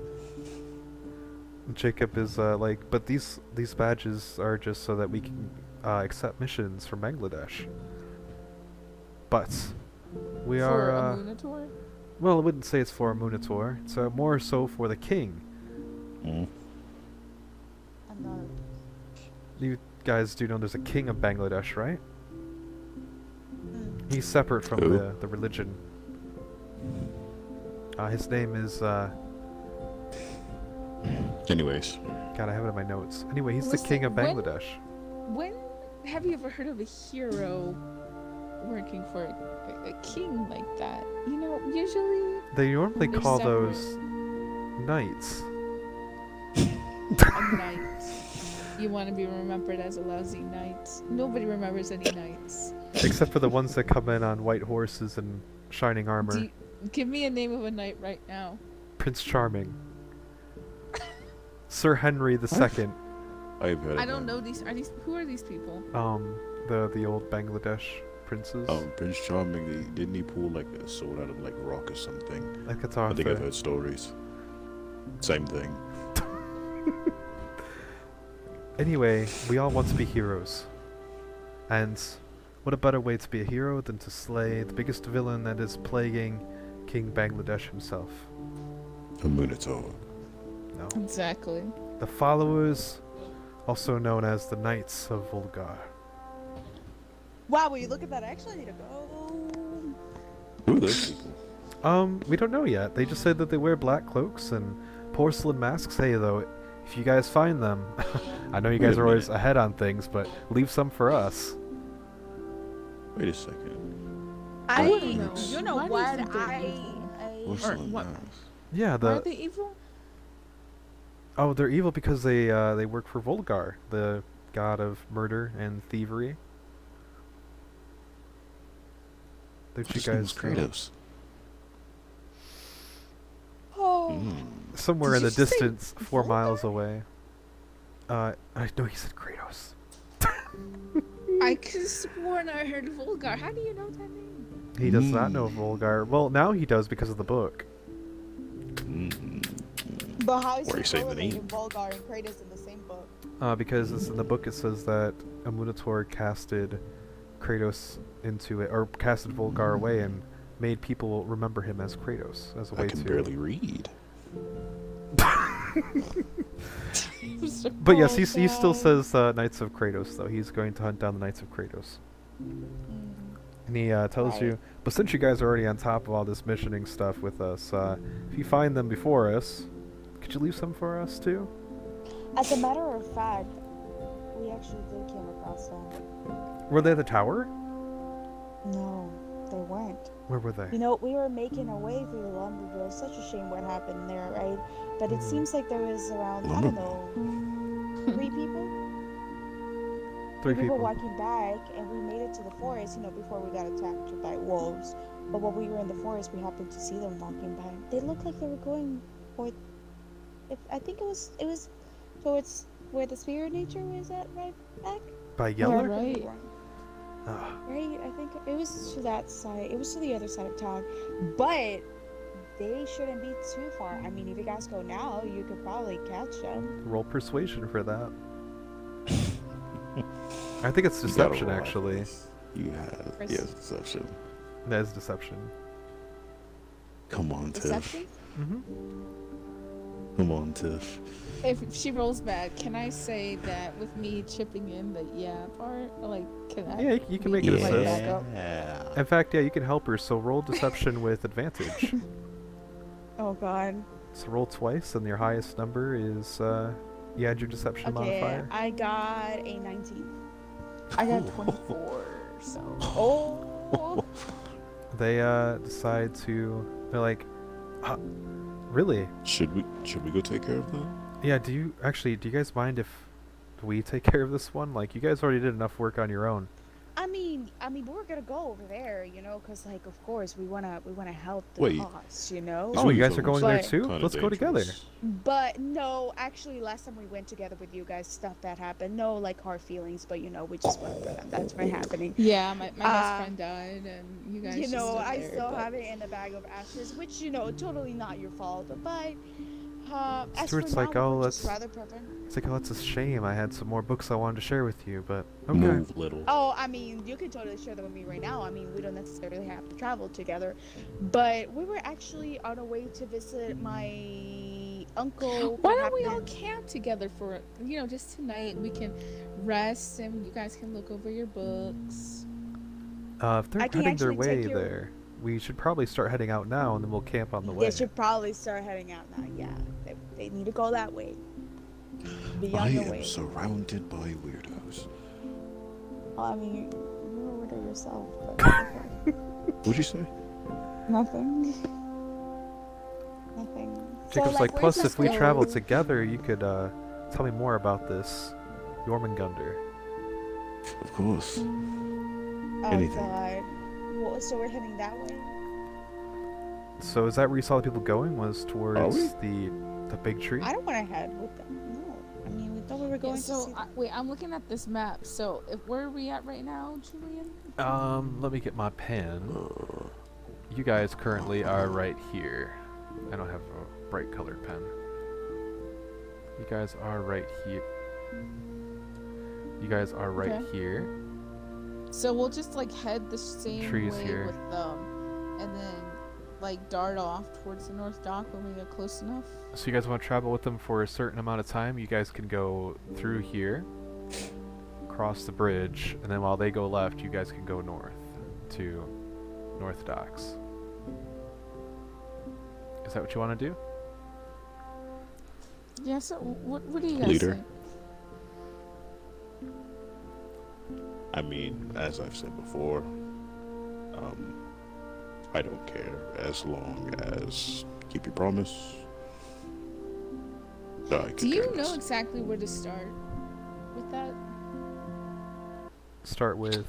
Jacob is like, but these badges are just so that we can accept missions from Bangladesh. But we For are a Minotaur? well, I wouldn't say it's for a Munitor. It's more so for the king. Mm. I'm not. You guys do know there's a king of Bangladesh, right? Mm. He's separate from Who? the religion. His name is Anyways, God, I have it in my notes. Anyway, he's the Listen, king of when- Bangladesh. When have you ever heard of a hero working for a king like that? You know, usually They normally They're call separate. those knights. a knight. You want to be remembered as a lousy knight. Nobody remembers any knights. Except for the ones that come in on white horses and shining armor. Give me a name of a knight right now. Prince Charming. Sir Henry II. I've heard of I don't him. know these. Who are these people? The old Bangladesh princes. Prince Charming, didn't he pull like a sword out of like rock or something? Like it's I think I've Arthur. heard stories. Same thing. Anyway, we all want to be heroes. And what a better way to be a hero than to slay the biggest villain that is plaguing King Bangladesh himself? A Minotaur. No. Exactly. The followers also known as the Knights of Volgar. Wow, will you look at that? I actually need to go. Who are those people? We don't know yet. They just said that they wear black cloaks and porcelain masks. Hey, though, if you guys find them, I know you guys are always ahead on things, but leave some for us. Wait a second. You know Why do you what? think they're evil? Porcelain what- mask. Yeah, Why are they evil? Oh, they're evil because they work for Volgar, the god of murder and thievery. Don't you His name guys was know? Kratos. Oh. Somewhere Did in you the just say distance, 4 miles away. I know he said Kratos. I could have sworn I heard Vulgar. How do you know that name? He does not know Volgar. Well, now he does because of the book. But how is Why are he you saying the correlating name? Volgar and Kratos in the same book? Because it's in the book it says that Amunator casted Kratos into it, or casted Volgar away and made people remember him as Kratos as a way I can to. barely read. But yes, he still says Knights of Kratos, though. He's going to hunt down the Knights of Kratos. And he tells Right. you, but since you guys are already on top of all this missioning stuff with us, if you find them before us, could you leave some for us too? As a matter of fact, we actually did come across them. Were they at the tower? No, they weren't. Where were they? You know, we were making our way through the Lumberville. It's such a shame what happened there, right? But it seems like there was around, I don't know, 3 people? 3 We people. were walking back, and we made it to the forest, you know, before we got attacked by wolves. But while we were in the forest, we happened to see them walking by. They looked like they were going for, I think it was towards where the spirit nature was at, right back? By Or Yeller? I could be Right. wrong. Ah, Right, I think it was to that side. It was to the other side of town. But they shouldn't be too far. I mean, if you guys go now, you could probably catch them. roll persuasion for that. I think it's You gotta deception, roll at actually. this. You have, Pers- yes, deception. That is deception. Come on, Tiff. Deception? Mm-hmm. Come on, Tiff. If she rolls bad, can I say that with me chipping in the part? Like, can I? Yeah, you can make be it my assist. backup? Yeah. In fact, yeah, you can help her, so roll deception with advantage. Oh god. So roll twice, and your highest number is, you add your deception Okay, modifier. I got a 19. I got 24, so. Oh. They decide to. They're like, really? Should we go take care of that? Yeah. Do you guys mind if we take care of this one? Like, you guys already did enough work on your own. I mean, we're gonna go over there, you know, cause like, of course, we wanna help the Wait. cause, you know. This Oh, you one's guys are going there But- too? kinda Let's go together. dangerous. But no, actually, last time we went together with you guys, stuff that happened. No, like hard feelings, but you know, we just went for them. That's what happening. Yeah, my best friend died, and you guys. You just know, stood I there, still but- have it in a bag of ashes, which you know, totally not your fault. But as Stuart's for like, now, oh, we were just let's- rather prefer. It's like, oh, it's a shame. I had some more books I wanted to share with you, but okay. Move, little. Oh, I mean, you can totally share them with me right now. I mean, we don't necessarily have to travel together, but we were actually on our way to visit my uncle. Why who don't we all happened- camp together for just tonight? We can rest, and you guys can look over your books. If they're I can heading their actually way take your- there, we should probably start heading out now, and then we'll camp on the way. They should probably start heading out now. Yeah, they need to go that way. Be I on the am way. surrounded by weirdos. Well, I mean, you're a weirdo yourself, but What'd you say? nothing. Nothing. Jacob's So, like, where's plus this if we going? travel together, you could tell me more about this Jormungandr. Of course. Oh anything. god. Well, so we're heading that way? So is that where you saw the people going? Was towards we? the big tree? I don't want to head with them. No. I mean, we thought we were going to see. Wait, I'm looking at this map. So, where are we at right now, Julian? Let me get my pen. You guys currently are right here. I don't have a bright colored pen. You guys are right here. You guys are right Okay. here. So we'll just like head the same Trees way here. with them, and then like dart off towards the North Dock when we get close enough. So you guys want to travel with them for a certain amount of time? You guys can go through here, cross the bridge, and then while they go left, you guys can go north to North Docks. Is that what you want to do? Yeah. So what do you guys Leader. think? I mean, as I've said before, I don't care as long as keep your promise. I Do you know exactly where to start with that? Start with.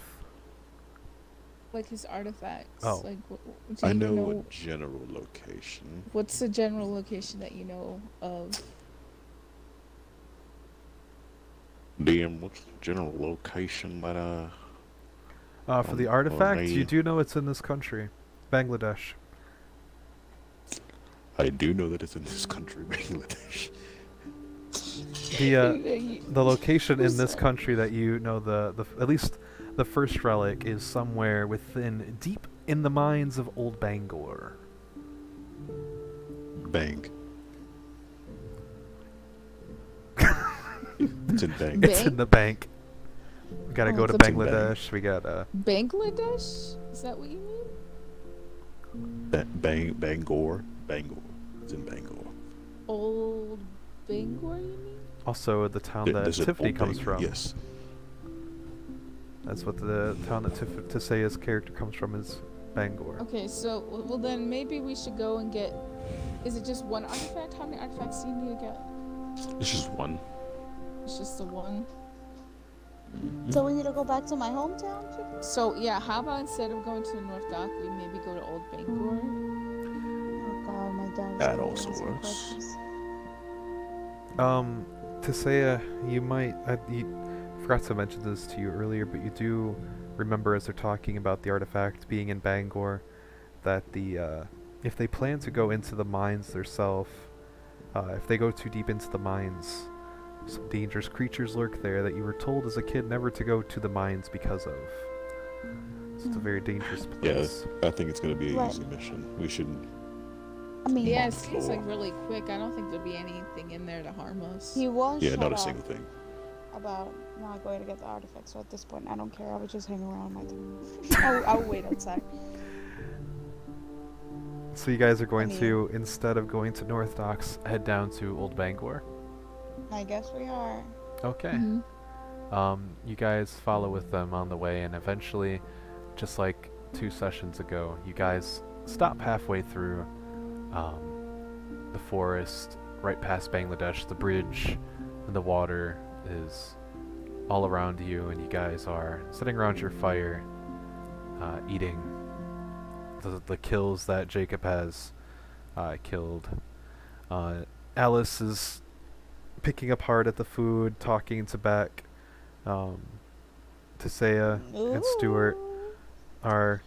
Like his artifacts. Oh. Like, do I you know a general location. What's the general location that you know of? DM, what's the general location that For the artifact, you hey. do know it's in this country, Bangladesh. I do know that it's in this country, Bangladesh. The location in this country that you know the at least the first relic is somewhere within deep in the mines of Old Bangor. Bang. It's in Bang. It's in the bank. We gotta Oh, go to it's in Bang. Bangladesh. We gotta. Bangladesh? Is that what you mean? Bangor. It's in Bangor. Old Bangor, you mean? Also, the town that There's an Tiffany old comes Bangor, from. Yes. That's what the town that Tisaya's character comes from is Bangor. Okay, so well then maybe we should go and get. Is it just one artifact? How many artifacts do you need to get? It's just one. It's just the one. So we need to go back to my hometown? So yeah, how about instead of going to the North Dock, we maybe go to Old Bangor? Oh god, my dad. is That gonna also ask me works. questions. Tisaya, you might. You forgot to mention this to you earlier, but you do remember as they're talking about the artifact being in Bangor, that the if they plan to go into the mines themselves, if they go too deep into the mines, some dangerous creatures lurk there that you were told as a kid never to go to the mines because of. So it's a very dangerous place. Yeah, I think it's gonna be an Right. easy mission. We should. I mean, Yeah, it on seems floor. like really quick. I don't think there'll be anything in there to harm us. he won't Yeah, shut not a up single thing. about not going to get the artifacts. So at this point, I don't care. I would just hang around my time. I would wait outside. So you guys are going mean- to, instead of going to North Docks, head down to Old Bangor. I guess we are. Okay. Mhm. You guys follow with them on the way, and eventually, just like 2 sessions ago, you guys stop halfway through the forest, right past Bangladesh. The bridge and the water is all around you, and you guys are sitting around your fire, eating the kills that Jacob has killed. Alice is picking apart at the food, talking to Beck. Tisaya and Stuart are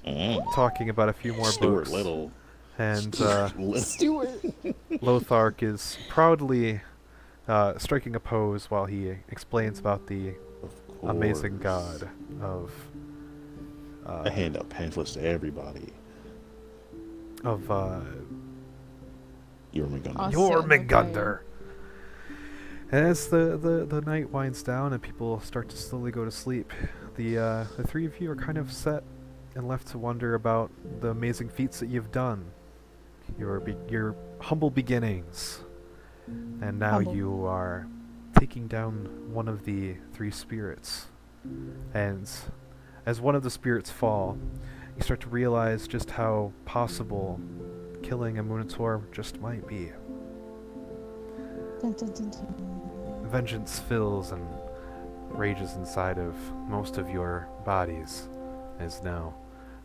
talking about a few more Stuart books. Little. And Stuart. Lothark is proudly striking a pose while he explains about the Of amazing course. god of I hand out pamphlets to everybody. of Jormungandr. Awesome. Jormungandr. And as the night winds down and people start to slowly go to sleep, the 3 of you are kind of set and left to wonder about the amazing feats that you've done, your humble beginnings, and now Humble. you are taking down one of the 3 spirits. And as one of the spirits fall, you start to realize just how possible killing a Munitor just might be. Dun, dun, dun, dun. Vengeance fills and rages inside of most of your bodies, as now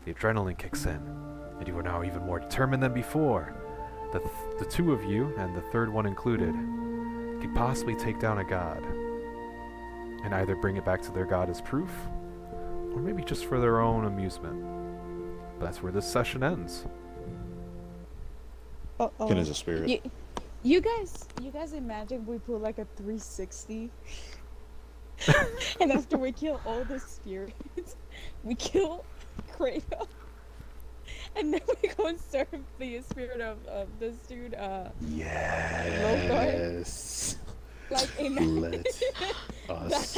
the adrenaline kicks in, and you are now even more determined than before. The 2 of you, and the 3rd one included, could possibly take down a god, and either bring it back to their god as proof, or maybe just for their own amusement. But that's where this session ends. Uh-oh. Ken is a spirit. You guys imagine we put like a 360 and after we kill all the spirits, we kill Kratos and then we go and serve the spirit of this dude. Yes. Like in Let us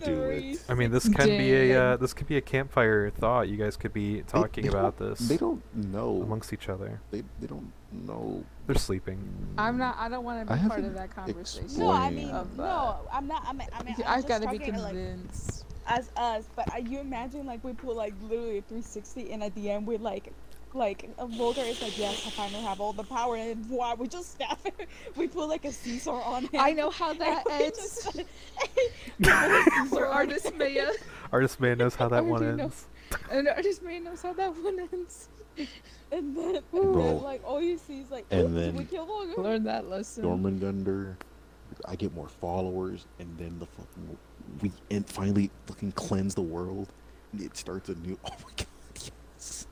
do it. I mean, this can be a this could be a campfire thought. You guys could be talking about this They don't know. amongst each other. They don't know. They're sleeping. I don't want to I be part of haven't that conversation. No, I Explain. mean, Of, no, I'm not. I mean, I'm I've just got to be talking, like, convinced. as us. But you imagine like we put like literally a 360, and at the end we're like a Volgar is like, yes, I finally have all the power, and why we just stab him. We put like a Caesar on him. I know how that We ends. just- we put a For Caesar on Artist him. Maya. Artist man knows how that I one already know. ends. And Artist Maya knows how that one ends. And then Bro. like all you see is like, And "Oops, then- we kill Volgar." Learn that lesson. Jormungandr, I get more followers, and then the fucking and finally fucking cleanse the world, and it starts a new. Oh my god, yes.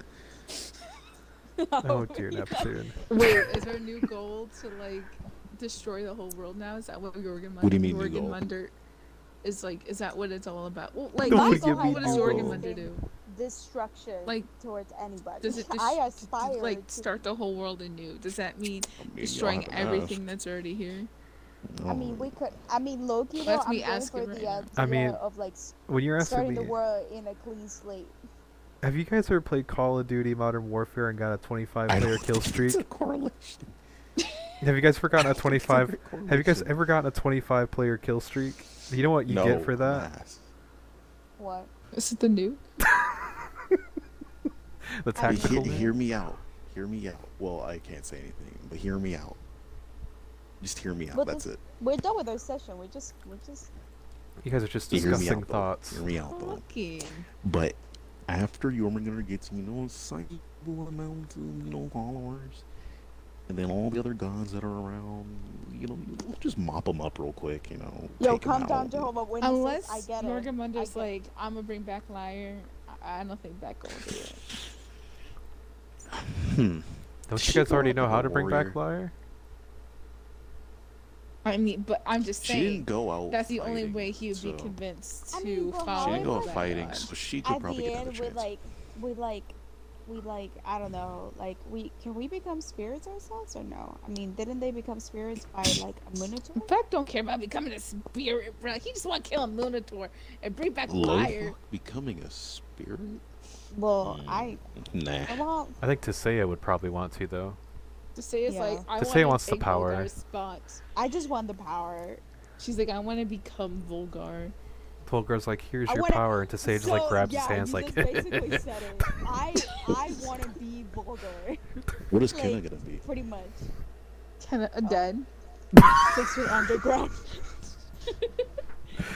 Oh dear, Neptune. Wait, is our new goal to like destroy the whole world now? Is that what What do you mean, new goal? Jormungandr is like? Is that what it's all about? Well, like, Don't what forget me, does new goal. Jormungandr do? Destruction Like, towards anybody. Does it I aspire like to- start the whole world anew? Does that mean I mean, destroying y'all have to everything that's already here? ask. I mean, we could. I mean, Loki. Though, That's I'm me going asking for right the now. idea I mean, of like When you're asking starting me, the world in a clean slate. have you guys ever played Call of Duty Modern Warfare and got a 25 I player don't kill think streak? it's a correlation. Have you guys forgotten a I don't think it's a 25? good Have you guys correlation. ever gotten a 25 player kill streak? You know what you No, get for that? ass. What? Is it the new? The I mean, tactical. Hear me out. Hear me out. Well, I can't say anything, but hear me out. Just hear me out. But That's this- it. We're done with our session. We're just. You guys are just Hear me discussing out, though. thoughts. Hear me out, though. Fucking. But after Jormungandr gets, a sizable amount of, followers, and then all the other gods that are around, we'll just mop them up real quick, Yo, take 'em calm down, out. Jehovah. When Unless he says, I get it. Jormungandr's I get- like, I'm gonna bring back Liar. I don't think that gonna do it. Don't She you guys already go know how like to a bring back warrior. Liar? I mean, but I'm just She saying. didn't go out. That's the only fighting, way he would be so- convinced I to mean, but follow. She didn't go out that fighting, god. so she could At probably the get another end, chance. we I don't know, like can we become spirits ourselves or no? I mean, didn't they become spirits by like a Minotaur? In fact, don't care about becoming a spirit, bro. He just want to kill a Minotaur and bring back Liar. Lothar becoming a spirit? Well, I Nah. well, I think Tisea would probably want to though. To say it's Yeah. like, I To want say to wants the take power. Volgar's spot. I just want the power. She's like, I want to become Volgar. Volgar's like, here's I your wanna- power, and Tisea just like grabs yeah, his hands you like. just basically said it. I want to be Volgar, What is Like- Kenna gonna be? pretty much. Kind of dead. 6 feet underground.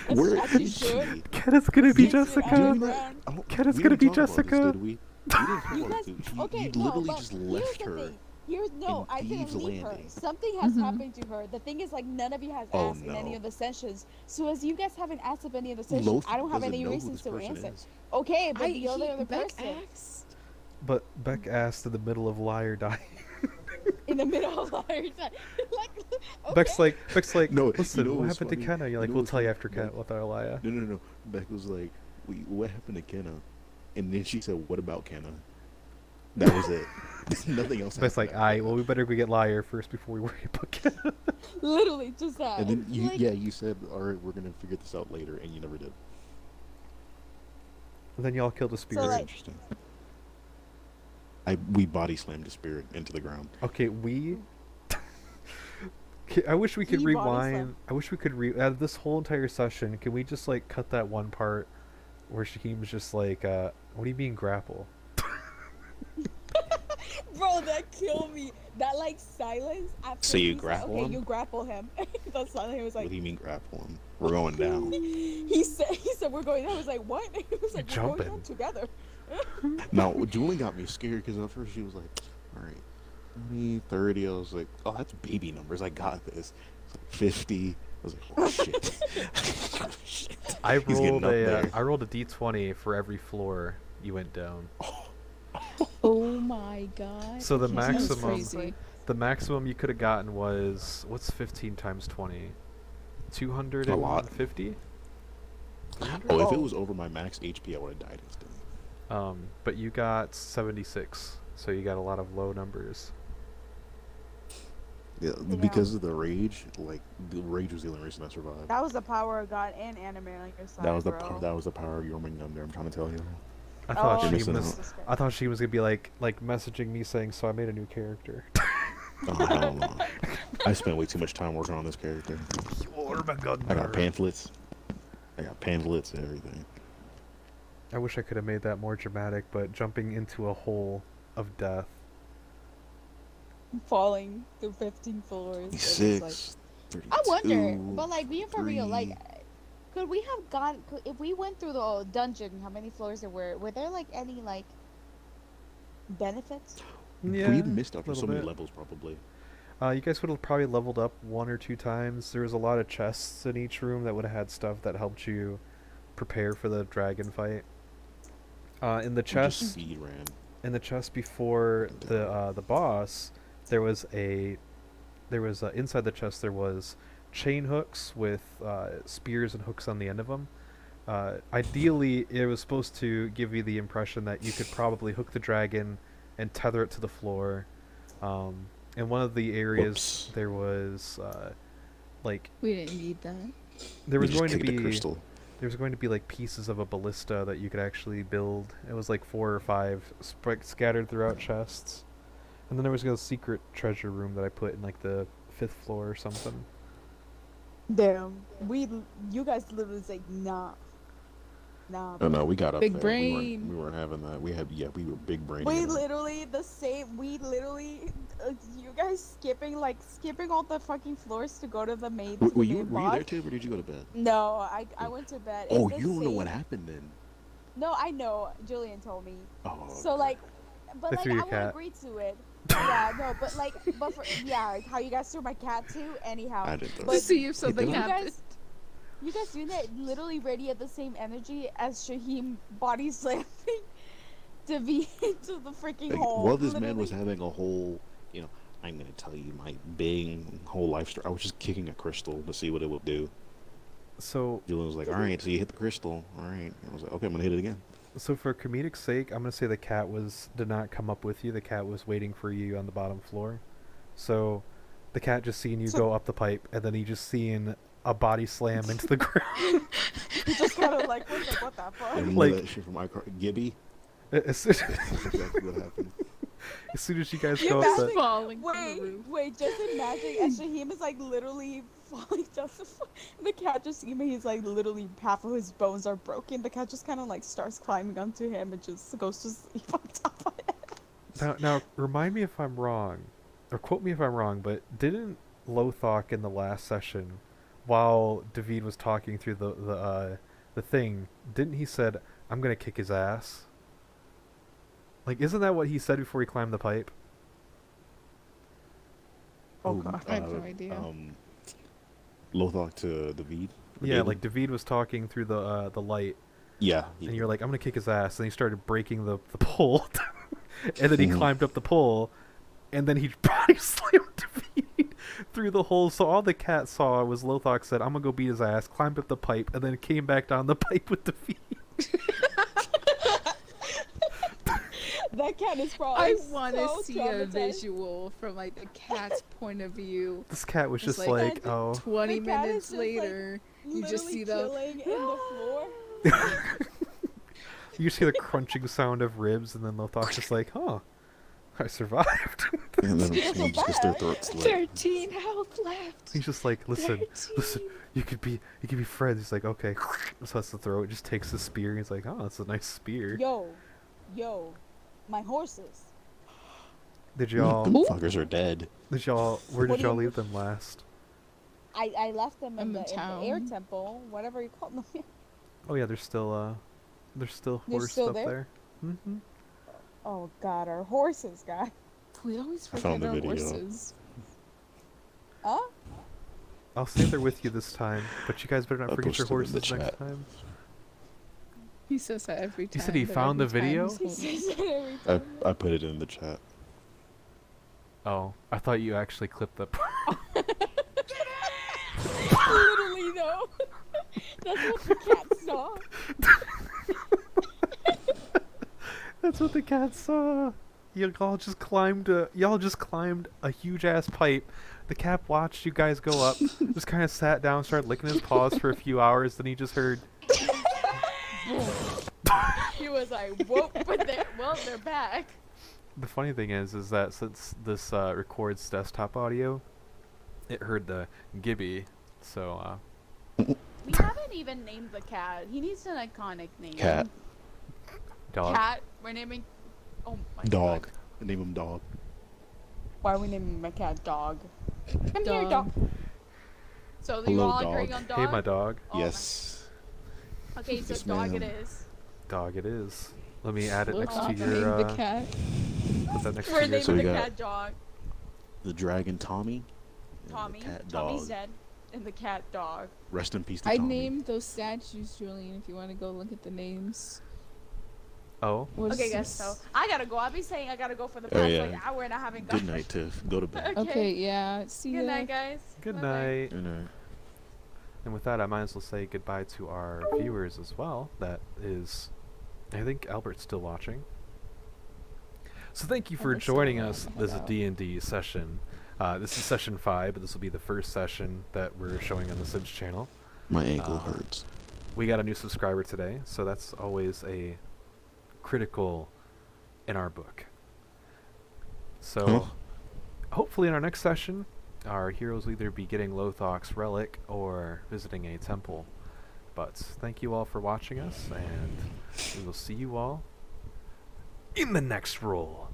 Where As you is she? should. Kenna's gonna be 6 feet Jessica. underground. Kenna's We gonna didn't be talk about this, Jessica. did we? We didn't talk You about guys, this. okay, You no, literally but just here's left the her. thing. No, in I didn't Thieves' leave her. Landing. Something has Mhm. happened to her. The thing is, like, none of you has Oh, asked in any no. of the sessions. So as you guys haven't asked of any of the sessions, Loth I don't have doesn't any know who reasons this to person answer. is. Okay, but the other Beck person asked. But Beck asked in the middle of Liar dying. in the middle of our time, like, okay. Beck's like, No, listen, you know what what's happened to funny? Kenna? You're You like, know we'll what's tell you funny? after Kenna with our Liar. No. Beck was like, what happened to Kenna? And then she said, what about Kenna? That was it. Nothing else Beck's happened like, after alright, that. well, we better go get Liar first before we worry about Kenna. Literally just that. And then Like, you said, all right, we're gonna figure this out later, and you never did. And then y'all killed the spirit. So, Very like- interesting. We body slammed the spirit into the ground. Okay, we. I wish we could He body rewind. slammed. I wish we could out of this whole entire session. Can we just like cut that one part where Shaheem was just like, "What do you mean grapple?" bro, that killed me. That like silence after. So you he said, grapple okay, him? you grapple him. The silence. He was What like. do you mean grapple him? We're going down. He said we're going down. I was like, what? He was like, we're going jumping. down together. Now, Julie got me scared because at first she was like, all right, 20, 30. I was like, oh, that's baby numbers. I got this. It's like 50. I was like, oh, shit. Oh, shit. I He's getting rolled up a there. I rolled a d20 for every floor you went down. Oh my god. So the That's maximum- crazy. The maximum you could have gotten was what's 15 times 20? A lot. 250. Oh, if it was over my max HP, I would have died instantly. But you got 76 so you got a lot of low numbers. Yeah, because of the rage. Like the rage was the only reason I survived. That was the power of God and anime on your side, That was the bro. that was the power of your under. I'm trying to tell you. I thought Oh, she missing was. out. I thought she was gonna be like messaging me saying, "So I made a new character." Oh, hell no. I spent way too much time working on this character. You're my god. I got pamphlets. I got pamphlets and everything. I wish I could have made that more dramatic, but jumping into a hole of death. Falling through 15 floors. It was 6, 32, I wonder, but like being for real, 3. like, could we have gone? If we went through the dungeon, how many floors there were? Were there like any like benefits? Yeah, we missed out on little so many bit. levels, probably. You guys would have probably leveled up 1 or 2 times. There was a lot of chests in each room that would have had stuff that helped you prepare for the dragon fight. In the We just chest, speed ran. in the chest before the boss, there was inside the chest there was chain hooks with spears and hooks on the end of them. Ideally, it was supposed to give you the impression that you could probably hook the dragon and tether it to the floor. In one of the areas, Whoops. there was like We didn't need that. there We was just going to kicked the be crystal. there was going to be like pieces of a ballista that you could actually build. It was like 4 or 5 scattered throughout chests. And then there was a secret treasure room that I put in like the 5th floor or something. Damn, you guys literally say nah. Oh no, we got up Big there. brain. We weren't having that. We were big brain. We literally the same. We literally, you guys skipping all the fucking floors to go to the main. Were to the you main were you boss. there too, or did you go to bed? No, I went to bed. Oh, It's you the don't know what same- happened then. No, I know. Julian told me. Oh. So okay. like, but I like threw I your will cat. agree to it. Yeah, no, but like, yeah, how you guys threw my cat too. Anyhow, I did but though. To see if something you happened. you guys doing that literally radiate the same energy as Shaheem body slamming Davi'd into the freaking Like, hole. while this man literally. was having a whole, I'm gonna tell you my whole life story. I was just kicking a crystal to see what it would do. So Julian was like, "All right, so you hit the crystal. All right." I was like, "Okay, I'm gonna hit it again." for comedic sake, I'm gonna say the cat did not come up with you. The cat was waiting for you on the bottom floor. So the cat just seeing you go up the pipe, and then he just seeing a body slam into the ground. He just kind of like, what the fuck? And Like- that shit from Gibby. as, soon, That's exactly what happened. as soon as you guys You go up imagine- the, Falling through the roof. Wait, just imagine as Shaheem is like literally falling down the cat just he's like literally half of his bones are broken. The cat just kind of like starts climbing onto him and just goes to sleep on top of it. now remind me if I'm wrong, or quote me if I'm wrong, but didn't Lothok in the last session, while Davi'd was talking through the thing, didn't he said, "I'm gonna kick his ass"? Like, isn't that what he said before he climbed the pipe? Oh, God. I have no idea. Lothok to Davi'd. Or Yeah, David? like Davi'd was talking through the light, Yeah. and you're like, "I'm gonna kick his ass," and he started breaking the pole, and then he Mhm. climbed up the pole, and then he body slammed Davi'd through the hole. So all the cat saw was Lothok said, "I'm gonna go beat his ass," climbed up the pipe, and then came back down the pipe with Davi'd. That cat is probably I want to so see a traumatized. visual from like the cat's point of view. This cat was Just just like- like, "Oh." 20 The cat is minutes just, like, later, you just Literally see the chilling in the floor. You just hear the crunching sound of ribs, and then Lothok's just like, "Huh, I survived." And then he just gets their throats slit. 13 health left. He's just like, "Listen, 13. you could be friends." He's like, "Okay." So that's the throat. Just takes the spear. He's like, "Oh, that's a nice spear." Yo, my horses. Did Them y'all? fuckers are dead. Where What did do y'all you- leave them last? I left them in In the the town. air temple, whatever you call them. Oh yeah, there's still They're horse still stuff there? there. Mm-hmm. Oh God, our horses, guy. We always I forget found the our video. horses. Huh? I'll stay there with you this time, but you guys better not I forget your posted in the horses next chat. time. He says that every time. He said he but found every the time video? he's He holding- says that every time. I put it in the chat. Oh, I thought you actually clipped the. Literally, no. That's what the cat saw. That's what the cat saw. Y'all just climbed a huge ass pipe. The cat watched you guys go up, just kind of sat down, started licking his paws for a few hours. Then he just heard. He was like, "Whoop!" But they're back. The funny thing is that since this records desktop audio, it heard the gibby. So We haven't even named the cat. He needs an iconic name. Cat. dog. Cat. We're naming. Oh my Dog. God. Name him Dog. Why are we naming my cat Dog? Come here, Dog. Dog. So you Hello, all dog. agreeing on dog? Hey, my dog. Oh, Yes. Okay, so Yes, dog it ma'am. is. Dog it is. Let me add it We're next to not your. naming the cat. Put that next We're to your. naming So we the got- cat dog. The dragon Tommy. and Tommy. The cat Tommy's Dog. dead. And the cat dog. Rest in peace to I Tommy. named those statues, Julian, if you want to go look at the names. Oh. Okay, guys, so I gotta go. I'll be saying I gotta go for the Oh, past yeah. like hour and I haven't Good gone. night, Tiff. Go to bed. Okay, yeah. See Good ya. night, guys. Good Bye-bye. night. Good night. And with that, I might as well say goodbye to our viewers as well. That is, I think Albert's still watching. So thank you for Albert's still joining around, us no this doubt. D&D session. This is session 5, but this will be the first session that we're showing on the Sims channel. My ankle hurts. We got a new subscriber today, so that's always a critical in our book. So Huh? hopefully in our next session, our heroes will either be getting Lothok's relic or visiting a temple. But thank you all for watching us, and we will see you all in the next roll.